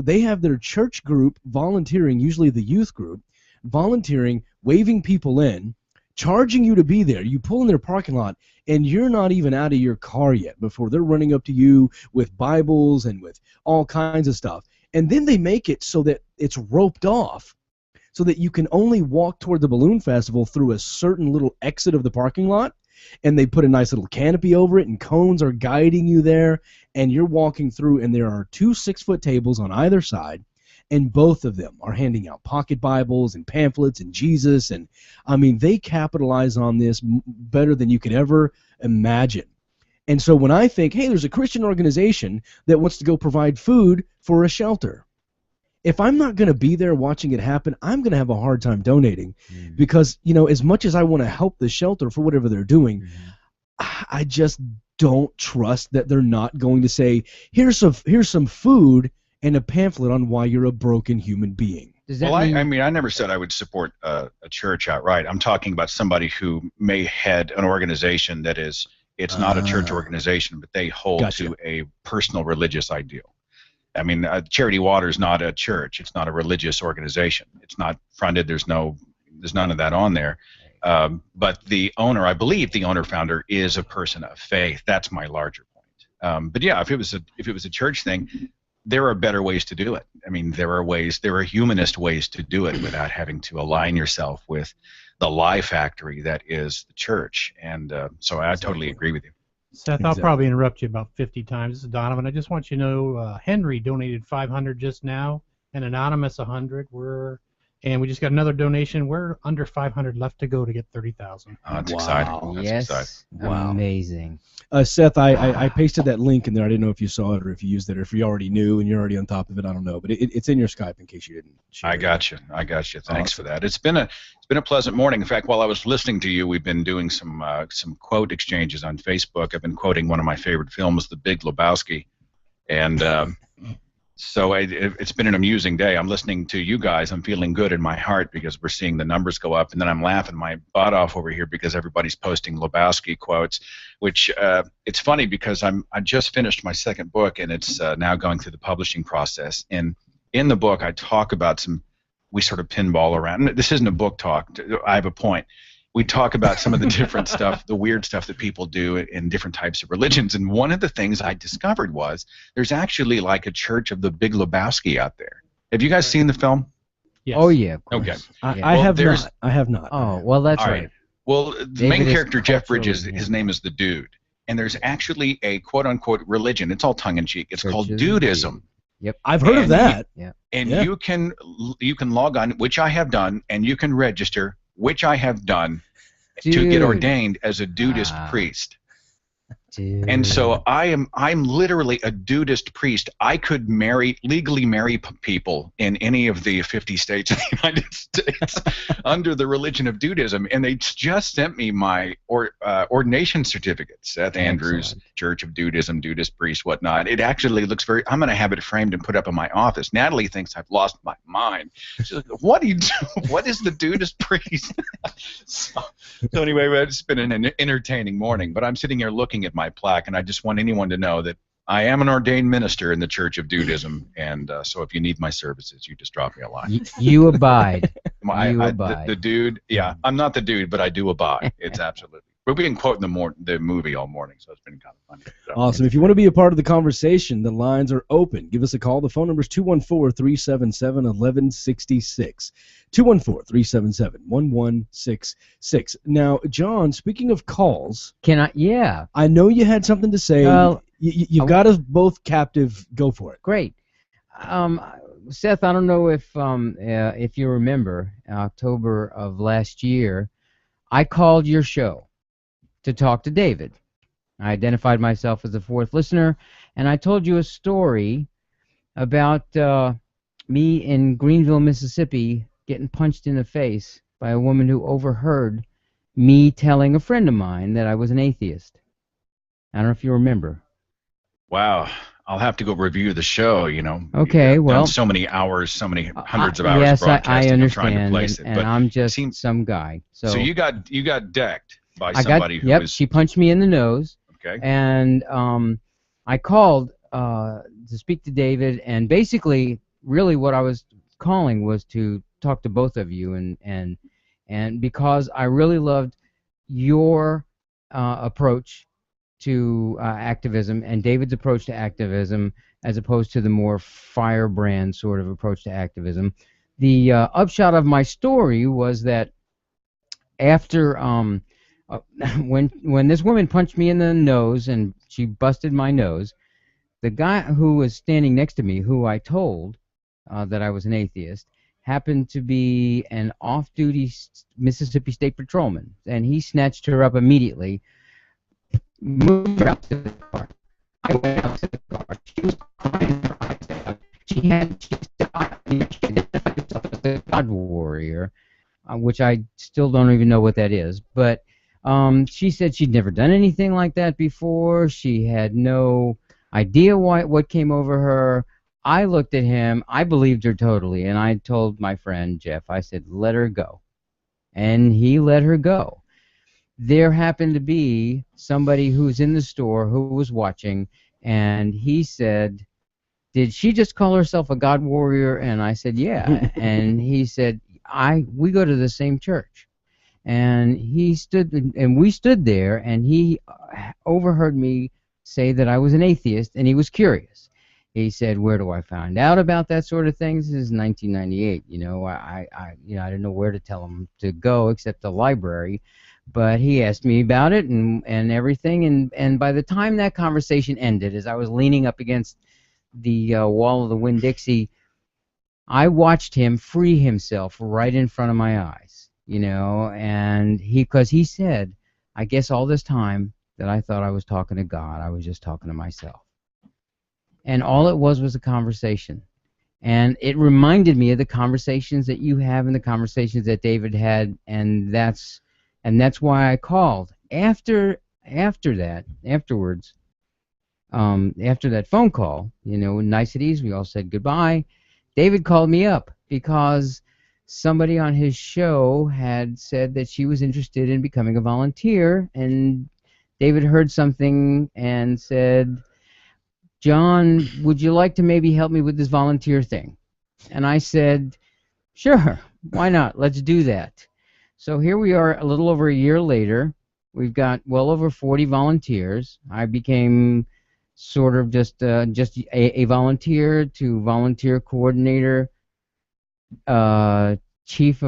they have their church group volunteering, usually the youth group, volunteering, waving people in, charging you to be there. You pull in their parking lot, and you're not even out of your car yet before they're running up to you with Bibles and with all kinds of stuff. And then they make it so that it's roped off so that you can only walk toward the balloon festival through a certain little exit of the parking lot. And they put a nice little canopy over it, and cones are guiding you there. And you're walking through, and there are 2 6-foot tables on either side. And both of them are handing out pocket Bibles and pamphlets and Jesus. And, I mean, they capitalize on this better than you could ever imagine. And so when I think, hey, there's a Christian organization that wants to go provide food for a shelter, if I'm not going to be there watching it happen, I'm going to have a hard time donating because, you know, as much as I want to help the shelter for whatever they're doing, I just don't trust that they're not going to say, here's some food and a pamphlet on why you're a broken human being. I mean, I never said I would support a church outright. I'm talking about somebody who may head an organization that is, it's not a church organization, but they hold to a personal religious ideal. I mean, Charity Water is not a church. It's not a religious organization. It's not fronted. There's none of that on there. But the owner, I believe, the owner-founder is a person of faith. That's my larger point. But yeah, if it was a church thing, there are better ways to do it. I mean, there are humanist ways to do it without having to align yourself with the lie factory that is the church. And so I totally agree with you. Seth, I'll probably interrupt you about 50 times. This is Donovan. I just want you to know Henry donated 500 just now, and Anonymous 100. And we just got another donation. We're under 500 left to go to get 30,000. Oh, that's exciting. That's Yes. exciting. Wow. Amazing. Seth, I pasted that link in there. I didn't know if you saw it or if you used it or if you already knew and you're already on top of it. I don't know, but it's in your Skype in case you didn't. I got you. Thanks for that. It's been a pleasant morning. In fact, while I was listening to you, we've been doing some quote exchanges on Facebook. I've been quoting one of my favorite films, The Big Lebowski, and so it's been an amusing day. I'm listening to you guys. I'm feeling good in my heart because we're seeing the numbers go up, and then I'm laughing my butt off over here because everybody's posting Lebowski quotes, which it's funny because I just finished my second book, and it's now going through the publishing process. And in the book, I talk about we sort of pinball around. This isn't a book talk. I have a point. We talk about some of the different stuff, the weird stuff that people do in different types of religions. And one of the things I discovered was there's actually like a Church of the Big Lebowski out there. Have you guys seen the film? Yes. Oh, yeah. Of course. Okay. I have not. I have not. Oh, well, that's All right. Well, the David main is character, Jeff culturally, Bridges, his name is the Dude. And there's actually a quote-unquote religion. It's all tongue-in-cheek. It's called Dudism. Yep. I've heard of that. Yeah. And you can log on, which I have done, and you can register, which I have done, to get Dude. ordained as a Dudist priest. Dude. And so I'm literally a Dudist priest. I could legally marry people in any of the 50 states of the United States under the religion of Dudism, and they just sent me my ordination certificate. Seth Andrews, Excellent. Church of Dudism, Dudist priest, whatnot. It actually looks I'm going to have it framed and put up in my office. Natalie thinks I've lost my mind. She's like, "What do you do? What is the Dudist priest?" so anyway, it's been an entertaining morning. But I'm sitting here looking at my plaque, and I just want anyone to know that I am an ordained minister in the Church of Dudism, and so if you need my services, you just drop me a line. You abide. The dude, yeah, I'm not the dude, but I do abide. It's absolutely. We've been quoting the movie all morning, so it's been kind of funny. So. Awesome. If you want to be a part of the conversation, the lines are open. Give us a call. The phone number is 214-377-1166. 214-377-1166. Now, John, speaking of calls, Yeah. I know you had something to say. You've got us both captive. Go for it. Great. Seth, I don't know if you remember, October of last year, I called your show to talk to David. I identified myself as the fourth listener, and I told you a story about me in Greenville, Mississippi, getting punched in the face by a woman who overheard me telling a friend of mine that I was an atheist. I don't know if you remember. Wow. I'll have to go review the show, you know. Okay, You've well, done so many hours, so many hundreds of hours yes, broadcasting. I I'm understand, trying to place it. and But I'm just some guy. so you got decked by somebody who was. She punched me in the nose. Okay. And I called to speak to David, and basically, really, what I was calling was to talk to both of you, and because I really loved your approach to activism and David's approach to activism, as opposed to the more firebrand sort of approach to activism. The upshot of my story was that after when this woman punched me in the nose and she busted my nose, the guy who was standing next to me, who I told that I was an atheist, happened to be an off-duty Mississippi State Patrolman, and he snatched her up immediately, moved her out to the car. I went out to the car. She was crying her eyes out. She identified herself as a God warrior, which I still don't even know what that is, but she said she'd never done anything like that before. She had no idea what came over her. I looked at him. I believed her totally, and I told my friend Jeff, I said, let her go. And he let her go. There happened to be somebody who's in the store who was watching, and he said, did she just call herself a God warrior? And I said, yeah. And he said, we go to the same church. And he stood, and we stood there, and he overheard me say that I was an atheist, and he was curious. He said, "Where do I find out about that sort of thing?" This is 1998. I didn't know where to tell him to go except the library, but he asked me about it and everything. And by the time that conversation ended, as I was leaning up against the wall of the Winn-Dixie, I watched him free himself right in front of my eyes. And because he said, I guess all this time that I thought I was talking to God, I was just talking to myself. And all it was a conversation. And it reminded me of the conversations that you have and the conversations that David had, and that's why I called. Afterwards, after that phone call, niceties, we all said goodbye. David called me up because somebody on his show had said that she was interested in becoming a volunteer, and David heard something and said, John, would you like to maybe help me with this volunteer thing? And I said, sure, why not? Let's do that. So here we are a little over a year later. We've got well over 40 volunteers. I became sort of just a volunteer to volunteer coordinator, chief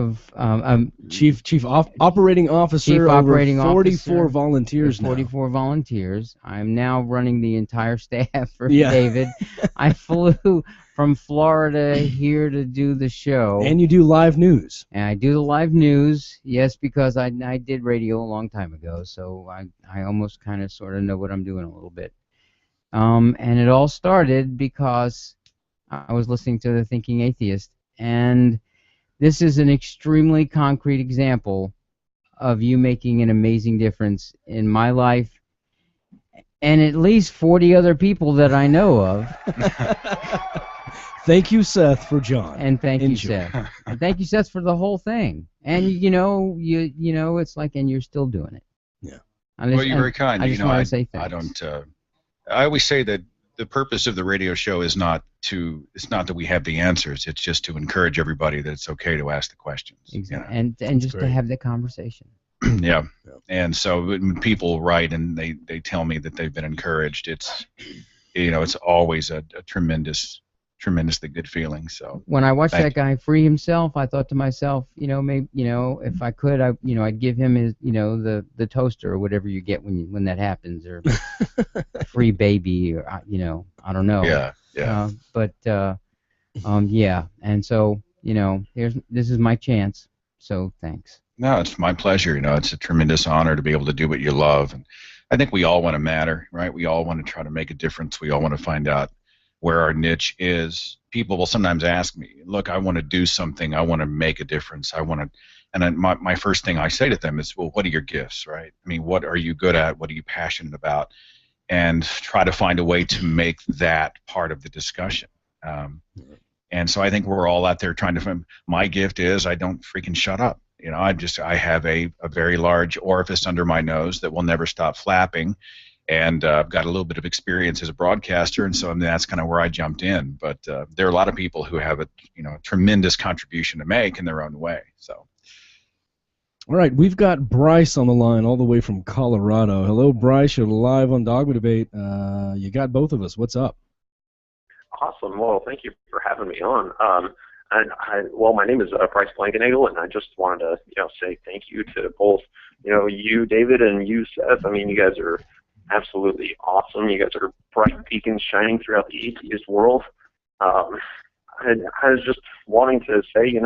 operating officer, over 44 volunteers now. 44 volunteers. I'm now running the entire staff for David. I flew from Florida here to do the show. And you do live news. And I do the live news, yes, because I did radio a long time ago, so I almost kind of sort of know what I'm doing a little bit. And it all started because I was listening to The Thinking Atheist, and this is an extremely concrete example of you making an amazing difference in my life and at least 40 other people that I know of. Thank you, Seth, for John. And thank you, Seth. And thank you, Seth, for the whole thing. And it's like, and you're still doing it. Yeah. Well, you're very kind. I just want to say thanks. I don't. I always say that the purpose of the radio show is not that we have the answers. It's just to encourage everybody that it's okay to ask the questions. Exactly. And just to have the conversation. Yeah. And so when people write and they tell me that they've been encouraged, it's always a tremendously good feeling. So when I watched that guy free himself, I thought to myself, maybe if I could, I'd give him his, the toaster or whatever you get when that happens, or free baby, or I don't know. Yeah. Yeah. And so this is my chance. So thanks. No, it's my pleasure. It's a tremendous honor to be able to do what you love, and I think we all want to matter, right? We all want to try to make a difference. We all want to find out where our niche is. People will sometimes ask me, look, I want to do something. I want to make a difference. My first thing I say to them is, well, what are your gifts, right? I mean, what are you good at? What are you passionate about? And try to find a way to make that part of the discussion. And so I think we're all out there trying to find, my gift is I don't freaking shut up. I have a very large orifice under my nose that will never stop flapping. And I've got a little bit of experience as a broadcaster, and so that's kind of where I jumped in. But there are a lot of people who have a tremendous contribution to make in their own way. So, all right, we've got Bryce on the line all the way from Colorado. Hello, Bryce. You're live on Dogma Debate. You got both of us. What's up? Awesome. Well, thank you for having me on. My name is Bryce Blankenagel, and I just wanted to say thank you to both you, David, and you, Seth. I mean, you guys are absolutely awesome. You guys are bright beacons shining throughout the atheist world. I was just wanting to say,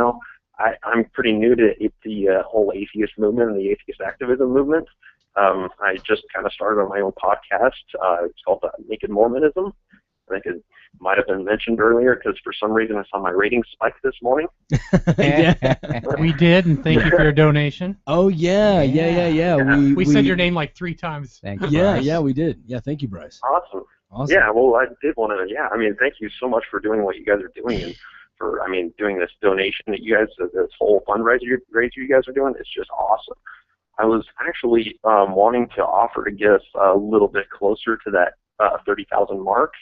I'm pretty new to the whole atheist movement and the atheist activism movement. I just kind of started on my own podcast. It's called Naked Mormonism. I think it might have been mentioned earlier because for some reason I saw my ratings spike this morning. We did, and thank you for your donation. Oh, yeah. We said your name like 3 times. Thank you, Yeah, Bryce. yeah, we did. Yeah, thank you, Bryce. Awesome. Awesome. Yeah, well, I did want to, thank you so much for doing what you guys are doing and for, doing this donation that you guys, this whole fundraiser you guys are doing. It's just awesome. I was actually wanting to offer to get us a little bit closer to that 30,000 mark.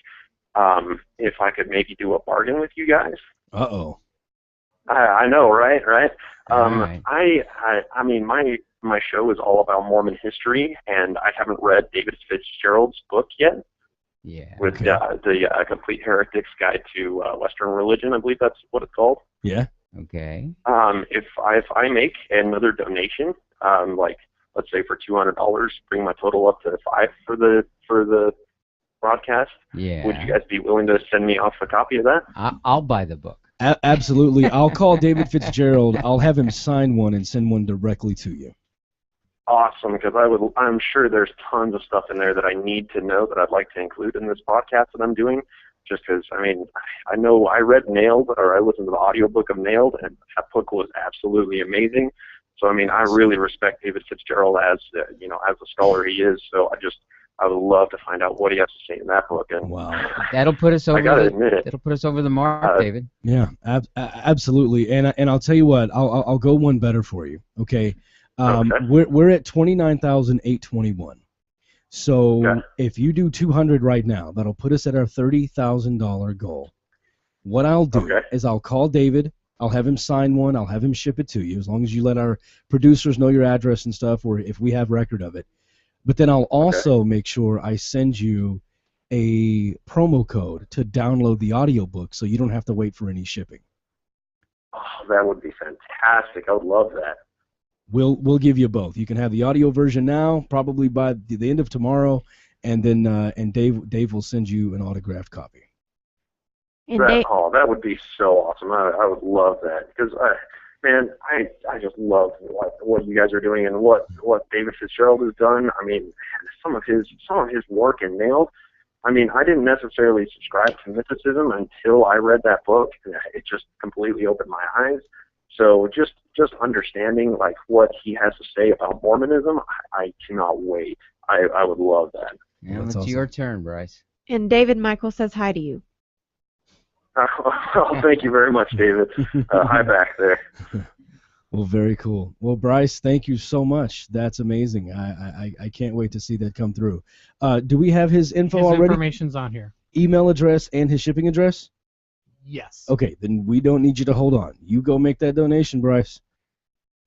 if I could maybe do a bargain with you guys. Uh-oh. I know, right? Right. I mean, my show is all about Mormon history, and I haven't read David Fitzgerald's book yet. Yeah. With the Complete Heretic's Guide to Western Religion, I believe that's what it's called. Yeah. Okay. If I make another donation, like let's say for $200, bring my total up to $5 for the broadcast. Yeah. Would you guys be willing to send me off a copy of that? I'll buy the book. Absolutely. I'll call David Fitzgerald. I'll have him sign one and send one directly to you. Awesome, because I'm sure there's tons of stuff in there that I need to know that I'd like to include in this podcast that I'm doing. Just because, I mean, I know I read Nailed, or I listened to the audiobook of Nailed, and that book was absolutely amazing. So, I mean, I really respect David Fitzgerald as as a scholar he is. So I would love to find out what he has to say in that book. And That'll put us over. I gotta admit it. That'll put us over the mark, David. Yeah, absolutely. And I'll tell you what, I'll go one better for you. Okay. We're at 29,821. So if you do 200 right now, that'll put us at our $30,000 goal. What I'll do is I'll call David. I'll have him sign one. I'll have him ship it to you, as long as you let our producers know your address and stuff, or if we have record of it. But then I'll also make sure I send you a promo code to download the audiobook, so you don't have to wait for any shipping. Oh, that would be fantastic. I would love that. We'll give you both. You can have the audio version now, probably by the end of tomorrow, and then Dave will send you an autographed copy. That would be so awesome. I would love that because man, I just love what you guys are doing and what David Fitzgerald has done. I mean, some of his work in Nailed. I mean, I didn't necessarily subscribe to mythicism until I read that book, and it just completely opened my eyes. So just understanding like what he has to say about Mormonism, I cannot wait. I would love that. Yeah, it's awesome. Your turn, Bryce. And David Michael says hi to you. Well, thank you very much, David. Hi back there. Well, very cool. Well, Bryce, thank you so much. That's amazing. I can't wait to see that come through. Do we have his info already? His information's on here. Email address and his shipping address? Yes. Okay, then we don't need you to hold on. You go make that donation, Bryce.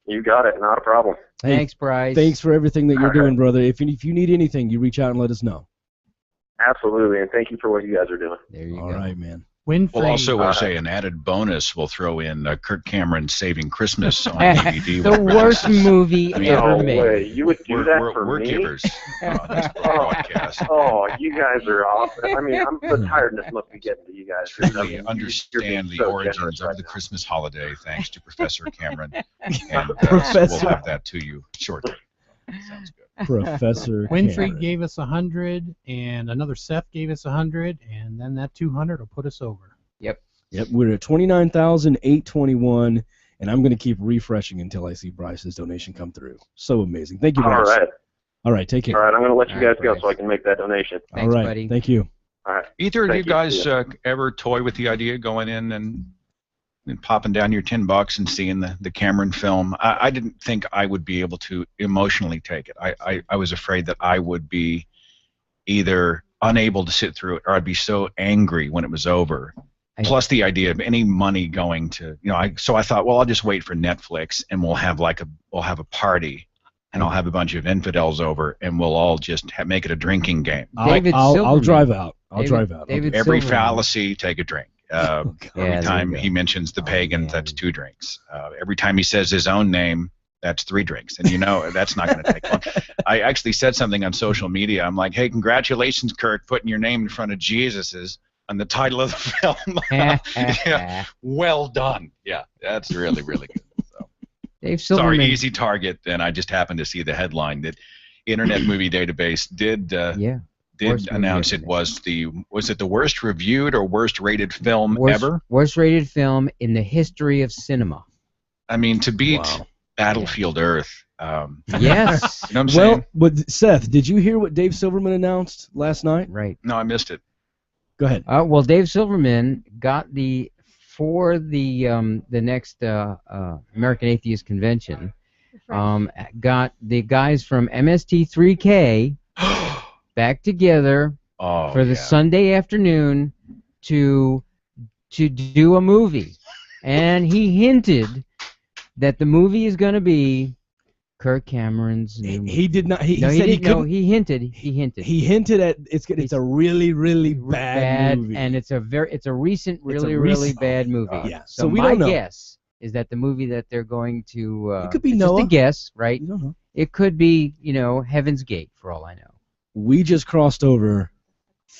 You got it. Not a problem. Hey, thanks, Bryce. Thanks for everything that you're doing, brother. If you need anything, you reach out and let us know. Absolutely, and thank you for what you guys are doing. There you go. All right, man. Well, also as an added bonus, we'll throw in Kirk Cameron Saving Christmas on DVD. The worst movie ever no made. Way. You would do that for we're me? givers on this broadcast. Oh, you guys are awesome. I mean, the tiredness must be getting to you guys. We understand the origins of the Christmas holiday, thanks to Professor Cameron. And so we'll have that to you shortly. Sounds good. Professor Winfrey Cameron. gave us 100, and another Seth gave us 100, and then that 200 will put us over. Yep. Yep, we're at 29,821, and I'm going to keep refreshing until I see Bryce's donation come through. So amazing. Thank you, Bryce. All right. All right, take care. All right, I'm going to let you guys go so I can make that donation. All right, buddy. Thank you. All right. Either of you Thank guys ever toy with the idea of going in and popping down your $10 and seeing the Cameron film? I didn't think I would be able to emotionally take it. I was afraid that I would be either unable to sit through it or I'd be so angry when it was over. Plus the idea of any money going to, so I thought, well, I'll just wait for Netflix and we'll have a party and I'll have a bunch of infidels over and we'll all just make it a drinking game. I'll drive out. I'll drive out. Every fallacy, take a drink. Every Yeah, time he mentions the pagans, that's 2 drinks. Every time he says his own name, that's 3 drinks. And that's not going to take long. I actually said something on social media. I'm like, hey, congratulations, Kirk, putting your name in front of Jesus's on the title of the film. Yeah, well done. Yeah, that's really, really good. So. Dave Silverman. Sorry, easy target. And I just happened to see the headline that Internet Movie Database did announce it was it the worst reviewed or worst rated film ever? Worst rated film in the history of cinema. I mean, to beat Battlefield Earth. Yes. You know what I'm saying? But Seth, did you hear what Dave Silverman announced last night? Right. No, I missed it. Go ahead. Well, Dave Silverman got for the next American Atheist Convention, got the guys from MST3K back together Oh, for the yeah. Sunday afternoon to do a movie, and he hinted that the movie is going to be Kirk Cameron's new movie. He did not. He no, said he he didn't. No, couldn't. he hinted. He hinted. He hinted at it's a really really bad movie. and it's a recent, really recent- bad movie. Yeah. So we my don't know. guess is that the movie that they're going to It could be it's Noah. just a guess, right? You don't know. It could be, Heaven's Gate for all I know. We just crossed over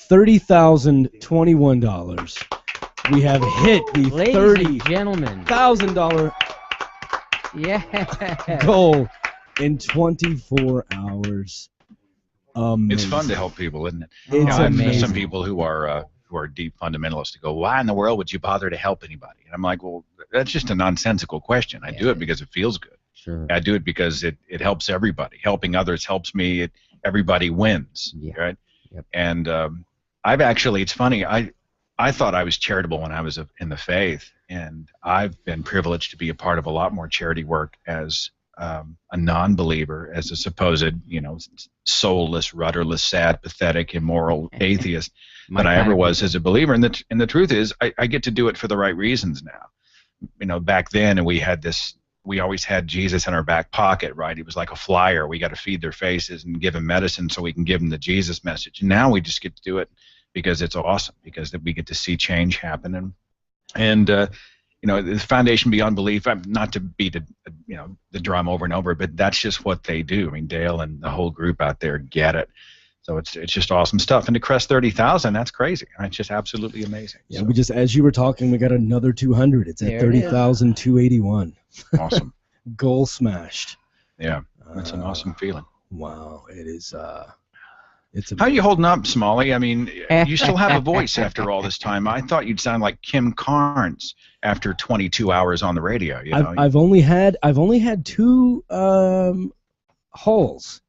$30,021. We have hit the Ladies and gentlemen, $30,000 yeah, goal in 24 hours. It's fun to help people, isn't it? It's I've met amazing. some people who are deep fundamentalists to go, why in the world would you bother to help anybody? And I'm like, well, that's just a nonsensical question. I do it because it feels good. Sure. I do it because it helps everybody. Helping others helps me. Everybody wins, right? Yep. And I've actually, it's funny, I thought I was charitable when I was in the faith, and I've been privileged to be a part of a lot more charity work as a non-believer, as a supposed, soulless, rudderless, sad, pathetic, immoral atheist than I ever was as a believer. And the truth is, I get to do it for the right reasons now. Back then, we always had Jesus in our back pocket, right? It was like a flyer. We got to feed their faces and give them medicine so we can give them the Jesus message. And now we just get to do it because it's awesome, because we get to see change happen. And the Foundation Beyond Belief, not to beat the drum over and over, but that's just what they do. I mean, Dale and the whole group out there get it. So it's just awesome stuff. And to crest 30,000, that's crazy. It's just absolutely amazing. Yeah, we just, as you were talking, we got another 200. It's at There it is. 30,281. Awesome. Goal smashed. Yeah, that's an awesome feeling. Wow, it is. How are you holding up, Smalley? I mean, you still have a voice after all this time. I thought you'd sound like Kim Carnes after 22 hours on the radio. I've only had two hulls,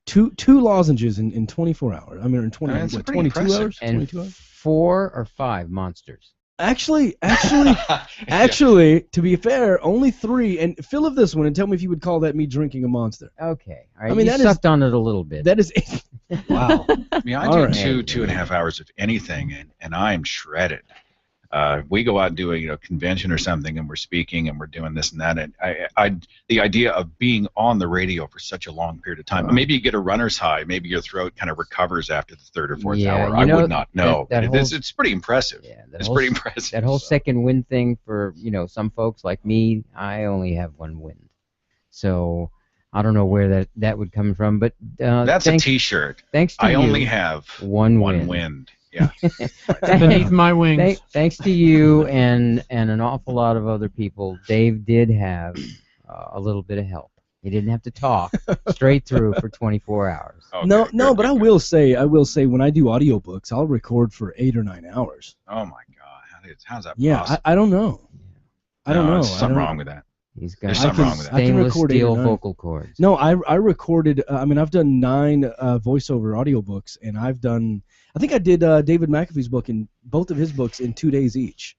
two lozenges in 24 hours. I mean, in 20 That's what, pretty 22 impressive. hours. And 22 hours. 4 or 5 monsters. Actually, to be fair, only 3. And fill of this one and tell me if you would call that me drinking a monster. Okay. All right. I mean, you that sucked on it a little bit. That is. Wow. I mean, I All do right. 2.5 hours of anything, and I'm shredded. We go out and do a convention or something, and we're speaking, and we're doing this and that. And the idea of being on the radio for such a long period of time, maybe you get a runner's high, maybe your throat kind of recovers after the 3rd or 4th hour. I would not know. It's pretty impressive. Yeah, it's pretty impressive. That whole second wind thing for some folks like me, I only have one wind, so I don't know where that would come from. But that's a T-shirt. Thanks to I you, only have one wind. Yeah. Beneath my wings. Thanks to you and an awful lot of other people, Dave did have a little bit of help. He didn't have to talk straight through for 24 hours. No, but I will say, when I do audiobooks, I'll record for 8 or 9 hours. Oh my God, how's that Yeah, possible? I don't know. I don't know. There's something wrong with that. He's got There's something wrong with that. I can stainless record 8 or steel 9. vocal cords. No, I recorded. I mean, I've done 9 voiceover audiobooks, and I've done. I think I did David McAfee's book in both of his books in 2 days each.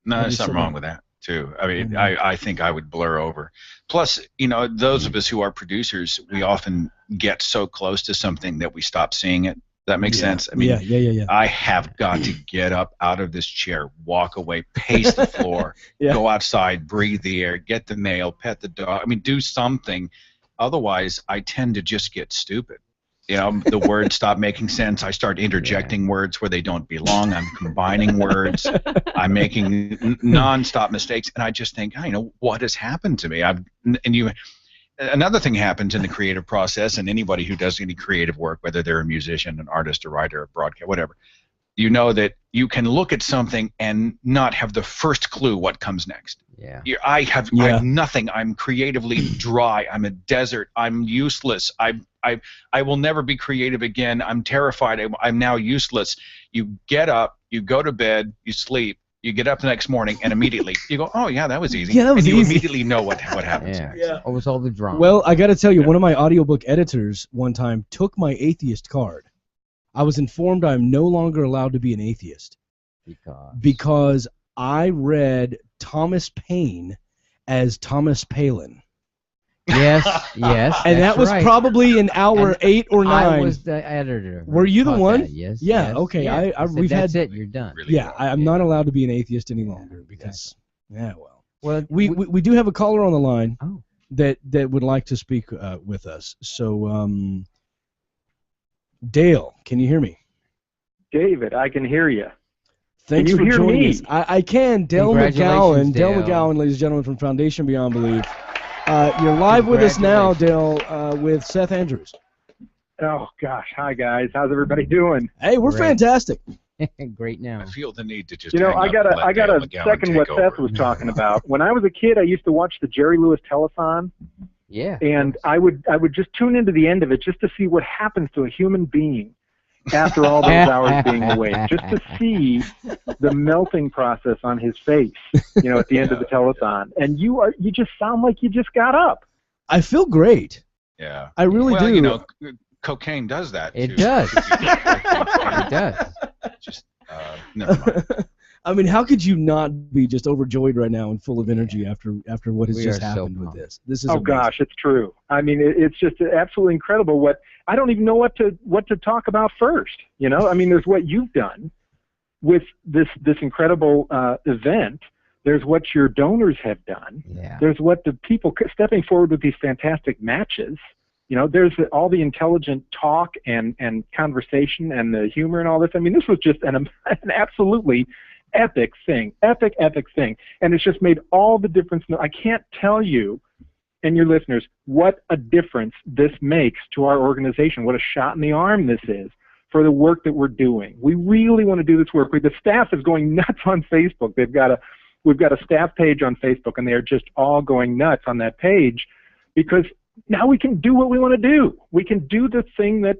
No, I there's just something said wrong that. with that too. I mean, I think I would blur over. Plus, those of us who are producers, we often get so close to something that we stop seeing it. That makes sense. I mean, yeah. I have got to get up out of this chair, walk away, pace the floor, go outside, breathe the air, get the mail, pet the dog. I mean, do something. Otherwise, I tend to just get stupid. The words stop making sense. I start interjecting words where they don't belong. I'm combining words. I'm making non-stop mistakes, and I just think, what has happened to me? Another thing happens in the creative process, and anybody who does any creative work, whether they're a musician, an artist, a writer, a broadcaster, whatever, you know that you can look at something and not have the first clue what comes next. Yeah. I have nothing. I'm creatively dry. I'm a desert. I'm useless. I will never be creative again. I'm terrified. I'm now useless. You get up, you go to bed, you sleep, you get up the next morning, and immediately you go, oh, yeah, that was easy. Yeah, that was and you easy. immediately know what happens next. Yeah. What was all the drama? Well, I got to tell you, one of my audiobook editors one time took my atheist card. I was informed I'm no longer allowed to be an atheist because I read Thomas Paine as Thomas Palin. Yes, yes. And that that's was right. probably in hour And 8 or 9. I was the editor. Were you the Caught one? that, Yes. Yeah. yes, Okay. yeah. I said, we've that's had. it. You're done. Yeah. I'm not allowed to be an atheist any longer because. Yeah. Well. Well, We do have a caller on the line. Oh. That would like to speak with us. So, Dale, can you hear me? David, I can hear you. Thanks Can for you hear joining me? us. I can. Dale Congratulations, McGowan. Dale Dale. McGowan, ladies and gentlemen, from Foundation Beyond Belief. You're live with us now, Dale, with Seth Andrews. Oh gosh, hi guys. How's everybody doing? Hey, we're fantastic. Great now. I feel the need to just. You know, hang I up gotta and let Dale McGowan second what take Seth over. was talking about. When I was a kid, I used to watch the Jerry Lewis telethon. Yeah. And I would just tune into the end of it just to see what happens to a human being after all those hours being awake, just to see the melting process on his face, you know, at the end of the telethon. And you just sound like you just got up. I feel great. Yeah. I really well, do. you know, cocaine does that. It too. does. It does. Just never mind. I mean, how could you not be just overjoyed right now and full of energy after what has We just are so happened with pumped. this? This is Oh amazing. gosh, it's true. I mean, it's just absolutely incredible. What I don't even know what to talk about first. You know, I mean, there's what you've done with this incredible event. There's what your donors have done. Yeah. There's what the people stepping forward with these fantastic matches. You know, there's all the intelligent talk and conversation and the humor and all this. I mean, this was just an absolutely epic thing, epic thing. And it's just made all the difference. I can't tell you and your listeners what a difference this makes to our organization, what a shot in the arm this is for the work that we're doing. We really want to do this work. The staff is going nuts on Facebook. We've got a staff page on Facebook, and they are just all going nuts on that page because now we can do what we want to do. We can do the thing that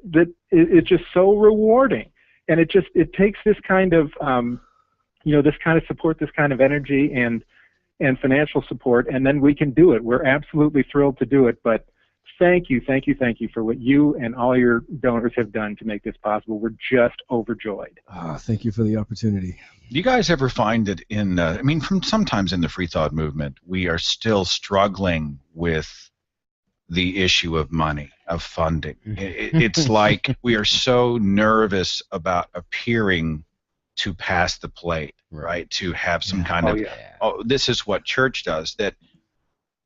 is just so rewarding. And it takes this kind of this kind of support, this kind of energy and financial support, and then we can do it. We're absolutely thrilled to do it, but thank you for what you and all your donors have done to make this possible. We're just overjoyed. Thank you for the opportunity. Do you guys ever find that from sometimes in the free thought movement, we are still struggling with the issue of money, of funding. It's like we are so nervous about appearing to pass the plate, right? To have some kind of, this is what church does.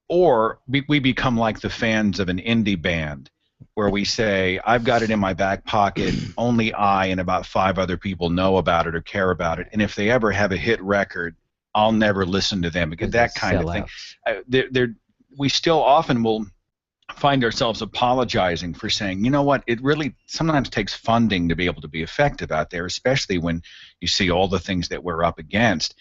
Or we become like the fans of an indie band where we say, I've got it in my back pocket, only I and about 5 other people know about it or care about it, and if they ever have a hit record, I'll never listen to them, because that kind of thing. We still often will find ourselves apologizing for saying, you know what, it really sometimes takes funding to be able to be effective out there, especially when you see all the things that we're up against.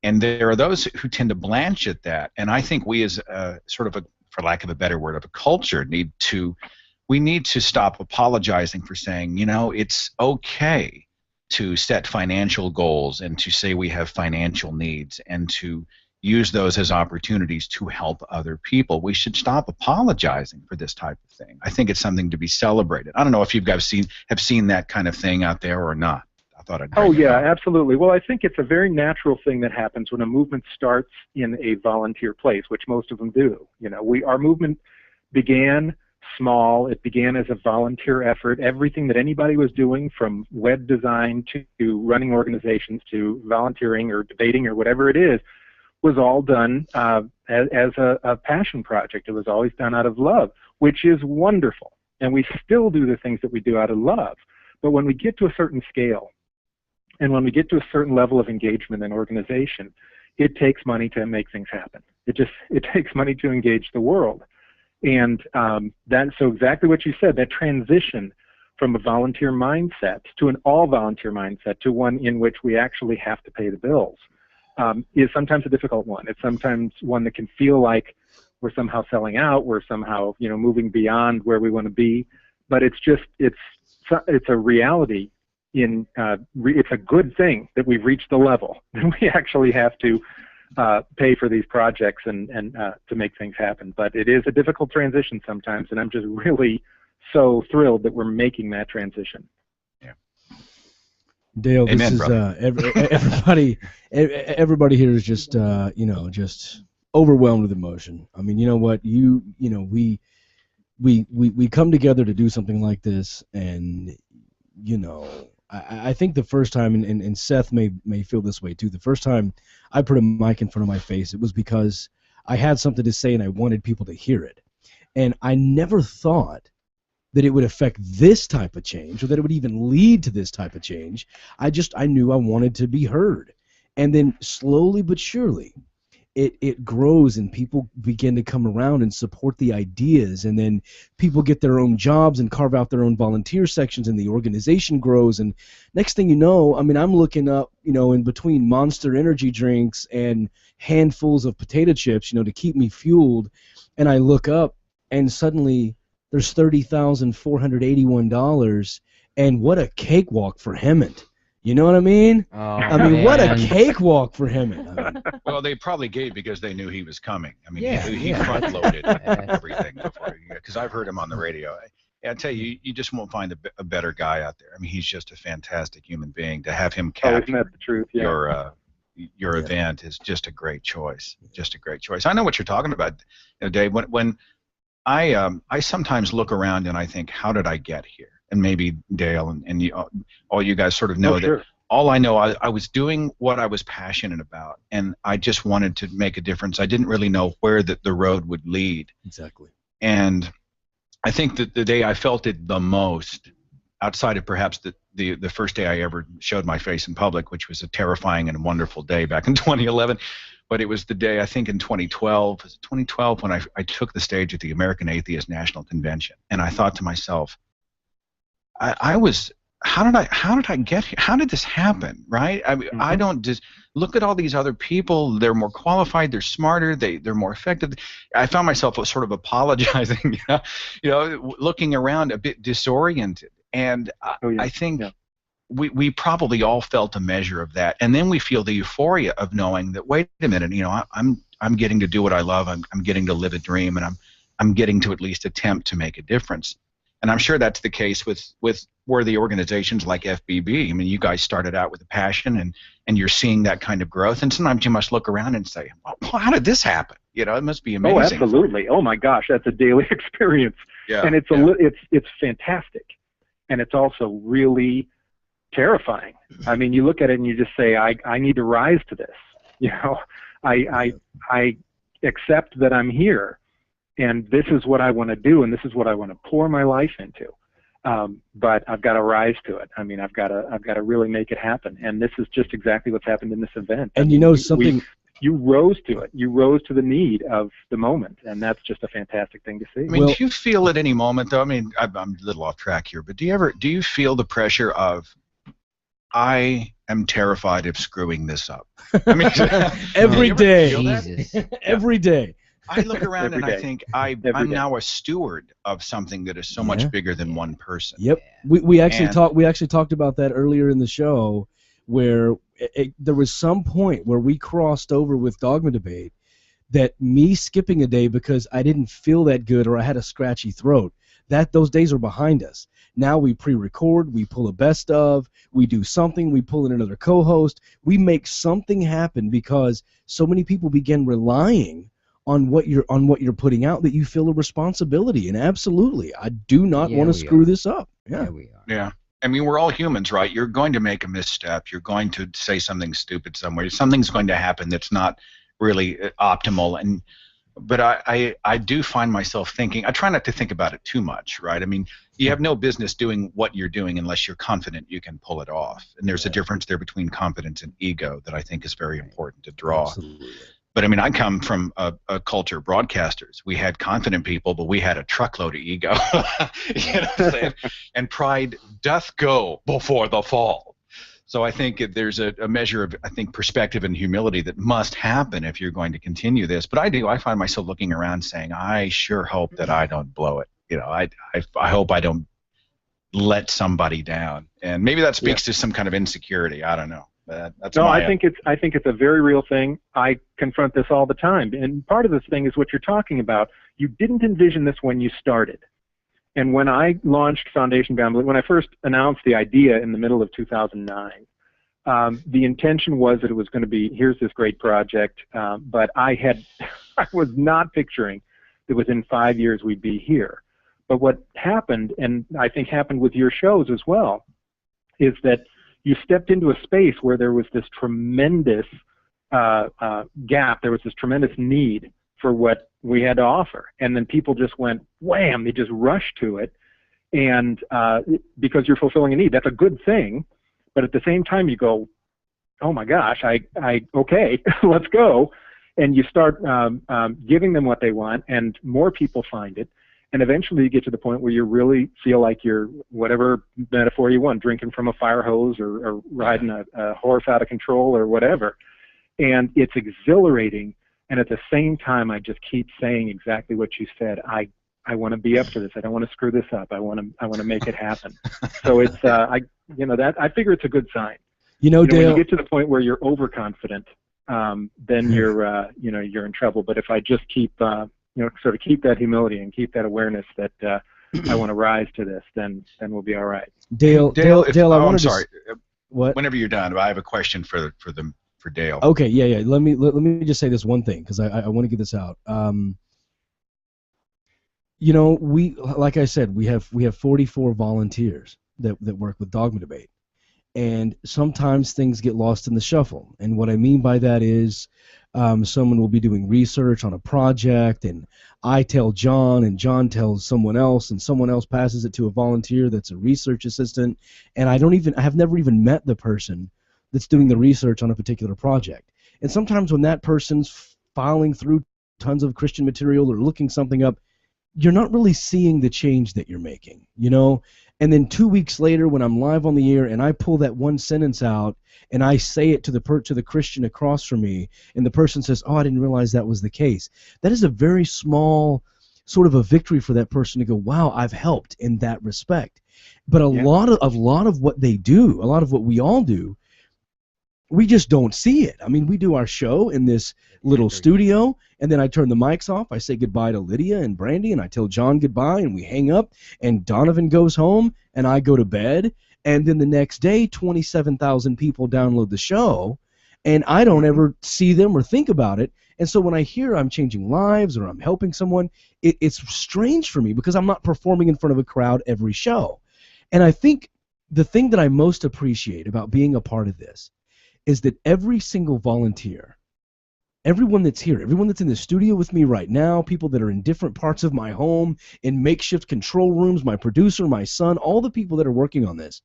And there are those who tend to blanch at that. And I think we as sort of for lack of a better word, of a culture, need to stop apologizing for saying, you know, it's okay to set financial goals and to say we have financial needs and to use those as opportunities to help other people. We should stop apologizing for this type of thing. I think it's something to be celebrated. I don't know if you guys have seen that kind of thing out there or not. I thought I'd bring it up. Absolutely. Well, I think it's a very natural thing that happens when a movement starts in a volunteer place, which most of them do. You know, our movement began small. It began as a volunteer effort. Everything that anybody was doing, from web design to running organizations to volunteering or debating or whatever it is, was all done as a passion project. It was always done out of love, which is wonderful. And we still do the things that we do out of love. But when we get to a certain scale, and when we get to a certain level of engagement in organization, it takes money to make things happen. It takes money to engage the world. And so exactly what you said, that transition from a volunteer mindset to an all-volunteer mindset to one in which we actually have to pay the bills, is sometimes a difficult one. It's sometimes one that can feel like we're somehow selling out, we're somehow, you know, moving beyond where we want to be. But it's a reality. It's a good thing that we've reached the level that we actually have to pay for these projects and to make things happen. But it is a difficult transition sometimes, and I'm just really so thrilled that we're making that transition. Dale, this Amen, is brother. everybody here is just just overwhelmed with emotion. I mean, you know what? We come together to do something like this, and I think the first time, and Seth may feel this way too. The first time I put a mic in front of my face, it was because I had something to say and I wanted people to hear it, and I never thought that it would affect this type of change, or that it would even lead to this type of change. I knew I wanted to be heard, and then slowly but surely, it grows and people begin to come around and support the ideas, and then people get their own jobs and carve out their own volunteer sections, and the organization grows, and next thing you know, I mean, I'm looking up, in between Monster energy drinks and handfuls of potato chips, to keep me fueled, and I look up and suddenly there's $30,481, and what a cakewalk for Hemmant. You know what I mean? Oh, I mean, what a cakewalk for Hemmant. I mean, Well, they probably gave because they knew he was coming. I mean, Yeah, he yeah. front-loaded everything before, because I've heard him on the radio. I tell you, you just won't find a better guy out there. I mean, he's just a fantastic human being. To have him Oh, isn't capture that the truth? Yeah. your event is just a great choice. Just a great choice. I know what you're talking about, Dave. When I sometimes look around and I think, how did I get here? And maybe Dale and all you guys sort of know that. Sure. All I know, I was doing what I was passionate about, and I just wanted to make a difference. I didn't really know where the road would lead. exactly. And I think that the day I felt it the most, outside of perhaps the first day I ever showed my face in public, which was a terrifying and wonderful day back in 2011, but it was the day, I think in 2012, when I took the stage at the American Atheist National Convention, and I thought to myself, I was, how did I get here? How did this happen, right? I mean, I don't just look at all these other people. They're more qualified. They're smarter. They're more effective. I found myself sort of apologizing, looking around a bit disoriented. And I think we probably all felt a measure of that. And then we feel the euphoria of knowing that, wait a minute, I'm getting to do what I love. I'm getting to live a dream, and I'm getting to at least attempt to make a difference. And I'm sure that's the case with worthy organizations like FBB. I mean, you guys started out with a passion, and you're seeing that kind of growth. And sometimes you must look around and say, well, how did this happen? It must be amazing. Oh, absolutely. Oh my gosh, that's a daily experience. Yeah, and it's fantastic, and it's also really terrifying. I mean, you look at it and you just say, I need to rise to this. I accept that I'm here, and this is what I want to do, and this is what I want to pour my life into. But I've got to rise to it. I mean, I've got to really make it happen. And this is just exactly what's happened in this event. And something. You rose to it. You rose to the need of the moment, and that's just a fantastic thing to see. I mean, do you feel at any moment, though? I mean, I'm a little off track here, but do you feel the pressure of, I am terrified of screwing this up? I mean, every day. Jesus. Every day. I look around Every and I day. think Every I'm day. now a steward of something that is so much bigger than one person. Yep. We actually And- talked about that earlier in the show, where there was some point where we crossed over with Dogma Debate, that me skipping a day because I didn't feel that good or I had a scratchy throat, that those days are behind us. Now we pre-record, we pull a best of, we do something, we pull in another co-host, we make something happen because so many people begin relying on what you're putting out, that you feel a responsibility. And absolutely, I do not want to screw this up. Yeah, we are. Yeah. I mean, we're all humans, right? You're going to make a misstep. You're going to say something stupid somewhere. Something's going to happen that's not really optimal. But I do find myself thinking, I try not to think about it too much, right? I mean, you have no business doing what you're doing unless you're confident you can pull it off. And there's a difference there between confidence and ego that I think is very important to draw. Absolutely. But I mean, I come from a culture of broadcasters. We had confident people, but we had a truckload of ego. You know what I'm saying? And pride doth go before the fall. So I think there's a measure of, I think, perspective and humility that must happen if you're going to continue this. But I find myself looking around saying, I sure hope that I don't blow it. I hope I don't let somebody down. And maybe that speaks to some kind of insecurity. I don't know. That's I think it's a very real thing. I confront this all the time, and part of this thing is what you're talking about. You didn't envision this when you started, and when I launched Foundation Beyond Belief, when I first announced the idea in the middle of 2009, the intention was that it was going to be, here's this great project, but I had I was not picturing that within 5 years we'd be here. But what happened, and I think happened with your shows as well, is that you stepped into a space where there was this tremendous gap, there was this tremendous need for what we had to offer. And then people just went, wham, they just rushed to it. And because you're fulfilling a need, that's a good thing. But at the same time, you go, oh my gosh, okay, let's go. And you start giving them what they want, and more people find it. And eventually you get to the point where you really feel like you're, whatever metaphor you want, drinking from a fire hose or riding a horse out of control or whatever. And it's exhilarating. And at the same time, I just keep saying exactly what you said. I want to be up for this. I don't want to screw this up. I want to make it happen. So it's I figure it's a good sign. Dale, when you get to the point where you're overconfident, then you're you're in trouble. But if I just keep sort of keep that humility and keep that awareness that I want to rise to this, then we'll be all right. Dale, I wanted to. Sorry. What? Whenever you're done, I have a question for Dale. Okay, yeah. Let me just say this one thing, because I want to get this out. We, like I said, we have 44 volunteers that work with Dogma Debate, and sometimes things get lost in the shuffle. And what I mean by that is, someone will be doing research on a project, and I tell John, and John tells someone else, and someone else passes it to a volunteer that's a research assistant, and I have never even met the person that's doing the research on a particular project. And sometimes when that person's filing through tons of Christian material or looking something up, you're not really seeing the change that you're making, And then 2 weeks later, when I'm live on the air and I pull that one sentence out and I say it to the Christian across from me, and the person says, "Oh, I didn't realize that was the case," that is a very small sort of a victory for that person to go, "Wow, I've helped in that respect." But a lot of what they do, a lot of what we all do, we just don't see it. I mean, we do our show in this little studio, and then I turn the mics off. I say goodbye to Lydia and Brandy, and I tell John goodbye, and we hang up, and Donovan goes home, and I go to bed, and then the next day, 27,000 people download the show, and I don't ever see them or think about it. And so when I hear I'm changing lives or I'm helping someone, it's strange for me because I'm not performing in front of a crowd every show. And I think the thing that I most appreciate about being a part of this is that every single volunteer, everyone that's here, everyone that's in the studio with me right now, people that are in different parts of my home, in makeshift control rooms, my producer, my son, all the people that are working on this,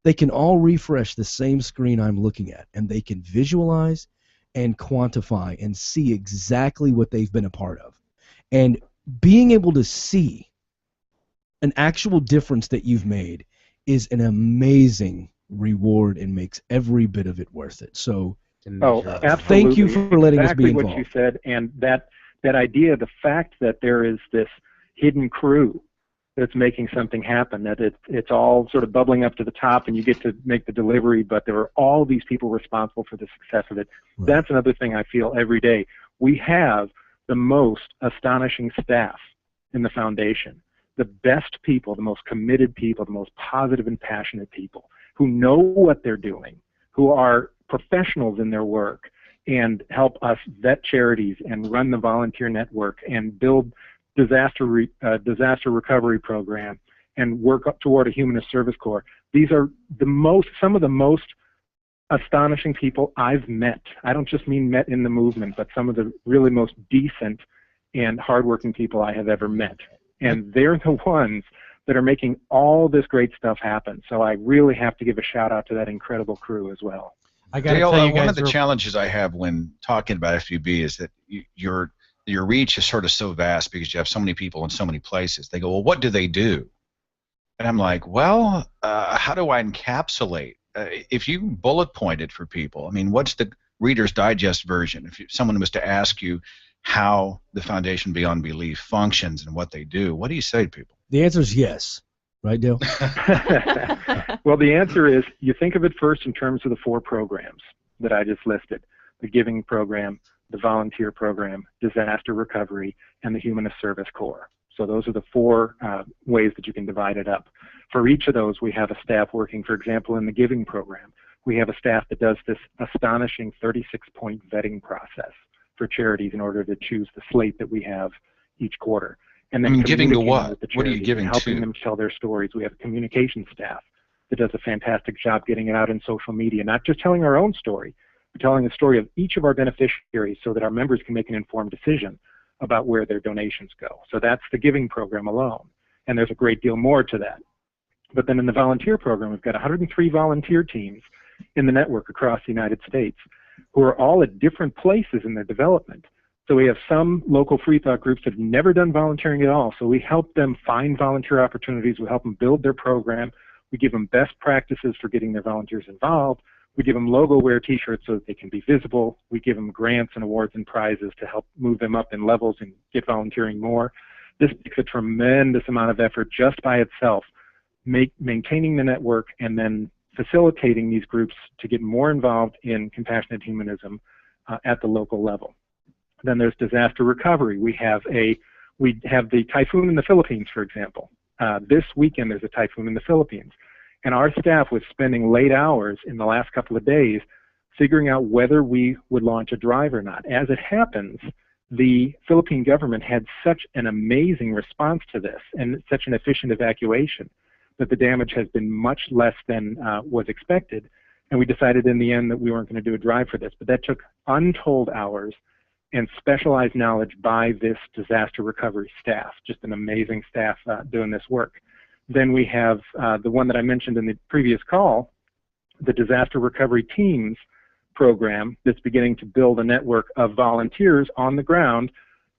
they can all refresh the same screen I'm looking at, and they can visualize and quantify and see exactly what they've been a part of. And being able to see an actual difference that you've made is an amazing reward and makes every bit of it worth it. So absolutely. Thank you for letting us be involved. Exactly what you said, and that idea, the fact that there is this hidden crew that's making something happen, that it's all sort of bubbling up to the top and you get to make the delivery, but there are all these people responsible for the success of it. Right. That's another thing I feel every day. We have the most astonishing staff in the foundation, the best people, the most committed people, the most positive and passionate people who know what they're doing, who are professionals in their work, and help us vet charities and run the volunteer network and build disaster recovery program and work up toward a humanist service corps. These are some of the most astonishing people I've met. I don't just mean met in the movement, but some of the really most decent and hardworking people I have ever met. And they're the ones that are making all this great stuff happen. So I really have to give a shout out to that incredible crew as well. I got to tell you guys, one of the challenges I have when talking about FUB is that your reach is sort of so vast because you have so many people in so many places. They go, well, what do they do? And I'm like, well, how do I encapsulate? If you bullet point it for people, I mean, what's the Reader's Digest version? If someone was to ask you how the Foundation Beyond Belief functions and what they do, what do you say to people? The answer is yes. Right, Dale? Well, the answer is you think of it first in terms of the 4 programs that I just listed: the Giving Program, the Volunteer Program, Disaster Recovery, and the Humanist Service Corps. So those are the 4 ways that you can divide it up. For each of those, we have a staff working. For example, in the Giving Program, we have a staff that does this astonishing 36-point vetting process for charities in order to choose the slate that we have each quarter. And then Giving to communicating what? with the What are you charities giving and helping to? them tell their stories. We have a communication staff that does a fantastic job getting it out in social media, not just telling our own story, but telling the story of each of our beneficiaries so that our members can make an informed decision about where their donations go. So that's the giving program alone. And there's a great deal more to that. But then in the volunteer program, we've got 103 volunteer teams in the network across the United States who are all at different places in their development. So we have some local free thought groups that have never done volunteering at all. So we help them find volunteer opportunities. We help them build their program. We give them best practices for getting their volunteers involved. We give them logo wear t-shirts so that they can be visible. We give them grants and awards and prizes to help move them up in levels and get volunteering more. This takes a tremendous amount of effort just by itself, maintaining the network and then facilitating these groups to get more involved in compassionate humanism at the local level. Then there's disaster recovery. We have the typhoon in the Philippines, for example. This weekend there's a typhoon in the Philippines. And our staff was spending late hours in the last couple of days figuring out whether we would launch a drive or not. As it happens, the Philippine government had such an amazing response to this and such an efficient evacuation that the damage has been much less than was expected. And we decided in the end that we weren't going to do a drive for this. But that took untold hours and specialized knowledge by this disaster recovery staff, just an amazing staff doing this work. Then we have the one that I mentioned in the previous call, the disaster recovery teams program that's beginning to build a network of volunteers on the ground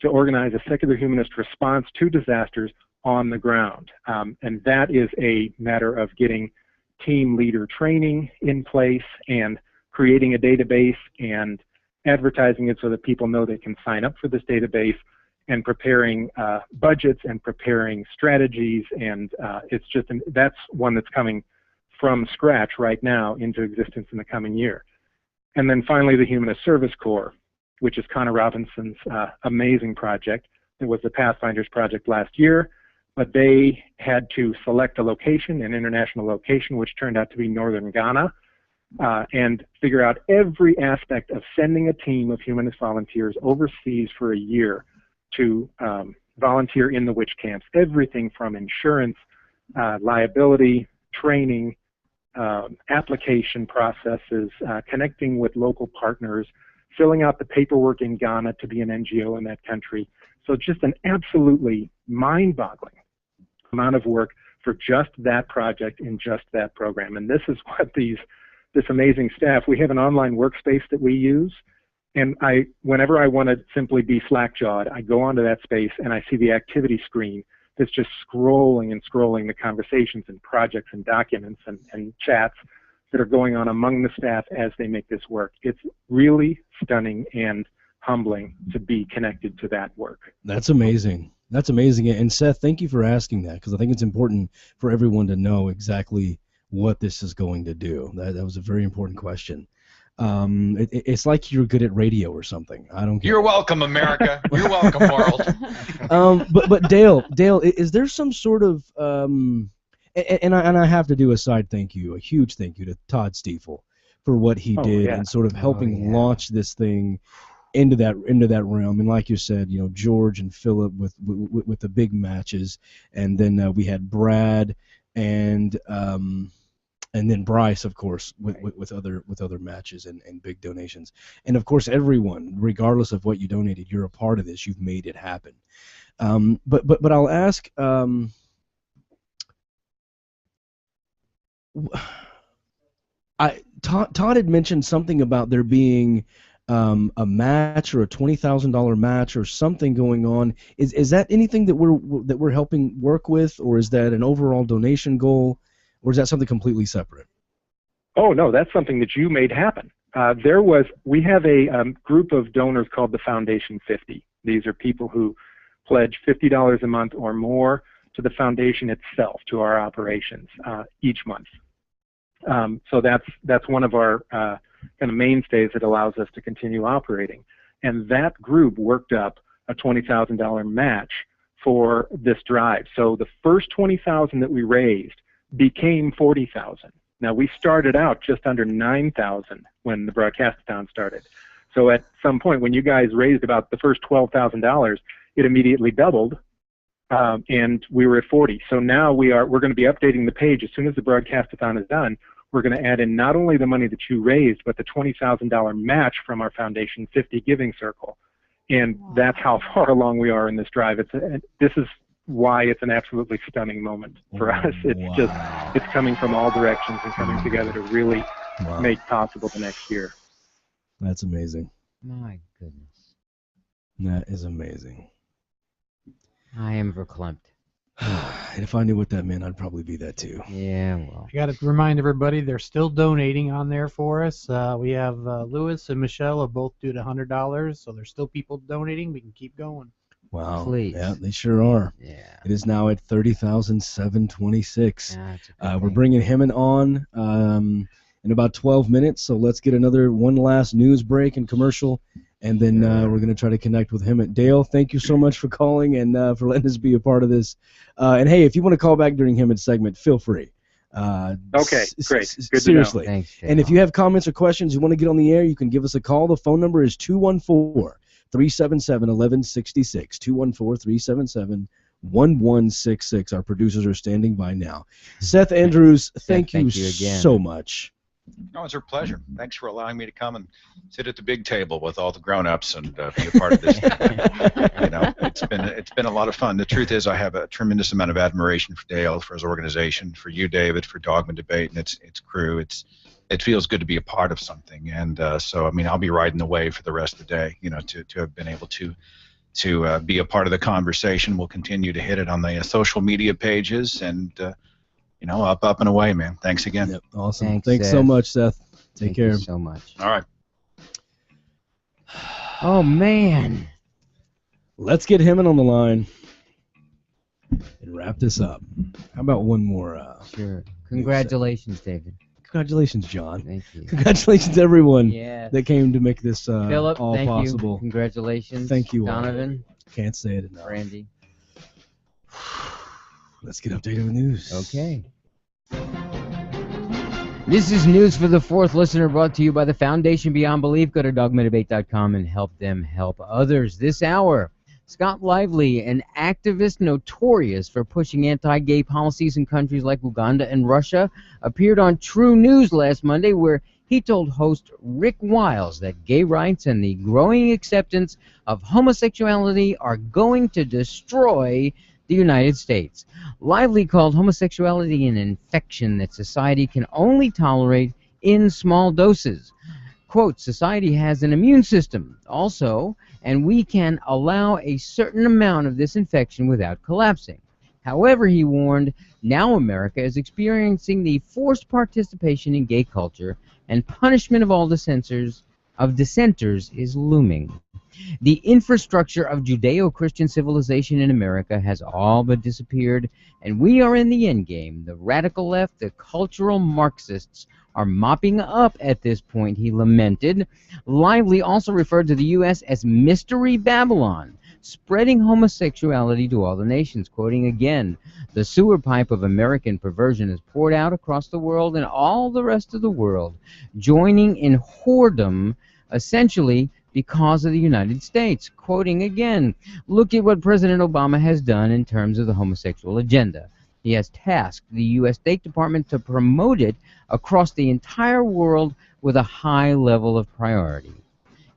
to organize a secular humanist response to disasters on the ground. And that is a matter of getting team leader training in place and creating a database and advertising it so that people know they can sign up for this database and preparing budgets and preparing strategies. And it's just, that's one that's coming from scratch right now into existence in the coming year. And then finally, the Humanist Service Corps, which is Connor Robinson's amazing project. It was the Pathfinders project last year, but they had to select a location, an international location, which turned out to be northern Ghana, and figure out every aspect of sending a team of humanist volunteers overseas for a year to volunteer in the witch camps. Everything from insurance, liability, training, application processes, connecting with local partners, filling out the paperwork in Ghana to be an NGO in that country. So just an absolutely mind-boggling amount of work for just that project in just that program. And this is what this amazing staff, we have an online workspace that we use, and whenever I want to simply be slack-jawed, I go onto that space and I see the activity screen that's just scrolling and scrolling the conversations and projects and documents and chats that are going on among the staff as they make this work. It's really stunning and humbling to be connected to that work. That's amazing. That's amazing. And Seth, thank you for asking that, because I think it's important for everyone to know exactly what this is going to do. That was a very important question. It's like you're good at radio or something. I don't get You're welcome, America. You're welcome, world. But Dale, is there some sort of and I have to do a side thank you, a huge thank you to Todd Stiefel for what he did and sort of helping launch this thing into that realm. And like you said, George and Philip with the big matches, and then we had Brad and then Bryce, of course, with other matches and big donations. And of course, everyone, regardless of what you donated, you're a part of this. You've made it happen. But I'll ask. Todd had mentioned something about there being a match or a $20,000 match or something going on. Is that anything that we're helping work with, or is that an overall donation goal? Or is that something completely separate? Oh, no, that's something that you made happen. We have a group of donors called the Foundation 50. These are people who pledge $50 a month or more to the foundation itself, to our operations each month. So that's one of our kind of mainstays that allows us to continue operating. And that group worked up a $20,000 match for this drive. So the first $20,000 that we raised became $40,000. Now, we started out just under $9,000 when the broadcastathon started. So at some point, when you guys raised about the first $12,000, it immediately doubled, and we were at 40. So now we're going to be updating the page as soon as the broadcast-a-thon is done. We're going to add in not only the money that you raised, but the $20,000 match from our foundation 50 Giving Circle. And that's how far along we are in this drive. This is why it's an absolutely stunning moment for us. It's coming from all directions and coming together to really make possible the next year. That's amazing. My goodness. That is amazing. I am verklempt. And if I knew what that meant, I'd probably be that too. Yeah, well. I got to remind everybody they're still donating on there for us. We have Lewis and Michelle have both due to $100, so there's still people donating. We can keep going. Wow. Please. Yeah, they sure are. Yeah. It is now at 30,726. That's We're bringing Hemmant on in about 12 minutes, so let's get one last news break and commercial, and then we're going to try to connect with Hemmant. Dale, thank you so much for calling and for letting us be a part of this. And hey, if you want to call back during Hemmant's segment, feel free. Okay, great. Good seriously. to know. Thanks, and if you have comments or questions, you want to get on the air, you can give us a call. The phone number is 214-377-1166. 214-377-1166. Our producers are standing by now. Seth Andrews, thank you again. so much. No, it's a pleasure. Thanks for allowing me to come and sit at the big table with all the grown-ups and be a part of this. It's been a lot of fun. The truth is, I have a tremendous amount of admiration for Dale, for his organization, for you, David, for Dogma Debate and its crew. It feels good to be a part of something, and so I'll be riding the wave for the rest of the day. To have been able to be a part of the conversation. We'll continue to hit it on the social media pages and. Up and away, man. Thanks again. Yep, awesome. Thanks so much, Seth. Take care. Thank you so much. All right. Oh, man. Let's get Hemmant on the line and wrap this up. How about one more? Sure. Congratulations, David. Congratulations, John. Thank you. Congratulations, everyone Yes. that came to make this Philip, all thank possible. you. Congratulations. Thank you, Donovan. Can't say it enough. Randy. Let's get updated with news. Okay. This is News for the Fourth Listener, brought to you by the Foundation Beyond Belief. Go to dogmadebate.com and help them help others. This hour, Scott Lively, an activist notorious for pushing anti-gay policies in countries like Uganda and Russia, appeared on True News last Monday, where he told host Rick Wiles that gay rights and the growing acceptance of homosexuality are going to destroy the United States. Lively called homosexuality an infection that society can only tolerate in small doses. Quote, society has an immune system also, and we can allow a certain amount of this infection without collapsing. However, he warned, now America is experiencing the forced participation in gay culture, and punishment of all dissenters is looming. The infrastructure of Judeo-Christian civilization in America has all but disappeared, and we are in the endgame. The radical left, the cultural Marxists, are mopping up at this point, he lamented. Lively also referred to the U.S. as Mystery Babylon, spreading homosexuality to all the nations, quoting again, the sewer pipe of American perversion is poured out across the world and all the rest of the world, joining in whoredom, essentially because of the United States. Quoting again, look at what President Obama has done in terms of the homosexual agenda. He has tasked the U.S. State Department to promote it across the entire world with a high level of priority.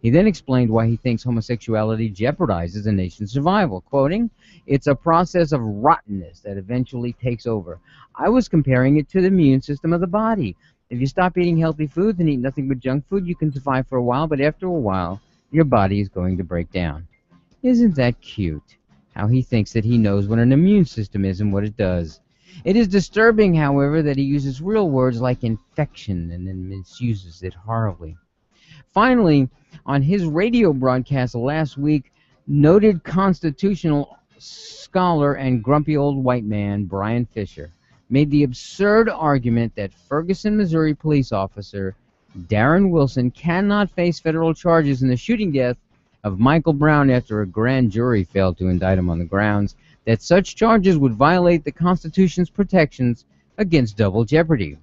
He then explained why he thinks homosexuality jeopardizes a nation's survival, quoting, it's a process of rottenness that eventually takes over. I was comparing it to the immune system of the body. If you stop eating healthy foods and eat nothing but junk food, you can survive for a while, but after a while, your body is going to break down. Isn't that cute? How he thinks that he knows what an immune system is and what it does. It is disturbing, however, that he uses real words like infection and then misuses it horribly. Finally, on his radio broadcast last week, noted constitutional scholar and grumpy old white man Brian Fisher made the absurd argument that Ferguson, Missouri police officer Darren Wilson cannot face federal charges in the shooting death of Michael Brown after a grand jury failed to indict him on the grounds that such charges would violate the Constitution's protections against double jeopardy.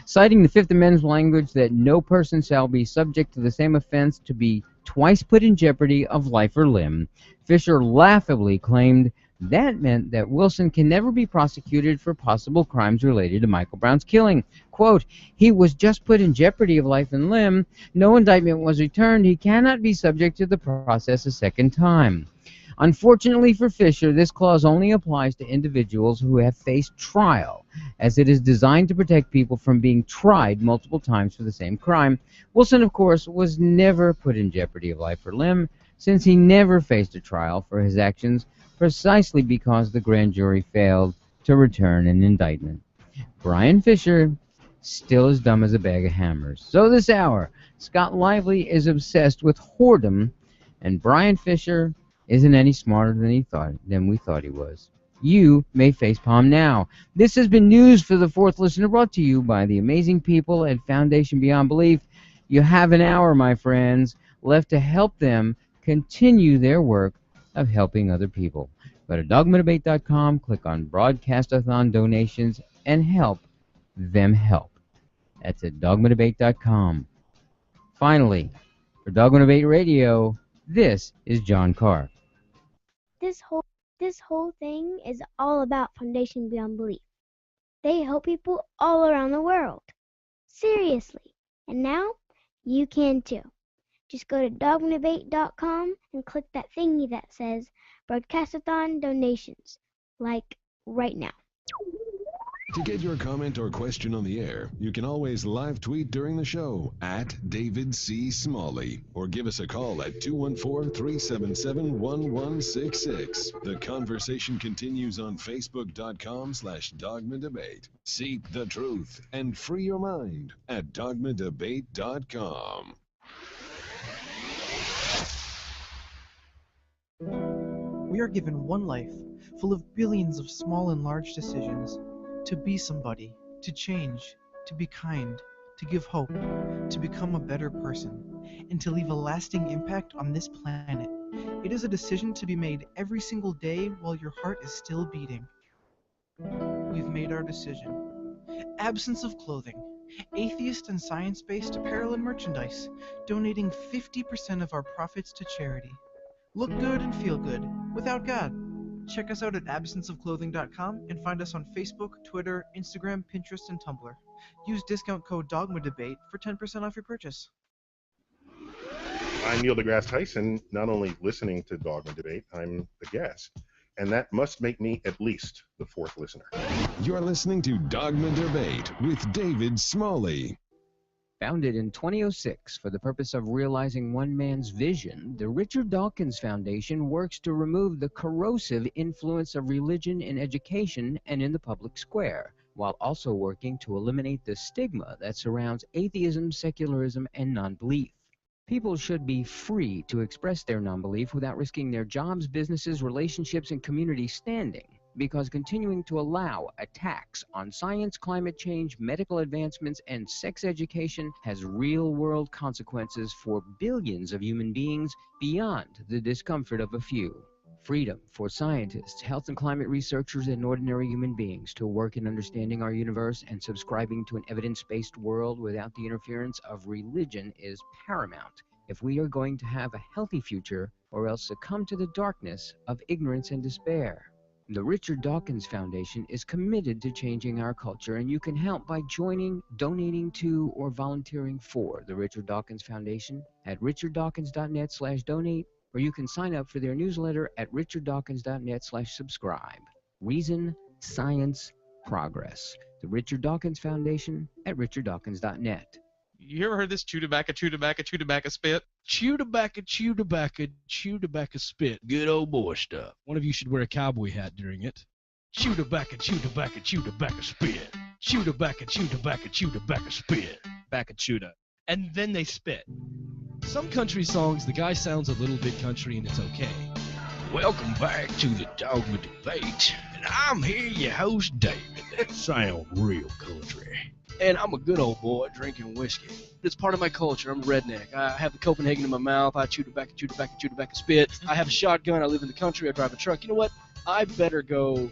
Citing the Fifth Amendment's language that no person shall be subject to the same offense to be twice put in jeopardy of life or limb, Fisher laughably claimed that meant that Wilson can never be prosecuted for possible crimes related to Michael Brown's killing. Quote, he was just put in jeopardy of life and limb. No indictment was returned. He cannot be subject to the process a second time. Unfortunately for Fisher, this clause only applies to individuals who have faced trial, as it is designed to protect people from being tried multiple times for the same crime. Wilson, of course, was never put in jeopardy of life or limb, since he never faced a trial for his actions, precisely because the grand jury failed to return an indictment. Brian Fisher, still as dumb as a bag of hammers. So this hour, Scott Lively is obsessed with whoredom, and Brian Fisher isn't any smarter than we thought he was. You may facepalm now. This has been News for the Fourth Listener, brought to you by the amazing people at Foundation Beyond Belief. You have an hour, my friends, left to help them continue their work of helping other people. Go to dogmadebate.com, click on Broadcastathon donations, and help them help. That's at dogmadebate.com. Finally, for Dogma Debate Radio, this is John Carr. This whole thing is all about Foundation Beyond Belief. They help people all around the world. Seriously. And now you can too. Just go to dogmadebate.com and click that thingy that says Broadcastathon donations, like right now. To get your comment or question on the air, you can always live tweet during the show at David C. Smalley, or give us a call at 214-377-1166. The conversation continues on Facebook.com/DogmaDebate. Seek the truth and free your mind at dogmadebate.com. We are given one life, full of billions of small and large decisions. To be somebody, to change, to be kind, to give hope, to become a better person, and to leave a lasting impact on this planet. It is a decision to be made every single day while your heart is still beating. We've made our decision. Absence of clothing. Atheist and science-based apparel and merchandise, donating 50% of our profits to charity. Look good and feel good, without God. Check us out at absenceofclothing.com and find us on Facebook, Twitter, Instagram, Pinterest, and Tumblr. Use discount code DOGMADEBATE for 10% off your purchase. I'm Neil deGrasse Tyson, not only listening to Dogma Debate, I'm the guest. And that must make me at least the fourth listener. You're listening to Dogma Debate with David Smalley. Founded in 2006 for the purpose of realizing one man's vision, the Richard Dawkins Foundation works to remove the corrosive influence of religion in education and in the public square, while also working to eliminate the stigma that surrounds atheism, secularism, and non-belief. People should be free to express their non-belief without risking their jobs, businesses, relationships, and community standing, because continuing to allow attacks on science, climate change, medical advancements, and sex education has real-world consequences for billions of human beings beyond the discomfort of a few. Freedom for scientists, health and climate researchers, and ordinary human beings to work in understanding our universe and subscribing to an evidence-based world without the interference of religion is paramount if we are going to have a healthy future, or else succumb to the darkness of ignorance and despair. The Richard Dawkins Foundation is committed to changing our culture, and you can help by joining, donating to, or volunteering for the Richard Dawkins Foundation at richarddawkins.net/donate, or you can sign up for their newsletter at richarddawkins.net/subscribe. Reason, science, progress. The Richard Dawkins Foundation at richarddawkins.net. You ever heard this chew tobacco, chew tobacco, chew tobacco spit? Chew tobacco, chew tobacco, chew tobacco spit. Good old boy stuff. One of you should wear a cowboy hat during it. Chew tobacco, chew tobacco, chew tobacco spit. Chew tobacco, chew tobacco, chew tobacco spit. Back a chewda. And then they spit. Some country songs, the guy sounds a little bit country and it's okay. Welcome back to the Dogma Debate. And I'm here, your host, David. Sound real country. And I'm a good old boy drinking whiskey. It's part of my culture. I'm a redneck. I have the Copenhagen in my mouth. I chew tobacco, chew tobacco, chew tobacco, spit. I have a shotgun. I live in the country. I drive a truck. You know what? I better go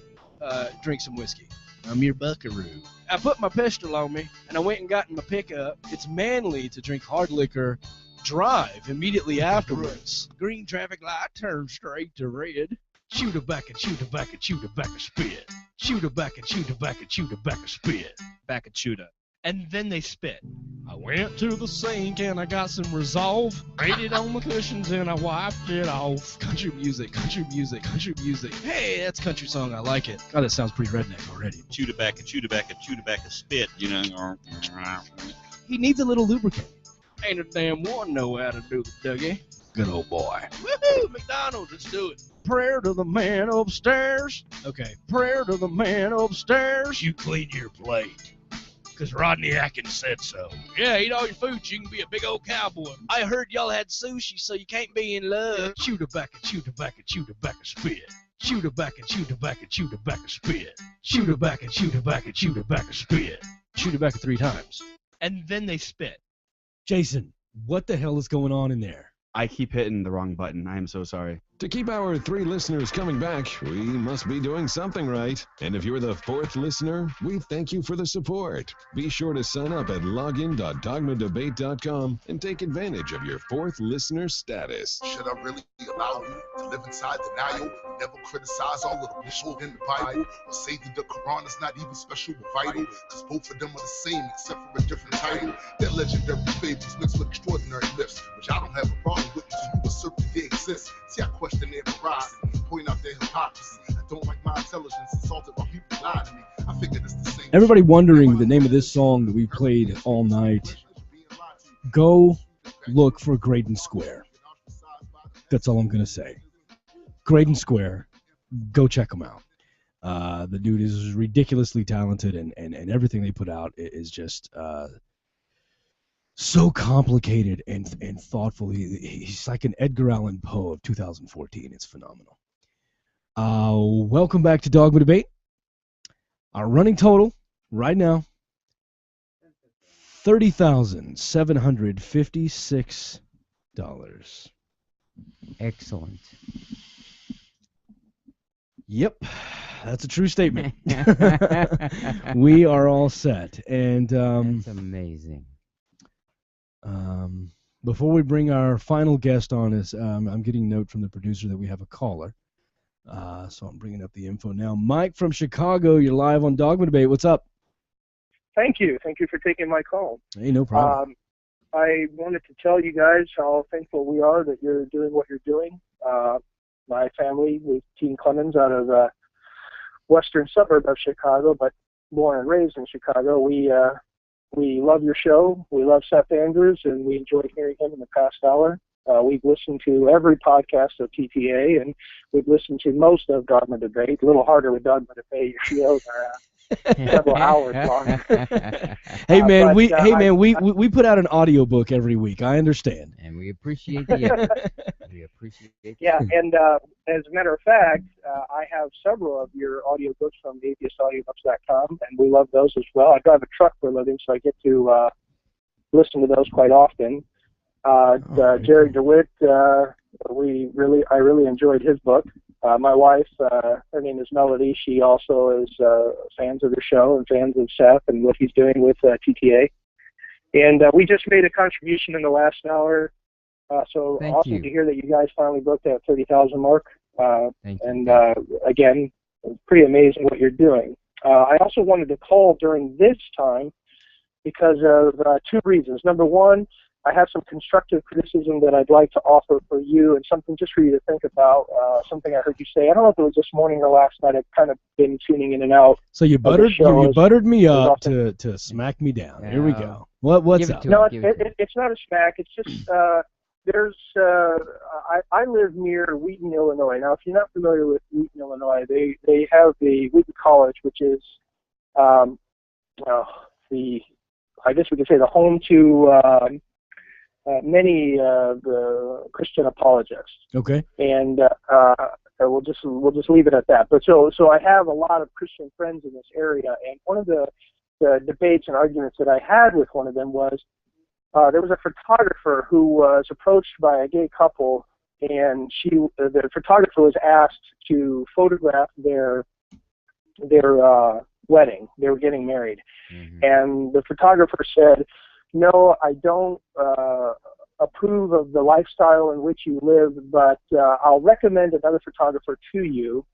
drink some whiskey. I'm your buckaroo. I put my pistol on me, and I went and got in my pickup. It's manly to drink hard liquor, drive immediately afterwards. Green traffic light, turn straight to red. Shoot her back and shoot her back and shoot her back and spit. Shoot her back and shoot her back and shoot her back and spit. Back and shoot her. And then they spit. I went to the sink and I got some Resolve. Laid it on the cushions and I wiped it off. Country music, country music, country music. Hey, that's a country song. I like it. God, that sounds pretty redneck already. Shoot it back and shoot it back and shoot it back and spit, you know. He needs a little lubricant. Ain't a damn one know how to do the Dougie. Good old boy. Woohoo! McDonald's, let's do it. Prayer to the man upstairs. Okay. Prayer to the man upstairs. You clean your plate. Because Rodney Atkins said so. Yeah, eat all your food. You can be a big old cowboy. I heard y'all had sushi, so you can't be in love. Shoot her back and shoot her back and shoot her back and spit. Shoot her back and shoot her back and shoot her back and spit. Shoot her back and shoot her back and shoot her back and spit. Shoot her back 3 times. And then they spit. Jason, what the hell is going on in there? I keep hitting the wrong button. I am so sorry. To keep our 3 listeners coming back, we must be doing something right. And if you're the 4th listener, we thank you for the support. Be sure to sign up at login.dogmadebate.com and take advantage of your 4th listener status. Should I really allow you to live inside denial? Never criticize all of the bullshit in the Bible, or say that the Quran is not even special or vital, because both of them are the same except for a different title. They're legendary fables mixed with extraordinary myths, which I don't have a problem with until you assert that they exist. See, I question their veracity, point out their hypocrisy. I don't like my intelligence insulted while people lie to me. I figured it's the same. Everybody wondering the name of this song that we played all night, go look for Graydon Square. That's all I'm going to say. Graydon Square, go check them out. The dude is ridiculously talented, and everything they put out is just so complicated and thoughtful. He's like an Edgar Allan Poe of 2014. It's phenomenal. Welcome back to Dogma Debate. Our running total right now, $30,756. Excellent. Yep, that's a true statement. We are all set, and that's amazing. Before we bring our final guest on, I'm getting a note from the producer that we have a caller. So I'm bringing up the info now. Mike from Chicago, you're live on Dogma Debate. What's up? Thank you. Thank you for taking my call. Hey, no problem. I wanted to tell you guys how thankful we are that you're doing what you're doing. My family was Team Clemens out of western suburb of Chicago, but born and raised in Chicago. We love your show. We love Seth Andrews, and we enjoyed hearing him in the past hour. We've listened to every podcast of TTA, and we've listened to most of Dogma Debate. A little harder with Dogma Debate. Your shows are several hours long. Hey man, we put out an audiobook every week. I understand, and we appreciate the effort. We appreciate it. Yeah, and as a matter of fact, I have several of your audiobooks from atheistaudioBooks.com, and we love those as well. I drive a truck for a living, so I get to listen to those quite often. Jerry DeWitt, I really enjoyed his book. My wife, her name is Melody. She also is fans of the show and fans of Seth and what he's doing with TTA. And we just made a contribution in the last hour. So Thank awesome you. to hear that you guys finally broke that 30,000 mark. Thank and again, it's pretty amazing what you're doing. I also wanted to call during this time because of 2 reasons. Number one, I have some constructive criticism that I'd like to offer for you and something just for you to think about, something I heard you say. I don't know if it was this morning or last night. I've kind of been tuning in and out. So you buttered me up often. to smack me down. Here we go. What's up? No, it's not a smack. It's just I live near Wheaton, Illinois. Now, if you're not familiar with Wheaton, Illinois, they have the Wheaton College, which is I guess we could say the home to many the Christian apologists. Okay. And we'll just leave it at that. But so I have a lot of Christian friends in this area, and one of the debates and arguments that I had with one of them was there was a photographer who was approached by a gay couple, and the photographer was asked to photograph their wedding. They were getting married, and the photographer said, "No, I don't approve of the lifestyle in which you live, but I'll recommend another photographer to you.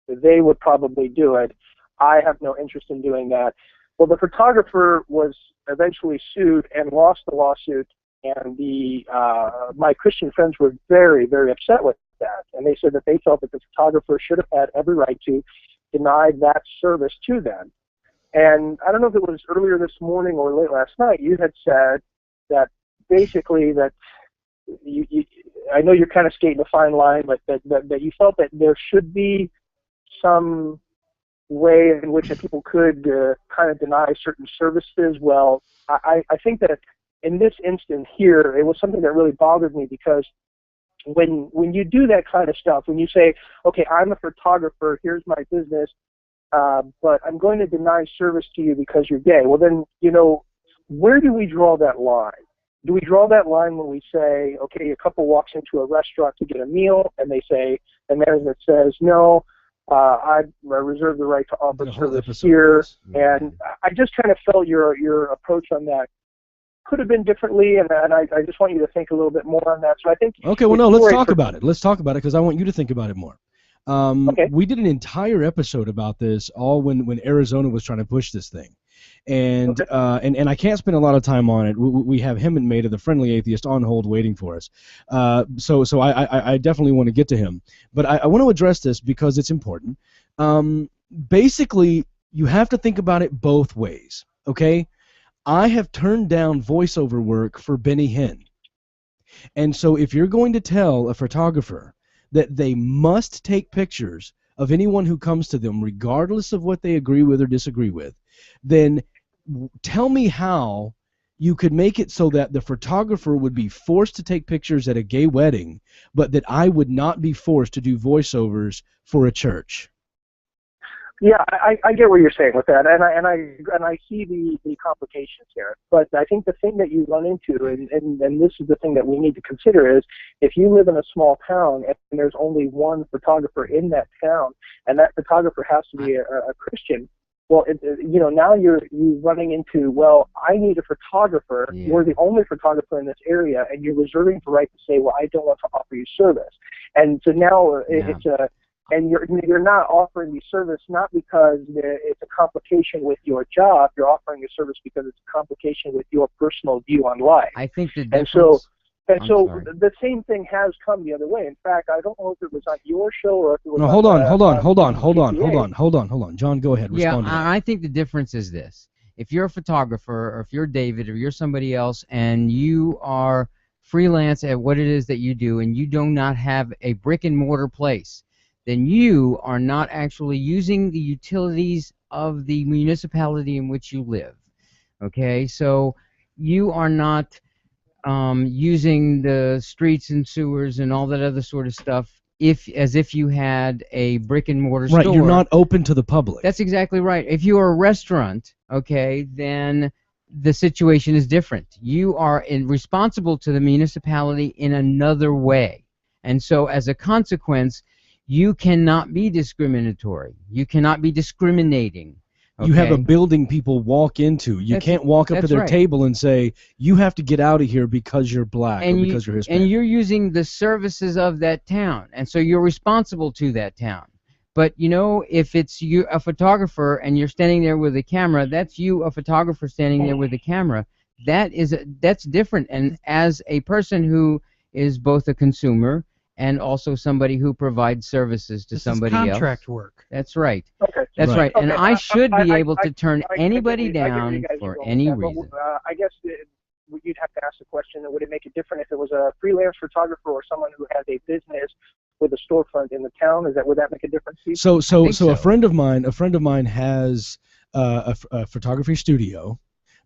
They would probably do it. I have no interest in doing that. Well, the photographer was eventually sued and lost the lawsuit, and my Christian friends were very, very upset with that, and they said that they felt that the photographer should have had every right to deny that service to them. And I don't know if it was earlier this morning or late last night, you had said that basically that I know you're kind of skating a fine line, but that you felt that there should be some way in which people could kind of deny certain services. Well, I think that in this instance here, it was something that really bothered me, because when you do that kind of stuff, when you say, okay, I'm a photographer, here's my business, but I'm going to deny service to you because you're gay. Well, then, where do we draw that line? Do we draw that line when we say, okay, a couple walks into a restaurant to get a meal, and they say, the management says, no, I reserve the right to offer service here. And I just kind of felt your approach on that could have been differently, and I just want you to think a little bit more on that. So I think. Okay, well, no, let's talk about it. Let's talk about it, because I want you to think about it more. Okay. We did an entire episode about this, all when Arizona was trying to push this thing. And and I can't spend a lot of time on it. We have him and Maida, the friendly atheist, on hold waiting for us. So I definitely want to get to him. But I want to address this because it's important. Basically, you have to think about it both ways, okay? I have turned down voiceover work for Benny Hinn. And so if you're going to tell a photographer that they must take pictures of anyone who comes to them, regardless of what they agree with or disagree with, then tell me how you could make it so that the photographer would be forced to take pictures at a gay wedding, but that I would not be forced to do voiceovers for a church. Yeah, I get what you're saying with that, and I see the complications here. But I think the thing that you run into, and this is the thing that we need to consider, is if you live in a small town and there's only one photographer in that town, and that photographer has to be a Christian, well, now you're running into, well, I need a photographer. Yeah. You're the only photographer in this area, and you're reserving the right to say, well, I don't want to offer you service. And so now it's a and you're not offering the service not because it's a complication with your job. You're offering the service because it's a complication with your personal view on life. I think the difference. And so the same thing has come the other way. In fact, I don't know if it was on your show or if it was. No, hold on. John, go ahead. Respond to that. I think the difference is this: if you're a photographer, or if you're David, or you're somebody else, and you are freelance at what it is that you do, and you do not have a brick and mortar place, then you are not actually using the utilities of the municipality in which you live. Okay, so you are not using the streets and sewers and all that other sort of stuff as if you had a brick and mortar store. Right, you're not open to the public. That's exactly right. If you are a restaurant, okay, then the situation is different. You are responsible to the municipality in another way. And so as a consequence, you cannot be discriminatory. You cannot be discriminating. Okay? You have a building people walk into. You can't walk up to their table and say, you have to get out of here because you're black or because you're Hispanic. And you're using the services of that town. And so you're responsible to that town. But, if it's you, a photographer, and you're standing there with a camera, that's you, a photographer, standing there with a camera. That's different. And as a person who is both a consumer and also somebody who provides services to somebody else. Contract work. That's right. Okay. That's right. Okay. And I should be able to turn anybody down for any reason. I guess you'd have to ask the question, would it make it different if it was a freelance photographer or someone who has a business with a storefront in the town? Would that make a difference to you? So a friend of mine has a photography studio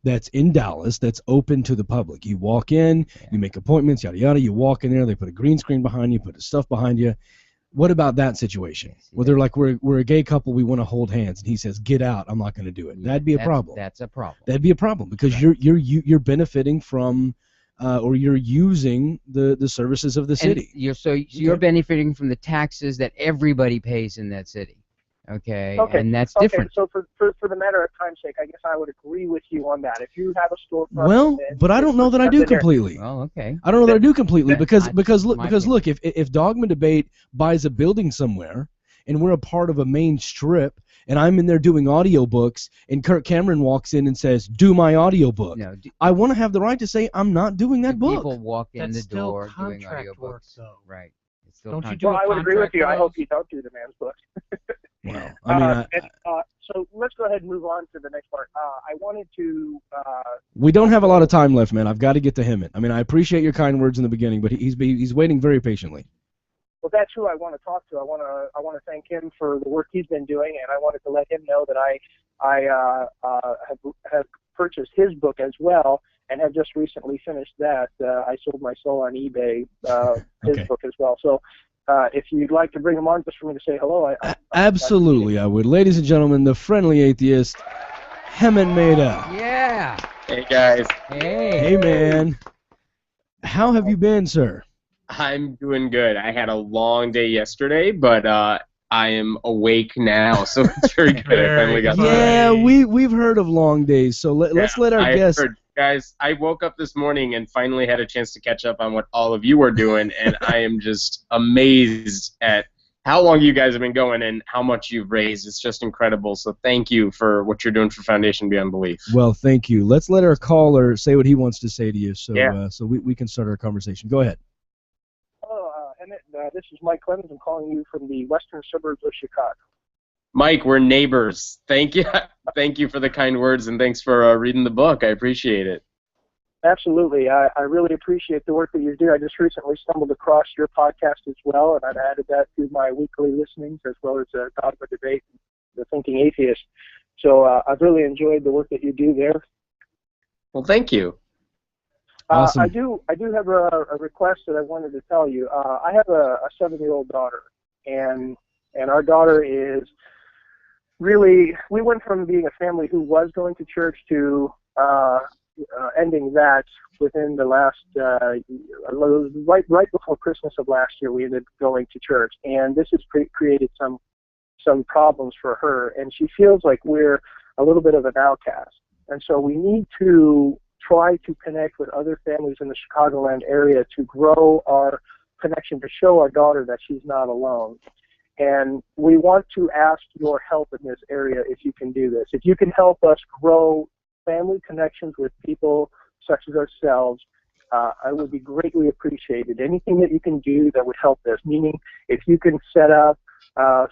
that's in Dallas that's open to the public. You walk in, you make appointments, yada yada. You walk in there, they put a green screen behind you, put the stuff behind you. What about that situation? Where they're like, we're a gay couple, we want to hold hands, and he says, get out, I'm not going to do it. That'd be a problem. That's a problem. That'd be a problem because you're benefiting from or you're using the services of the city. You're benefiting from the taxes that everybody pays in that city. Okay, Okay. and that's okay. different. So for the matter of time's sake, I guess I would agree with you on that. If you have a storefront, Well, but I don't know that I do completely. Well, okay. I don't know that I do completely because That's my look, if Dogma Debate buys a building somewhere and we're a part of a main strip and I'm in there doing audiobooks and Kirk Cameron walks in and says, "Do my audiobook." No, I want to have the right to say I'm not doing that book. People walk in That's the still door doing contract work, audiobooks. though. Right. It's still Don't you contract. do Well, a I would agree with contract you. I hope clause? you don't do the man's book. Well, I mean, So let's go ahead and move on to the next part. I wanted to. we don't have a lot of time left, man. I've got to get to him. I mean, I appreciate your kind words in the beginning, but he's waiting very patiently. Well, that's who I want to talk to. I want to thank him for the work he's been doing, and I wanted to let him know that I have purchased his book as well, and have just recently finished that. I sold my soul on eBay. His book as well. So. If you'd like to bring him on just for me to say hello, Absolutely, I would. Ladies and gentlemen, the friendly atheist, Hemen Maida. Yeah. Hey guys. Hey, man. How have you been, sir? I'm doing good. I had a long day yesterday, but I am awake now, so it's very good. I finally got Yeah, we've heard of long days, so let's let our guests. Guys, I woke up this morning and finally had a chance to catch up on what all of you were doing, and I am just amazed at how long you guys have been going and how much you've raised. It's just incredible. So thank you for what you're doing for Foundation Beyond Belief. Well, thank you. Let's let our caller say what he wants to say to you, so Yeah. So we can start our conversation. Go ahead. Hello, Emmett. This is Mike Clemens. I'm calling you from the western suburbs of Chicago. Mike, we're neighbors. Thank you. Thank you for the kind words, and thanks for reading the book. I appreciate it. Absolutely. I really appreciate the work that you do. I just recently stumbled across your podcast as well, and I've added that to my weekly listenings as well as Dogma Debate, The Thinking Atheist. So I've really enjoyed the work that you do there. Well, thank you. Awesome. I do have a request that I wanted to tell you. I have a 7-year-old daughter, and our daughter is really, we went from being a family who was going to church to ending that within the last, right before Christmas of last year, we ended going to church, and this has created some problems for her, and she feels like we're a little bit of an outcast, and so we need to try to connect with other families in the Chicagoland area to grow our connection, to show our daughter that she's not alone. And we want to ask your help in this area if you can do this. If you can help us grow family connections with people such as ourselves, I would be greatly appreciated. Anything that you can do that would help this, meaning if you can set up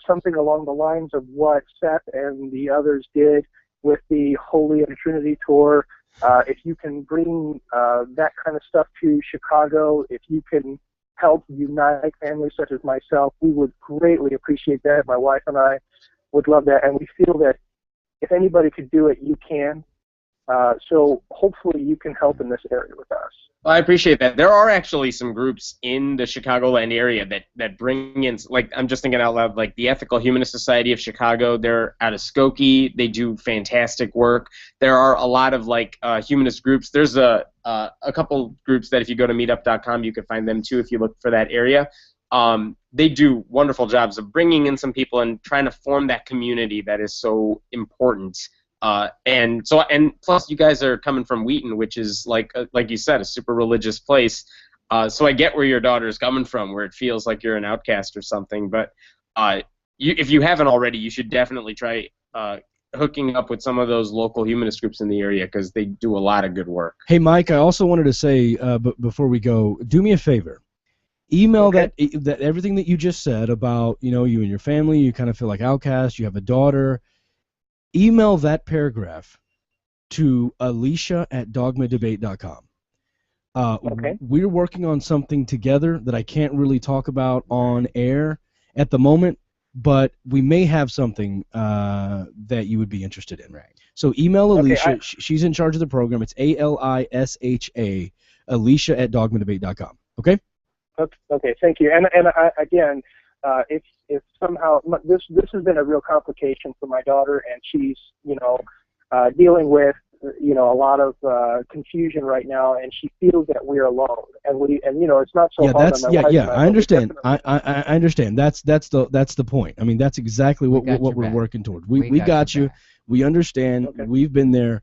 something along the lines of what Seth and the others did with the Holy and Trinity tour, if you can bring that kind of stuff to Chicago, if you can help unite families such as myself, we would greatly appreciate that. My wife and I would love that, and we feel that if anybody could do it, you can. So hopefully you can help in this area with us. Well, I appreciate that. There are actually some groups in the Chicagoland area that bring in, like, I'm just thinking out loud, like the Ethical Humanist Society of Chicago. They're out of Skokie. They do fantastic work. There are a lot of humanist groups. There's a couple groups that if you go to meetup.com, you can find them too if you look for that area. They do wonderful jobs of bringing in some people and trying to form that community that is so important. And plus you guys are coming from Wheaton, which is like you said, a super religious place. So I get where your daughter is coming from, where it feels like you're an outcast or something. But if you haven't already, you should definitely try hooking up with some of those local humanist groups in the area because they do a lot of good work. Hey, Mike, I also wanted to say before we go, do me a favor. Email that everything that you just said about, you and your family, you kind of feel like outcasts, you have a daughter. Email that paragraph to alicia@dogmadebate.com. We're working on something together that I can't really talk about on air at the moment, but we may have something that you would be interested in. Right. So email Alicia. She's in charge of the program. It's ALISHA, alicia@dogmadebate.com. Okay? Okay, thank you. And again, if somehow this has been a real complication for my daughter, and she's dealing with a lot of confusion right now, and she feels that we're alone. And it's not so Yeah, hard that's on my wife and I but we understand. definitely- I understand. That's the point. I mean, that's exactly what got what your we're back. working toward. We We got got your you. We understand. We've been there.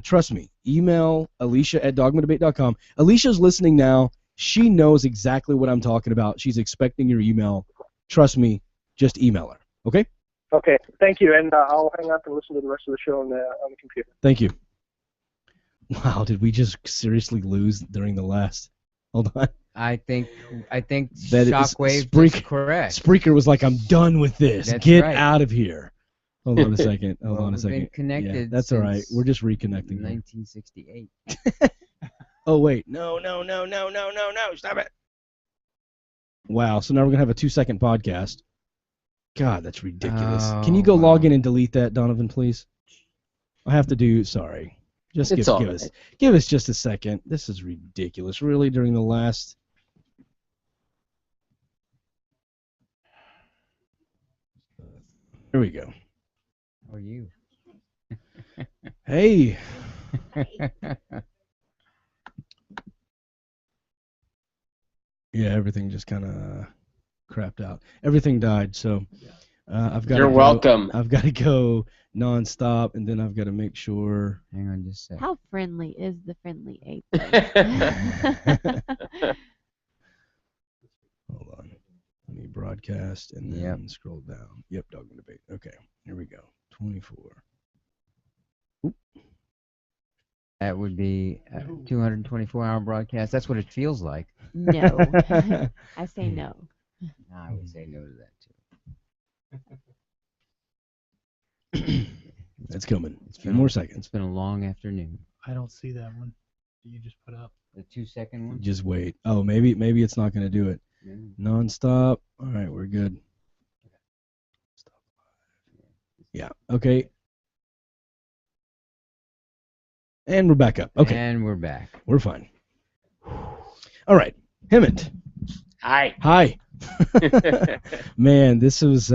Trust me. Email Alicia at dogmadebate.com. Alicia's listening now. She knows exactly what I'm talking about. She's expecting your email. Trust me. Just email her. Okay? Okay, thank you, and I'll hang up and listen to the rest of the show on the computer. Thank you. Wow, did we just seriously lose during the last? Hold on. I think That is- Shockwave is correct. Spreaker was like, I'm done with this. That's Get right. out of here. Hold on a second. Hold Well, on a we've been second. connected Yeah, that's all right. since We're just reconnecting. here. 1968. Oh, wait. No. Stop it. Wow. So now we're going to have a 2-second podcast. God, that's ridiculous. Can you go log in and delete that, Donovan, please? I have to do. Sorry. Just It's all right. give us just a second. This is ridiculous. Really, during the last. Here we go. How are you? Hey. Yeah, everything just kind of crapped out. Everything died, so I've got. You're welcome. I've got to go nonstop, and then I've got to make sure. Hang on just a second. How friendly is the friendly ape? Hold on. Let me broadcast and then scroll down. Yep, Dogman Debate. Okay, here we go. 24. That would be a 224-hour broadcast. That's what it feels like. No. I say no. I would say no to that too. It's coming. It's a few more seconds. It's been a long afternoon. I don't see that one that you just put up. The 2-second one? Just wait. Oh, maybe it's not going to do it. Nonstop. All right, we're good. Yeah. Okay. And we're back up. Okay. And we're back. We're fine. All right. Hemmett. Hi. Hi. Man, this has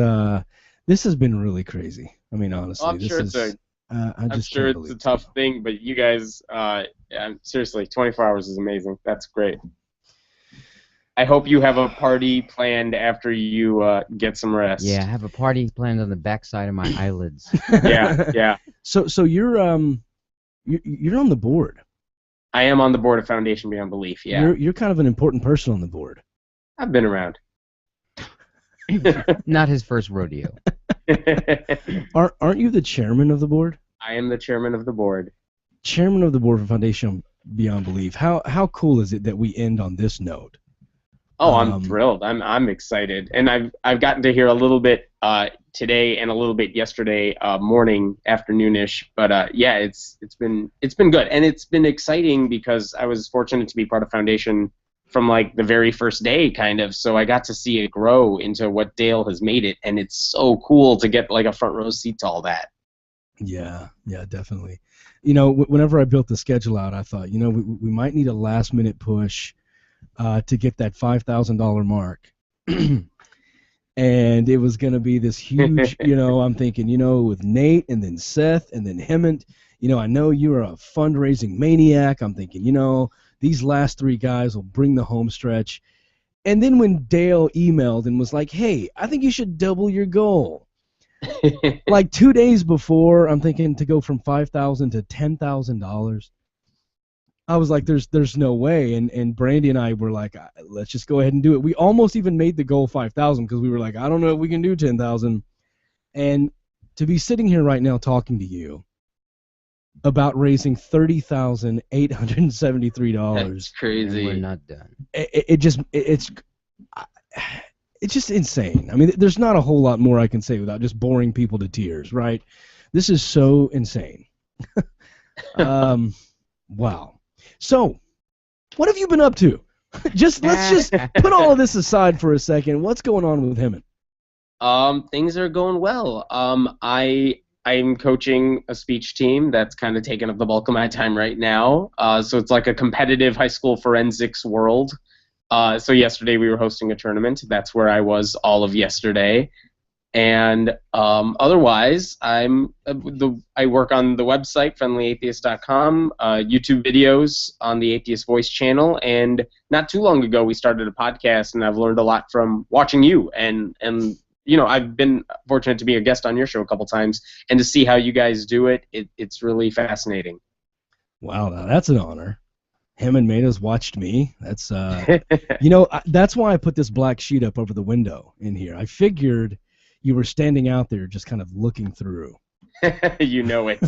been really crazy. I mean, honestly, I'm this sure is. it's I'm just sure it's a tough thing, but you guys, seriously, 24 hours is amazing. That's great. I hope you have a party planned after you get some rest. Yeah, I have a party planned on the backside of my eyelids. Yeah. So you're on the board. I am on the board of Foundation Beyond Belief. Yeah. You're kind of an important person on the board. I've been around. Not his first rodeo. Aren't you the chairman of the board? I am the chairman of the board. Chairman of the board for Foundation Beyond Belief. How cool is it that we end on this note? Oh, I'm thrilled. I'm excited, and I've gotten to hear a little bit today and a little bit yesterday morning, afternoonish. But yeah, it's been good, and it's been exciting because I was fortunate to be part of Foundation from like the very first day, kind of. So I got to see it grow into what Dale has made it, and it's so cool to get like a front row seat to all that. Yeah, definitely. You know, whenever I built the schedule out, I thought, you know, we might need a last minute push to get that $5,000 mark. And it was going to be this huge, you know, I'm thinking, you know, with Nate and then Seth and then Hemmett, you know, I know you're a fundraising maniac. I'm thinking, you know, these last 3 guys will bring the home stretch. And then when Dale emailed and was like, hey, I think you should double your goal. Like 2 days before, I'm thinking to go from $5,000 to $10,000. I was like, there's no way. And Brandy and I were like, let's just go ahead and do it. We almost even made the goal 5,000 because we were like, I don't know if we can do 10,000. And to be sitting here right now talking to you about raising $30,873. That's crazy. And we're not done. It's just insane. I mean, there's not a whole lot more I can say without just boring people to tears, right? This is so insane. Wow. So, what have you been up to? Let's just put all of this aside for a second. What's going on with Hemmett? Things are going well. I'm coaching a speech team that's kind of taking up the bulk of my time right now. So it's like a competitive high school forensics world. So yesterday we were hosting a tournament. That's where I was all of yesterday. And otherwise, I work on the website friendlyatheist.com, YouTube videos on the Atheist Voice channel, and not too long ago we started a podcast, and I've learned a lot from watching you. And I've been fortunate to be a guest on your show a couple times, and to see how you guys do it, it's really fascinating. Wow, now that's an honor. Him and Matos watched me. That's that's why I put this black sheet up over the window in here. I figured you were standing out there just kind of looking through. You know it.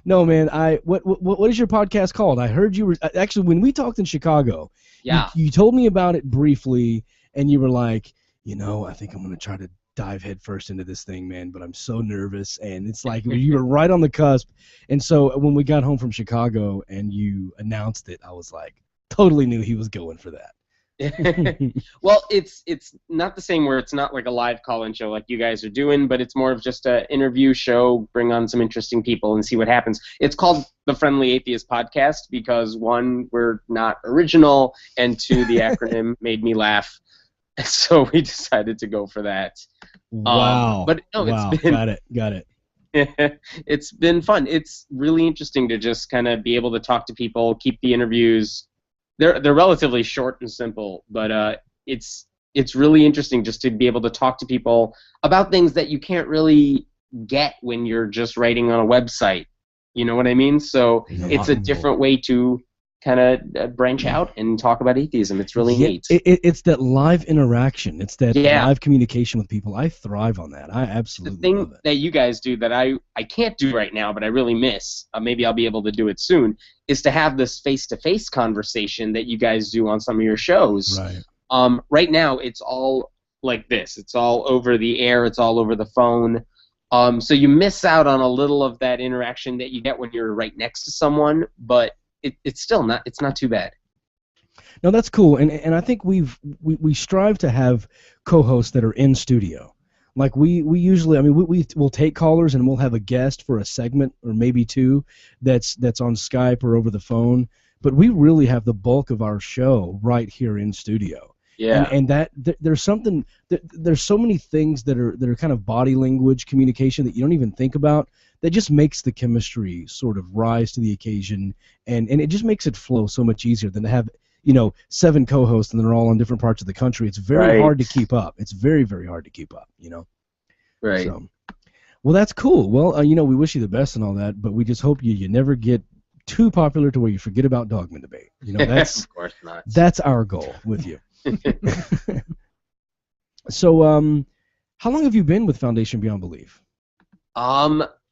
No, man. What is your podcast called? I heard you were actually when we talked in Chicago. Yeah. You told me about it briefly, and you were like, I think I'm gonna try to dive headfirst into this thing, man. But I'm so nervous, and it's like you were right on the cusp. And so when we got home from Chicago and you announced it, I was like, totally knew he was going for that. Well, it's not the same where it's not like a live call-in show like you guys are doing, but it's more of just an interview show, bring on some interesting people and see what happens. It's called the Friendly Atheist Podcast because, one, we're not original, and two, the acronym made me laugh, so we decided to go for that. Wow. But no, wow. It's been, Got it. It's been fun. It's really interesting to just kind of be able to talk to people, keep the interviews. They're relatively short and simple, but it's really interesting just to be able to talk to people about things that you can't really get when you're just writing on a website. You know what I mean? So it's a different way to kind of branch out and talk about atheism. It's really neat. It's that live interaction. It's that live communication with people. I thrive on that. I absolutely love it. The thing that you guys do that I can't do right now, but I really miss, maybe I'll be able to do it soon, is to have this face-to-face conversation that you guys do on some of your shows. Right. Right now, it's all like this. It's all over the air. It's all over the phone. So you miss out on a little of that interaction that you get when you're right next to someone, but it's still not. It's not too bad. No, that's cool, and I think we strive to have co-hosts that are in studio. Like we usually, we'll take callers and we'll have a guest for a segment or maybe two that's on Skype or over the phone. But we really have the bulk of our show right here in studio. Yeah. And that there's something. There's so many things that are kind of body language communication that you don't even think about. That just makes the chemistry sort of rise to the occasion, and it just makes it flow so much easier than to have 7 co-hosts and they're all in different parts of the country. It's very hard to keep up. It's very, very hard to keep up. Right. So, well, that's cool. Well, we wish you the best and all that, but we just hope you never get too popular to where you forget about Dogman Debate. That's of course not. That's our goal with you. So, how long have you been with Foundation Beyond Belief?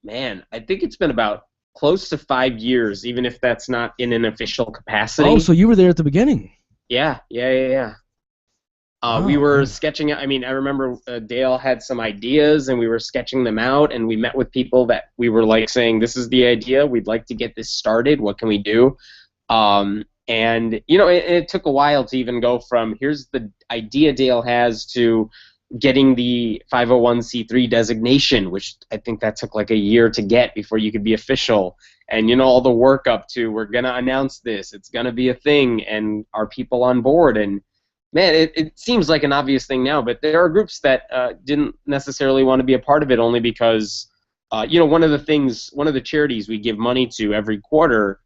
Man, I think it's been about close to 5 years, even if that's not in an official capacity. Oh, so you were there at the beginning. Yeah. We were sketching. I remember Dale had some ideas, and we were sketching them out, and we met with people that we were like saying, "This is the idea. We'd like to get this started. What can we do?" And it took a while to even go from here's the idea Dale has to getting the 501c3 designation, which I think that took like a year to get before you could be official. And all the work up to we're gonna announce this, it's gonna be a thing, and are people on board? And man, it seems like an obvious thing now, but there are groups that didn't necessarily want to be a part of it only because one of the charities we give money to every quarter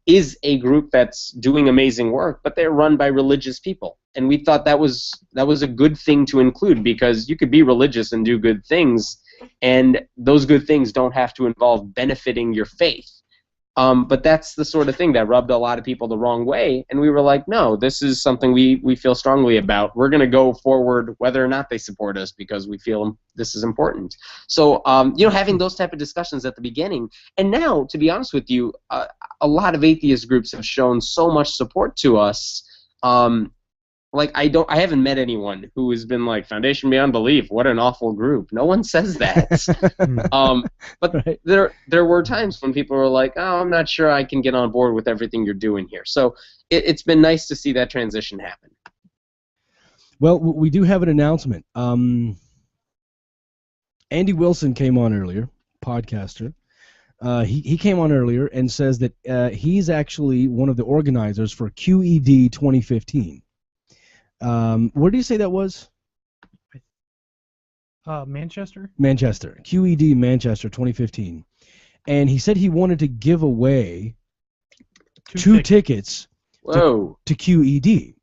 is a group that's doing amazing work, but they're run by religious people. And we thought that was a good thing to include because you could be religious and do good things, and those good things don't have to involve benefiting your faith. But that's the sort of thing that rubbed a lot of people the wrong way, and we were like, no, this is something we feel strongly about. We're going to go forward whether or not they support us because we feel this is important. So, having those type of discussions at the beginning, and now, to be honest with you, a lot of atheist groups have shown so much support to us. I haven't met anyone who has been like, Foundation Beyond Belief, what an awful group. No one says that. But right. there were times when people were like, oh, I'm not sure I can get on board with everything you're doing here. So it's been nice to see that transition happen. Well, we do have an announcement. Andy Wilson came on earlier, podcaster. He came on earlier and says that he's actually one of the organizers for QED 2015. Where do you say that was? Manchester? Manchester. QED Manchester 2015. And he said he wanted to give away two tickets Whoa. to QED.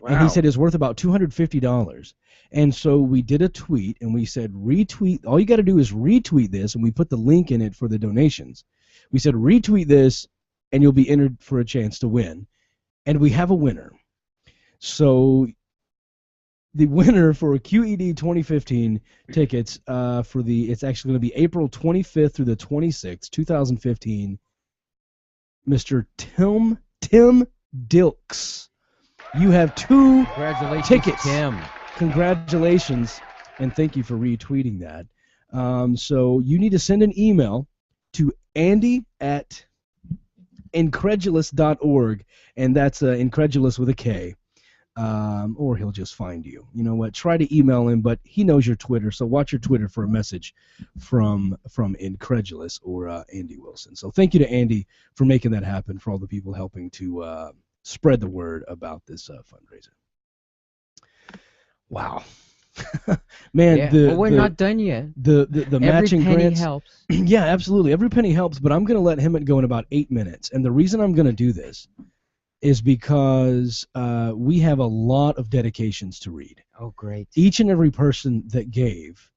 And he Wow. said it's worth about $250. And so we did a tweet, and we said, retweet. All you got to do is retweet this, and we put the link in it for the donations. We said, retweet this, and you'll be entered for a chance to win. And we have a winner. So the winner for QED 2015 tickets it's actually going to be April 25th through the 26th, 2015, Mr. Tim Dilks. You have two tickets. Tim. Congratulations, and thank you for retweeting that. So you need to send an email to andy@incredulous.org, and that's incredulous with a K, or he'll just find you. You know what? Try to email him, but he knows your Twitter, so watch your Twitter for a message from Incredulous or Andy Wilson. So thank you to Andy for making that happen, for all the people helping to spread the word about this fundraiser. Wow. Man, Yeah, we're not done yet. The matching penny grants helps. Yeah, absolutely. Every penny helps, but I'm going to let Hemant go in about 8 minutes. And the reason I'm going to do this is because we have a lot of dedications to read. Oh, great. Each and every person that gave,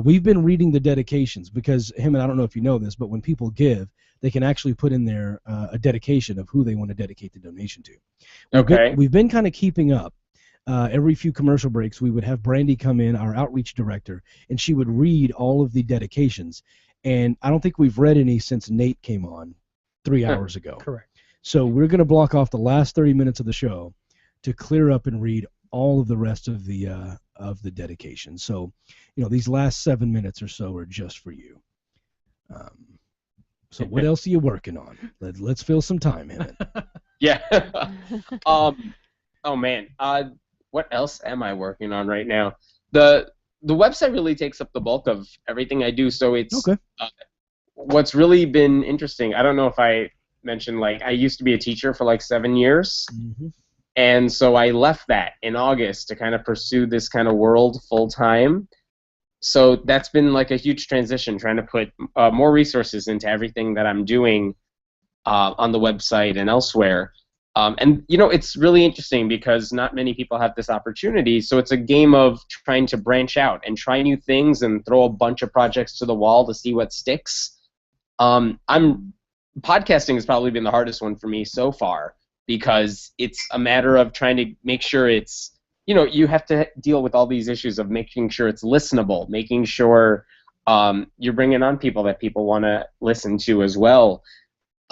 we've been reading the dedications because, Hemant, I don't know if you know this, but when people give, they can actually put in there a dedication of who they want to dedicate the donation to. We've been kind of keeping up. Every few commercial breaks, we would have Brandy come in, our outreach director, and she would read all of the dedications. And I don't think we've read any since Nate came on 3 hours ago. Correct. So we're going to block off the last 30 minutes of the show to clear up and read all of the rest of the dedications. So, these last 7 minutes or so are just for you. So what else are you working on? Let's fill some time in it. Yeah. Oh man. What else am I working on right now? The website really takes up the bulk of everything I do. So it's what's really been interesting. I don't know if I mentioned, I used to be a teacher for 7 years. Mm-hmm. And so I left that in August to kind of pursue this kind of world full time. So that's been a huge transition, trying to put more resources into everything that I'm doing on the website and elsewhere. And it's really interesting because not many people have this opportunity. So it's a game of trying to branch out and try new things and throw a bunch of projects to the wall to see what sticks. Podcasting has probably been the hardest one for me so far because it's a matter of trying to make sure it's, you have to deal with all these issues of making sure it's listenable, making sure you're bringing on people that people want to listen to as well.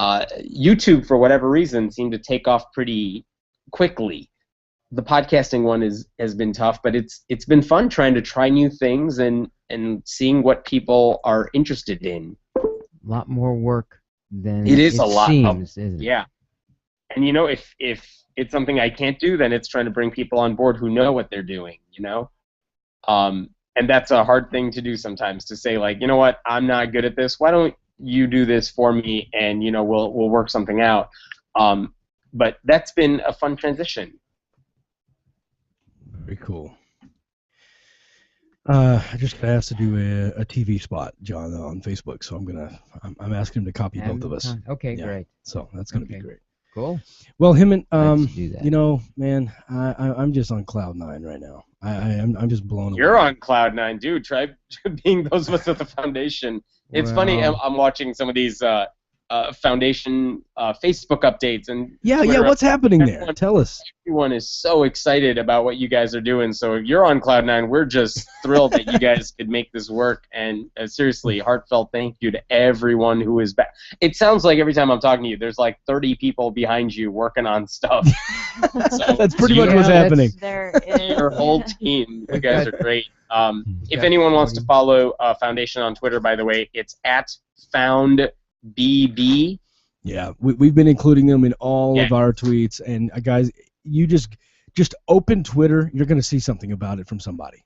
YouTube, for whatever reason, seemed to take off pretty quickly. The podcasting one has been tough, but it's been fun trying to try new things and seeing what people are interested in. A lot more work than it is. A lot seems, isn't it? Yeah. And if it's something I can't do, then it's trying to bring people on board who know what they're doing. And that's a hard thing to do sometimes, to say you know what, I'm not good at this. Why don't you do this for me, and we'll work something out. But that's been a fun transition. Very cool. I just got asked to do a TV spot, John, on Facebook, so I'm asking him to copy both of us. Okay, great. So that's gonna be great. Cool. Well, Hemant, Let's do that. man, I'm just on cloud 9 right now. I'm just blown away. You're on cloud 9, dude. Try being those of us at the foundation. It's funny. I'm watching some of these foundation Facebook updates and yeah. What's happening there? Tell us. Everyone is so excited about what you guys are doing. So if you're on cloud 9, we're just thrilled that you guys could make this work. And seriously, heartfelt thank you to everyone who is back. It sounds like every time I'm talking to you, there's 30 people behind you working on stuff. So that's pretty much what's happening. Your whole team, you guys are great. If anyone wants to follow Foundation on Twitter, by the way, it's @FoundBB. Yeah, we've been including them in all of our tweets, and guys, you just open Twitter, you're going to see something about it from somebody.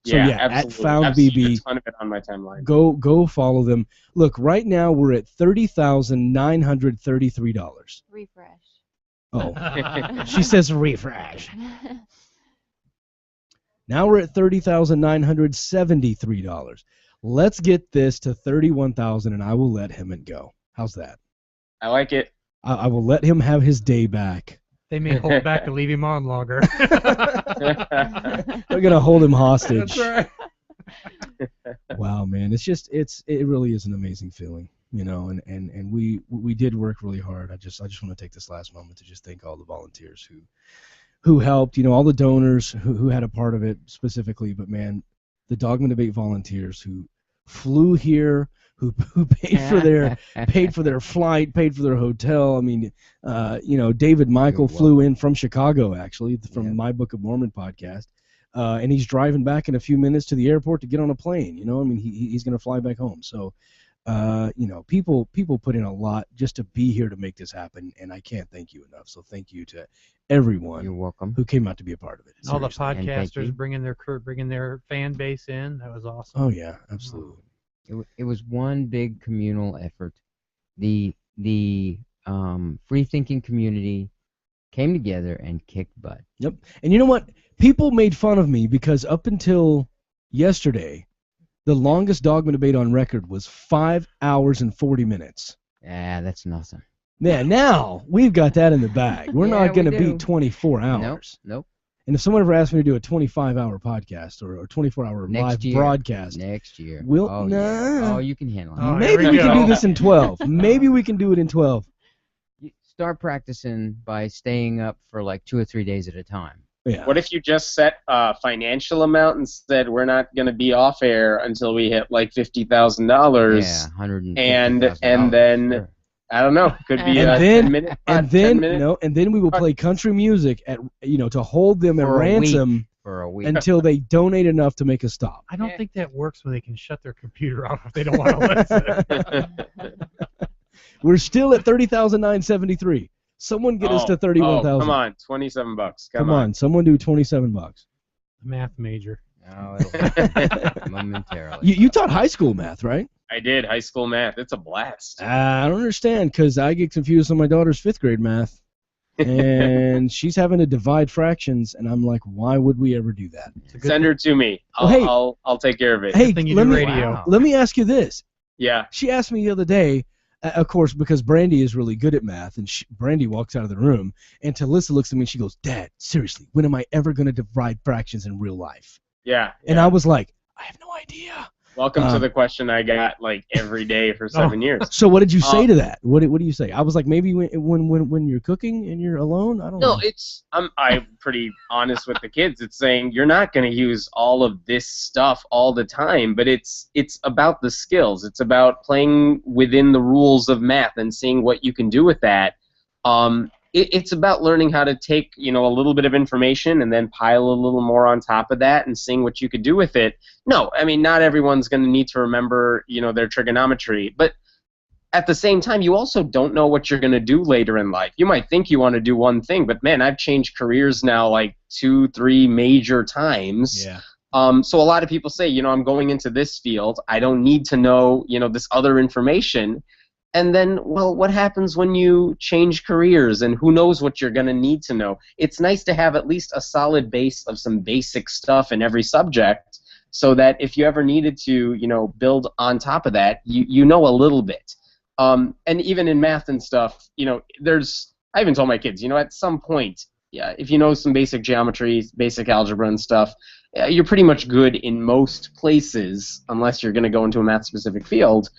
So absolutely. @FoundBB. I've seen a ton of it on my timeline. Go follow them. Look, right now we're at $30,933. Refresh. Oh, she says refresh. Now we're at $30,973. Let's get this to $31,000, and I will let him go. How's that? I like it. I will let him have his day back. They may hold back to leave him on longer. They're gonna hold him hostage. That's right. Wow, man, it really is an amazing feeling, you know, and we did work really hard. I just want to take this last moment to just thank all the volunteers who helped, you know, all the donors who had a part of it specifically, but man, the Dogma Debate volunteers who flew here, who paid for their flight, paid for their hotel. I mean, you know, David Michael flew in from Chicago, actually, from My Book of Mormon podcast. And he's driving back in a few minutes to the airport to get on a plane. You know, I mean, he's going to fly back home. So, you know, people put in a lot just to be here to make this happen, and I can't thank you enough. So thank you to everyone. You're welcome. Who came out to be a part of it. All the Seriously. podcasters bringing their fan base in. That was awesome. Oh yeah, absolutely. It was one big communal effort. The free thinking community came together and kicked butt. Yep. And you know what? People made fun of me because up until yesterday, the longest Dogma Debate on record was 5 hours and 40 minutes. Yeah, that's nothing. Yeah, now we've got that in the bag. We're Yeah, not going to we do. beat 24 hours. Nope. And if someone ever asked me to do a 25-hour podcast or 24-hour live Next year. broadcast, Next year. we'll Oh, nah. yeah. Oh, you can handle it. Maybe we can do this in 12. Maybe we can do it in 12. Start practicing by staying up for like 2 or 3 days at a time. Yeah. What if you just set a financial amount and said we're not going to be off air until we hit like $50,000? Yeah, and then Sure. I don't know, could be and a then 10 minute, and 10 then minute. no, and then we will play country music at to hold them at For a ransom week. For a week. until they donate enough to make a stop. I don't think that works when they can shut their computer off if they don't want to listen. We're still at 30,973. Someone get us to 31,000. Come on, $27. Come on, someone do $27. Math major. Oh, it'll happen momentarily. You taught high school math, right? I did high school math. It's a blast. I don't understand because I get confused on my daughter's 5th grade math, and she's having to divide fractions, and I'm like, why would we ever do that? Send her to me. I'll take care of it. Hey, let me ask you this. Yeah. She asked me the other day, of course, because Brandy is really good at math, and Brandy walks out of the room, and Talissa looks at me and she goes, Dad, seriously, when am I ever going to divide fractions in real life? Yeah. And I was like, I have no idea. Welcome to the question I got like every day for 7 years. So what did you say to that? What do you say? I was like, maybe when you're cooking and you're alone? I don't know. No, I'm pretty honest with the kids. It's saying you're not going to use all of this stuff all the time, but it's about the skills. It's about playing within the rules of math and seeing what you can do with that. It's about learning how to take a little bit of information and then pile a little more on top of that and seeing what you could do with it. No, I mean not everyone's going to need to remember their trigonometry, but at the same time, you also don't know what you're going to do later in life. You might think you want to do one thing, but man, I've changed careers now like 2-3 major times. Yeah. So a lot of people say, I'm going into this field. I don't need to know, this other information. And then, well, what happens when you change careers and who knows what you're going to need to know? It's nice to have at least a solid base of some basic stuff in every subject so that if you ever needed to, build on top of that, you know a little bit. And even in math and stuff, I even told my kids, at some point, yeah, if you know some basic geometry, basic algebra and stuff, you're pretty much good in most places unless you're going to go into a math-specific field.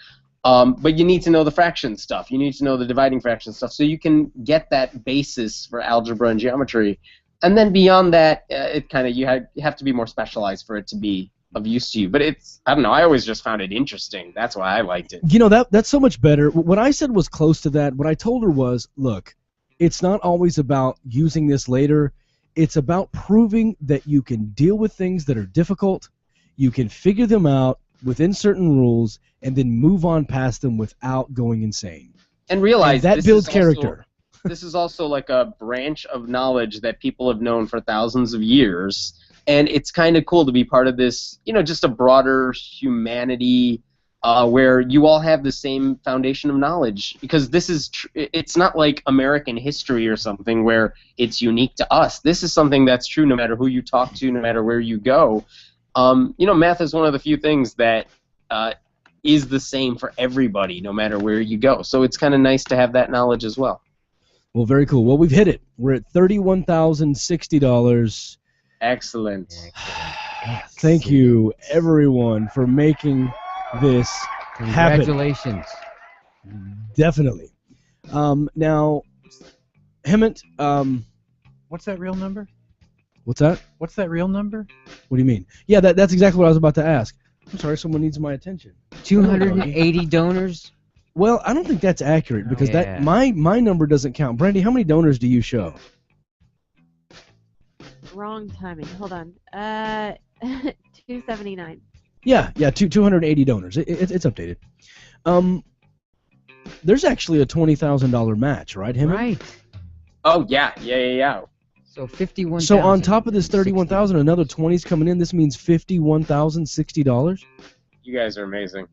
But you need to know the fraction stuff. You need to know the dividing fraction stuff so you can get that basis for algebra and geometry. And then beyond that, you have to be more specialized for it to be of use to you. But I don't know, I always just found it interesting. That's why I liked it. That's so much better. What I said was close to that. What I told her was, look, it's not always about using this later. It's about proving that you can deal with things that are difficult. You can figure them out within certain rules and then move on past them without going insane. And realize that builds character. This is also like a branch of knowledge that people have known for thousands of years, and it's kind of cool to be part of this, just a broader humanity where you all have the same foundation of knowledge, because this is it's not like American history or something where it's unique to us. This is something that's true no matter who you talk to, no matter where you go. Math is one of the few things that is the same for everybody no matter where you go, so it's kind of nice to have that knowledge as well. Well, very cool. Well, we've hit it. We're at $31,060. Excellent. Thank you, everyone, for making this happen. Congratulations. Definitely. Now, Hemant, What's that real number? what's that? What's that real number? What do you mean? Yeah, that's exactly what I was about to ask. I'm sorry, someone needs my attention. 280 donors? Well, I don't think that's accurate because that my number doesn't count. Brandy, how many donors do you show? Wrong timing. Hold on. 279. Yeah, 280 donors. It's updated. There's actually a $20,000 match, right, Hemant? Right. Oh yeah. So 51,000. So on top of this 31,000, another 20's coming in. This means $51,060. You guys are amazing.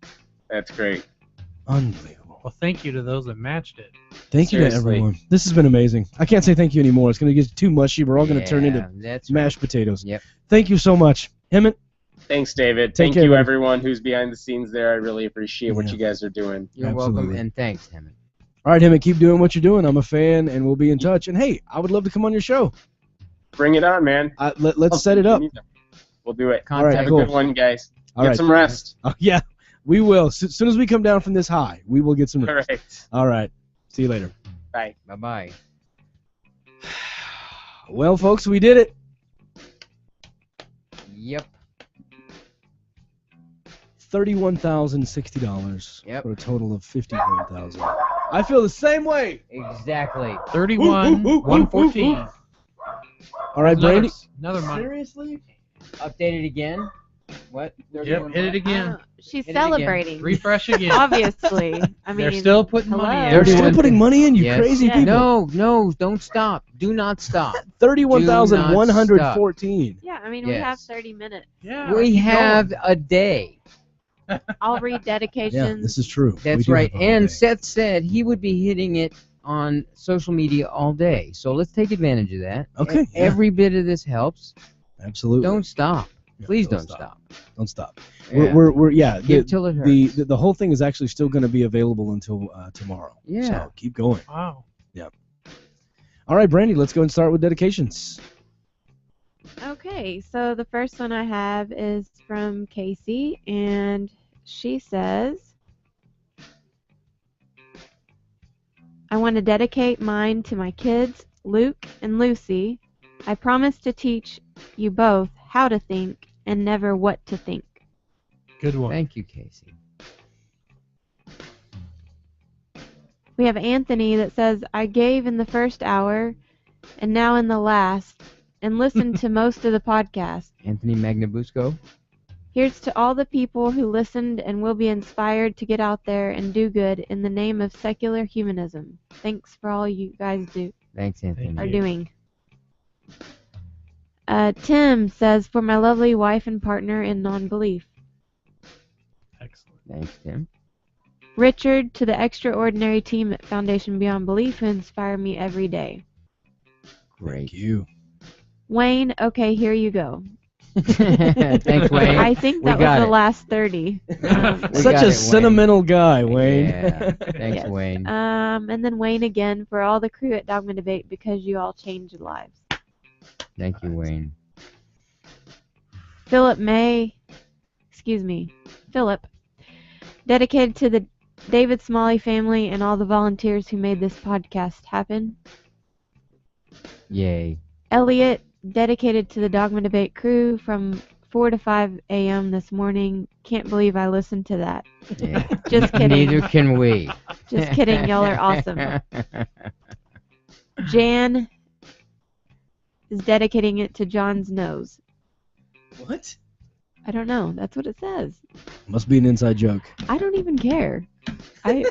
That's great. Unbelievable. Well, thank you to those that matched it. Thank you to everyone. This has been amazing. I can't say thank you anymore. It's going to get too mushy. We're all going to turn into mashed potatoes. Yep. Thank you so much. Hemant? Thanks, David. Take Thank care, you, buddy. everyone who's behind the scenes there. I really appreciate what you guys are doing. You're welcome, and thanks, Hemant. All right, Hemant, keep doing what you're doing. I'm a fan, and we'll be in touch. And, hey, I would love to come on your show. Bring it on, man. Let's set it up. We'll do it. All right, Have cool. a good one, guys. All Get right. some rest. Yeah, we will. As soon as we come down from this high, we will get some All rest. right. All right. See you later. Bye. Bye-bye. Well, folks, we did it. Yep. $31,060 for a total of $51,000. I feel the same way. Exactly. 114. All right, Brandy. Another month. Seriously? Update it again. What? Yep, hit it again. She's Hit it again. celebrating. Refresh again. Obviously. I mean, They're still putting money in. They're still putting money in, you Yes. crazy people. No, don't stop. Do not stop. 31,114. Yeah, I mean, we Yes. have 30 minutes. Yeah. We have a day. I'll read dedications. Yeah, this is true. We That's do right. have a whole And day. Seth said he would be hitting it on social media all day. So let's take advantage of that. Okay, yeah. Every bit of this helps. Absolutely. Don't stop. Yeah, Please don't stop. Don't stop. Yeah. We're Give till it the, hurts. the whole thing is actually still going to be available until tomorrow. Yeah. So keep going. Wow. Yep. All right, Brandy, let's go and start with dedications. Okay, so the first one I have is from Casey, and she says, I want to dedicate mine to my kids, Luke and Lucy. I promise to teach you both how to think and never what to think. Good one. Thank you, Casey. We have Anthony that says, I gave in the first hour and now in the last, and listened to most of the podcast. Anthony Magnabusco. Here's to all the people who listened and will be inspired to get out there and do good in the name of secular humanism. Thanks for all you guys Thanks, Anthony. are doing. Tim says, for my lovely wife and partner in non-belief. Excellent. Thanks, Tim. Richard, to the extraordinary team at Foundation Beyond Belief who inspire me every day. Great. Thank you. Wayne, okay, here you go. Thanks, Wayne. I think that We got was the it. last 30. We Such got a it, sentimental guy, Wayne. Yeah. Thanks, Yes. Wayne. And then Wayne again for all the crew at Dogma Debate because you all changed lives. Thank you, Wayne. Philip, dedicated to the David Smalley family and all the volunteers who made this podcast happen. Yay. Elliot, dedicated to the Dogma Debate crew from 4 to 5 a.m. this morning. Can't believe I listened to that. Yeah. Just kidding. Neither can we. Just kidding. Y'all are awesome. Jan is dedicating it to John's nose. What? I don't know. That's what it says. Must be an inside joke. I don't even care. You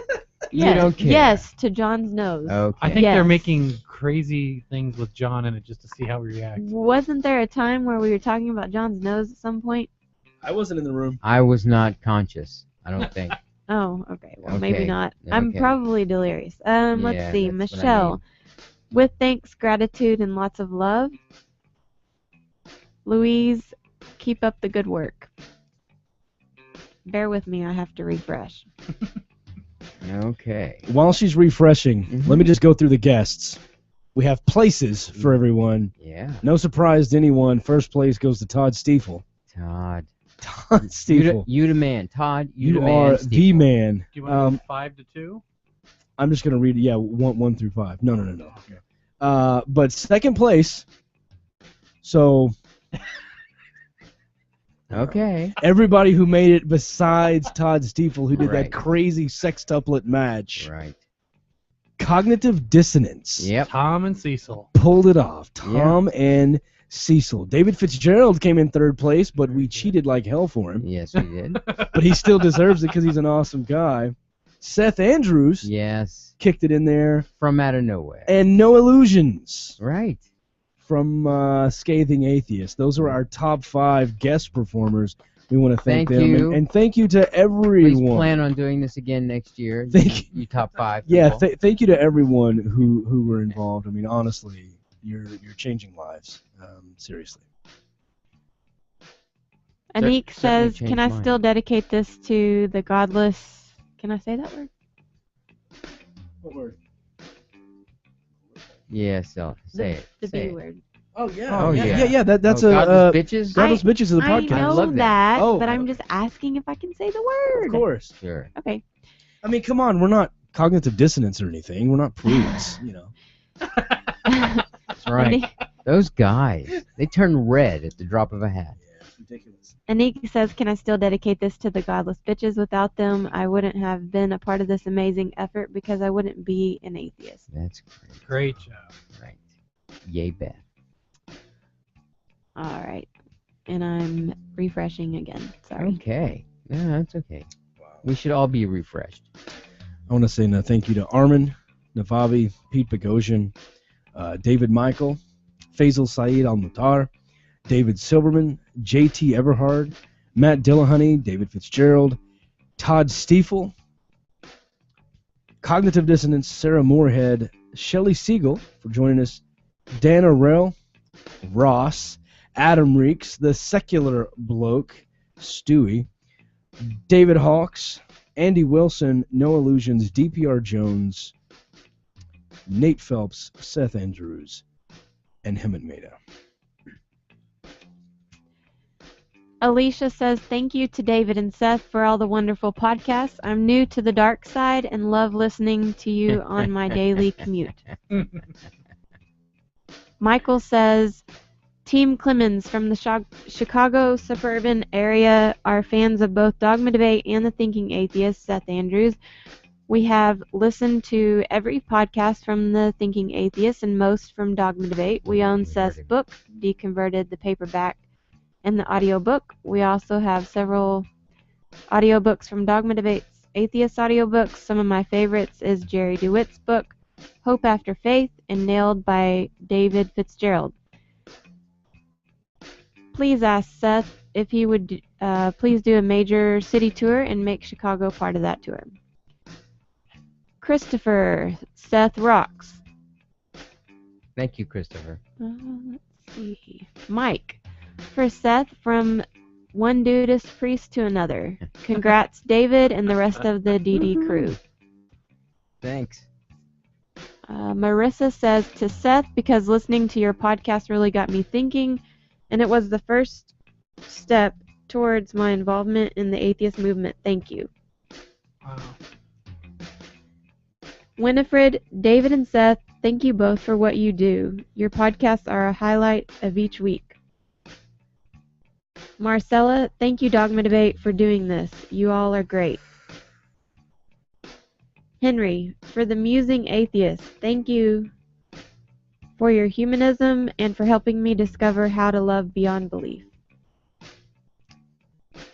Yes, don't care. Yes, to John's nose. Okay. I think Yes. they're making crazy things with John in it just to see how he reacts. Wasn't there a time where we were talking about John's nose at some point? I wasn't in the room. I was not conscious. I don't think. Oh, okay. Well, maybe Okay, not. I'm okay. probably delirious. Let's Yeah, see. that's what I Michelle, mean. with thanks, gratitude, and lots of love. Louise, keep up the good work. Bear with me. I have to refresh. Okay. While she's refreshing, let me just go through the guests. We have places for everyone. Yeah. No surprise to anyone. First place goes to Todd Stiefel. Todd. Todd Stiefel. You the man. Todd, you the You man. are the Stiefel. man. Do you want to go 5-2? I'm just gonna read it. Yeah, one through 5. No. Okay. But second place. So. Okay. Everybody who made it besides Todd Stiefel, who did Right. that crazy sextuplet match. Right. Cognitive dissonance. Yep. Tom and Cecil. Pulled it off. Tom and Cecil. David Fitzgerald came in third place, but we cheated like hell for him. Yes, we did. But he still deserves it because he's an awesome guy. Seth Andrews. Yes. Kicked it in there. From out of nowhere. And No Illusions. Right. From Scathing Atheist. Those are our top 5 guest performers. We want to thank them. you. And thank you to everyone. Please plan on doing this again next year. Thank you top 5. Yeah, people. thank you to everyone who were involved. I mean, honestly, you're changing lives. Seriously. Anik certainly says, changed "Can I mine. still dedicate this to the godless?" Can I say that word? What word? Yeah, so say it. The say B it. word. Oh yeah. Oh, yeah. Yeah. That's Oh, a Godless Bitches? Godless Bitches is a I podcast. know love that, that. Oh. but I'm just asking if I can say the word. Of course. Sure. Okay. I mean, come on, we're not cognitive dissonance or anything. We're not prudes, you know. That's right. Those guys, they turn red at the drop of a hat. It's ridiculous. Anik says, "Can I still dedicate this to the godless bitches? Without them, I wouldn't have been a part of this amazing effort because I wouldn't be an atheist." That's Great job. right. Yay, Beth. All right. And I'm refreshing again. Sorry. Okay. Yeah, that's okay. We should all be refreshed. I want to say a thank you to Armin, Navavi, Pete Bogosian, David Michael, Faisal Saeed Al-Mutar, David Silverman, J.T. Everhard, Matt Dillahunty, David Fitzgerald, Todd Stiefel, Cognitive Dissonance, Sarah Moorhead, Shelley Siegel for joining us, Dan Arell, Ross, Adam Reeks, the Secular Bloke, Stewie, David Hawks, Andy Wilson, No Illusions, DPR Jones, Nate Phelps, Seth Andrews, and Hemant Mehta. Alicia says, "Thank you to David and Seth for all the wonderful podcasts. I'm new to the dark side and love listening to you on my daily commute." Michael says, "Team Clemens from the Chicago suburban area are fans of both Dogma Debate and the Thinking Atheist, Seth Andrews. We have listened to every podcast from the Thinking Atheist and most from Dogma Debate. We own Seth's book, Deconverted, the paperback, and the audiobook. We also have several audiobooks from Dogma Debate's Atheist audiobooks. Some of my favorites is Jerry DeWitt's book, Hope After Faith, and Nailed by David Fitzgerald. Please ask Seth if he would please do a major city tour and make Chicago part of that tour." Christopher, Seth rocks. Thank you, Christopher. Let's see. Mike, for Seth from one Dudist priest to another. Congrats, David and the rest of the DD crew. Thanks. Marissa says, "To Seth, because listening to your podcast really got me thinking, and it was the first step towards my involvement in the atheist movement. Thank you." Wow. Winifred, David, and Seth, thank you both for what you do. Your podcasts are a highlight of each week. Marcella, thank you, Dogma Debate, for doing this. You all are great. Henry, for the Musing Atheist, thank you for your humanism and for helping me discover how to love beyond belief.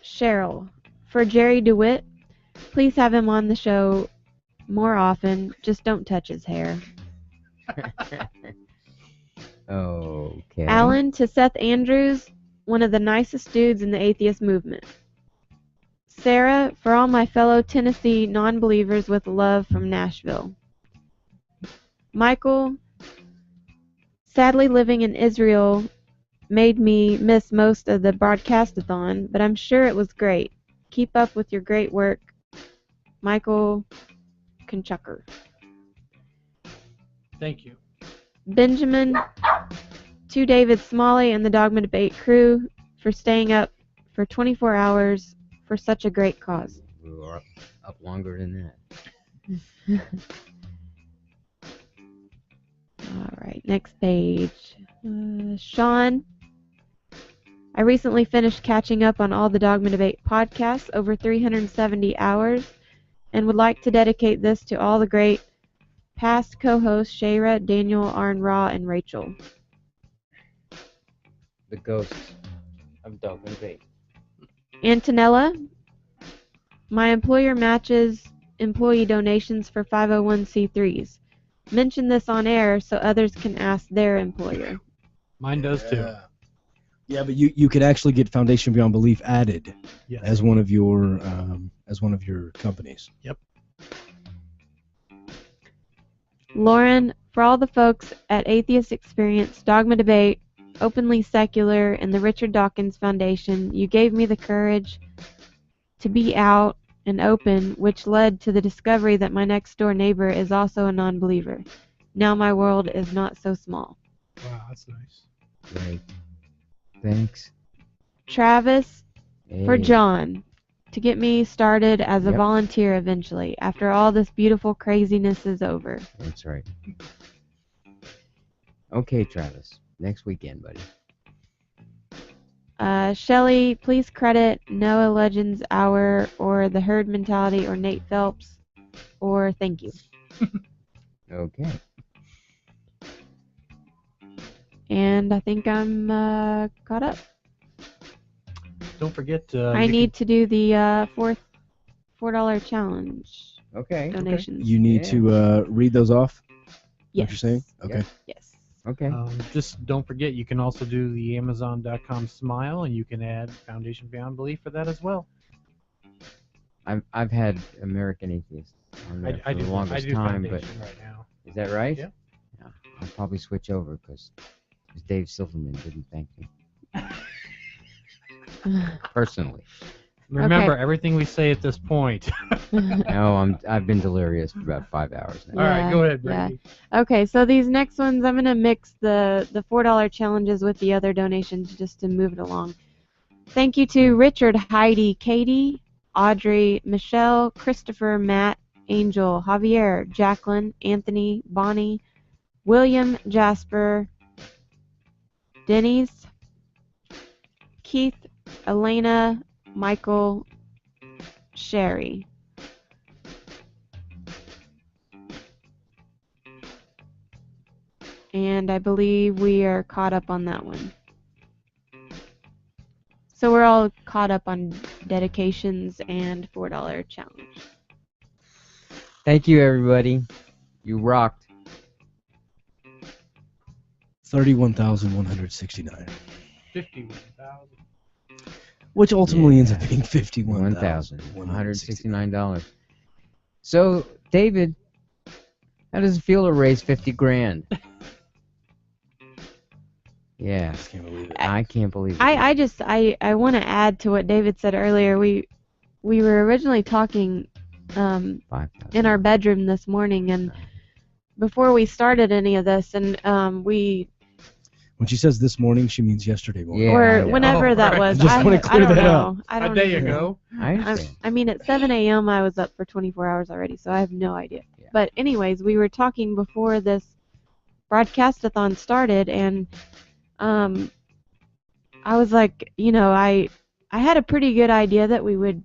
Cheryl, for Jerry DeWitt, please have him on the show more often. Just don't touch his hair. Okay. Alan, to Seth Andrews, one of the nicest dudes in the atheist movement. Sarah, for all my fellow Tennessee non-believers with love from Nashville. Michael, sadly living in Israel made me miss most of the broadcastathon, but I'm sure it was great. Keep up with your great work, Michael Conchucker. Thank you. Benjamin, to David Smalley and the Dogma Debate crew for staying up for 24 hours for such a great cause. We were up longer than that. All right, next page. Sean, I recently finished catching up on all the Dogma Debate podcasts, over 370 hours, and would like to dedicate this to all the great past co-hosts Shayra, Daniel, Arn Ra, and Rachel. The ghosts of Dogma Debate. Antonella, my employer matches employee donations for 501c3s. Mention this on air so others can ask their employer. Mine does too. Yeah, but you could actually get Foundation Beyond Belief added Yes. as one of your companies. Yep. Lauren, for all the folks at Atheist Experience, Dogma Debate, Openly Secular, and the Richard Dawkins Foundation, you gave me the courage to be out and open, which led to the discovery that my next door neighbor is also a non-believer. Now my world is not so small. Wow, that's nice. Great. Thanks. Travis, for Hey. John, to get me started as a Yep. volunteer eventually, after all this beautiful craziness is over. That's right. Okay, Travis. Next weekend, buddy. Shelley, please credit Noah Legends Hour or The Herd Mentality or Nate Phelps, or thank you. Okay. And I think I'm caught up. Don't forget. I need to do the $4 challenge. Okay. Donations. You need to read those off? Yes. What you're saying? Okay. Yes. Okay. Just don't forget, you can also do the Amazon.com Smile, and you can add Foundation Beyond Belief for that as well. I've had American Atheist on there I for do. the longest I do time, but Foundation right now. is that right? Yeah. I'll probably switch over because Dave Silverman didn't thank me personally. Remember Okay. everything we say at this point. No, I've been delirious for about 5 hours now. All right, go ahead, Yeah. Brady. Okay, so these next ones, I'm going to mix the $4 challenges with the other donations just to move it along. Thank you to Richard, Heidi, Katie, Audrey, Michelle, Christopher, Matt, Angel, Javier, Jacqueline, Anthony, Bonnie, William, Jasper, Denny's, Keith, Elena, Michael, Sherry. And I believe we are caught up on that one. So we're all caught up on dedications and $4 challenge. Thank you, everybody. You rocked. 31,169. 51,000. Which ultimately ends up being $1,169. So, David, how does it feel to raise 50 grand? Yeah. I can't believe it. I want to add to what David said earlier. We were originally talking in our bedroom this morning, and before we started any of this, and we. When she says this morning, she means yesterday morning. Or whenever that was. Just want to clear that up. I don't There you even go. I mean, at 7 a.m. I was up for 24 hours already, so I have no idea. But anyways, we were talking before this broadcastathon started, and I was like, I had a pretty good idea that we would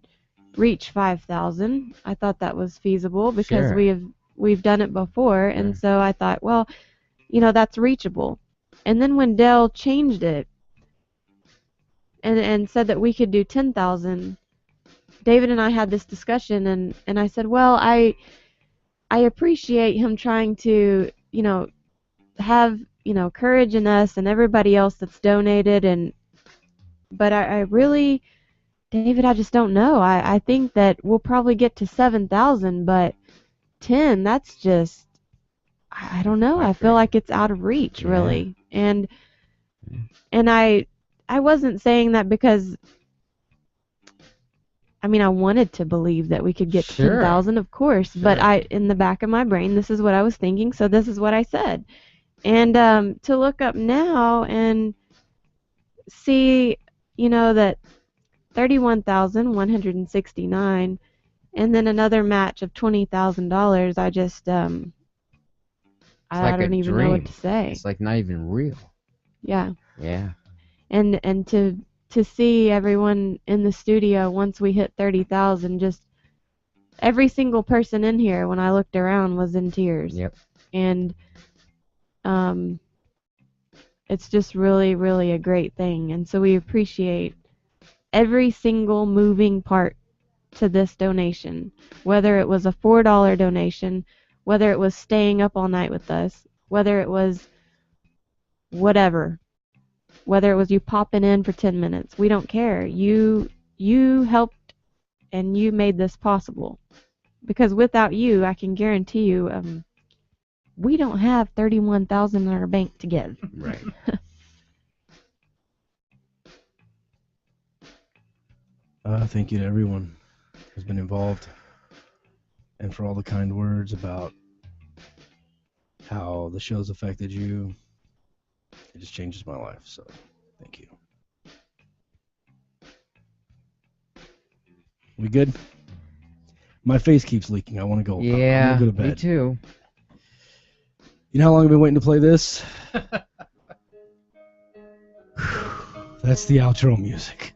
reach 5,000. I thought that was feasible because Sure. we've done it before, and so I thought, well, that's reachable. And then when Dell changed it and said that we could do 10,000, David and I had this discussion, and I said, well, I appreciate him trying to, have, courage in us and everybody else that's donated, but I really David, I just don't know. I think that we'll probably get to 7,000, but 10, that's just, I don't know. I feel like it's out of reach, really. And I wasn't saying that because, I mean, I wanted to believe that we could get to Sure. 10,000, of course, but Sure. in the back of my brain, this is what I was thinking, so this is what I said. And to look up now and see, that 31,169, and then another match of $20,000, I just, It's I like don't a even dream. know what to say. It's like not even real. Yeah. Yeah. And to see everyone in the studio once we hit 30,000, just every single person in here when I looked around was in tears. Yep. And it's just really, really a great thing. And so we appreciate every single moving part to this donation, whether it was a $4 donation, whether it was staying up all night with us, whether it was whatever, whether it was you popping in for 10 minutes. We don't care. You helped and you made this possible. Because without you, I can guarantee you, we don't have 31,000 in our bank to give. Right. Thank you to everyone who's been involved, and for all the kind words about how the show's affected you. It just changes my life, so thank you. We good? My face keeps leaking. I want to go. I Yeah, want to go to bed. me too. You know how long I've been waiting to play this? That's the outro music.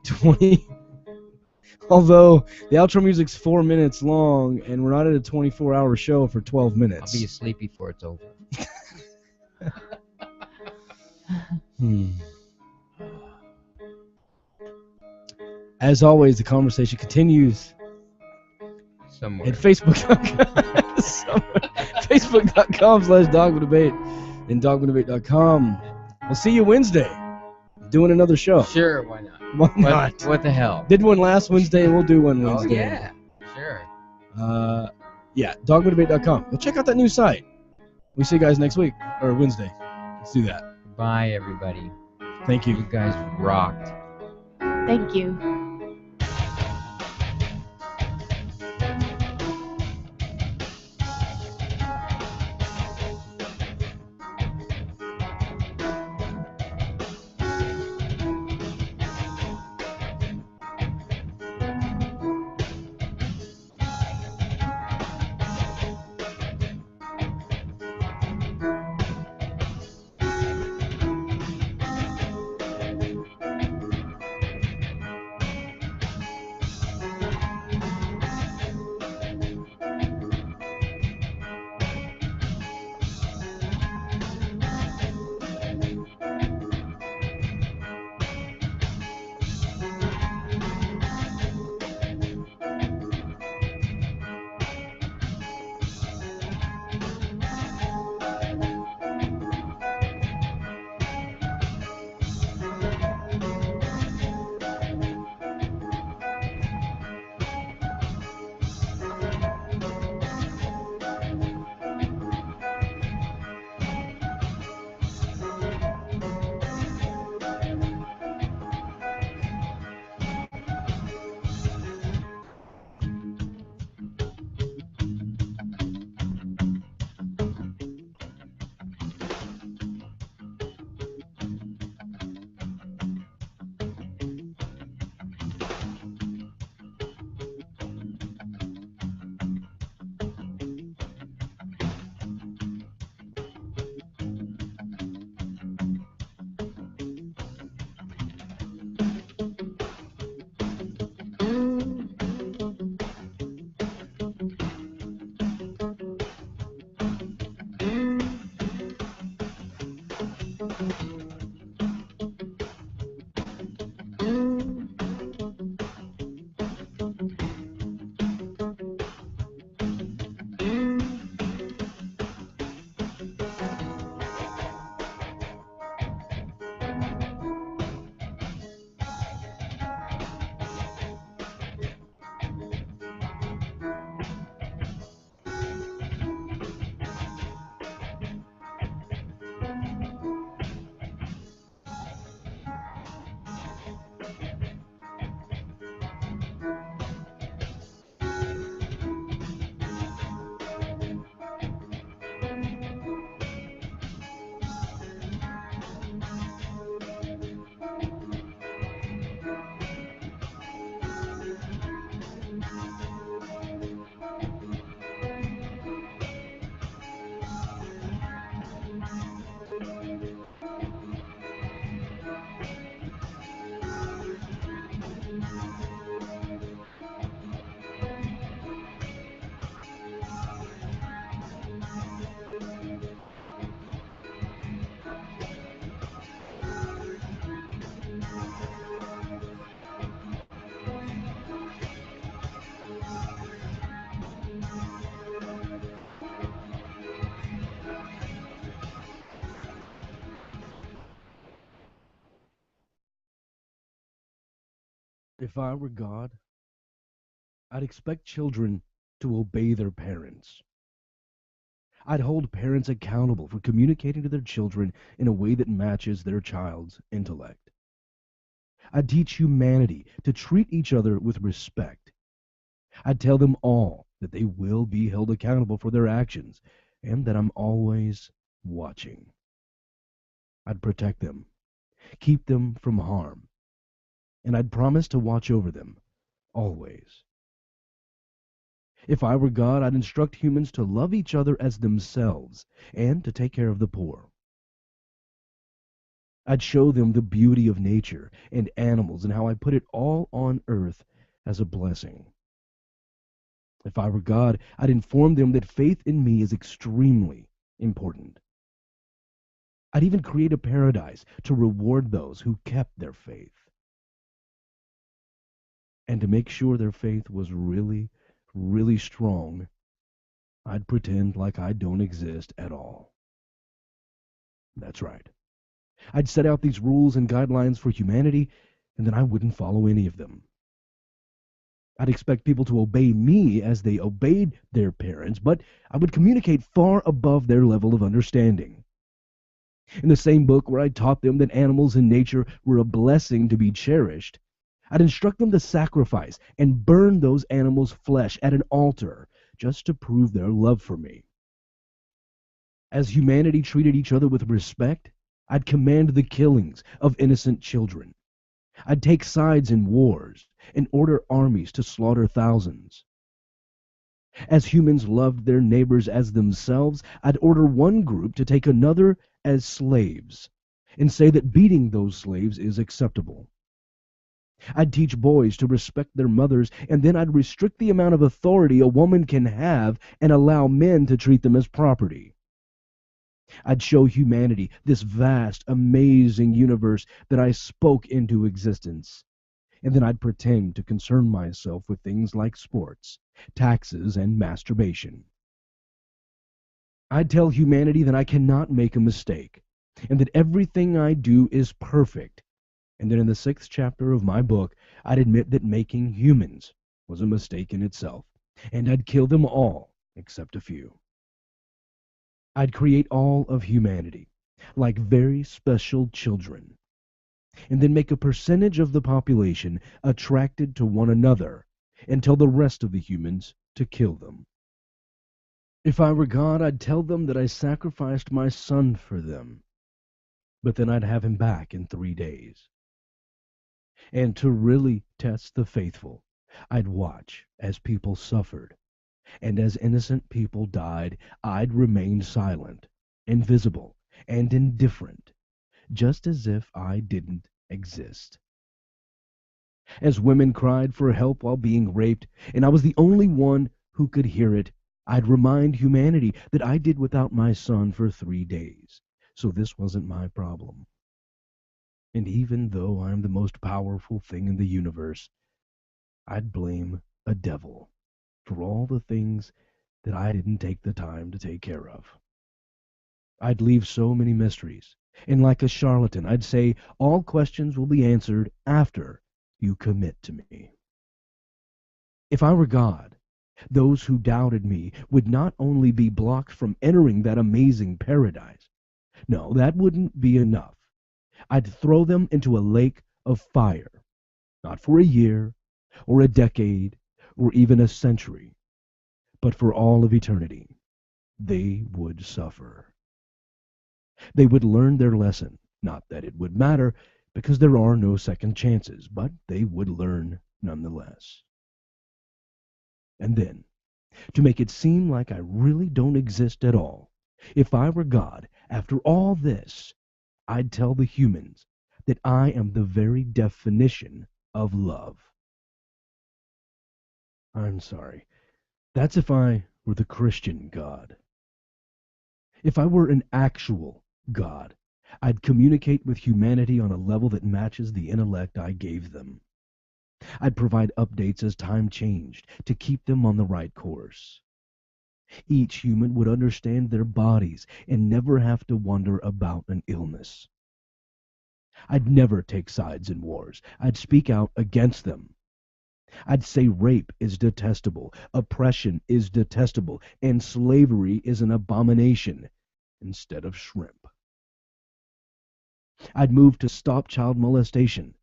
20. Although the outro music's 4 minutes long, and we're not at a 24-hour show for 12 minutes. I'll be asleep before it's over. As always, the conversation continues somewhere at Facebook.com/dogmadebate and dogmadebate.com. We'll see you Wednesday. Doing another show. Sure, why not? Why not? What the hell? Did one last Wednesday, and we'll do one Wednesday. Oh, yeah. Sure. Yeah, dogmadebate.com. Go check out that new site. We'll see you guys next week, or Wednesday. Let's do that. Bye, everybody. Thank you. You guys rocked. Thank you. If I were God, I'd expect children to obey their parents. I'd hold parents accountable for communicating to their children in a way that matches their child's intellect. I'd teach humanity to treat each other with respect. I'd tell them all that they will be held accountable for their actions and that I'm always watching. I'd protect them, keep them from harm, and I'd promise to watch over them always. If I were God, I'd instruct humans to love each other as themselves and to take care of the poor. I'd show them the beauty of nature and animals and how I put it all on earth as a blessing. If I were God, I'd inform them that faith in me is extremely important. I'd even create a paradise to reward those who kept their faith. And to make sure their faith was really, really strong, I'd pretend like I don't exist at all. That's right. I'd set out these rules and guidelines for humanity, and then I wouldn't follow any of them. I'd expect people to obey me as they obeyed their parents, but I would communicate far above their level of understanding. In the same book where I taught them that animals in nature were a blessing to be cherished, I'd instruct them to sacrifice and burn those animals' flesh at an altar just to prove their love for me. As humanity treated each other with respect, I'd command the killings of innocent children. I'd take sides in wars and order armies to slaughter thousands. As humans loved their neighbors as themselves, I'd order one group to take another as slaves and say that beating those slaves is acceptable. I'd teach boys to respect their mothers, and then I'd restrict the amount of authority a woman can have and allow men to treat them as property. I'd show humanity this vast, amazing universe that I spoke into existence, and then I'd pretend to concern myself with things like sports, taxes, and masturbation. I'd tell humanity that I cannot make a mistake, and that everything I do is perfect, and then in the 6th chapter of my book, I'd admit that making humans was a mistake in itself, and I'd kill them all except a few. I'd create all of humanity, like very special children, and then make a percentage of the population attracted to one another and tell the rest of the humans to kill them. If I were God, I'd tell them that I sacrificed my son for them, but then I'd have him back in 3 days. And to really test the faithful, I'd watch as people suffered, and as innocent people died, I'd remain silent, invisible, and indifferent, just as if I didn't exist. As women cried for help while being raped, and I was the only one who could hear it, I'd remind humanity that I did without my son for 3 days, so this wasn't my problem. And even though I'm the most powerful thing in the universe, I'd blame a devil for all the things that I didn't take the time to take care of. I'd leave so many mysteries, and like a charlatan, I'd say all questions will be answered after you commit to me. If I were God, those who doubted me would not only be blocked from entering that amazing paradise. No, that wouldn't be enough. I'd throw them into a lake of fire, not for a year, or a decade, or even a century, but for all of eternity. They would suffer. They would learn their lesson, not that it would matter, because there are no second chances, but they would learn nonetheless. And then, to make it seem like I really don't exist at all, if I were God, after all this, I'd tell the humans that I am the very definition of love. I'm sorry. That's if I were the Christian God. If I were an actual God, I'd communicate with humanity on a level that matches the intellect I gave them. I'd provide updates as time changed to keep them on the right course. Each human would understand their bodies and never have to wonder about an illness. I'd never take sides in wars. I'd speak out against them. I'd say rape is detestable, oppression is detestable, and slavery is an abomination instead of shrimp. I'd move to stop child molestation,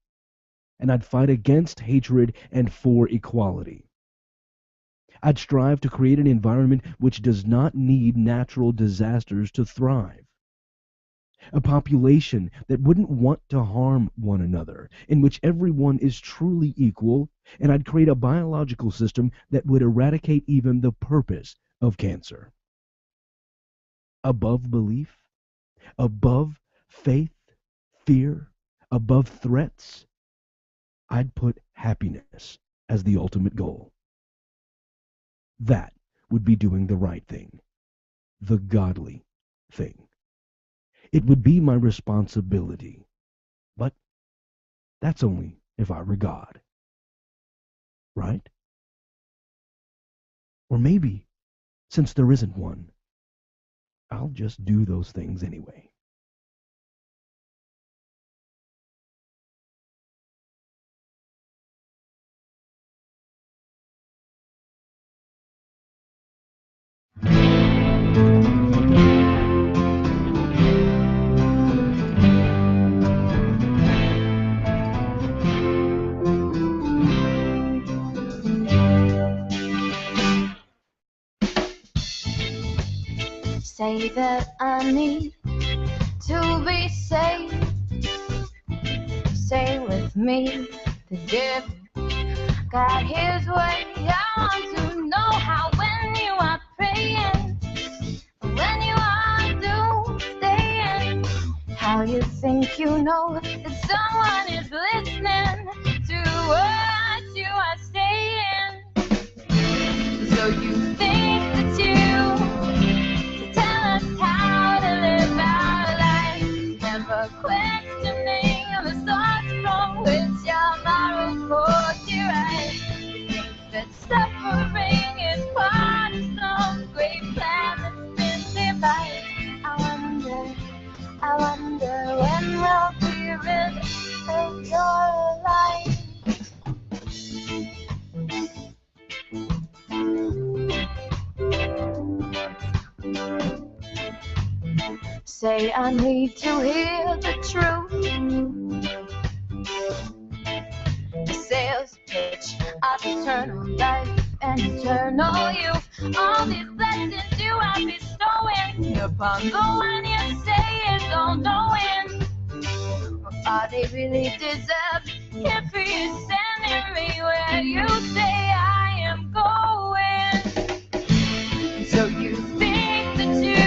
and I'd fight against hatred and for equality. I'd strive to create an environment which does not need natural disasters to thrive. A population that wouldn't want to harm one another, in which everyone is truly equal, and I'd create a biological system that would eradicate even the purpose of cancer. Above belief, above faith, fear, above threats, I'd put happiness as the ultimate goal. That would be doing the right thing, the godly thing. It would be my responsibility, but that's only if I were God. Right? Or maybe, since there isn't one, I'll just do those things anyway. Say that I need to be saved. Say with me the devil got his way. I want to know how when you are praying, when you are doomsdaying, how you think you know that someone is listening to what you are saying. So you think that you tell us how to live our life, never questioning the source from which your moral course derives. You think that suffering is part of some great plan that's been devised. I wonder when we'll be rid of your life. Say I need to hear the truth. The sales pitch of eternal life and eternal youth. All these blessings you are bestowing upon the one you say is all knowing. Are they really deserved if you're sending me where you say I am going? So you think that you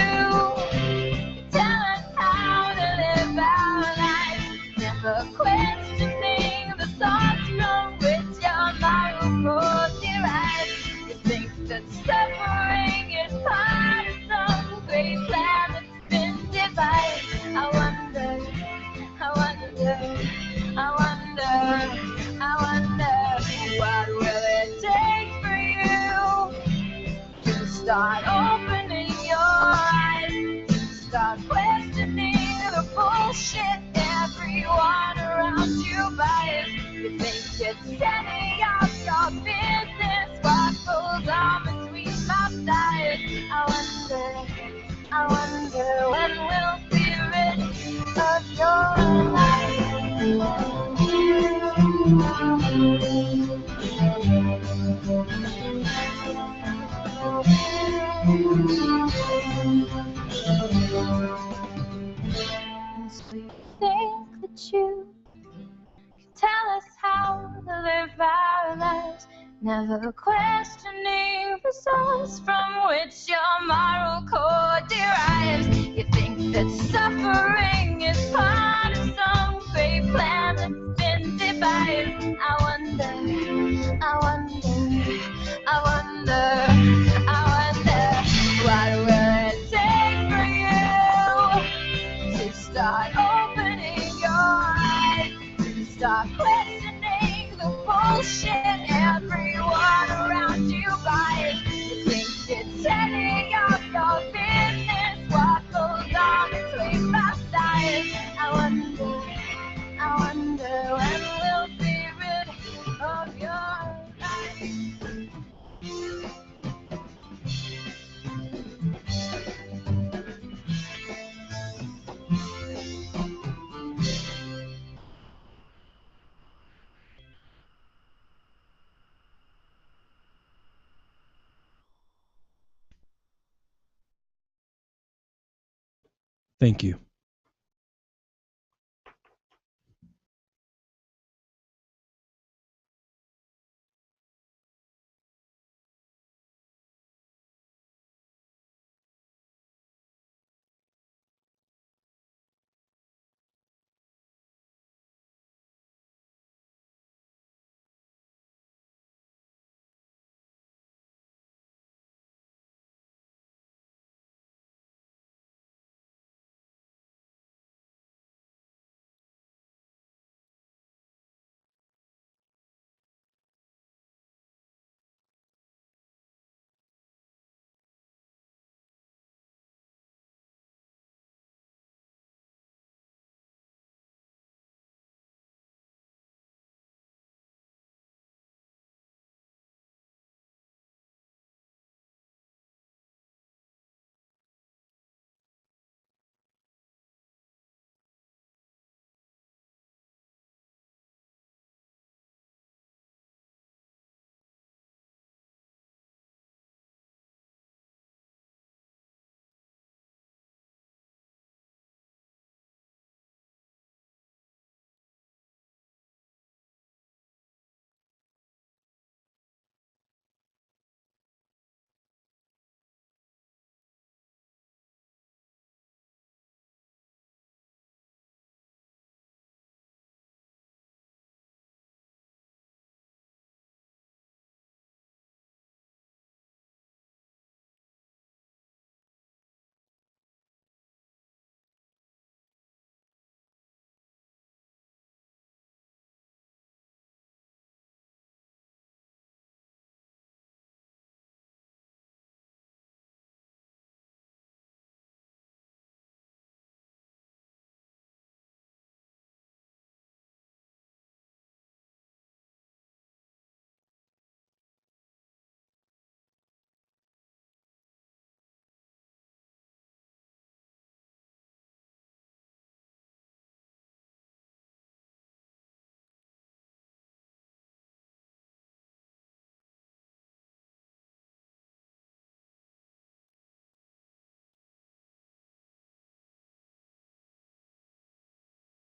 tell us how to live our lives, never questioning the thoughts from which your moral course derives. You think that suffering is part of some great plan that's been devised. I wonder what will it take for you to start opening your eyes, start questioning the bullshit everyone around you buys. You think it's setting up your business, what goes on between my thighs. I wonder when we'll be rid of your life. So you think that you can tell us how to live our lives, never questioning the source from which your moral code derives. You think that suffering is part of some great plan that's been devised. I wonder what will it take for you to start opening your eyes, to start questioning the bullshit everyone around you buys. You think it's setting up your business, what goes on between my thighs. Thank you.